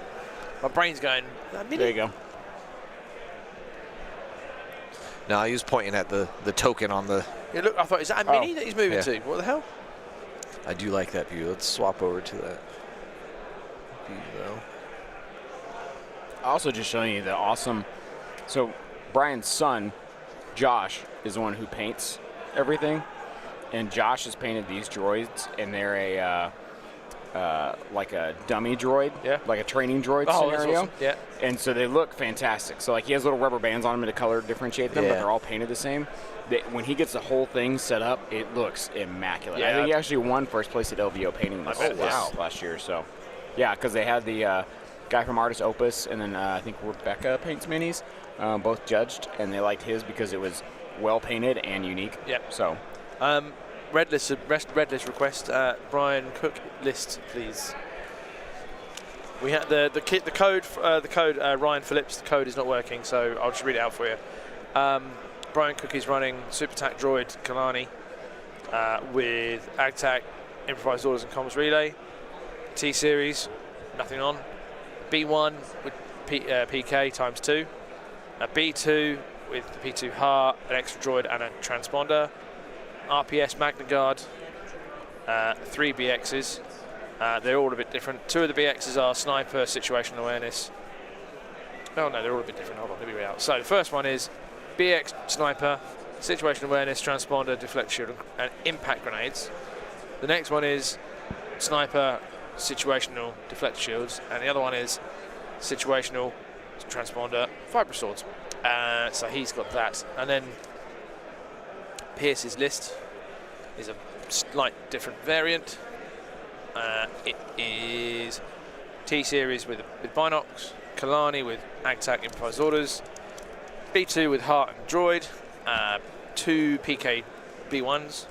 My brain's going. That mini? There you go. No, he was pointing at the token on the... Yeah, look, I thought, is that a mini that he's moving Yeah. to? What the hell? I do like that view. Let's swap over to that view, though. Also just showing you the awesome. So Brian's son, Josh, is the one who paints everything. And Josh has painted these droids, and they're a like a dummy droid, like a training droid Oh, that's scenario. awesome. Yeah. And so they look fantastic. So like he has little rubber bands on them to color differentiate them, but Yeah. they're all painted the same. When he gets the whole thing set up, it looks immaculate. I Yeah. think he actually won first place at LVO painting this bet, yes. last year. So yeah, because they had the guy from Artist Opus, and then I think Rebecca paints minis, both judged, and they liked his because it was well painted and unique. Yep. So Red list request. Brian Cook list, please. We had the code. Ryan Phillips. The code is not working, so I'll just read it out for you. Brian Cook is running Super Tac Droid Kalani with AgTac, Improvised Orders and Comms Relay. T Series, nothing on. B1 with PK times 2. B2 with the P2 Heart, an extra droid and a transponder. RPS Magna Guard, 3 BXs. They're all a bit different. 2 of the BXs are Sniper, Situational Awareness. Oh no, they're all a bit different. Hold on, let me read out. So the first one is BX Sniper, Situational Awareness, Transponder, Deflect Shield, and Impact Grenades. The next one is Sniper, Situational, Deflect Shields, and the other one is Situational, Transponder, Fiber Swords. So he's got that. And then Pierce's list is a slight different variant. It is T-Series with Binocs, Kalani with AgTac Improvised Orders, B2 with Heart and Droid, 2 PK B1s,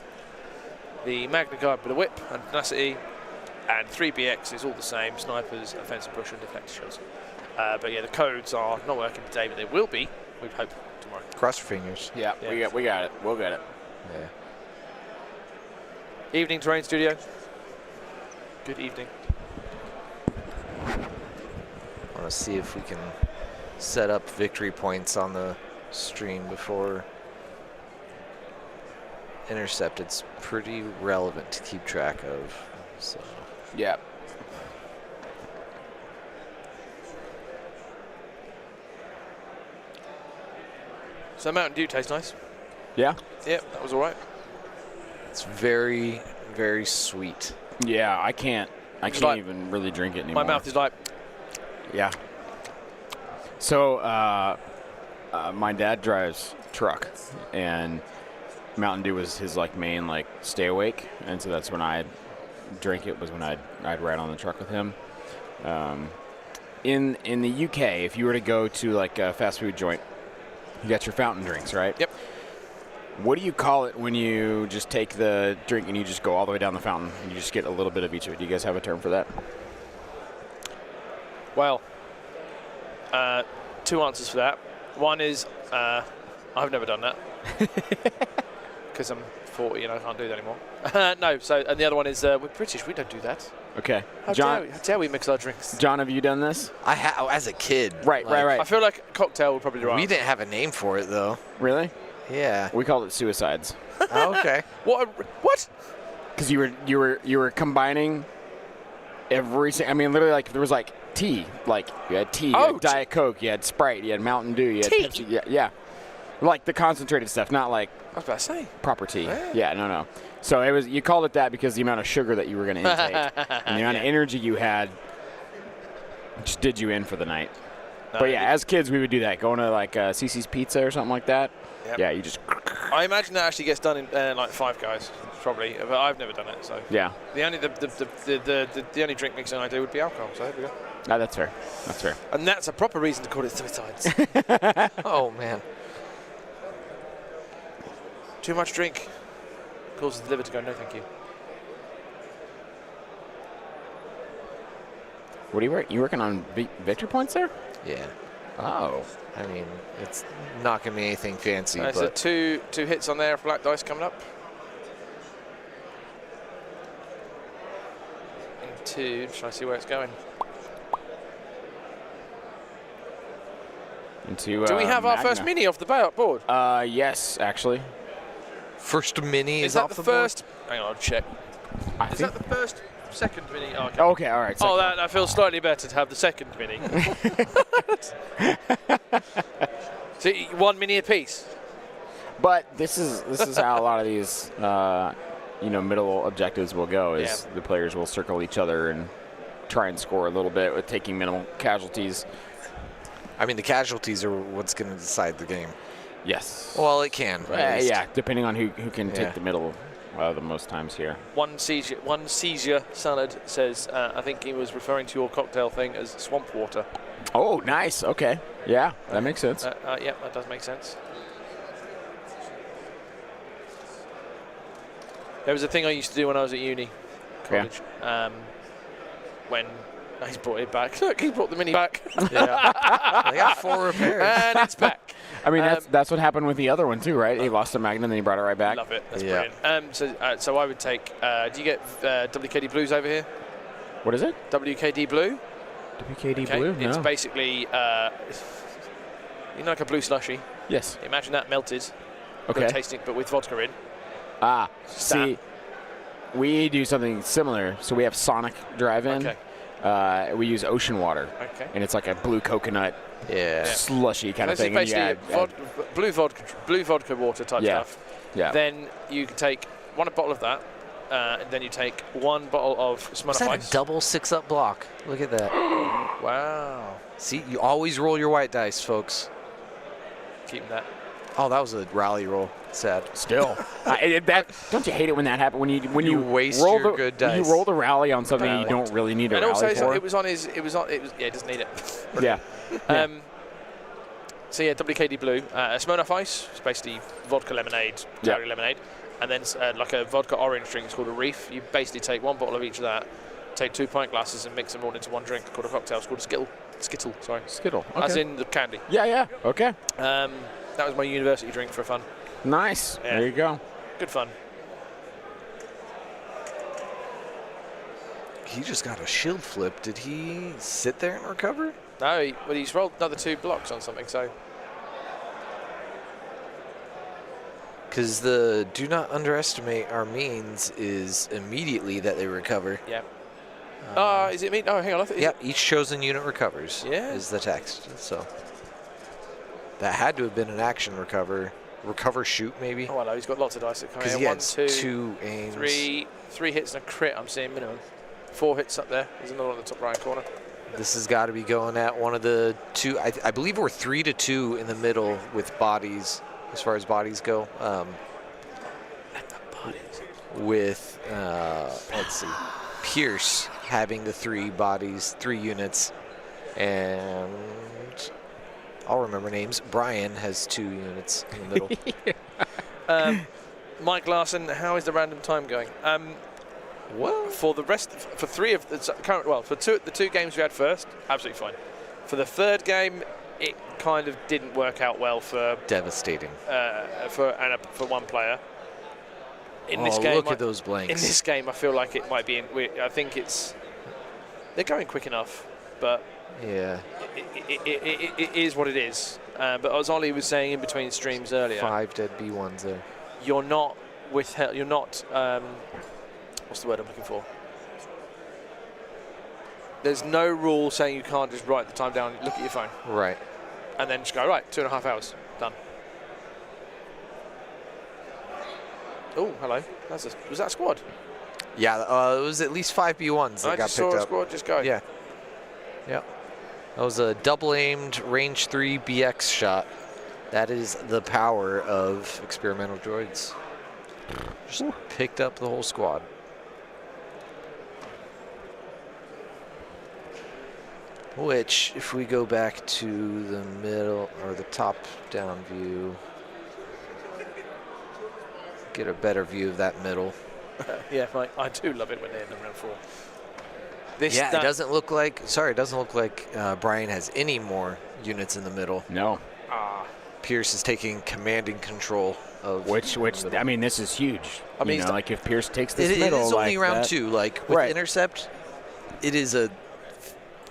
the Magna Guard with a Whip and Tenacity, and 3 BX is all the same, Snipers, Offensive Push and Deflector Shields. But yeah, the codes are not working today, but they will be, we hope, tomorrow. Cross your fingers. yeah, we got it. We'll get it. Yeah. Evening Terrain Studio. Good evening. I want to see if we can set up victory points on the stream before intercept. It's pretty relevant to keep track of. So Yeah. So Mountain Dew tastes nice. Yeah. Yep, that was all right. It's very, very sweet. Yeah, I can't like- even really drink it anymore. My mouth is like, Yeah. So, my dad drives truck, and Mountain Dew was his like main like stay awake, and so that's when I drink it. Was when I'd ride on the truck with him. In the UK, if you were to go to like a fast food joint, you got your fountain drinks, right? Yep. What do you call it when you just take the drink and you just go all the way down the fountain and you just get a little bit of each of it? Do you guys have a term for that? well, two answers for that. One is I've never done that because I'm 40 and I can't do that anymore. No, so and the other one is we're British, we don't do that. Okay. How dare we mix our drinks? John, have you done this? As a kid. Right. I feel like a cocktail would probably be right. We didn't have a name for it though. Really? Yeah. We called it suicides. Oh, okay. What? Because you were combining I mean, literally, like there was like tea, like you had tea, you had Diet Coke, you had Sprite, you had Mountain Dew, you had Pepsi, yeah, like the concentrated stuff, not like I was about to say proper tea. Yeah. No. So you called it that because the amount of sugar that you were going to intake and the amount of energy you had just did you in for the night. But yeah, as kids we would do that, going to like CC's Pizza or something like that. Yep. Yeah, you just. I imagine that actually gets done in like Five Guys, probably, but I've never done it. So yeah, the only drink mixing I do would be alcohol. So there we go. No, that's fair. That's fair. And that's a proper reason to call it suicides. Oh man. Too much drink causes the liver to go, no thank you. What are you working on victory points there? Yeah. Oh. I mean, it's not gonna be anything fancy, So but two hits on there for black dice coming up. And two, try to see where it's going. Into, Do we have our Magna. first mini off the board? Yes, actually. first mini Is is that off the board? first? Hang on, I'll check. I Is think. that the first? Second mini? Oh, okay. Okay, all right. Oh, that feels slightly better to have the second mini. So one mini apiece. But this is how a lot of these middle objectives will go. Is the players will circle each other and try and score a little bit with taking minimal casualties. I mean, the casualties are what's going to decide the game. Yes. Well, it can. at least. Yeah, depending on who can Yeah. take the middle the most times here. One seizure salad says, I think he was referring to your cocktail thing as swamp water. Oh, nice. Okay. Yeah, that makes sense. Yeah, that does make sense. There was a thing I used to do when I was at uni, college. When he's brought it back. Look, he brought the mini back. Yeah. They got 4 repairs. And it's back. I mean, that's what happened with the other one too, right? He lost a Magnum, and then he brought it right back. Love it. That's Yeah. brilliant. So I would take. Do you get WKD Blues over here? What is it? WKD Blue. WKD Okay. Blue? It's No. basically like a blue slushy. Yes. Imagine that melted. Okay. Good tasting, but with vodka in. Ah, Stan. see, we do something similar. So we have Sonic Drive-In. Okay. We use ocean water, Okay. and it's like a blue coconut Yeah. slushy kind of This is thing. And you basically blue vodka water type Yeah. stuff. yeah. Then you can take one bottle of that, and then you take one bottle of Is Smirnoff that a Ice. double 6-up block? Look at that. Wow. See, you always roll your white dice, folks. Keep that. Oh, that was a rally roll. Sad. Still, don't you hate it when that happens? When you waste roll your the good when dice. you roll the rally on something you don't really need to And rally also, for. it doesn't need it. Yeah. So yeah, WKD Blue, Smirnoff Ice, it's basically vodka lemonade, cherry lemonade, and then like a vodka orange drink. It's called a Reef. You basically take one bottle of each of that, take 2 pint glasses, and mix them all into one drink called a cocktail. It's called a Skittle. Sorry, Skittle. Okay. as in the candy. Yeah. Okay. That was my university drink for fun. Nice. Yeah. There you go. Good fun. He just got a shield flip. Did he sit there and recover? No, he's rolled another 2 blocks on something. So Because the do not underestimate our means is immediately that they recover. yeah. Is it me? Oh, hang on. Yeah, each chosen unit recovers. Yeah. Is the text. So That had to have been an action recover shoot maybe. Oh, hello, he's got lots of dice that come Because in. he One, had two, two aims. three hits and a crit, I'm seeing minimum. 4 hits up there. There's another one in the top right corner. This has got to be going at one of the two. I believe we're 3-2 in the middle with bodies, as far as bodies go. With, let's see, Pierce having the 3 bodies, 3 units, and I'll remember names. Brian has 2 units in the middle. Mike Larson, how is the random time going? Well, for the rest, for 3 of the current, well, for the 2 games we had first, absolutely fine. For the 3rd game, it kind of didn't work out well for devastating. For one player. In this game, look at those blanks. In this game, I feel like it might be. I think they're going quick enough, but yeah, it is what it is. But as Ollie was saying in between streams earlier, 5 dead B1s there. You're not You're not. What's the word I'm looking for? There's no rule saying you can't just write the time down, look at your phone. Right. And then just go, right, 2.5 hours, done. Oh, hello. Was that a squad? Yeah, it was at least 5 B1s that I got just picked saw a up. squad just go. Yeah. Yeah. That was a double-aimed range 3 BX shot. That is the power of experimental droids. Just picked up the whole squad. Which, if we go back to the middle or the top-down view, get a better view of that middle. Yeah, Mike, I do love it when they're in the round 4. It doesn't look like. Sorry, it doesn't look like Brian has any more units in the middle. No. Pierce is taking commanding control of. Which I mean, this is huge. I mean, like if Pierce takes this it middle, is only like round that, 2. Like with right. intercept, it is a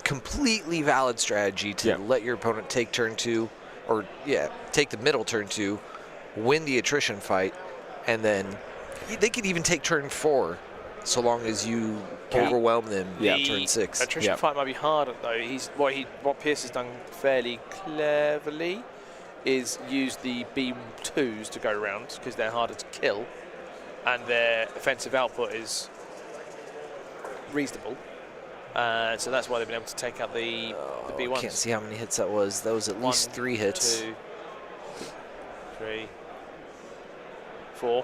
completely valid strategy to let your opponent take turn 2, or take the middle turn 2, win the attrition fight, and then they could even take turn 4, so long as you overwhelm them turn 6. Attrition fight might be harder though. What Pierce has done fairly cleverly is use the B2s to go around because they're harder to kill, and their offensive output is reasonable. So that's why they've been able to take out the B1s. I can't see how many hits that was. That was at least 3 hits. 2, 3, 4.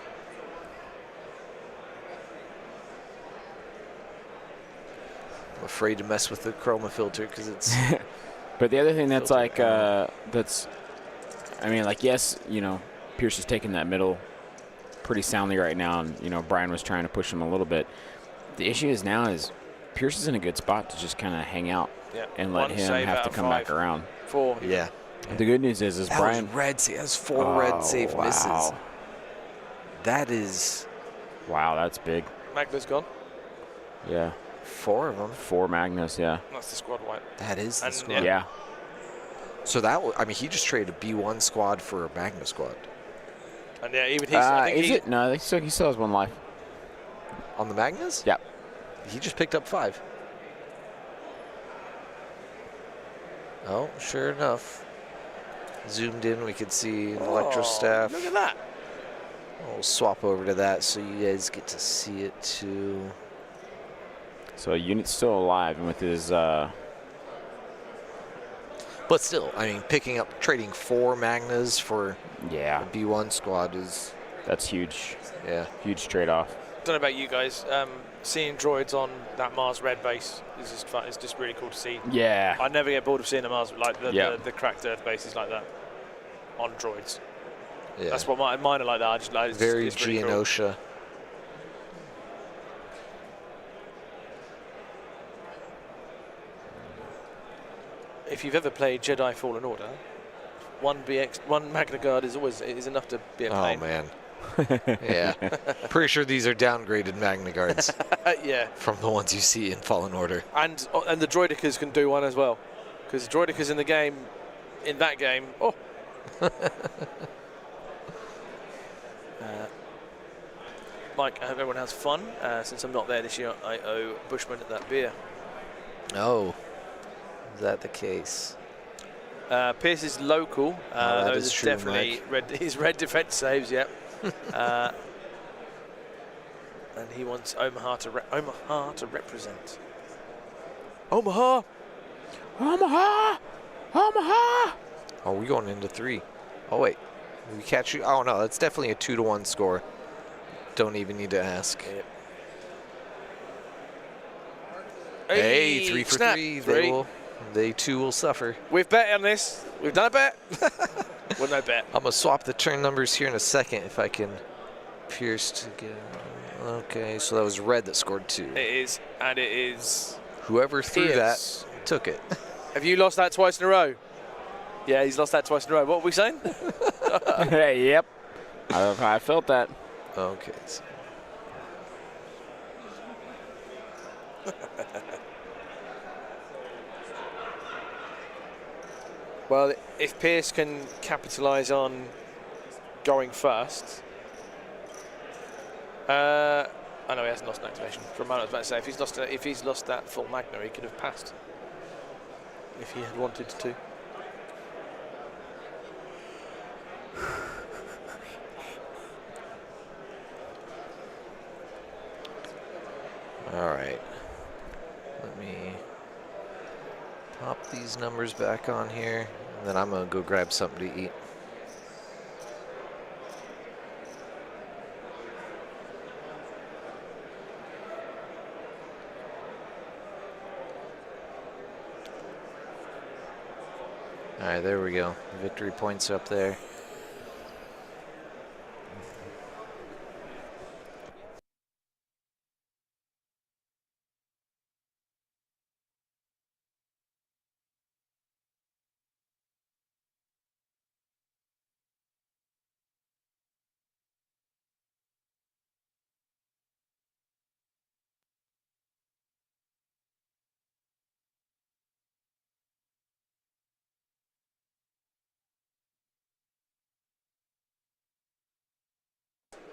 I'm afraid to mess with the chroma filter because it's. But the other thing that's like I mean, like, yes, Pierce is taking that middle pretty soundly right now, and Brian was trying to push him a little bit. The issue is now is Pierce is in a good spot to just kind of hang out and let him have to come back around. 4. Yeah. The good news is Brian. Has 4 red safe misses. That is. Wow, that's big. Magna's gone. Yeah. 4 of them. 4 Magnus, yeah. That's the squad wipe. That is the squad. Yeah. So he just traded a B1 squad for a Magna squad. And even he's. I think is it? No, he still has 1 life. On the Magnas? Yeah. He just picked up 5. Oh, sure enough. Zoomed in, we could see an electrostaff. Look at that. We'll swap over to that so you guys get to see it too. So a unit's still alive, and with his. But still, I mean, trading 4 Magnas for a B1 squad is. That's huge. Yeah. Huge trade-off. Don't know about you guys. Seeing droids on that Mars Red base is just fun. It's just really cool to see. Yeah. I never get bored of seeing the Mars the cracked Earth bases like that on droids. Yeah. That's what mine are like that. I just like very it's really cool. Geonosia. If you've ever played Jedi Fallen Order, one Magna Guard is enough to be a pain. Oh man. Yeah. Pretty sure these are downgraded Magna Guards. Yeah. From the ones you see in Fallen Order. And the Droidicas can do one as well, because Droidicas in that game. Oh. Mike, I hope everyone has fun. Since I'm not there this year, I owe Bushman that beer. Oh. Is that the case? Pierce is local. that Those is are true, definitely his red defense saves. Yep. And he wants Omaha to represent. Omaha. Omaha! Omaha! Oh, we going into 3. Oh wait, we catch you. Oh no, that's definitely a 2-1 score. Don't even need to ask. Yep. Hey, 3 for snap. 3. They too will suffer. We've bet on this. We've done a bet. Well, no bet. I'm gonna swap the turn numbers here in a second if I can. Pierce to get. Okay, so that was red that scored 2. It is, and it is. Whoever threw Pierce. that took it. Have you lost that twice in a row? Yeah, he's lost that twice in a row. What were we saying? Hey, yep. I felt that. Okay. So Well, if Pierce can capitalise on going first. I know he hasn't lost an activation. For a moment, I was about to say if he's lost that full Magna, he could have passed if he had wanted to. all right. Let me pop these numbers back on here, and then I'm gonna go grab something to eat. All right, there we go. Victory points up there.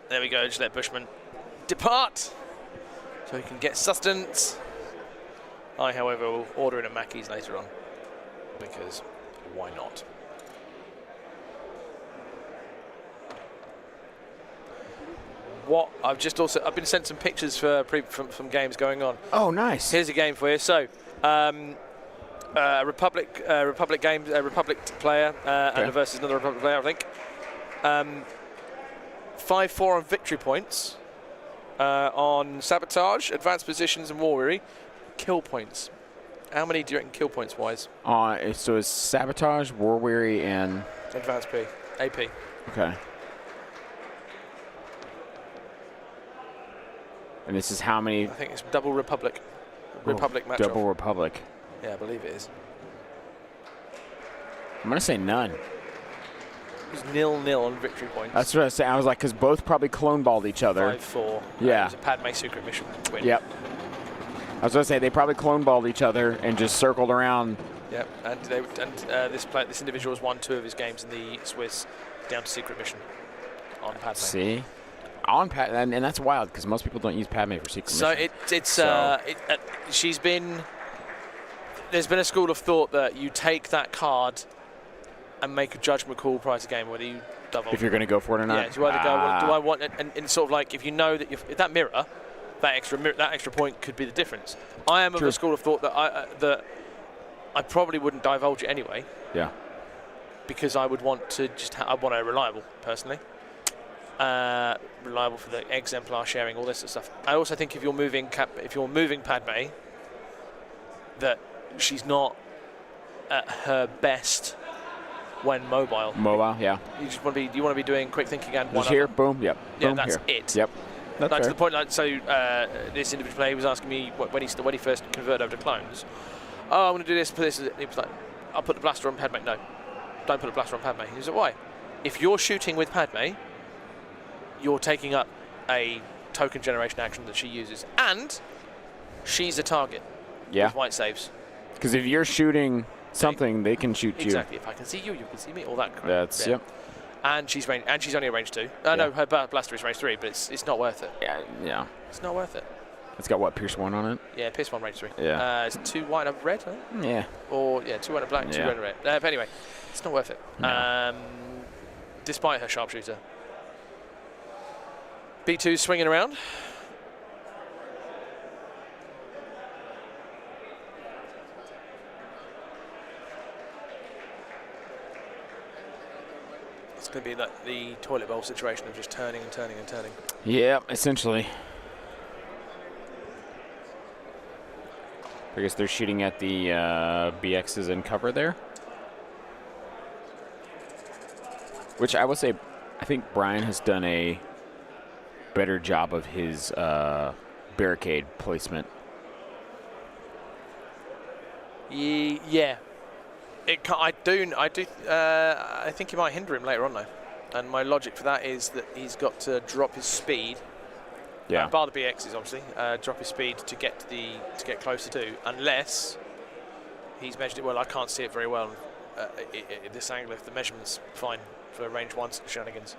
There we go, just let Bushman depart so he can get sustenance. I, however, will order in a Mackey's later on because why not? What I've been sent some pictures from games going on. Oh, nice. Here's a game for you. So, Republic player and versus another Republic player, I think. 5-4 on victory points, on sabotage, advanced positions, and war weary. Kill points. How many do you reckon kill points wise? So it's sabotage, war weary, and Advanced P, AP. okay. And this is how many? I think it's double Republic. Republic match. Double Republic. Yeah, I believe it is. I'm gonna say none. It was 0-0 on victory points. That's what I was saying. I was like, because both probably clone balled each other. 5-4. Yeah. It was a Padme secret mission win. Yep. I was gonna say they probably clone balled each other and just circled around. Yep. And this individual has won 2 of his games in the Swiss down to secret mission on Padme. See, on Padme, and that's wild because most people don't use Padme for secret So mission. she's been. There's been a school of thought that you take that card and make a judgment call prior to game whether you double. If you're going to go for it or not. Yeah, do you either go, do I want it? And sort of like if you know that if that mirror, that extra point could be the difference. I am of a school of thought that I probably wouldn't divulge it anyway. Yeah. Because I would want to I want a reliable personally. Reliable for the exemplar sharing, all this sort of stuff. I also think if you're moving Padme, that she's not at her best when mobile. Mobile, yeah. You want to be doing quick thinking and one Just here, boom, yep. Yeah, boom, that's here. it. Yep. That's like to fair. the point, like so. This individual player was asking me when he first converted over to clones. Oh, I'm going to do this. Put this. He was like, I'll put the blaster on Padme. No, don't put the blaster on Padme. He was like, why? If you're shooting with Padme, you're taking up a token generation action that she uses, and she's a target. Yeah. With white saves. Because if you're shooting something, they can shoot you. Exactly. If I can see you, you can see me. All that crap. That's Yeah. yep. And she's only a range 2. No, her blaster is range 3, but it's not worth it. Yeah. It's not worth it. It's got what, Pierce 1 on it? Yeah, Pierce 1, range 3. Yeah. It's 2 white and a red, I think? Yeah. Or, yeah, 2 white and black, 2 Yeah. red and red. But anyway, it's not worth it. No. Despite her sharpshooter. B2's swinging around. It's going to be like the toilet bowl situation of just turning and turning and turning. Yeah, essentially. I guess they're shooting at the BXs in cover there. Which I will say, I think Brian has done a better job of his barricade placement. Yeah. I think it might hinder him later on though, and my logic for that is that he's got to drop his speed. Yeah. Bar the BXs, obviously, drop his speed to get closer to, unless he's measured it well. I can't see it very well. This angle, if the measurement's fine for range 1 shenanigans.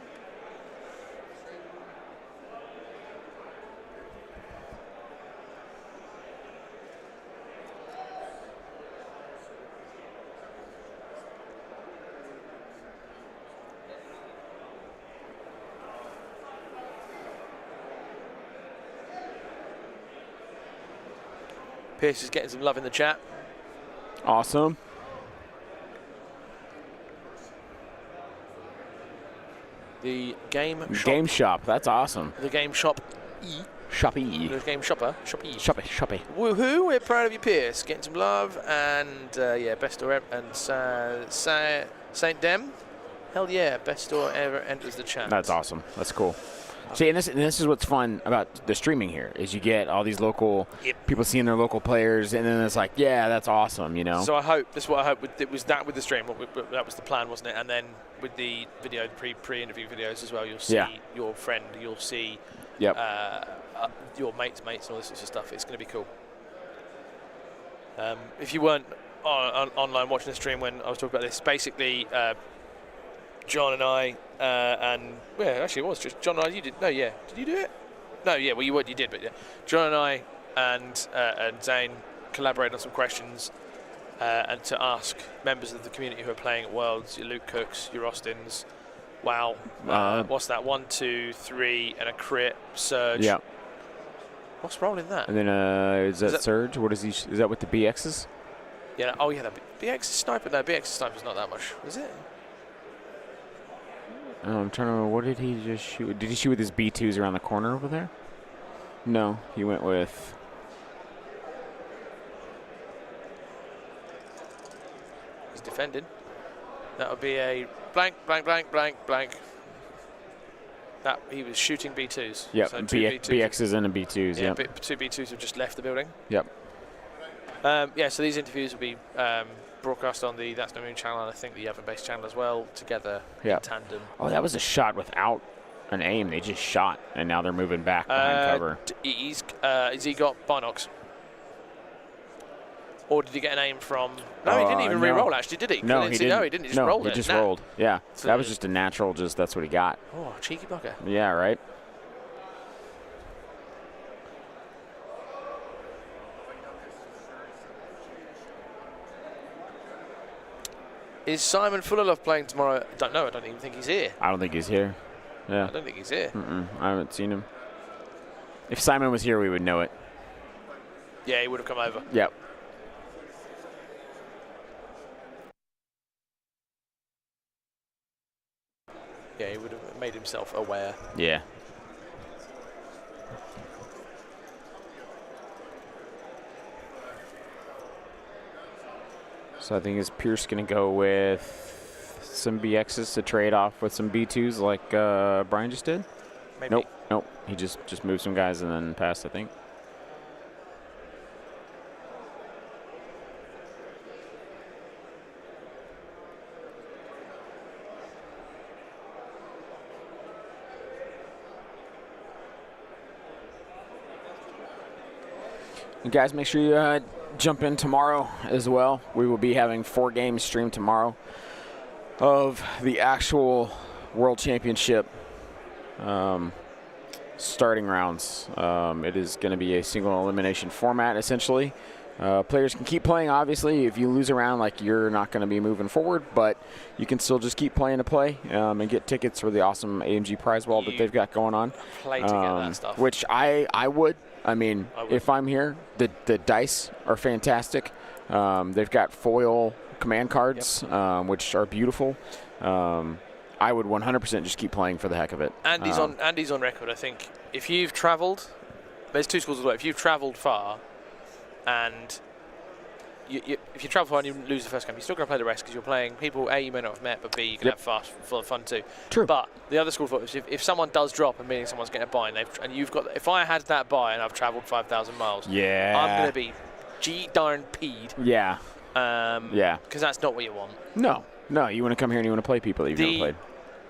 Pierce is getting some love in the chat. Awesome. The game shop. Game shop. That's awesome. The game shop. Shoppy. The game shopper. Shoppy. Shoppy. Woohoo! We're proud of you, Pierce. Getting some love and yeah, best store ever. And Saint Dem. Hell yeah, best store ever enters the chat. That's awesome. That's cool. See, and this is what's fun about the streaming here is you get all these local people seeing their local players, and then it's like, yeah, that's awesome, you know. So I hope this is what I hope. It was that with the stream. That was the plan, wasn't it? And then with the video, pre-interview videos as well, you'll see your friend, you'll see your mates, and all this sort of stuff. It's going to be cool. If you weren't online watching the stream when I was talking about this, basically. John and I, and well, actually, it was just John and I. You did, no, yeah. Did you do it? No, yeah. Well, you did, but yeah. John and I and Zane collaborated on some questions and to ask members of the community who are playing at Worlds, your Luke Cooks, your Austins. Wow, what's that? 1, 2, 3, and a crit surge. Yeah. What's rolling that? And then is that surge? What is he? Is that with the BXs? Yeah. Oh yeah, that BX sniper. No, BX sniper's not that much, is it? Oh, I'm trying to remember. What did he just shoot? Did he shoot with his B2s around the corner over there? No, he went with. He's defending. That would be a blank, blank, blank, blank, blank. That he was shooting B2s. Yep, so BXs and a B2s. Yeah, yep. 2 B2s have just left the building. Yep. Yeah, so these interviews will be broadcast on the That's No Moon channel and I think the Yavin Base channel as well, together in tandem. Oh, that was a shot without an aim. They just shot, and now they're moving back behind cover. Has he got binocs? Or did he get an aim from... No, he didn't even re-roll, actually, did he? No, he didn't. No, he didn't. He just rolled it. He just rolled. Yeah, so that was just a natural, that's what he got. Oh, cheeky bugger. Yeah, right? Is Simon Fullerlove playing tomorrow? I don't know. I don't even think he's here. I don't think he's here. Yeah. I don't think he's here. I haven't seen him. If Simon was here, we would know it. Yeah, he would have come over. Yep. Yeah, he would have made himself aware. Yeah. So I think is Pierce going to go with some BXs to trade off with some B2s like Brian just did? Maybe. Nope. He just moved some guys and then passed, I think. And guys, make sure you jump in tomorrow as well. We will be having 4 games streamed tomorrow of the actual World Championship starting rounds. It is going to be a single elimination format, essentially. Players can keep playing, obviously. If you lose a round, like, you're not going to be moving forward, but you can still just keep playing to play and get tickets for the awesome AMG prize wall that they've got going on. Play to get that stuff. Which I would. I mean, if I'm here, the dice are fantastic. They've got foil command cards, which are beautiful. I would 100% just keep playing for the heck of it. Andy's on record, I think. If you've travelled, there's two schools as well. If you've travelled far, and if you travel far and you lose the first game, you're still going to play the rest because you're playing people A, you may not have met, but B, you can have full fun too. True. But the other school of thought is if someone does drop and meaning someone's getting a buy, and you've got, if I had that buy and I've travelled 5,000 miles, I'm going to be darn peed. Yeah. Because that's not what you want. No, you want to come here and you want to play people that you've never played.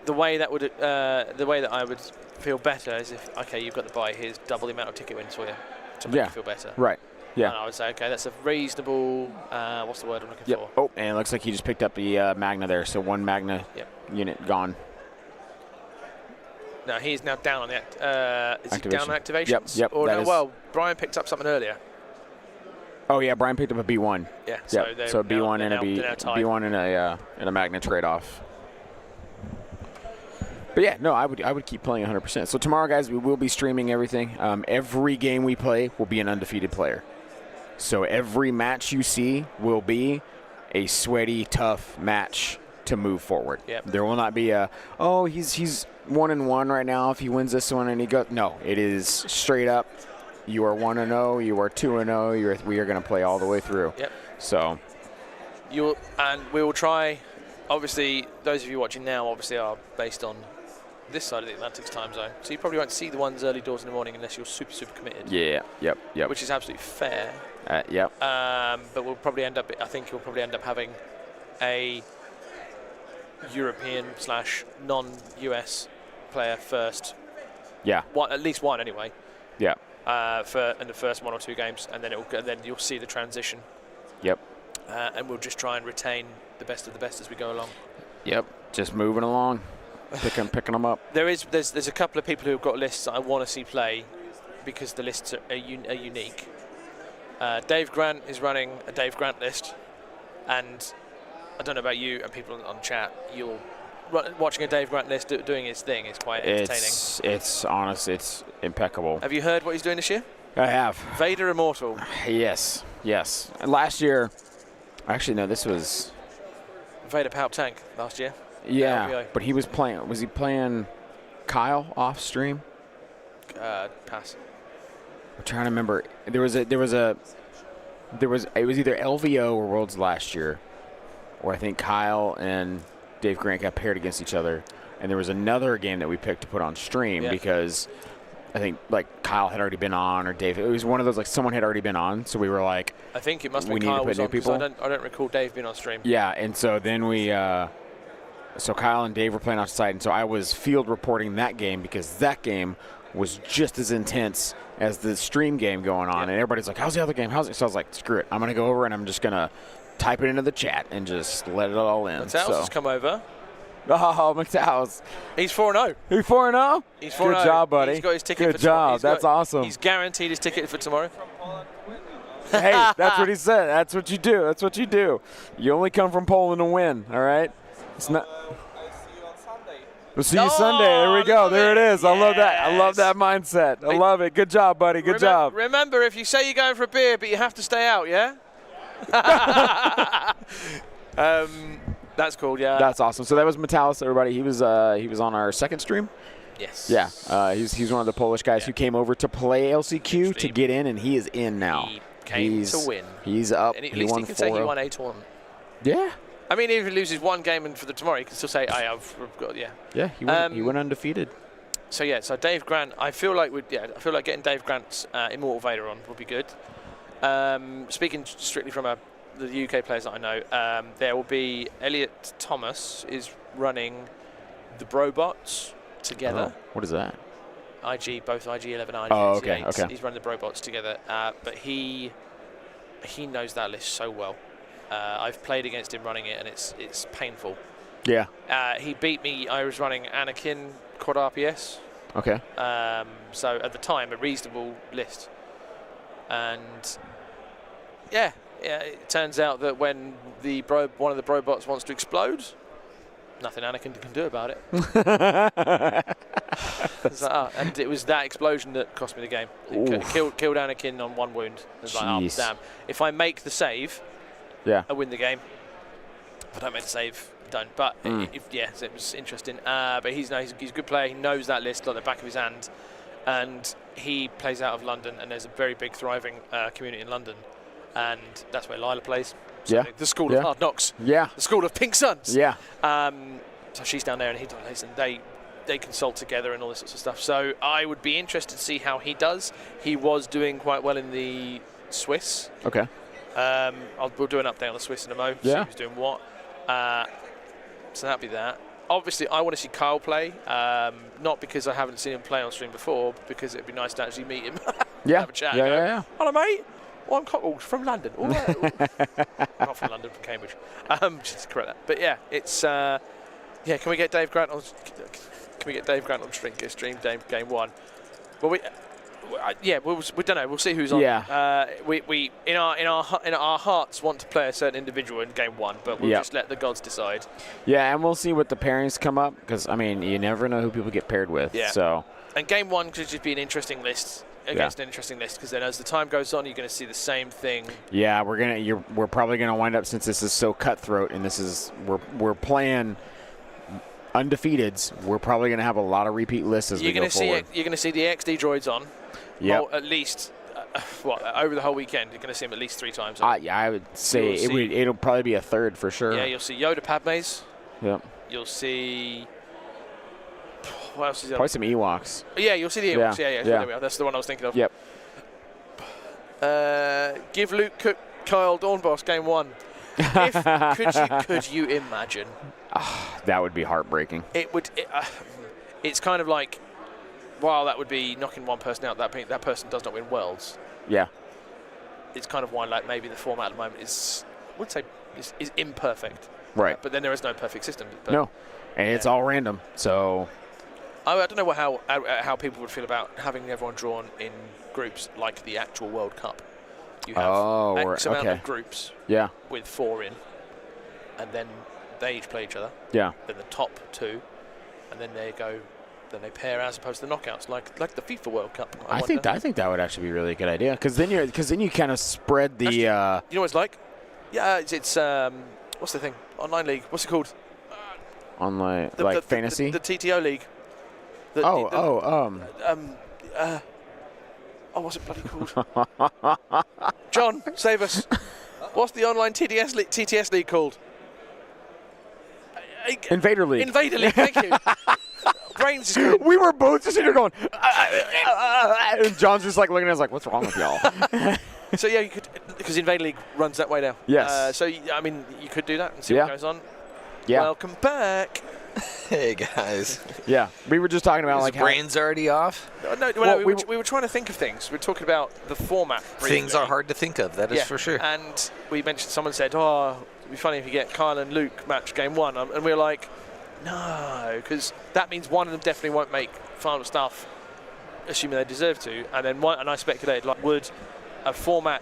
The way that I would feel better is if, okay, you've got the buy, here's double the amount of ticket wins for you to make you feel better. Right. Yeah. And I would say, okay, that's a reasonable, what's the word I'm looking for? Oh, and it looks like he just picked up the Magna there, so one Magna unit gone. No, he's now down on the, is he down on activations? Yep, or no, well, Brian picked up something earlier. Oh yeah, Brian picked up a B1. Yeah, so B1 and a B1 and a Magna trade-off. But yeah, no, I would keep playing 100%. So tomorrow, guys, we will be streaming everything. Every game we play will be an undefeated player. So every match you see will be a sweaty, tough match to move forward. Yep. There will not be he's 1-1 right now if he wins this one and he goes. No, it is straight up. You are 1-0. You are 2-0. We are going to play all the way through. Yep. So we will try. Obviously, those of you watching now obviously are based on this side of the Atlantic's time zone, so you probably won't see the ones early doors in the morning unless you're super committed. Yeah. Yep. Which is absolutely fair. Yep. But we'll probably end up. I think you'll probably end up having a European / non-US player first. Yeah. At least one anyway. Yeah. In the first 1 or 2 games, and then you'll see the transition. Yep. And we'll just try and retain the best of the best as we go along. Yep. Just moving along, picking them up. There's a couple of people who've got lists that I want to see play because the lists are unique. Dave Grant is running a Dave Grant list, and I don't know about you and people on chat, watching a Dave Grant list doing his thing is quite entertaining. It's honest, it's impeccable. Have you heard what he's doing this year? I have. Vader Immortal. Yes. Last year, actually no, this was Vader Power Tank last year. Yeah, but he was playing. Was he playing Kyle off stream? Pass. I'm trying to remember. It was either LVO or Worlds last year, or I think Kyle and Dave Grant got paired against each other, and there was another game that we picked to put on stream because I think like Kyle had already been on, or Dave. It was one of those like someone had already been on, so we were like, I think it must be Kyle was on because I don't recall Dave being on stream. Yeah, and so then we. So Kyle and Dave were playing outside, and so I was field reporting that game because that game was just as intense as the stream game going on, and everybody's like, how's the other game? So I was like, screw it. I'm going to go over and I'm just going to type it into the chat and just let it all in. Matthäus has come over. Oh, Matthäus. He's 4-0. He's 4-0? He's 4-0. Good job, buddy. He's got his ticket for tomorrow. Good job. That's awesome. He's guaranteed his ticket for tomorrow. Hey, that's what he said. That's what you do. That's what you do. You only come from Poland to win, all right? It's not. We'll see you Sunday. There we go. There it is. Yes. I love that. I love that mindset. I love it. Good job, buddy. Good job. Remember, if you say you're going for a beer, but you have to stay out, yeah? That's cool, yeah. That's awesome. So that was Matthäus, everybody. He was on our second stream. Yes. Yeah. He's one of the Polish guys who came over to play LCQ to get in, and he is in now. He came to win. He's up. And at least he can say he won a tournament. Yeah. I mean, if he loses one game and for the tomorrow, he can still say, I've got, Yeah, he went undefeated. So Dave Grant, I feel like getting Dave Grant's Immortal Vader on would be good. Speaking strictly from the UK players that I know, there will be Elliot Thomas is running the Brobots together. Oh, what is that? Both IG11 and IG88. Oh, okay. He's running the Brobots together, but he knows that list so well. I've played against him running it, and it's painful. Yeah. He beat me. I was running Anakin quad RPS, Okay. So at the time, a reasonable list. And yeah, it turns out that when one of the Brobots wants to explode, nothing Anakin can do about it. And it was that explosion that cost me the game. It killed Anakin on 1 wound. It was like, oh, damn. If I make the save, I win the game. If I don't make the save, don't. But it was interesting. But he's a good player. He knows that list like the back of his hand. And he plays out of London, and there's a very big, thriving community in London. And that's where Lila plays. So the school of hard knocks. Yeah. The school of pink suns. Yeah. So she's down there and he's down there, and they consult together and all this sorts of stuff. So I would be interested to see how he does. He was doing quite well in the Swiss. Okay. We'll do an update on the Swiss in a mo. See who's doing what. So that'd be that. Obviously, I want to see Kyle play. Not because I haven't seen him play on stream before, because it'd be nice to actually meet him. Have a chat. Yeah. Hello, mate. Well, I'm Cockles from London. Not from London, from Cambridge. Just to correct that. But yeah, it's can we get Dave Grant on? Can we get Dave Grant on stream game 1? Well, we don't know. We'll see who's on. Yeah. We in our hearts want to play a certain individual in game 1, but we'll just let the gods decide. Yeah, and we'll see what the pairings come up, because I mean, you never know who people get paired with. Yeah. So. And game 1 could just be an interesting list. Against an interesting list, because then as the time goes on, you're going to see the same thing. Yeah, we're probably gonna wind up, since this is so cutthroat and this is we're playing undefeateds. We're probably gonna have a lot of repeat lists as we go forward. You're going to see the XD droids on. Yeah. At least over the whole weekend, you're going to see them at least 3 times. I would say it'll probably be a third for sure. Yeah, you'll see Yoda Padmes. Yep. You'll see. What else is there? Probably some Ewoks. Yeah, you'll see the Ewoks. Yeah. There we are. That's the one I was thinking of. Yep. Give Luke Cook Kyle Dawnboss game 1. Could you imagine? That would be heartbreaking. It would. It's kind of like, wow, that would be knocking one person out. That person does not win worlds. Yeah. It's kind of why maybe the format at the moment is imperfect. Right. But then there is no perfect system. But no. And it's all random. So. I don't know how people would feel about having everyone drawn in groups like the actual World Cup. You have X amount of groups with 4 in, and then they each play each other. Yeah. Then the top 2, and then they pair as opposed to the knockouts, like the FIFA World Cup. I think that would actually be a really good idea, because then you kind of spread the. Actually, you know what it's like? Yeah, it's what's the thing? Online league. What's it called? Online fantasy. The TTO league. What's it bloody called? John, save us. What's the online TTS league called? Invader League. Invader League, thank you. Brains is we were both just sitting here going, and John's just like looking at us like, what's wrong with y'all? So yeah, you could, because Invader League runs that way now. Yes. So I mean, you could do that and see what goes on. Yeah. Welcome back. Hey guys. Yeah, we were just talking about like brains already off. No, we were trying to think of things. We were talking about the format. Things are hard to think of. That is for sure. And we mentioned, someone said, "Oh, it'd be funny if you get Kyle and Luke match game 1," and we were like, "No," because that means one of them definitely won't make final stuff, assuming they deserve to. And then and I speculated, like, would a format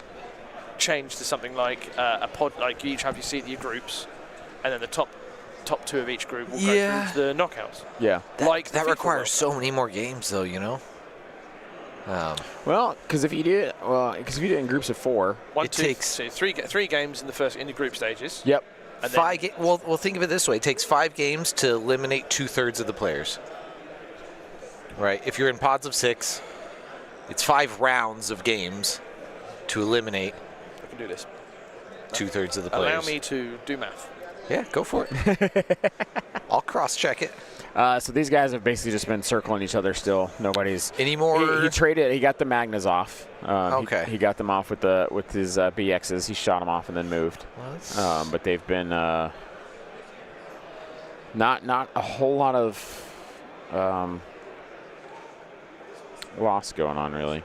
change to something like a pod, like you each have your seat in your groups, and then the top 2 of each group will go through the knockouts. Yeah. That requires so many more games, though, you know? Well, because if you do it in groups of 4, it takes 3 games in the group stages. Yep. And well, think of it this way: it takes 5 games to eliminate 2/3 of the players. Right. If you're in pods of 6, it's 5 rounds of games to eliminate. I can do this. 2/3 of the players. Allow me to do math. Yeah, go for it. I'll cross-check it. So these guys have basically just been circling each other still. Nobody's anymore. He traded. He got the Magnas off. Okay. He got them off with his BXs. He shot them off and then moved. But they've been not a whole lot of loss going on really.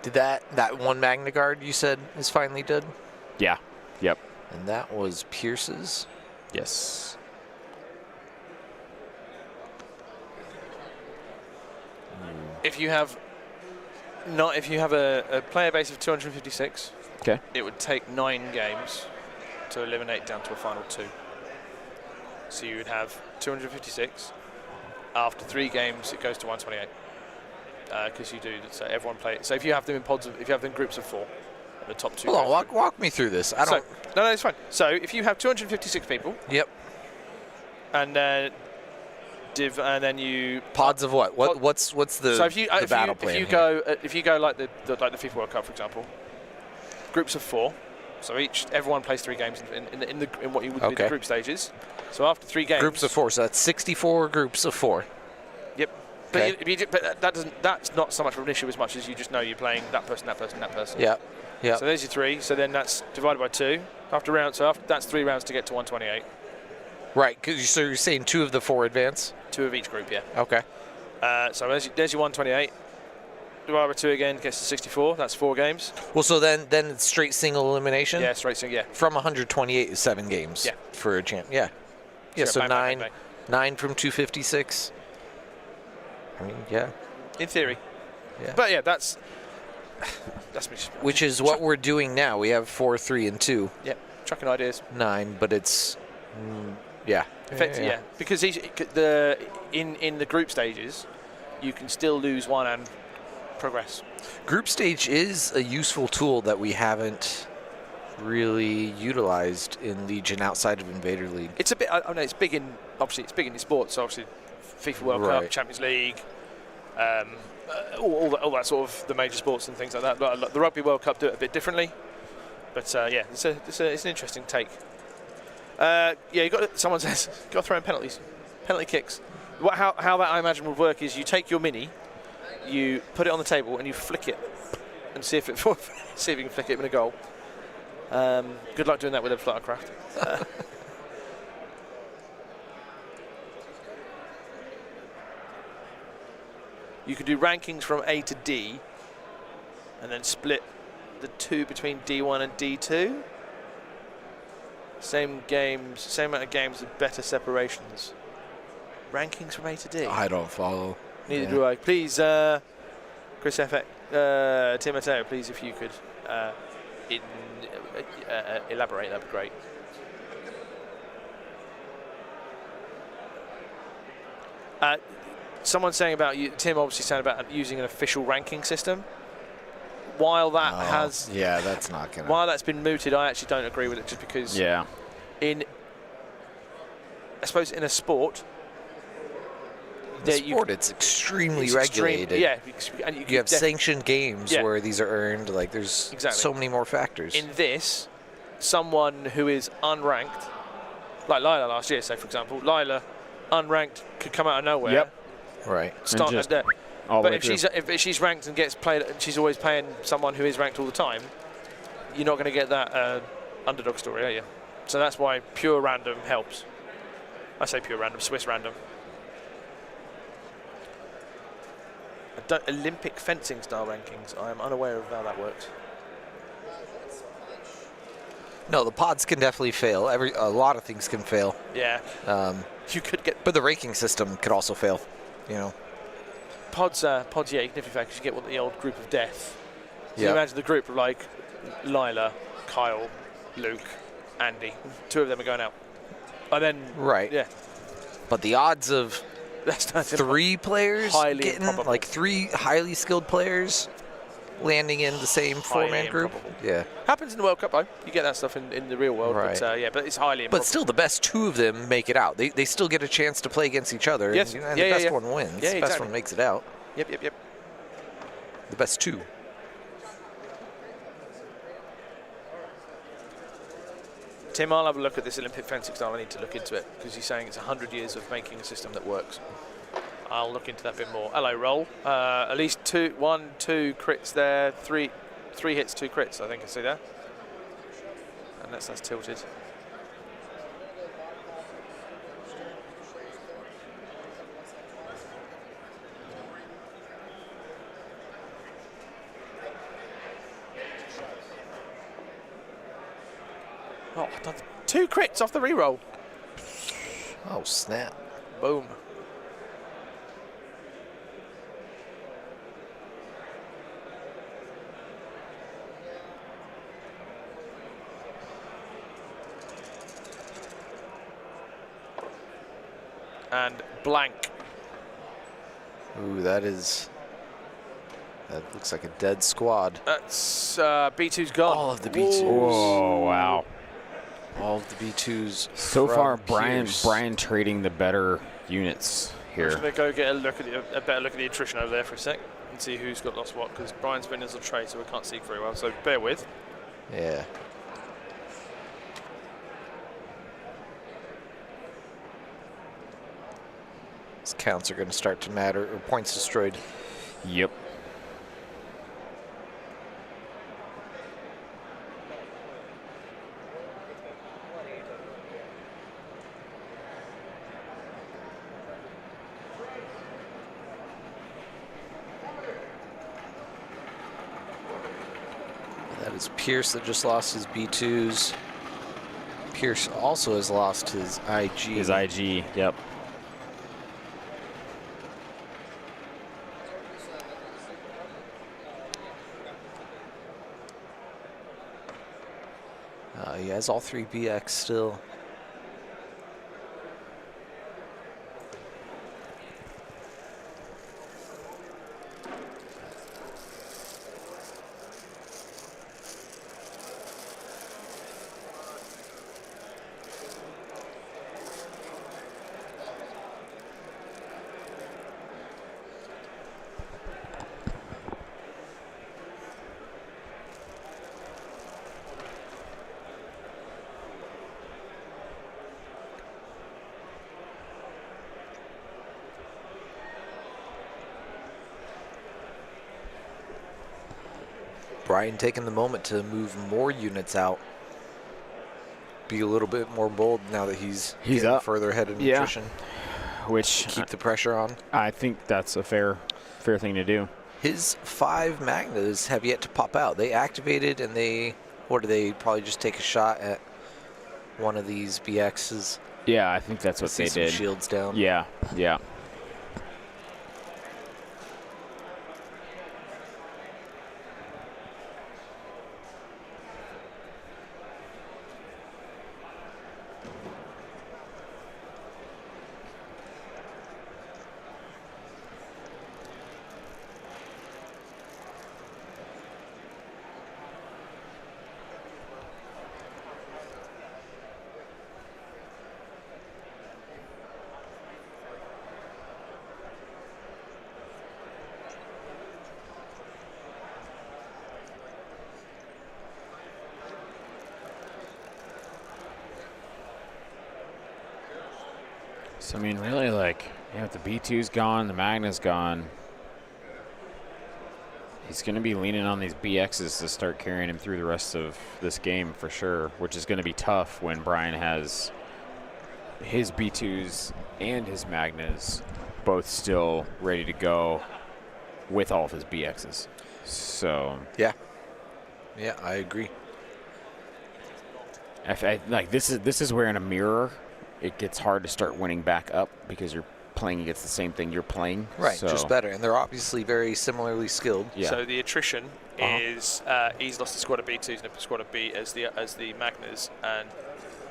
Did that one Magna Guard you said is finally dead? Yeah. Yep. And that was Pierce's. Yes. If you have a player base of 256, Okay. it would take 9 games to eliminate down to a final 2. So you would have 256. After 3 games, it goes to 128. Because you do, so everyone play. So if you have them in pods, if you have them in groups of 4, the top 2. Hold on, walk me through this. I don't. No, it's fine. So if you have 256 people. Yep. And then you pods of what? What's the so if you battle plan? If you go like the FIFA World Cup, for example, groups of 4. So everyone plays 3 games in what you would be the group stages. So after 3 games, groups of 4. So that's 64 groups of 4. Yep. Okay. But that's not so much of an issue as much as you just know you're playing that person, that person, that person. Yeah. Yeah. So there's your 3. So then that's divided by 2 after round. So that's 3 rounds to get to 128. Right. So you're saying 2 of the 4 advance? 2 of each group, yeah. Okay. So there's your 128. Divided by 2 again gets to 64. That's 4 games. Well, so then it's straight single elimination. Yeah, straight single. Yeah. From 128 is 7 games. Yeah. For a champ. Yeah. Yeah. Sure, So bang, 9 from 256. I mean, yeah. In theory. Yeah. But yeah, that's me. Which is what we're doing now. We have 4, 3, and 2. Yeah. Chucking ideas. 9, but it's yeah. Effectively, yeah. Because in the group stages, you can still lose 1 and progress. Group stage is a useful tool that we haven't really utilized in Legion outside of Invader League. It's a bit. I know it's big in the sports. So obviously, FIFA World Cup, Champions League, all that sort of the major sports and things like that. But the Rugby World Cup do it a bit differently. But yeah, it's an interesting take. Yeah, someone says got to throw in penalty kicks. How that I imagine would work is you take your mini, you put it on the table and you flick it, and see if you can flick it in a goal. Good luck doing that with a Fluttercraft. You could do rankings from A to D, and then split the 2 between D1 and D2. Same amount of games with better separations. Rankings from A to D. I don't follow. Neither do I. Please, Chris FX, Tim Mateo, please, if you could elaborate, that'd be great. Someone's saying about you, Tim obviously saying about using an official ranking system. While that that's not gonna. While that's been mooted, I actually don't agree with it, just because. Yeah. I suppose in a sport. It's extremely regulated. Yeah, and you have sanctioned games where these are earned. Like there's so many more factors. In this, someone who is unranked, like Lila last year, say for example, Lila, unranked, could come out of nowhere. Yep. Right. Start at there. But if she's ranked and gets played, and she's always playing someone who is ranked all the time, you're not going to get that underdog story, are you? So that's why pure random helps. I say pure random, Swiss random. Olympic fencing style rankings. I am unaware of how that works. No, the pods can definitely fail. A lot of things can fail. Yeah. You could get. But the ranking system could also fail. You know. Pods, yeah, you can definitely fail because you get the old group of death. So you imagine the group of like Lila, Kyle, Luke, Andy. 2 of them are going out. And then. Right. Yeah. But the odds of 3 players getting, improbable. like 3 highly skilled players landing in the same 4-man group. Yeah. Happens in the World Cup, though. You get that stuff in the real world. Right. But, but it's highly improbable. But still, the best 2 of them make it out. They still get a chance to play against each other. Yes. And the best one wins. Yeah, the best one makes it out. Yep. The best 2. Tim, I'll have a look at this Olympic fencing style. I need to look into it because he's saying it's 100 years of making a system that works. I'll look into that a bit more. Hello, roll. At least 2 crits there. 3 hits, 2 crits, I think I see there. Unless that's tilted. Oh, 2 crits off the reroll. Oh, snap. Boom. And blank. Ooh, that looks like a dead squad. That's B2's gone. All of the B2s. Whoa, wow. All of the B2s. So from far, Pierce. Brian trading the better units I'm here. just going to go get a better look at the attrition over there for a sec and see who's got lost what, because Brian's been as a trade, so we can't see very well, so bear with. Yeah. These counts are going to start to matter, or points destroyed. Yep. That is Pierce that just lost his B2s. Pierce also has lost his IG. His IG, yep. He has all 3 BX still. Brian taking the moment to move more units out. Be a little bit more bold now that he's getting up further ahead in nutrition. Which Keep the pressure on. I think that's a fair thing to do. His 5 Magnas have yet to pop out. They activated and they probably just take a shot at one of these BXs. Yeah, I think that's what See they some did. shields down. Yeah, yeah. So, I mean, really, like, if the B2's gone, the Magna's gone, he's going to be leaning on these BXs to start carrying him through the rest of this game for sure, which is going to be tough when Brian has his B2s and his Magnas both still ready to go with all of his BXs. So, Yeah, I agree. like this is where in a mirror it gets hard to start winning back up because you're playing against the same thing you're playing. Right, so, just better. And they're obviously very similarly skilled. Yeah. So the attrition is he's lost a squad of B2s and a squad of B as the Magnas, and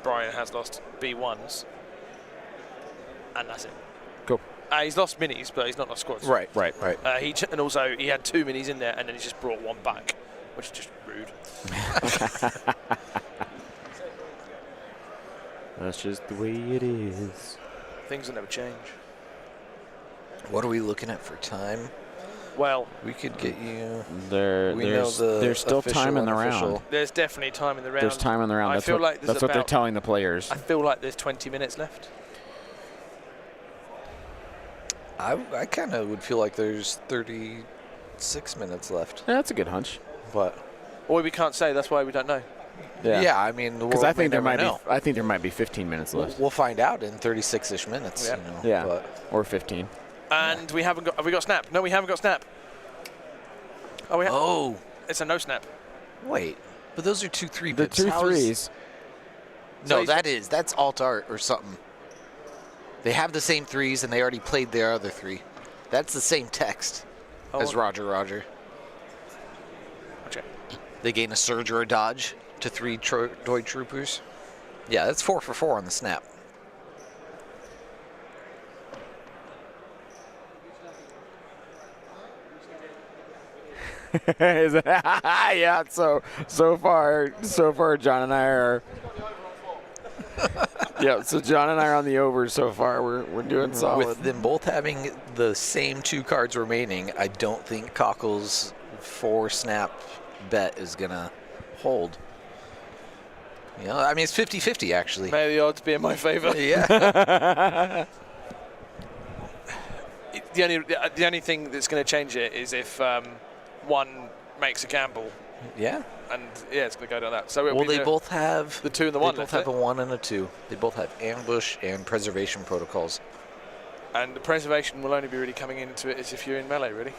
Brian has lost B1s, and that's it. Cool. He's lost minis, but he's not lost squads. Right. And also he had 2 minis in there, and then he's just brought 1 back, which is just rude. That's just the way it is. Things will never change. What are we looking at for time? Well, We could get you. There's still time in the round. there's definitely time in the round. There's time in the round. I That's feel what, like there's that's what they're about- telling the players. I feel like there's 20 minutes left. I kind of would feel like there's 36 minutes left. Yeah, that's a good hunch. But Or we can't say. That's why we don't know. yeah, I mean, the Because world I think may there might never know. be. I think there might be 15 minutes left. We'll find out in 36-ish minutes. Yeah. You know, Yeah, But or 15. And we haven't got. Have we got snap? No, we haven't got snap. Oh, we oh, It's a no snap. wait. But those are 2 3 The pips. two How is- threes. No, that's alt art or something. They have the same 3s, and they already played their other 3. That's the same text as Roger. Okay. They gain a surge or a dodge to 3 droid troopers. Yeah, that's 4 for 4 on the snap. Yeah, so far, John and I are. Yeah, so John and I are on the over so far. We're doing solid. With them both having the same 2 cards remaining, I don't think Cockle's 4 snap bet is gonna hold. You know, I mean, it's 50-50 actually. May the odds be in my favor. Yeah. The only thing that's going to change it is if one makes a gamble. Yeah. And yeah, it's going to go down that. So Well, they both have the 2 and the 1. They both have a 1 and a 2. They both have ambush and preservation protocols. And the preservation will only be really coming into it as if you're in melee, really.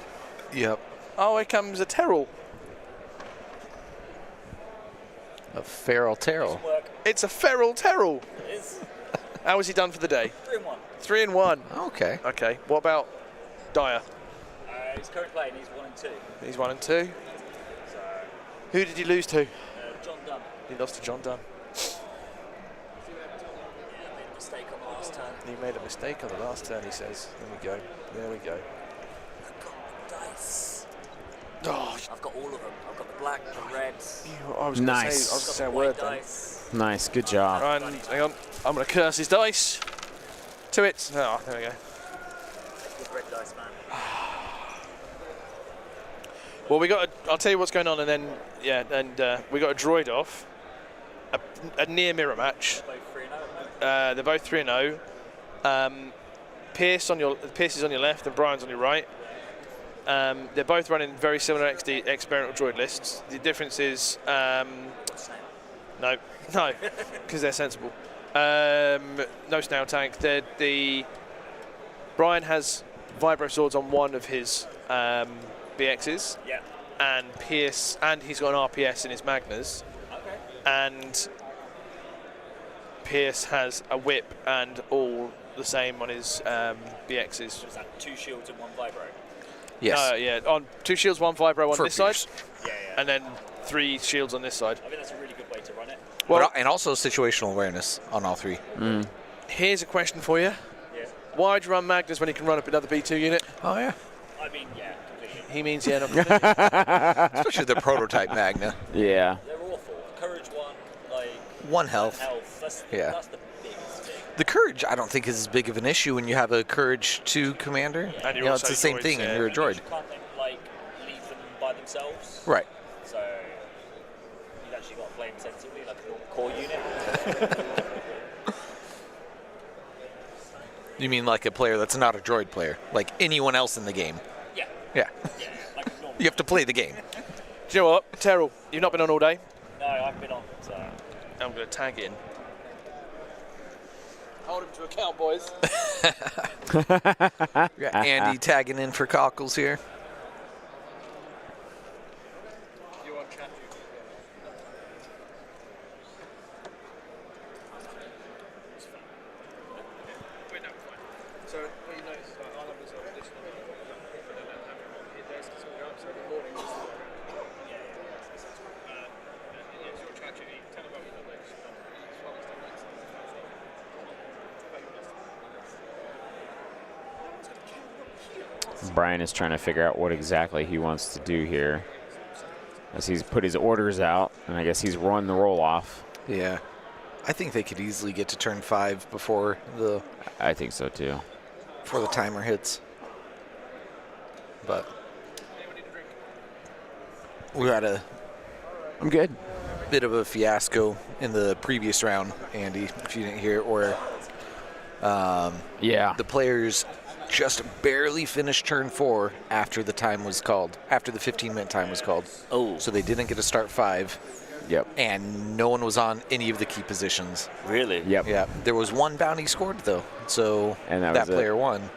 Yep. Oh, here comes a Terrell. A feral Terrell. It's a feral Terrell. It is. How was he done for the day? 3 and 1. 3 and 1. Okay. Okay. What about Dyer? He's currently playing. He's 1 and 2. He's 1 and 2. So, Who did he lose to? John Dunn. He lost to John Dunn. Yeah, made a mistake on the last turn. He made a mistake on the last turn, he says. There we go. I've got dice. Oh, I've got all of them. I've got the black, the reds. I was going to Nice. say a I've got word the then. white dice. Nice, good job. Right, hang on. I'm going to curse his dice. To it. Oh, there we go. Good red dice, man. Well, I'll tell you what's going on, and then we got a droid off, a near mirror match. Both 3-0. They're both 3-0. Pierce is on your left, and Brian's on your right. They're both running very similar XD experimental droid lists. The difference is no, because they're sensible. No snail tank. Brian has vibro swords on one of his BXs. Yeah. And Pierce, and he's got an RPS in his Magnas. Okay. And Pierce has a whip and all the same on his BXs. So is that 2 shields and 1 vibro? Yes. Yeah, on 2 shields, 1 vibro on For this side, Pierce. Yeah. and then 3 shields on this side. I think that's a really good way to run it. Well, and also situational awareness on all 3. here's a question for you. Yeah. Why'd you run Magnus when he can run up another B2 unit? Oh, yeah. I mean, yeah, completely. He means yeah, not Especially the prototype Magna. Yeah. They're awful. Courage 1, like 1 health. That's Yeah. That's the biggest thing. The courage, I don't think, is as big of an issue when you have a Courage 2 commander. And You you're know, it's also the same droids, thing, yeah. and you're a droid. You can't leave them by themselves. Right. So you've actually got to play them sensibly, like a normal core unit. You mean like a player that's not a droid player, like anyone else in the game? Yeah. Yeah. Yeah. Like a normal. You have to play the game. Do you know what, Terrell? You've not been on all day. No, I've been on. So I'm going to tag in. Hold him to account, boys. We got Andy tagging in for Cockles here. You on chat? Wait, no, fine. So what you notice is I'll have this additional there's some go up, so the morning is it's your chat, you need 10 of them, Brian is trying to figure out what exactly he wants to do here, as he's put his orders out, and I guess he's run the roll off. Yeah. I think they could easily get to turn 5 before the I think so too. timer hits. But we had a I'm good. bit of a fiasco in the previous round, Andy, if you didn't hear it, where Yeah. the players just barely finished turn 4 after the time was called, after the 15-minute time was called. Oh. So they didn't get to start 5, Yep. and no one was on any of the key positions. Really? Yep. Yeah, there was 1 bounty scored, though, so And that that was it. player won.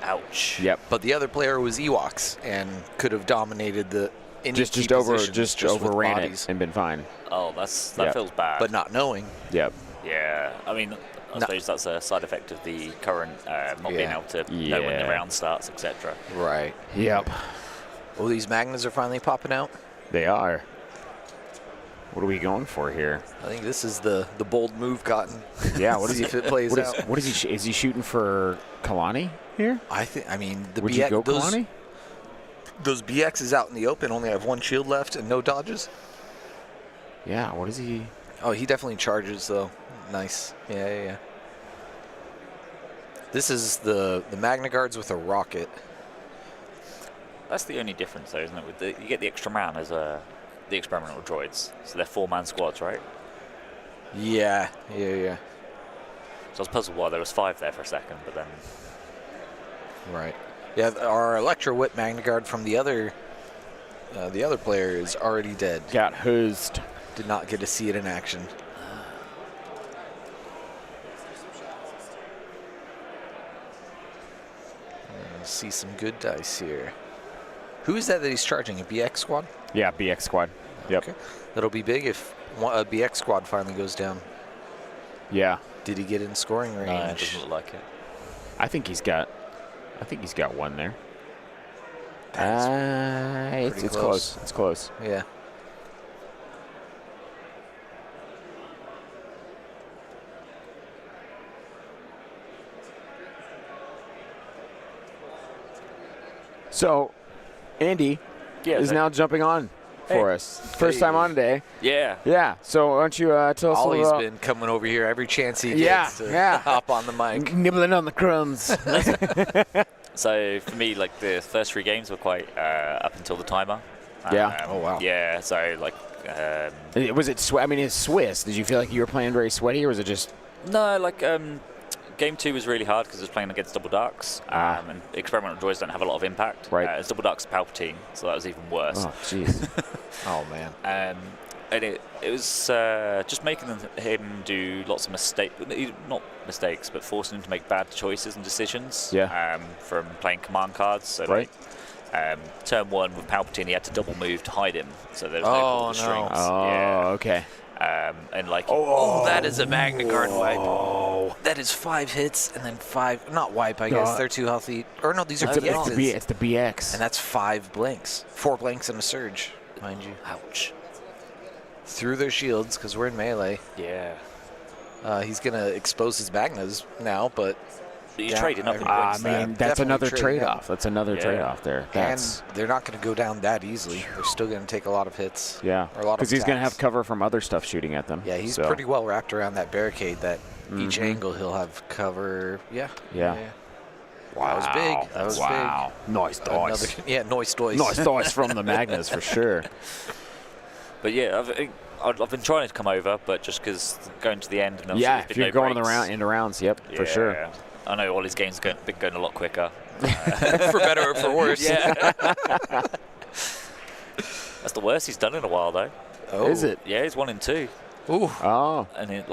Ouch. Yep. But the other player was Ewoks and could have dominated the any key Just positions just with overran bodies, it and been fine. Oh, that Yep. feels bad. but not knowing. Yep. Yeah, I mean, I suppose that's a side effect of the current not being able to know when the round starts, etc. Right. Yep. Oh, these Magnas are finally popping out. They are. What are we going for here? I think this is the bold move, Cotton. Yeah, what is See he? if it plays What out. is he? Is he shooting for Kalani here? I mean, the Would you go those, Kalani? those BXs out in the open only have one shield left and no dodges. Yeah. What is he? Oh, he definitely charges though. Nice. Yeah. This is the Magna Guards with a rocket. That's the only difference, though, isn't it? With you get the extra man as the experimental droids, so they're 4-man squads, right? Yeah. So I was puzzled why there was 5 there for a second, but then. Right. Yeah, our Electro Whip Magna Guard from the other player is already dead. Got hoosed. Did not get to see it in action. See some good dice here. Who is that he's charging? A BX squad? Yeah, BX squad. Yep. Okay. That'll be big if a BX squad finally goes down. Yeah. Did he get in scoring range? No, it doesn't look like it. I think he's got one there. It's close. It's close. Yeah. So, Andy is now jumping on for us. First time on today. Yeah. Yeah. So why don't you tell us Ollie's about... been coming over here every chance he gets to hop on the mic. Nibbling on the crumbs. So for me, like the first 3 games were quite up until the timer. Yeah. Oh wow. Yeah. So like. Was it I mean, it's Swiss. Did you feel like you were playing very sweaty, or was it just? No, like game 2 was really hard because it was playing against Double Darks, and experimental droids don't have a lot of impact. Right. It's Double Darks Palpatine, so that was even worse. Oh, jeez. Oh man. And it was just making him do lots of mistakes, not mistakes, but forcing him to make bad choices and decisions. Yeah. From playing command cards. So right. Like, turn 1 with Palpatine, he had to double move to hide him, so there was no pull the strings. Oh, okay. And like, that is a Magna Guard wipe. That is 5 hits and then 5, not wipe, I guess. They're too healthy. Or no, these are BXs. It's the BX. And that's 5 blanks. 4 blanks and a surge, mind you. Ouch. Through their shields, because we're in melee. Yeah. He's going to expose his Magnas now, but... You're trading up in I points mean, there. that's Definitely another trading trade-off. up. That's another trade-off there. And they're not going to go down that easily. They're still going to take a lot of hits. Yeah, or a lot of because he's going to attacks. have cover from other stuff shooting at them. Yeah, he's so. pretty well wrapped around that barricade that each angle he'll have cover. Yeah. Wow. That was big. That was big. Nice dice. Nice dice. Nice dice from the Magnus for sure. But yeah, I've been trying to come over, but just because going to the end. And If you're going into rounds, for sure. I know all his games been going a lot quicker. For better or for worse. Yeah. That's the worst he's done in a while, though. Oh. Is it? Yeah, he's 1 in 2. Ooh. Oh. And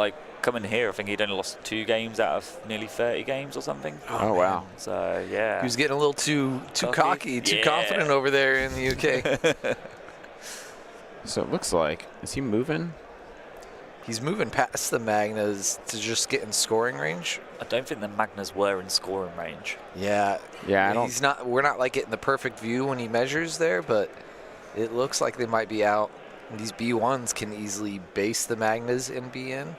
coming here, I think he'd only lost 2 games out of nearly 30 games or something. Oh wow. So yeah. He was getting a little too cocky, too confident over there in the UK. So it looks like, is he moving? He's moving past the Magnas to just get in scoring range. I don't think the Magnas were in scoring range. Yeah. Yeah, I don't. He's not. We're not like getting the perfect view when he measures there, but it looks like they might be out. And these B1s can easily base the Magnas in BN.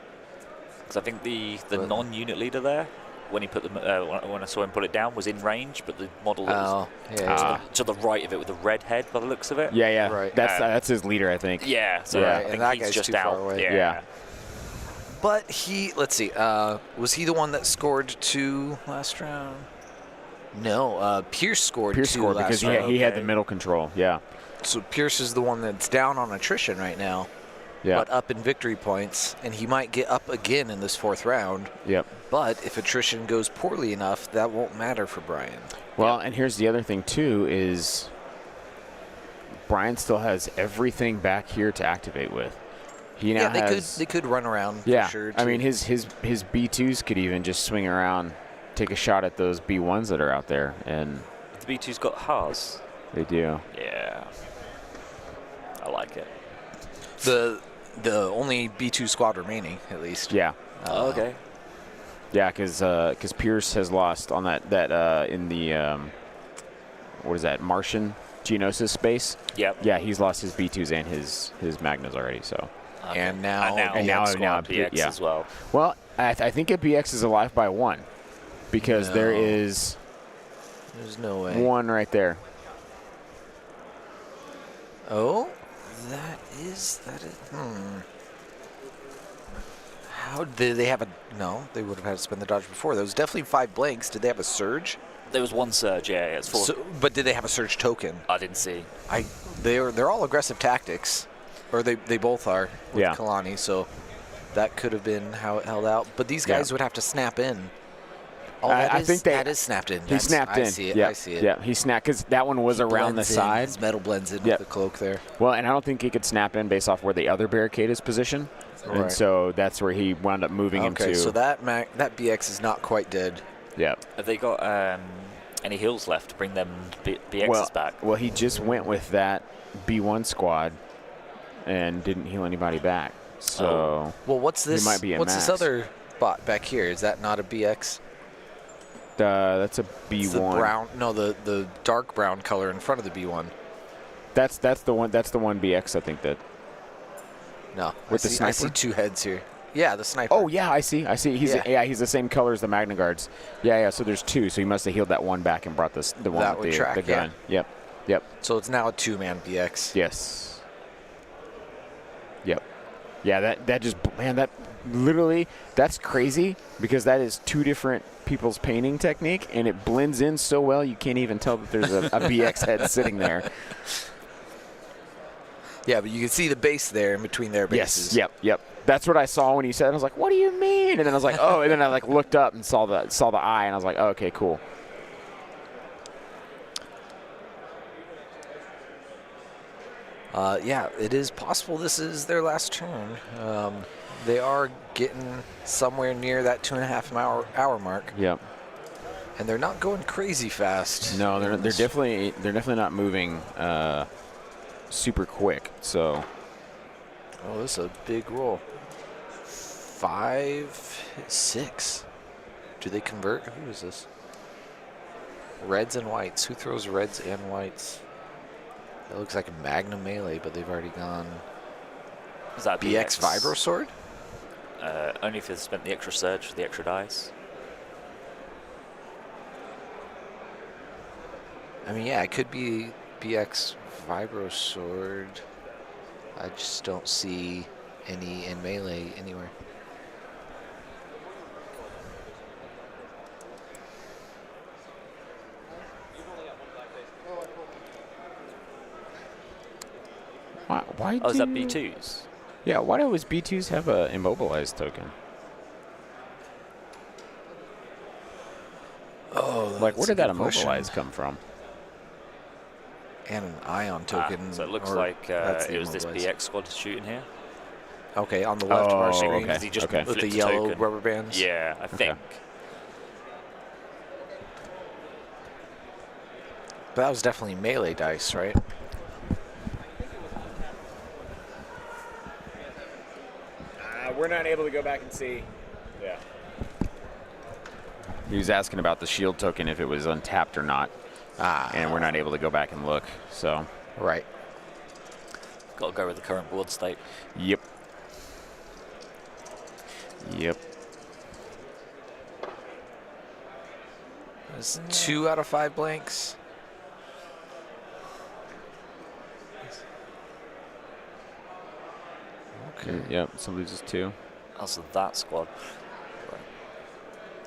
Because I think the non-unit leader there, when he put them, when I saw him put it down, was in range, but the model that was to the right of it with the red head, by the looks of it. Yeah. Right. That's his leader, I think. Yeah. So Right, I think and that he's guy's just too out. far away. Yeah. But let's see, was he the one that scored 2 last round? No, Pierce scored 2 last because round. he had the middle control. Yeah. So Pierce is the one that's down on attrition right now, but up in victory points, and he might get up again in this 4th round. Yep. But if attrition goes poorly enough, that won't matter for Brian. Well, and here's the other thing too is Brian still has everything back here to activate with. He now has. They could run around. Yeah. For sure. I mean, his B2s could even just swing around, take a shot at those B1s that are out there, and The B2's got Haas. they do. Yeah. I like it. The the only B2 squad remaining, at least. Yeah. Okay. Yeah, because Pierce has lost on that in the what is that, Martian Geonosis space? Yep. Yeah, he's lost his B2s and his Magnas already. So. Okay. And now BX yeah. as well. Well, I think a BX is alive by 1, because there No. is There's no way. 1 right there. Oh, that is. How did they have a? No, they would have had to spend the dodge before. There was definitely 5 blanks. Did they have a surge? There was 1 surge, yeah. It's 4. So, but did they have a surge token? I didn't see. They're all aggressive tactics, or they both are with Yeah. Kalani. So that could have been how it held out. But these guys would have to snap in. Oh, I think that is snapped in. He snapped in. I see it. Yeah. I see it. Yeah, he snapped because that one was around the Blends in. side. His metal blends in Yep. with the cloak there. Well, and I don't think he could snap in based off where the other barricade is positioned. Right. And so that's where he wound up moving Okay, into. so that BX is not quite dead. Yeah. Have they got any heals left to bring them BXs back? Well, he just went with that B1 squad and didn't heal anybody back. So Well, what's this? might be a What's this max. other bot back here? Is that not a BX? that's a B1. It's the brown. No, the dark brown color in front of the B1. That's the one. That's the one BX. I think that. No, With the I see sniper? 2 heads here. Yeah, the sniper. Oh yeah, I see. He's Yeah. he's the same color as the Magna Guards. Yeah. So there's 2. So he must have healed that one back and brought the one That with would the, track, the gun. Yep. So it's now a 2-man BX. Yes. Yep. Yeah. That just, man, that literally, that's crazy, because that is 2 different people's painting technique, and it blends in so well you can't even tell that there's a BX head sitting there. Yeah, but you can see the base there in between their bases. Yes. Yep. That's what I saw when he said it. I was like, "What do you mean?" And then I was like, "Oh!" And then I looked up and saw the eye, and I was like, oh, "Okay, cool." Yeah, it is possible this is their last turn. They are getting somewhere near that 2.5 hour mark. Yep. And they're not going crazy fast. No, they're definitely not moving super quick. So. Oh, this is a big roll. 5, 6. Do they convert? Who is this? Reds and whites. Who throws reds and whites? That looks like a Magnum melee, but they've already gone. Is that BX Vibro Sword? Only if they spent the extra surge for the extra dice. I mean, yeah, it could be BX Vibro Sword. I just don't see any in melee anywhere. Why is that B2s? Yeah, why do always B2s have a immobilized token? Oh, like, where did that question. immobilize come from? And an ion token. So it looks or like that's the it was this immobilized. BX squad shooting here. Okay, on the left of our screen. okay. Because he just With flipped the a yellow token. rubber bands. Yeah, I think. But that was definitely melee dice, right? We're not able to go back and see. Yeah. He was asking about the shield token, if it was untapped or not. And we're not able to go back and look. So. Right. Got to go with the current board state. Yep. It's 2 out of 5 blanks. Okay. Yep. Some loses 2. Also, that squad. Right.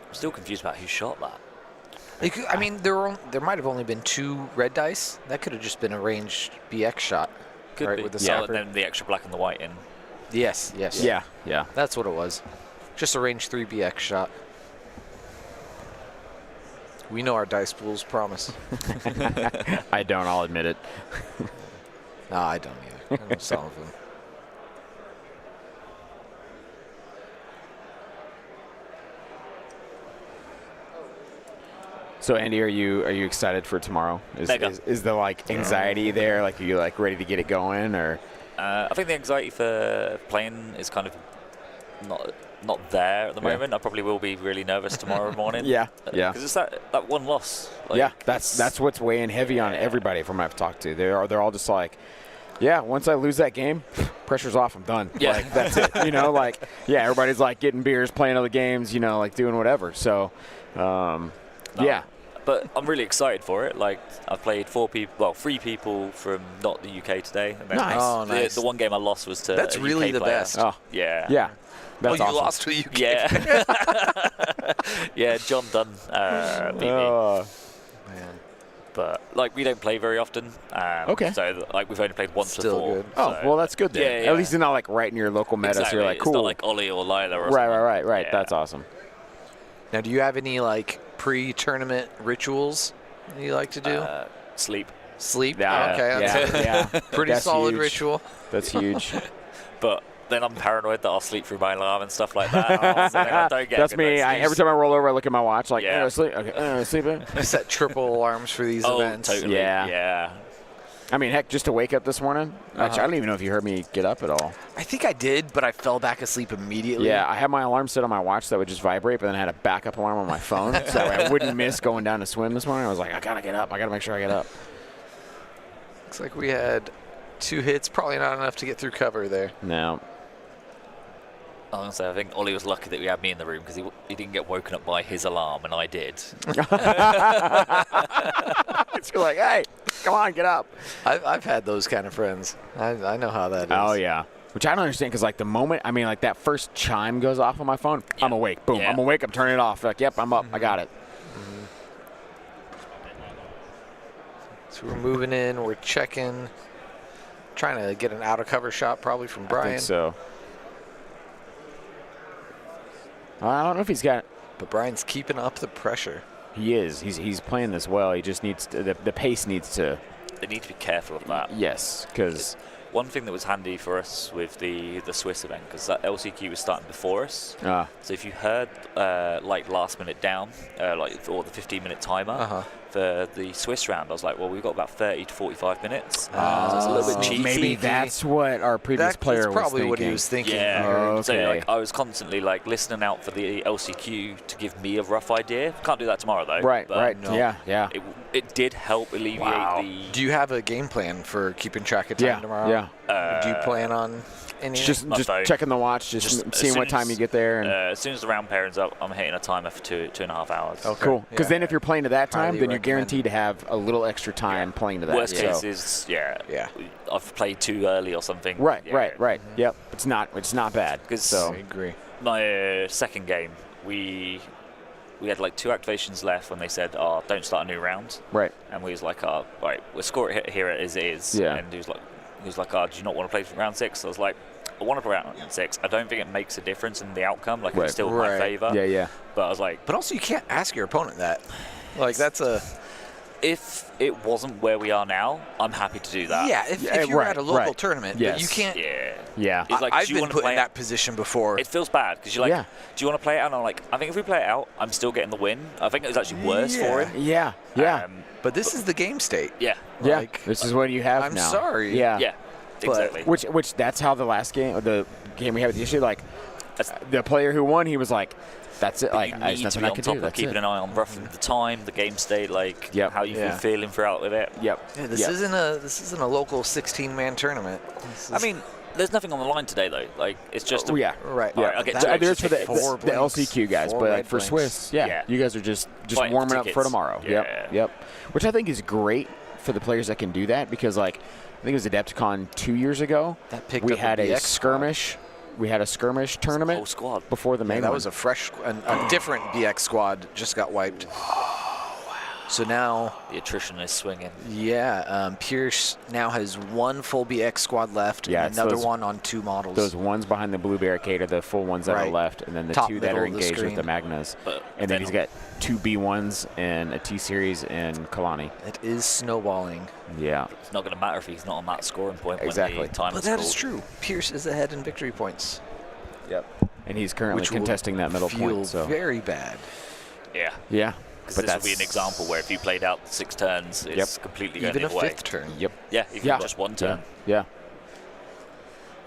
I'm still confused about who shot that. They could, I mean, there might have only been 2 red dice. That could have just been a ranged BX shot. Could right, be. with the Yeah, sniper. and then the extra black and the white in. Yes. Yeah. That's what it was. Just a range 3 BX shot. We know our dice pools, promise. I don't, I'll admit it. No, I don't either. I know some of them. So Andy, are you excited for tomorrow? Mega. Is the like anxiety there? Like, are you like ready to get it going, or? I think the anxiety for playing is kind of not there at the moment. I probably will be really nervous tomorrow morning. Yeah. Because it's that one loss. Like, yeah, that's what's weighing heavy on everybody from I've talked to. They're all just like, yeah, once I lose that game, pressure's off. I'm done. Yeah. Like, that's it. Everybody's like getting beers, playing other games, like doing whatever. So, yeah. But I'm really excited for it. Like, I've played 3 people from not the UK today. And then Nice. The one game I lost was to That's a really UK the player. best. Oh, Yeah. yeah. That's you awesome. lost to UK. Yeah. Yeah, John Dunn beat me. Oh, But, like, we don't play very often. Okay. So, like, we've only played once Still before. good. oh, so- well, that's good then. Yeah, yeah. At least it's not like right in your local meta, Exactly. so you're like, cool. It's not like Ollie or Lila or right. something. Yeah. That's awesome. Now, do you have any like pre-tournament rituals you like to do? Sleep. Sleep. Yeah, Okay. yeah. Pretty That's solid huge. ritual. That's huge. But then I'm paranoid that I'll sleep through my alarm and stuff like that. So I don't get That's a good me. night's sleep. Every time I roll over, I look at my watch, like, Yeah. sleep. Okay, sleeping. I set triple alarms for these Oh, events. totally. Yeah. Yeah. I mean, heck, just to wake up this morning. Actually, I don't even know if you heard me get up at all. I think I did, but I fell back asleep immediately. Yeah, I had my alarm set on my watch that would just vibrate, but then I had a backup alarm on my phone, so that way I wouldn't miss going down to swim this morning. I was like, I gotta get up. I gotta make sure I get up. Looks like we had 2 hits, probably not enough to get through cover there. No. Honestly, I think Ollie was lucky that we had me in the room because he didn't get woken up by his alarm, and I did. You're like, hey, come on, get up. I've had those kind of friends. I know how that is. Oh, yeah. Which I don't understand because, like, the moment, I mean, like, that first chime goes off on my phone, I'm awake. Boom, Yeah. I'm awake. I'm turning it off. Like, yep, I'm up. I got it. So we're moving in. We're checking. Trying to get an out-of-cover shot probably from Brian. I think so. I don't know if he's got. But Brian's keeping up the pressure. He is. He's playing this well. He just needs to, the pace needs to. They need to be careful of that. Yes, because One thing that was handy for us with the Swiss event, because that LCQ was starting before us. So if you heard like last minute down, or the 15-minute timer for the Swiss round, I was like, well, we've got about 30 to 45 minutes. So it's a little bit cheeky. maybe that's what our previous player That's probably was what thinking. he was thinking. Yeah. Oh, So okay. like, I was constantly like listening out for the LCQ to give me a rough idea. Can't do that tomorrow though. Right, but right. no. Yeah. It did help alleviate the. Do you have a game plan for keeping track of time tomorrow? Yeah. Do you plan on any? Just my phone. checking the watch, just as seeing soon what time as- you get there. And As soon as the round pairings up, I'm hitting a timer for 2.5 hours. Okay. cool. Because Yeah. then if you're playing to that time, Highly then you're recommend. guaranteed to have a little extra time playing to that. Worst so. case is, Yeah. I've played too early or something. Right, Yeah. right. Yep. It's not bad. 'Cause- So I agree. My second game, we had like 2 activations left when they said, "Oh, don't start a new round." right. And we was like, "Oh, right, we'll score it here as it is." Yeah. And he was like, "Oh, do you not want to play round 6?" I was like, "I want to play round 6. I don't think it makes a difference in the outcome. Like Right. it's still in Right. my favor." Yeah. But I was like, But also, you can't ask your opponent that. Like that's a. if it wasn't where we are now, I'm happy to do that. Yeah. If you're right, at a local right. tournament, but Yes. you can't. Yeah. It's like, I've do you been wanna put play in it? that position before. It feels bad because you're like, Yeah. do you want to play it out? And I'm like, I think if we play it out, I'm still getting the win. I think it was actually worse for him. Yeah. But this is the game state. Yeah. Like, This is what you have I'm now. sorry. Yeah. Yeah. Exactly. Which that's how the last game, the game we had with the issue, like That's- the player who won, he was like, "That's it. Like you there's need to nothing be I on can top do. of That's keeping it." an eye on roughly the time, the game state, like Yep. how you've Yeah. been feeling throughout with it. Yep. Yeah, this Yep. isn't a local 16-man tournament. I mean, there's nothing on the line today though. Like it's just. Oh, yeah. Right. All right, I'll get That- to it. There's for the, Four the blanks, LCQ guys, 4 but red like for blanks. Swiss, Yeah. you guys are just Fighting for warming up for tickets. tomorrow. Yeah. Yep. Which I think is great for the players that can do that because like I think it was Adepticon 2 years ago. That picked we up had a a BX skirmish. We had a skirmish Whole tournament squad. before the main that one. was a fresh, a different BX squad just got wiped. So now, The attrition is swinging. Pierce now has 1 full BX squad left, Yeah, and it's another those- one on 2 models. Those ones behind the blue barricade are the full ones that are Right. left, and then the Top 2 that middle are of the engaged with screen. the Magnas. But And then he's got 2 B1s and a T-Series and Kalani. It is snowballing. Yeah. It's not going to matter if he's not on that scoring point Exactly. when the time But is that called. is true. Pierce is ahead in victory points, Yep. And he's currently which will contesting that middle feel point. So very bad. Yeah. yeah. Because this will be an example where if you played out 6 turns, it's completely going Even the a other way. 5th turn. Yep. Yeah, even just one turn. Yeah.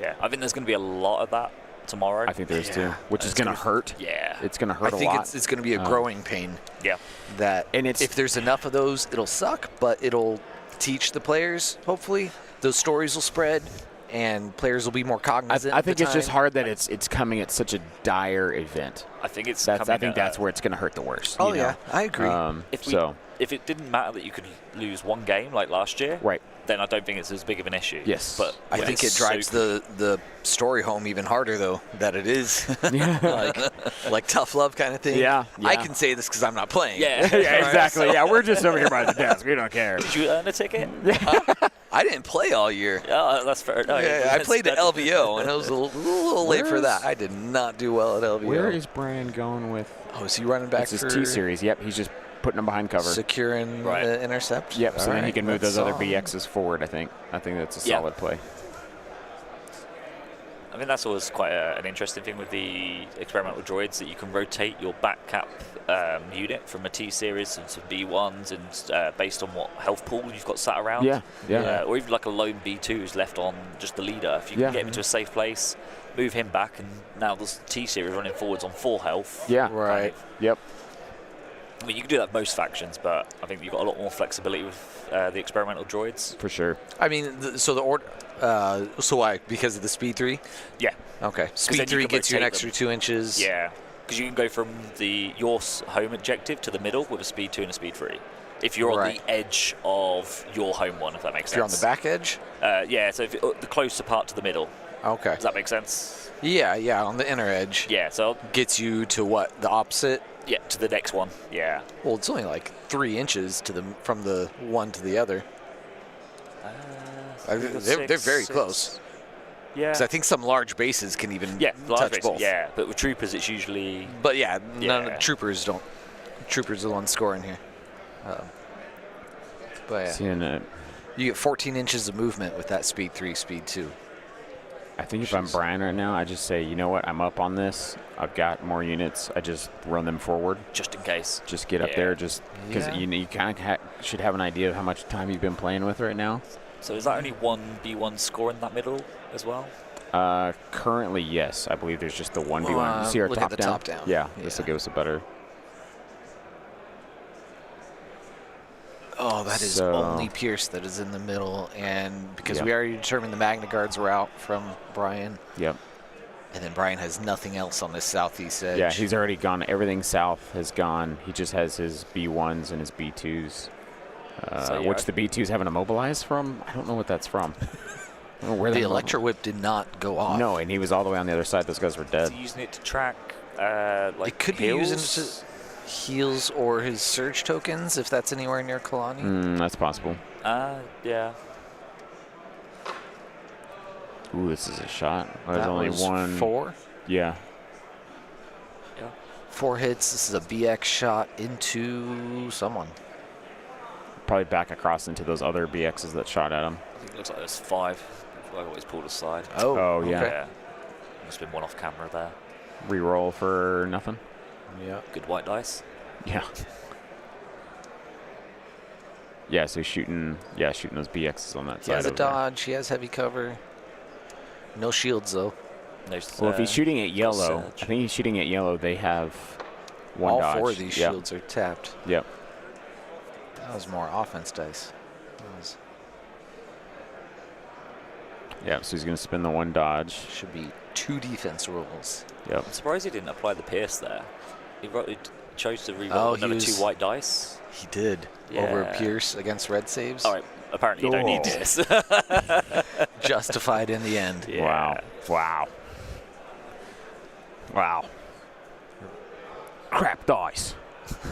Yeah, I think there's going to be a lot of that tomorrow. I think there's too, which is going to hurt. Yeah. It's going to hurt a lot. I think it's going to be a growing pain. Yeah. That if there's enough of those, it'll suck, but it'll teach the players, hopefully. Those stories will spread, and players will be more cognizant. I think it's just hard that it's coming at such a dire event. I think it's I think that's where it's going to hurt the worst. Oh, you know? yeah, I agree. If it didn't matter that you could lose one game like last year, right, then I don't think it's as big of an issue. Yes. But I think it drives the story home even harder, though, that it is like tough love kind of thing. Yeah. I can say this because I'm not playing. Yeah, yeah, exactly. Yeah, we're just over here by the desk. We don't care. Did you earn a ticket? I didn't play all year. Oh, that's fair. No, I played at LVO, and it was a little late for that. I did not do well at LVO. Where is Brian going with? Oh, is he running back for his T-Series? Yep, he's just putting them behind cover. Securing the intercept? Yep, so then he can move those other solid. BXs forward, I think. I think that's a solid play. I mean, that's always quite an interesting thing with the experimental droids, that you can rotate your back cap unit from a T-Series and some B1s and based on what health pool you've got sat around. Yeah. Or even like a lone B2 who's left on just the leader. If you can get him into a safe place, move him back, and now the T-Series running forwards on full health. Yeah. Right. Yep. I mean, you can do that with most factions, but I think you've got a lot more flexibility with the experimental droids. For sure. I mean, so the order. So why? Because of the speed 3? Yeah. Okay. Speed 3 gets you an extra 2 inches. Yeah. Because you can go from your home objective to the middle with a speed 2 and a speed 3. If you're on the edge of your home one, if that makes sense. If you're on the back edge? Yeah, so if the closer part to the middle. Okay. Does that make sense? Yeah, on the inner edge. Yeah, so gets you to what? The opposite? Yeah, to the next one. Yeah. Well, it's only like 3 inches from the one to the other. They're very close. Yeah. Because I think some large bases can even touch bases, both. Yeah, but with troopers it's usually. But none of the troopers don't. Troopers are the ones scoring here. But you get 14 inches of movement with that speed 3, speed 2. I think if I'm Brian right now, I just say, you know what, I'm up on this. I've got more units. I just run them forward. Just in case. Just get up there, just because you kind of should have an idea of how much time you've been playing with right now. So is that only one B1 score in that middle as well? Currently, yes. I believe there's just the one B1. You see our top down? Top down. Yeah, this will give us a better. Oh, that is only Pierce that is in the middle, and because we already determined the Magna Guards were out from Brian. Yep. And then Brian has nothing else on this southeast edge. Yeah, he's already gone. Everything south has gone. He just has his B1s and his B2s, which the B2s haven't immobilized from. I don't know what that's from. I don't know where the Electro Whip did not go off. No, and he was all the way on the other side. Those guys were dead. Is he using it to track like it could heals? be using it to heals or his surge tokens, if that's anywhere near Kalani. That's possible. Yeah. Ooh, this is a shot. Oh, there's that only was one. 4? Yeah. 4 hits. This is a BX shot into someone. Probably back across into those other BXs that shot at him. I think it looks like there's 5. I've always pulled aside. Oh yeah. Yeah. Must have been one off camera there. Reroll for nothing. Yeah. Good white dice. Yeah. Yeah, so he's shooting those BXs on that He side. has a dodge. He has heavy cover. No shields, though. Well, if he's shooting at yellow, I think he's shooting at yellow. They have one All dodge. 4 of these shields are tapped. Yep. That was more offense dice. Yeah, so he's going to spin the one dodge. Should be 2 defense rolls. Yep. I'm surprised he didn't apply the pierce there. He chose to reroll another 2 white dice. He did. Over Pierce against red saves. All right. Apparently you don't need this. Justified in the end. Yeah. Wow. Crap dice.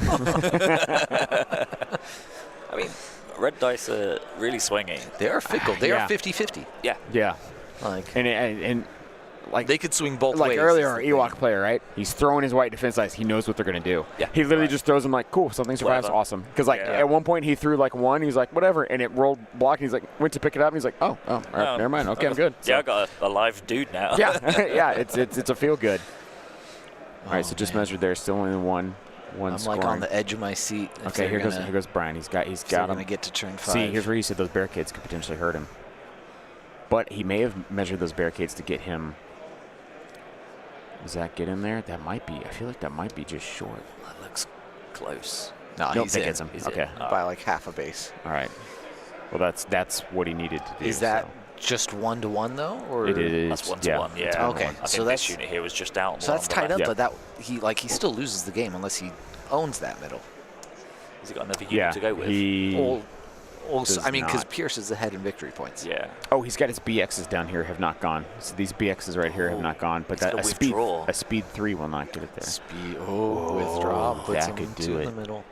I mean, red dice are really swingy. They are fickle. They are 50-50. Yeah. Yeah. Like and like they could swing both ways. Like earlier, our Ewok player, right? He's throwing his white defense dice. He knows what they're going to do. Yeah. He literally just throws them like, cool, something survives, awesome. Because like at one point he threw like 1, he's like, whatever, and it rolled block, and he's like, went to pick it up, and he's like, all right, never mind. Okay, I'm good. Yeah, I got a live dude now. Yeah, it's a feel good. All right, so just measured there, still only one I'm scoring. like on the edge of my seat. Okay, here goes Brian. He's got him. Going to get to turn 5. See, here's where you said those barricades could potentially hurt him. But he may have measured those barricades to get him. Does that get in there? That might be. I feel like that might be just short. That looks close. No, Nope, he's that in. gets him. He's Okay. in. By like half a base. All right. Well, that's what he needed to do. Is that so. just 1-to-1 though, or It is. That's 1-to-1. Yeah. Okay, I so think that's- this unit here was just out. on so the that's one on tied the up? Yeah. But that he still loses the game unless he owns that middle. left. Has he got another unit Yeah. to go with? He. Also, does I mean, because not. Pierce is ahead in victory points. Yeah. Oh, he's got his BXs down here have not gone. So these BXs right here have not gone. But He's got that a withdraw. a speed 3 will not get it there. Speed. Withdraw puts that him could do to it. the middle.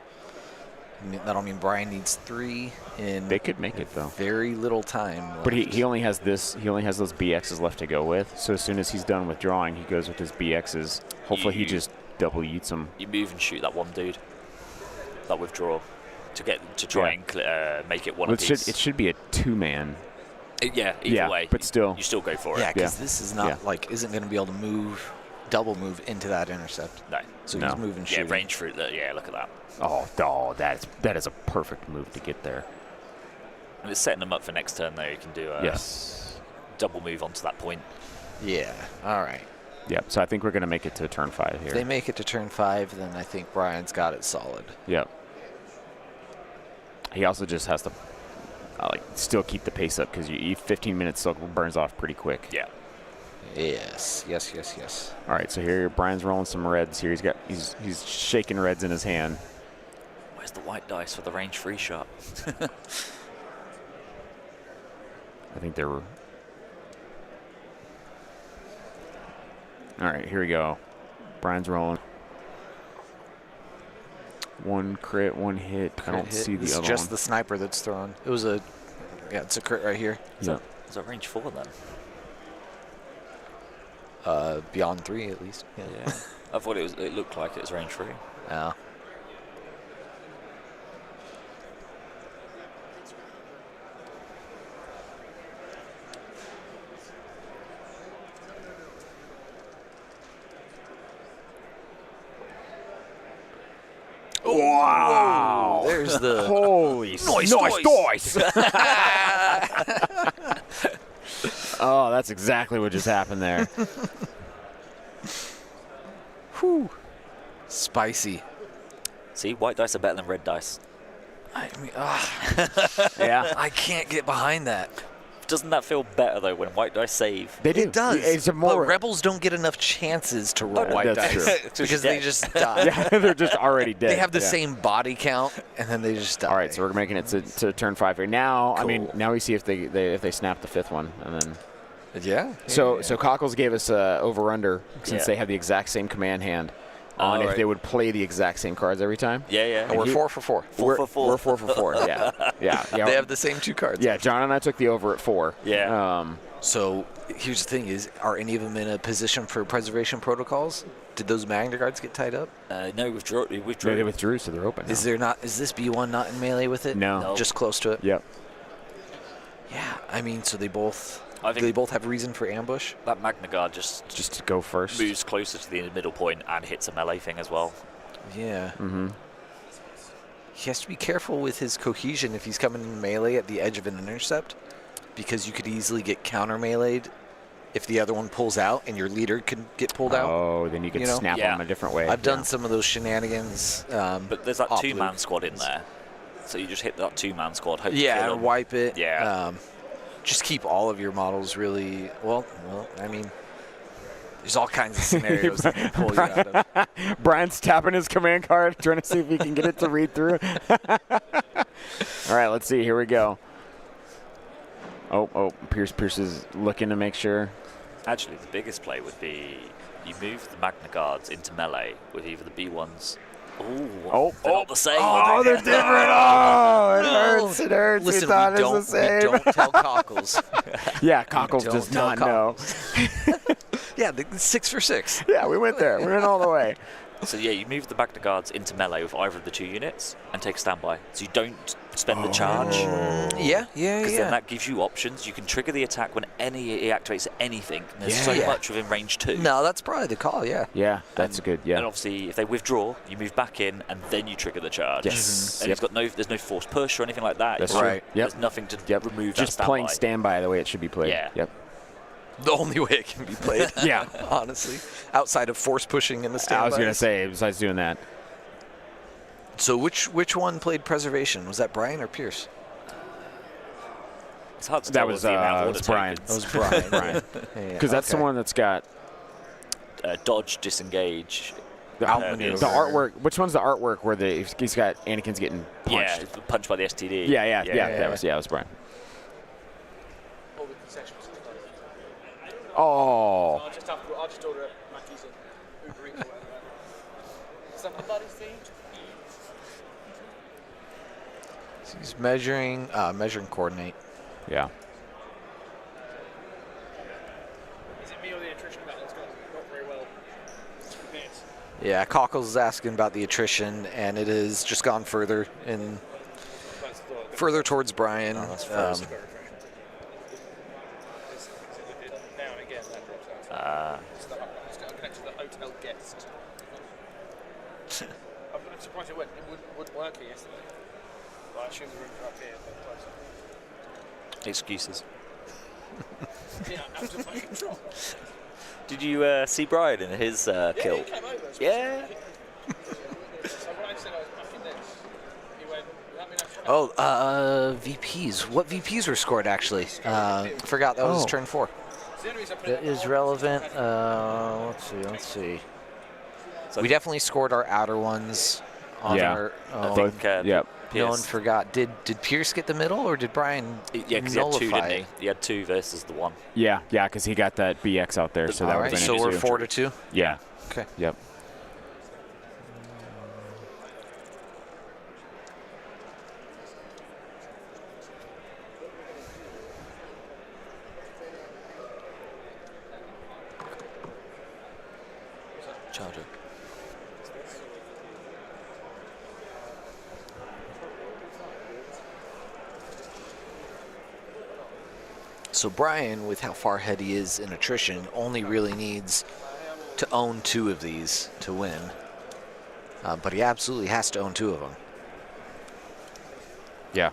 That'll mean Brian needs 3 in They could make it though. very little time. But left. he only has this. He only has those BXs left to go with. So as soon as he's done withdrawing, he goes with his BXs. Hopefully he You- just double yeets them. You move and shoot that one dude. That withdraw. To try Yeah. and make it one Well, apiece. it should be a 2-man. Yeah, either Yeah, way. but still. You still go for Yeah, it. because this is not Yeah. isn't going to be able to double move into that intercept. No. So No. he's moving Yeah, shooting. range through the. Yeah, look at that. Oh, that is a perfect move to get there. And it's setting them up for next turn, though. You can do a Yes. double move onto that point. Yeah. All right. Yep. So I think we're going to make it to turn 5 here. If they make it to turn 5, then I think Brian's got it solid. Yep. He also just has to still keep the pace up because 15 minutes still burns off pretty quick. Yeah. Yes. All right, so here Brian's rolling some reds here. He's shaking reds in his hand. Where's the white dice for the range free shot? I think they're. All right, here we go. Brian's rolling. One crit, one hit. I don't see the It's other just one. the sniper that's thrown. It was it's a crit right here. Yeah. Is that range 4 then? Beyond 3 at least. Yeah. Yeah. I thought it looked like it was range 3. Yeah. Wow! There's the Holy Nice dice! Oh, that's exactly what just happened there. Whew. Spicy. See, white dice are better than red dice. I mean, Yeah. I can't get behind that. Doesn't that feel better though when white dice save? They do. It does. It's a more. But rebels don't get enough chances to roll no, white that's dice true. because they just die. Yeah, they're just already dead. They have the Yeah. same body count, and then they just die. All right, so we're making it to turn 5 here. Now, I mean, Cool. now we see if they snap the 5th one, and then. Yeah. So Cockles gave us over/under since Yeah. they have the exact same command hand on if right. they would play the exact same cards every time. Yeah, yeah. And we're he- 4 for 4. Four for four. We're 4 for 4. Yeah, yeah. They have the same 2 cards. Yeah, John and I took the over at 4. Yeah. So here's the thing: are any of them in a position for preservation protocols? Did those Magna Guards get tied up? No, withdrew. They withdrew, so they're open now. Is there not? Is this B1 not in melee with it? No. No. Just close to it. Yep. Yeah. I mean, so they both. I Do think they both have reason for ambush? that Magna Guard just Just to go first. moves closer to the middle point and hits a melee thing as well. Yeah. Mm-hmm. He has to be careful with his cohesion if he's coming in melee at the edge of an intercept, because you could easily get counter meleeed if the other one pulls out and your leader can get pulled out. Oh, then you can You know? snap Yeah. them a different way. I've done Yeah. some of those shenanigans. But there's that off 2-man loop. squad in there, so you just hit that 2-man squad. Hope to Yeah, kill and 'em. wipe it. Yeah. Just keep all of your models really well. I mean, there's all kinds of scenarios that can pull you out of. Brian's tapping his command card, trying to see if he can get it to read through. All right, let's see. Here we go. Oh, Pierce is looking to make sure. Actually, the biggest play would be you move the Magna Guards into melee with either the B1s. They're not the same. Oh, they're different. Oh, it hurts. It hurts. Listen, we thought we it was the don't, same. we don't tell Cockles. Yeah, Cockles Don't does tell not know. Yeah, 6 for 6. Yeah, we went there. We went all the way. So yeah, you move the Magna Guards into melee with either of the 2 units and take a standby. So you don't spend the charge. Yeah. Because then that gives you options. You can trigger the attack when it activates anything. And there's so much within range 2. No, that's probably the call, yeah. Yeah, that's good, yeah. And obviously, if they withdraw, you move back in, and then you trigger the charge. Yes. And there's no forced push or anything like that. That's right. There's nothing to remove that Just standby. playing standby the way it should be played. Yeah. Yep. The only way it can be played. Yeah. Honestly. Outside of force pushing in the standby. I was going to say, besides doing that. So which one played preservation? Was that Brian or Pierce? It's hard to That tell was with the amount of order Brian. tokens. That was Brian. Brian. Because that's the one that's got Dodge, disengage. the artwork. Which one's the artwork where he's got Anakin's getting punched? Yeah, punched by the STD. Yeah. That was Brian. Oh. I'll just order a Mackey's and Uber Eats or whatever. Somebody's themed. So he's measuring coordinate. Yeah. Is it me or the attrition battle's gone not very well? Advanced. Yeah, Cockles is asking about the attrition, and it has just gone further towards Brian. Now and again, that drops out. It's connected to the hotel guest. I'm surprised it wouldn't work here yesterday. But I assume the rooms are up here. Excuses. Yeah, I'm just fucking drunk. Did you see Brian in his kill? Yeah, he came over. Yeah. So when I said I was backing this, he went, "Let me know." Oh, VPs. What VPs were scored, actually? Forgot that was turn 4. That is relevant. Let's see. So We definitely scored our outer ones on our... I think, Yep. no one Pierce. forgot. Did Pierce get the middle, or did Brian Yeah, because he had 2, didn't nullify he? it? He had 2 versus the 1. Yeah, because he got that BX out there, so that All would right, have so been we're an 4 to 2? Yeah. Okay. Yep. Charger. So Brian, with how far ahead he is in attrition, only really needs to own 2 of these to win. But he absolutely has to own 2 of them. Yeah.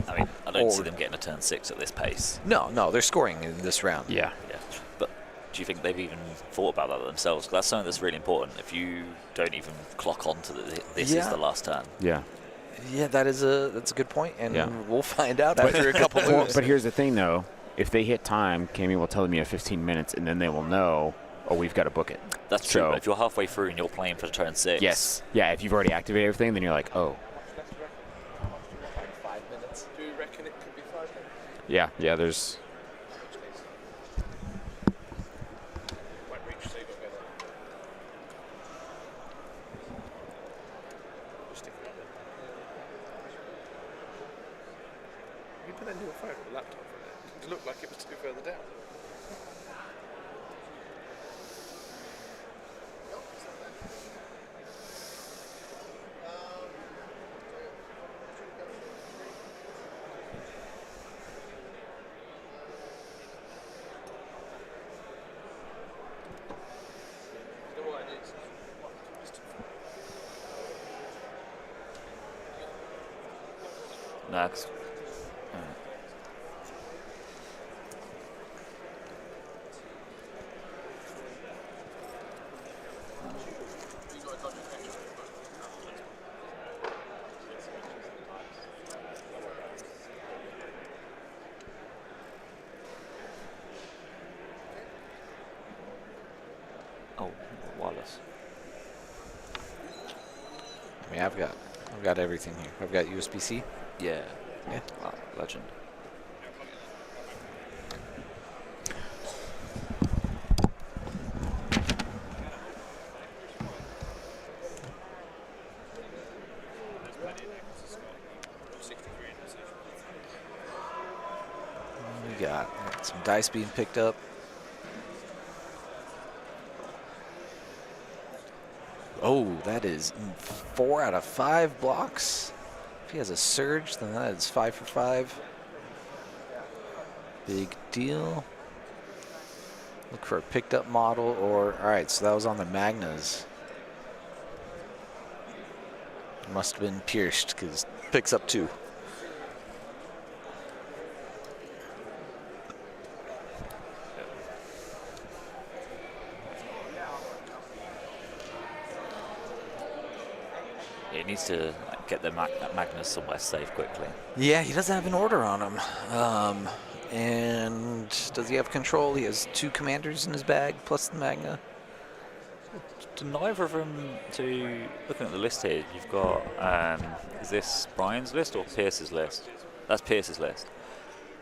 I mean, I don't see them getting a turn 6 at this pace. No, they're scoring in this round. Yeah. Yeah. But do you think they've even thought about that themselves? 'Cause that's something that's really important. If you don't even clock on to this is the last turn. Yeah. Yeah, that's a good point, and Yeah. we'll find out after a couple moves. But here's the thing, though. If they hit time, Cammy will tell them you have 15 minutes, and then they will know, oh, we've got to book it. That's true. So- But if you're halfway through and you're playing for turn 6. Yes. Yeah, if you've already activated everything, then you're like, oh. 5 minutes. Do you reckon it could be 5 minutes? Yeah, there's... Might reach, so you've got to go there. Just stick it up there. You put that into a phone or a laptop for a minute. It looked like it was too further down. You know what it is? Next. Oh, wireless. I mean, I've got everything here. I've got USB-C. Yeah. Yeah. Wow, legend. We got some dice being picked up. Oh, that is 4 out of 5 blocks. If he has a surge, then that is 5 for 5. Big deal. Look for a picked up model or, all right, so that was on the Magnas. Must have been pierced because picks up 2. He needs to get the Magnus somewhere safe quickly. Yeah, he doesn't have an order on him. And does he have control? He has 2 commanders in his bag plus the Magna. Do neither of them, to looking at the list here, you've got, is this Brian's list or Pierce's list? That's Pierce's list.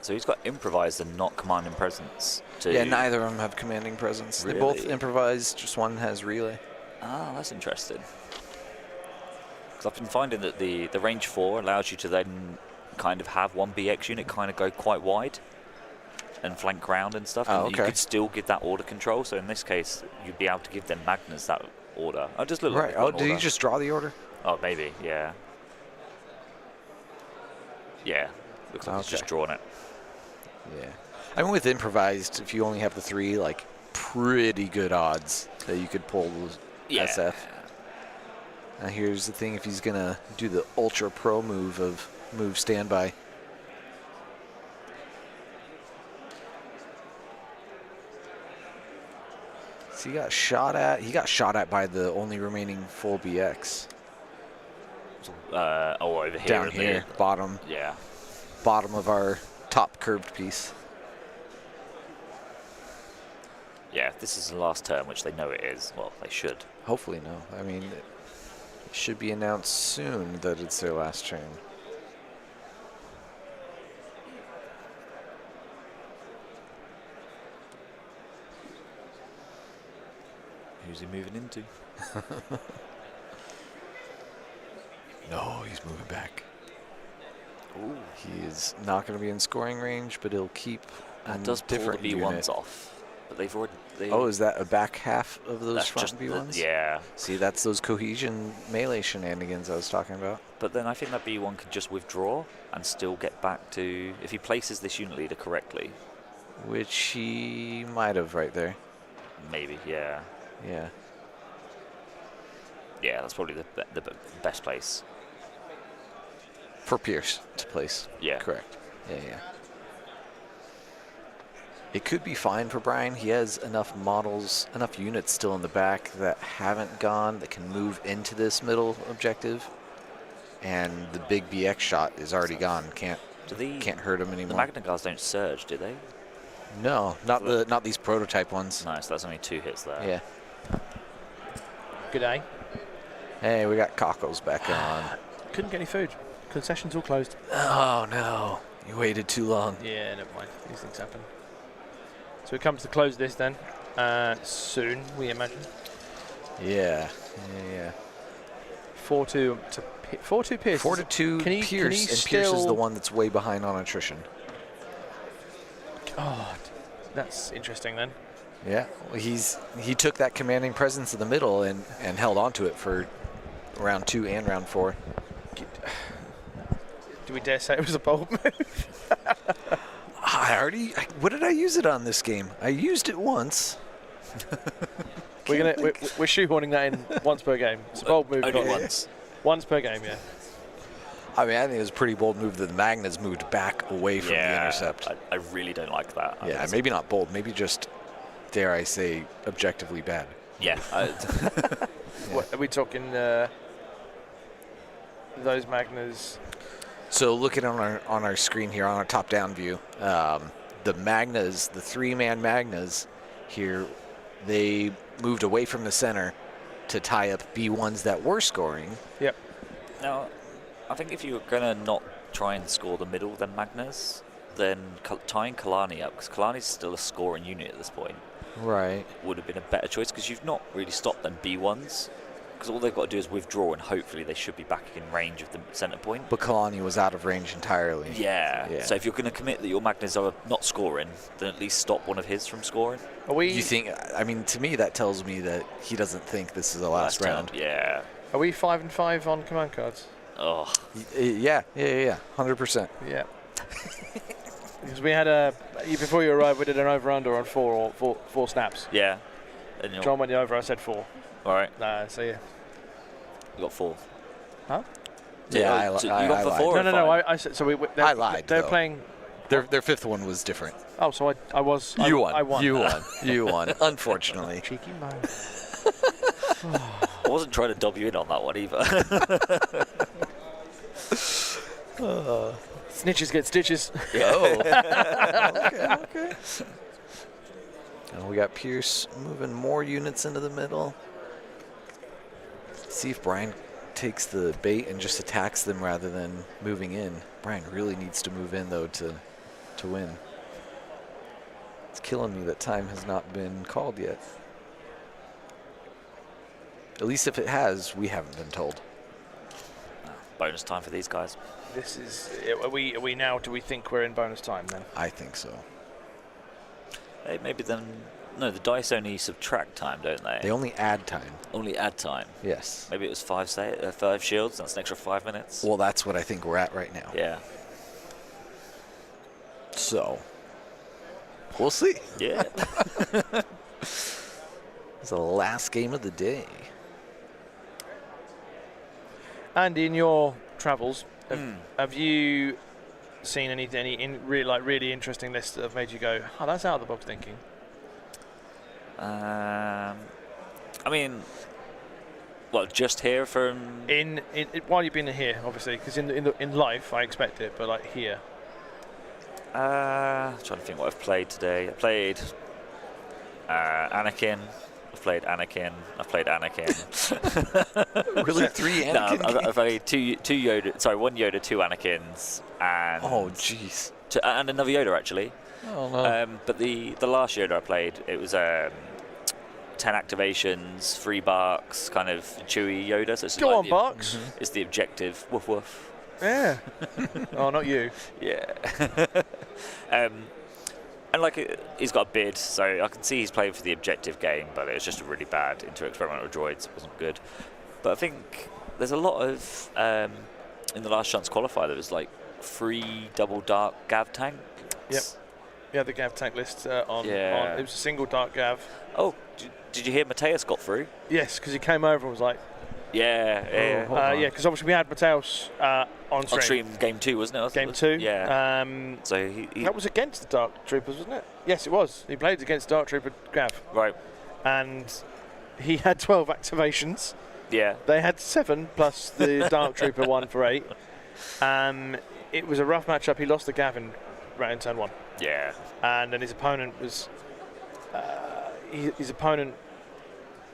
So he's got improvised and not commanding presence. Yeah, neither of them have commanding presence. Really? They both improvised, just one has relay. Ah, that's interesting. Because I've been finding that the range 4 allows you to then kind of have one BX unit kind of go quite wide and flank round and stuff. Oh, and okay. You could still give that order control. So in this case, you'd be able to give them Magnus that order. Oh, just look Right. like Oh, one did he order. just draw the order? Oh, maybe. Yeah. Yeah. Looks like he's just drawn it. Yeah. I mean, with improvised, if you only have the 3, like, pretty good odds that you could pull SF. Now here's the thing, if he's going to do the ultra pro move of move standby. So he got shot at by the only remaining full BX. Over here. Down here, bottom. Yeah. Bottom of our top curved piece. Yeah, if this is the last turn, which they know it is, well, they should. Hopefully no. I mean, it should be announced soon that it's their last turn. Who's he moving into? No, he's moving back. Ooh. He is not going to be in scoring range, but he'll keep That does pull the different B1s unit. off. But they've already... Oh, is that a back half of those That's front just B1s? yeah. See, that's those cohesion melee shenanigans I was talking about. But then I think that B1 can just withdraw and still get back to... If he places this unit leader correctly. Which he might have right there. Maybe, yeah. Yeah. Yeah, that's probably the best place. For Pierce to place. Yeah. Correct. Yeah, yeah. It could be fine for Brian. He has enough models, enough units still in the back that haven't gone, that can move into this middle objective. And the big BX shot is already gone. Can't hurt him The anymore. Magna Guards don't surge, do they? No, not these prototype ones. Nice, that's only 2 hits there. Yeah. Good day. Hey, we got Cockles back on. Couldn't get any food. Concessions all closed. Oh no, you waited too long. Yeah, never mind. These things happen. So it comes to close this then. Soon, we imagine. Yeah, yeah. 4-2 to 4-2 Pierce. 4-2 Pierce, and Pierce is the one that's way behind on attrition. Oh, that's interesting then. Yeah, well, he took that commanding presence in the middle and held on to it for round 2 and round 4. Do we dare say it was a bold move? What did I use it on this game? I used it once. We're shoehorning that in once per game. It's a bold move. Only once. Once per game, yeah. I mean, I think it was a pretty bold move that the Magnus moved back away from the intercept. I really don't like that. I Yeah, think maybe not bold, maybe just, dare I say, objectively bad. Yeah. What, are we talking those Magnas? So looking on our screen here, on our top-down view, the Magnas, the 3-man Magnas here, they moved away from the center to tie up B1s that were scoring. Yep. Now, I think if you were going to not try and score the middle, then Magnus, then tying Kalani up, because Kalani's still a scoring unit at this point, right, would have been a better choice, because you've not really stopped them B1s. because all they've got to do is withdraw, and hopefully they should be back in range of the centre point. But Kalani was out of range entirely. Yeah. So if you're going to commit that your Magnus are not scoring, then at least stop one of his from scoring. Are we? You think? I mean, to me, that tells me that he doesn't think this is the last round. Yeah. Are we 5 and 5 on command cards? Oh. Yeah. 100%. Yeah. Because we had before you arrived, we did an over/under on four snaps. Yeah. And John went over. I said 4. All right. So yeah. You got 4. Huh? Yeah, you I got for lied. 4. No. I said so. I lied. They're though. playing. Their fifth one was different. Oh, so I was. You won. I won. You won. You won. Unfortunately. Cheeky man. I wasn't trying to dub you in on that one either. Snitches get stitches. Okay. And we got Pierce moving more units into the middle. See if Brian takes the bait and just attacks them rather than moving in. Brian really needs to move in though to win. It's killing me that time has not been called yet. At least if it has, we haven't been told. Bonus time for these guys. This is. Are we now? Do we think we're in bonus time then? I think so. Hey, maybe then. No, the dice only subtract time, don't they? They only add time. Only add time. Yes. Maybe it was 5 shields. That's an extra 5 minutes. Well, that's what I think we're at right now. Yeah. So, we'll see. Yeah. It's the last game of the day. And in your travels, have you seen any really interesting lists that have made you go, "Oh, that's out of the box thinking"? I mean, well, just here from While you've been here, obviously, because in life I expect it, but like here. trying to think what I've played today. I played Anakin. I've played Anakin. I've played Anakin. Really, 3 Anakin? No, I've played two Yoda. Sorry, 1 Yoda, 2 Anakins, and oh, jeez. And another Yoda actually. Oh no. But the last Yoda I played, it was 10 activations, 3 barks, kind of chewy Yoda. So it's Go like on, Barks. It's the objective. Woof woof. Yeah. Oh, not you. Yeah. And like he's got a bid, so I can see he's playing for the objective game, but it was just a really bad inter-experimental droids. It wasn't good. But I think there's a lot of in the last chance qualifier there was like 3 double dark Gav tanks. Yep. Yeah, the Gav tank list on. It was a single dark Gav. Oh, did you hear Mateus got through? Yes, because he came over and was like. Yeah. Yeah, because obviously we had Mateus on stream. On stream game 2, wasn't it? Game 2. Yeah. So he that was against the Dark Troopers, wasn't it? Yes, it was. He played against Dark Trooper Gav. Right. And he had 12 activations. Yeah. They had 7 plus the Dark Trooper 1 for 8. It was a rough matchup. He lost the Gav in turn 1. Yeah. And then his opponent was. His opponent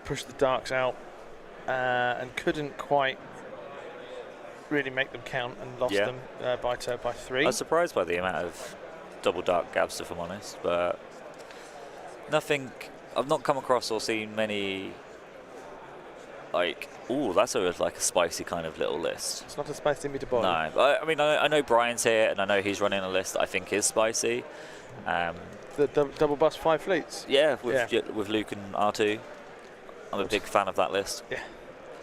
pushed the Darks out. And couldn't quite really make them count and lost them by 3. I was surprised by the amount of double dark Gavs, if I'm honest, but nothing. I've not come across or seen many. Like, ooh, that's like a spicy kind of little list. It's not a spicy meatball. No, but I mean, I know Brian's here, and I know he's running a list that I think is spicy. The double bust 5 fleets. Yeah, with Luke and R2. I'm a big fan of that list. Yeah,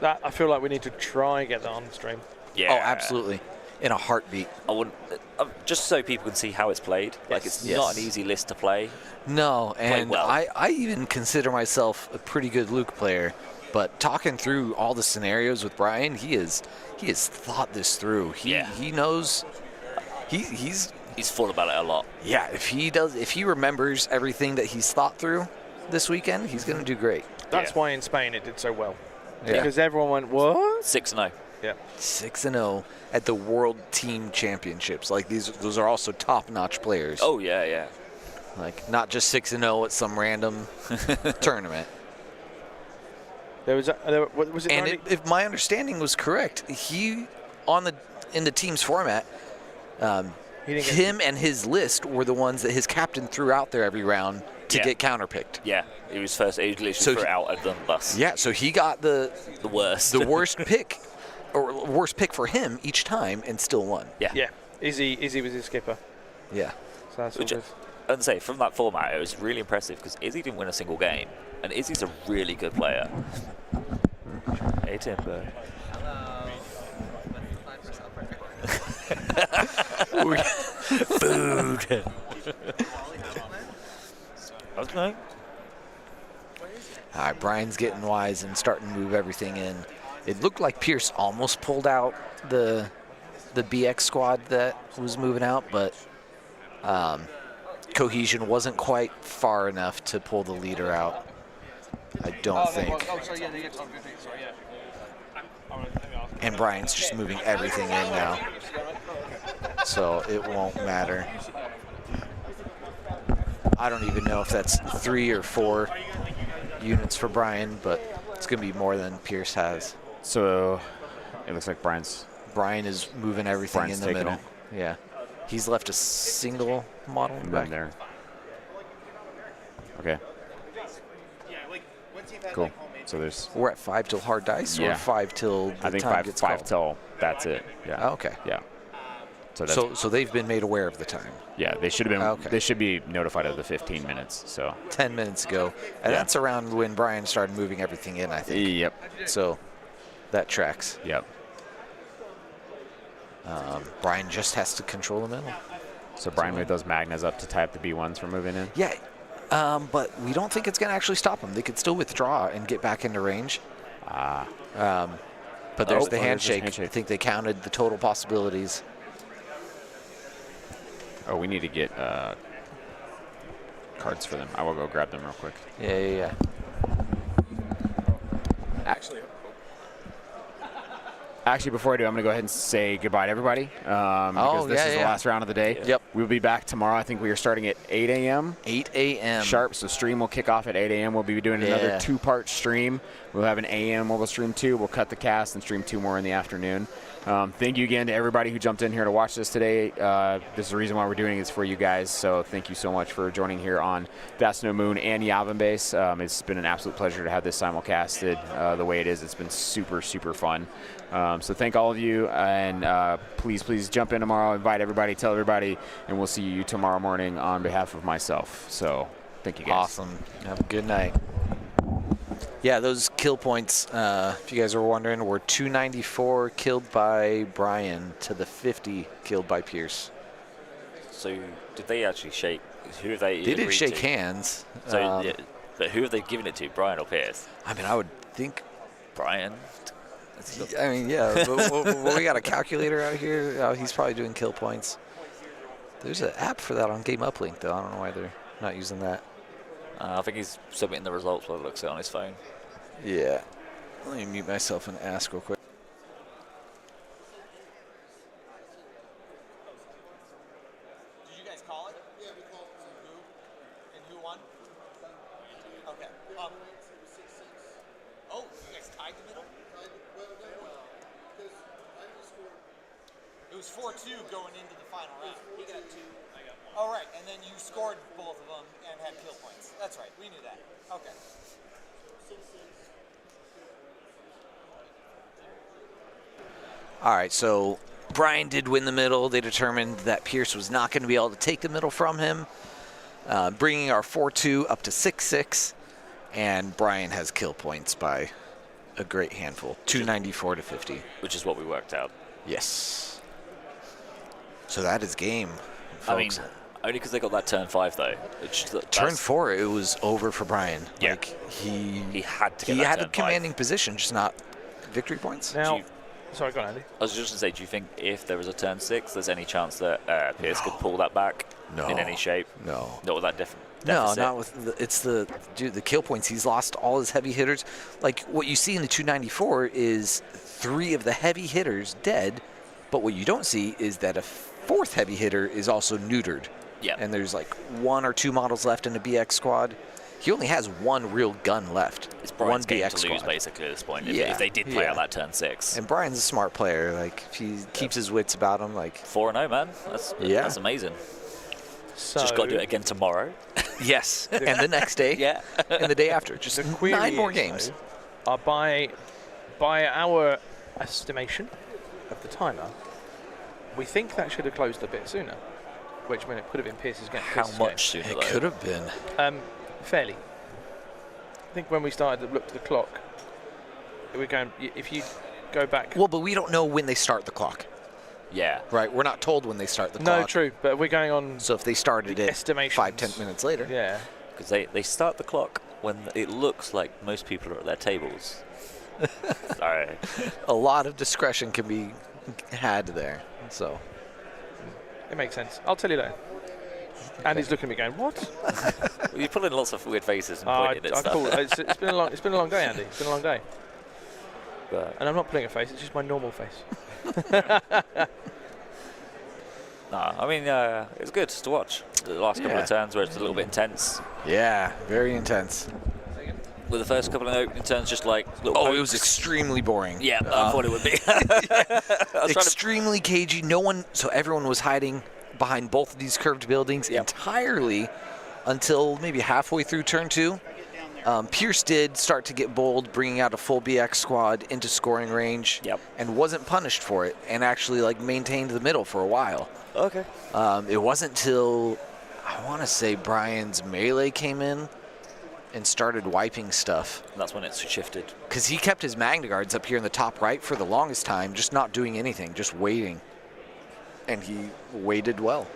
that I feel like we need to try and get that on stream. Yeah. Oh, absolutely. In a heartbeat. I wouldn't, just so people can see how it's played. Yes. Like, it's not an easy list to play. No, and well. I even consider myself a pretty good Luke player, but talking through all the scenarios with Brian, he has thought this through. He knows. He's thought about it a lot. Yeah, if he remembers everything that he's thought through this weekend, he's going to do great. That's why in Spain it did so well. Yeah. Because everyone went, what? 6-0. Yeah. 6-0 at the World Team Championships. Like those are also top-notch players. Oh yeah. Like not just 6-0 at some random tournament. Was it? And if my understanding was correct, he in the team's format, him and his list were the ones that his captain threw out there every round to get counterpicked. Yeah, he was first. He literally threw it out of the bus. Yeah, so he got the worst. The worst pick, or worst pick for him each time, and still won. Yeah. Yeah. Izzy was his skipper. Yeah. So that's all Which, good. I'd say from that format, it was really impressive because Izzy didn't win a single game, and Izzy's a really good player. Hey, Timber. Food. Okay. All right, Brian's getting wise and starting to move everything in. It looked like Pierce almost pulled out the BX squad that was moving out, but Cohesion wasn't quite far enough to pull the leader out. I don't think. And Brian's just moving everything in now, so it won't matter. I don't even know if that's 3 or 4 units for Brian, but it's going to be more than Pierce has. So it looks like Brian is moving everything in the middle. it. Yeah. He's left a single model in the back. There. Okay. Cool. So there's. We're at 5 till hard dice, or 5 till the I think time 5 gets 5 called? till that's it. Yeah. Oh, okay. Yeah. So that's, So they've been made aware of the time. yeah, they should have been. Okay. They should be notified of the 15 minutes. So. 10 minutes ago, and Yeah. that's around when Brian started moving everything in, I think. Yep. So that tracks. Yep. Brian just has to control the middle. So Brian moved those Magnas up to tie up the B1s for moving in. Yeah, but we don't think it's going to actually stop them. They could still withdraw and get back into range. But there's the handshake. I think they counted the total possibilities. Oh, we need to get cards for them. I will go grab them real quick. Yeah. Actually, before I do, I'm going to go ahead and say goodbye to everybody because this is the last round of the day. Yep. We'll be back tomorrow. I think we are starting at 8 a.m. 8 a.m. sharp, so stream will kick off at 8 a.m. We'll be doing another 2-part stream. We'll have an a.m. We'll stream 2. We'll cut the cast and stream 2 more in the afternoon. Thank you again to everybody who jumped in here to watch this today. This is the reason why we're doing this for you guys, so thank you so much for joining here on That's No Moon and Yavin Base. It's been an absolute pleasure to have this simulcasted the way it is. It's been super, super fun. So thank all of you, and please jump in tomorrow, invite everybody, tell everybody, and we'll see you tomorrow morning on behalf of myself. So thank you guys. Awesome. Have a good night. Yeah, those kill points, if you guys are wondering, were 294 killed by Brian to the 50 killed by Pierce. So did they actually shake? Who have they? They did agreed shake to? hands. So, but who have they given it to? Brian or Pierce? I mean, I would think Brian. I mean, yeah. but we got a calculator out here. Oh, he's probably doing kill points. There's an app for that on Game Uplink, though. I don't know why they're not using that. I think he's submitting the results while he looks at it on his phone. Yeah. Let me mute myself and ask real quick. Did you guys call it? Yeah, we called it. Who? And who won? Okay. Oh, you guys tied the middle? It was 4-2 going into the final round. He got 2. I got 1. Oh, right. And then you scored both of them and had kill points. That's right. We knew that. Okay. All right, so Brian did win the middle. They determined that Pierce was not going to be able to take the middle from him, bringing our 4-2 up to 6-6, and Brian has kill points by a great handful, 294 to 50. Which is what we worked out. Yes. So that is game, folks. I mean, only because they got that turn 5 though. Turn 4, it was over for Brian. Yeah. Like he had to get he that had turn a commanding position, just not victory points. Now, sorry, go on, Andy. I was just going to say, do you think if there was a turn 6, there's any chance that Pierce could pull that back in any shape? No. Not with that deficit? No, not with the kill points. He's lost all his heavy hitters. Like what you see in the 294 is 3 of the heavy hitters dead, but what you don't see is that a 4th heavy hitter is also neutered. Yeah. And there's like 1 or 2 models left in the BX squad. He only has 1 real gun left. It's Brian's one game BX to lose squad. basically at this point. If they did play out that turn 6. And Brian's a smart player. Like if he keeps his wits about him. Like 4-0, man. That's amazing. So Just got to do it again tomorrow. Yes, and the next day. Yeah. And the day after. Just The query 9 more is, games. though, by our estimation of the timer, we think that should have closed a bit sooner. Which meant it could have been Pierce's game. How much sooner, It though? could have been. Fairly. I think when we started to look at the clock, we're going. If you go back. Well, but we don't know when they start the clock. Yeah. Right? We're not told when they start the No, clock. true. But we're going on. So if they started the it estimations. 5-10 minutes later. Yeah. Because they start the clock when it looks like most people are at their tables. Sorry. A lot of discretion can be had there. So It makes sense. I'll tell you later. Andy's looking at me going, what? Well, you put in lots of weird faces and I pointing at stuff. call it. It's been a long day, Andy. It's been a long day. But And I'm not putting a face. It's just my normal face. no, I mean, it's good to watch. The last couple of turns where it's a little bit intense. yeah, very intense. With the first couple of opening turns, just like little Oh, it pokes. was extremely boring. Yeah, I thought it would be. I was trying to Extremely cagey. No one, so everyone was hiding behind both of these curved buildings entirely until maybe halfway through turn 2. Pierce did start to get bold, bringing out a full BX squad into scoring range, and wasn't punished for it, and actually like maintained the middle for a while. Okay. It wasn't till I want to say Brian's melee came in and started wiping stuff. That's when it shifted. Because he kept his Magna Guards up here in the top right for the longest time, just not doing anything, just waiting. And he waited well.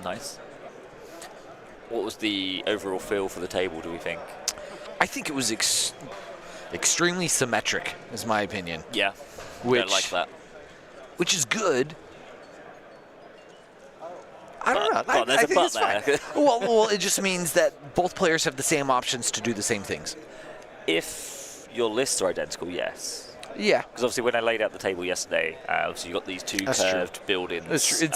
Nice. What was the overall feel for the table, do we think? I think it was extremely symmetric, is my opinion. Yeah, Which, don't like that. Which is good. I don't know. Well, there's I a think but it's fine. there. well, it just means that both players have the same options to do the same things. If your lists are identical, yes. Yeah. Because obviously when I laid out the table yesterday, obviously you got these two That's curved true. buildings. That's true.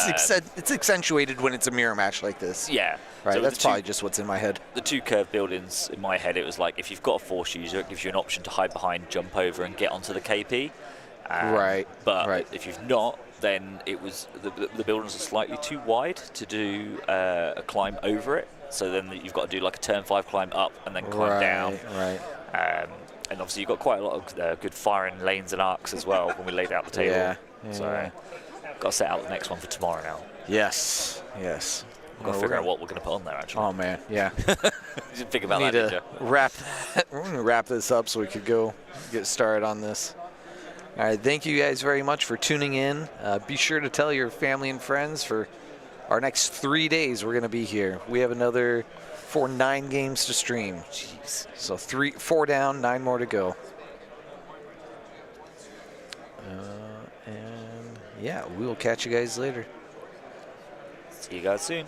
It's accentuated when it's a mirror match like this. Yeah. Right, So that's the two- probably just what's in my head. The two curved buildings, in my head, it was like if you've got a force user, it gives you an option to hide behind, jump over, and get onto the KP. Right. But if you've not, then it was the buildings are slightly too wide to do a climb over it. So then you've got to do like a turn 5 climb up and then climb down. Right. And obviously you've got quite a lot of good firing lanes and arcs as well when we laid out the table. Yeah. So got to set out the next one for tomorrow now. Yes. We've got to figure out what we're going to put on there, actually. Oh, man, yeah. You didn't think about We that, need did to you? we're going to wrap this up so we could go get started on this. All right, thank you guys very much for tuning in. Be sure to tell your family and friends for our next 3 days we're going to be here. We have another 9 games to stream. Jeez. So 4 down, 9 more to go. And yeah, we will catch you guys later. See you guys soon.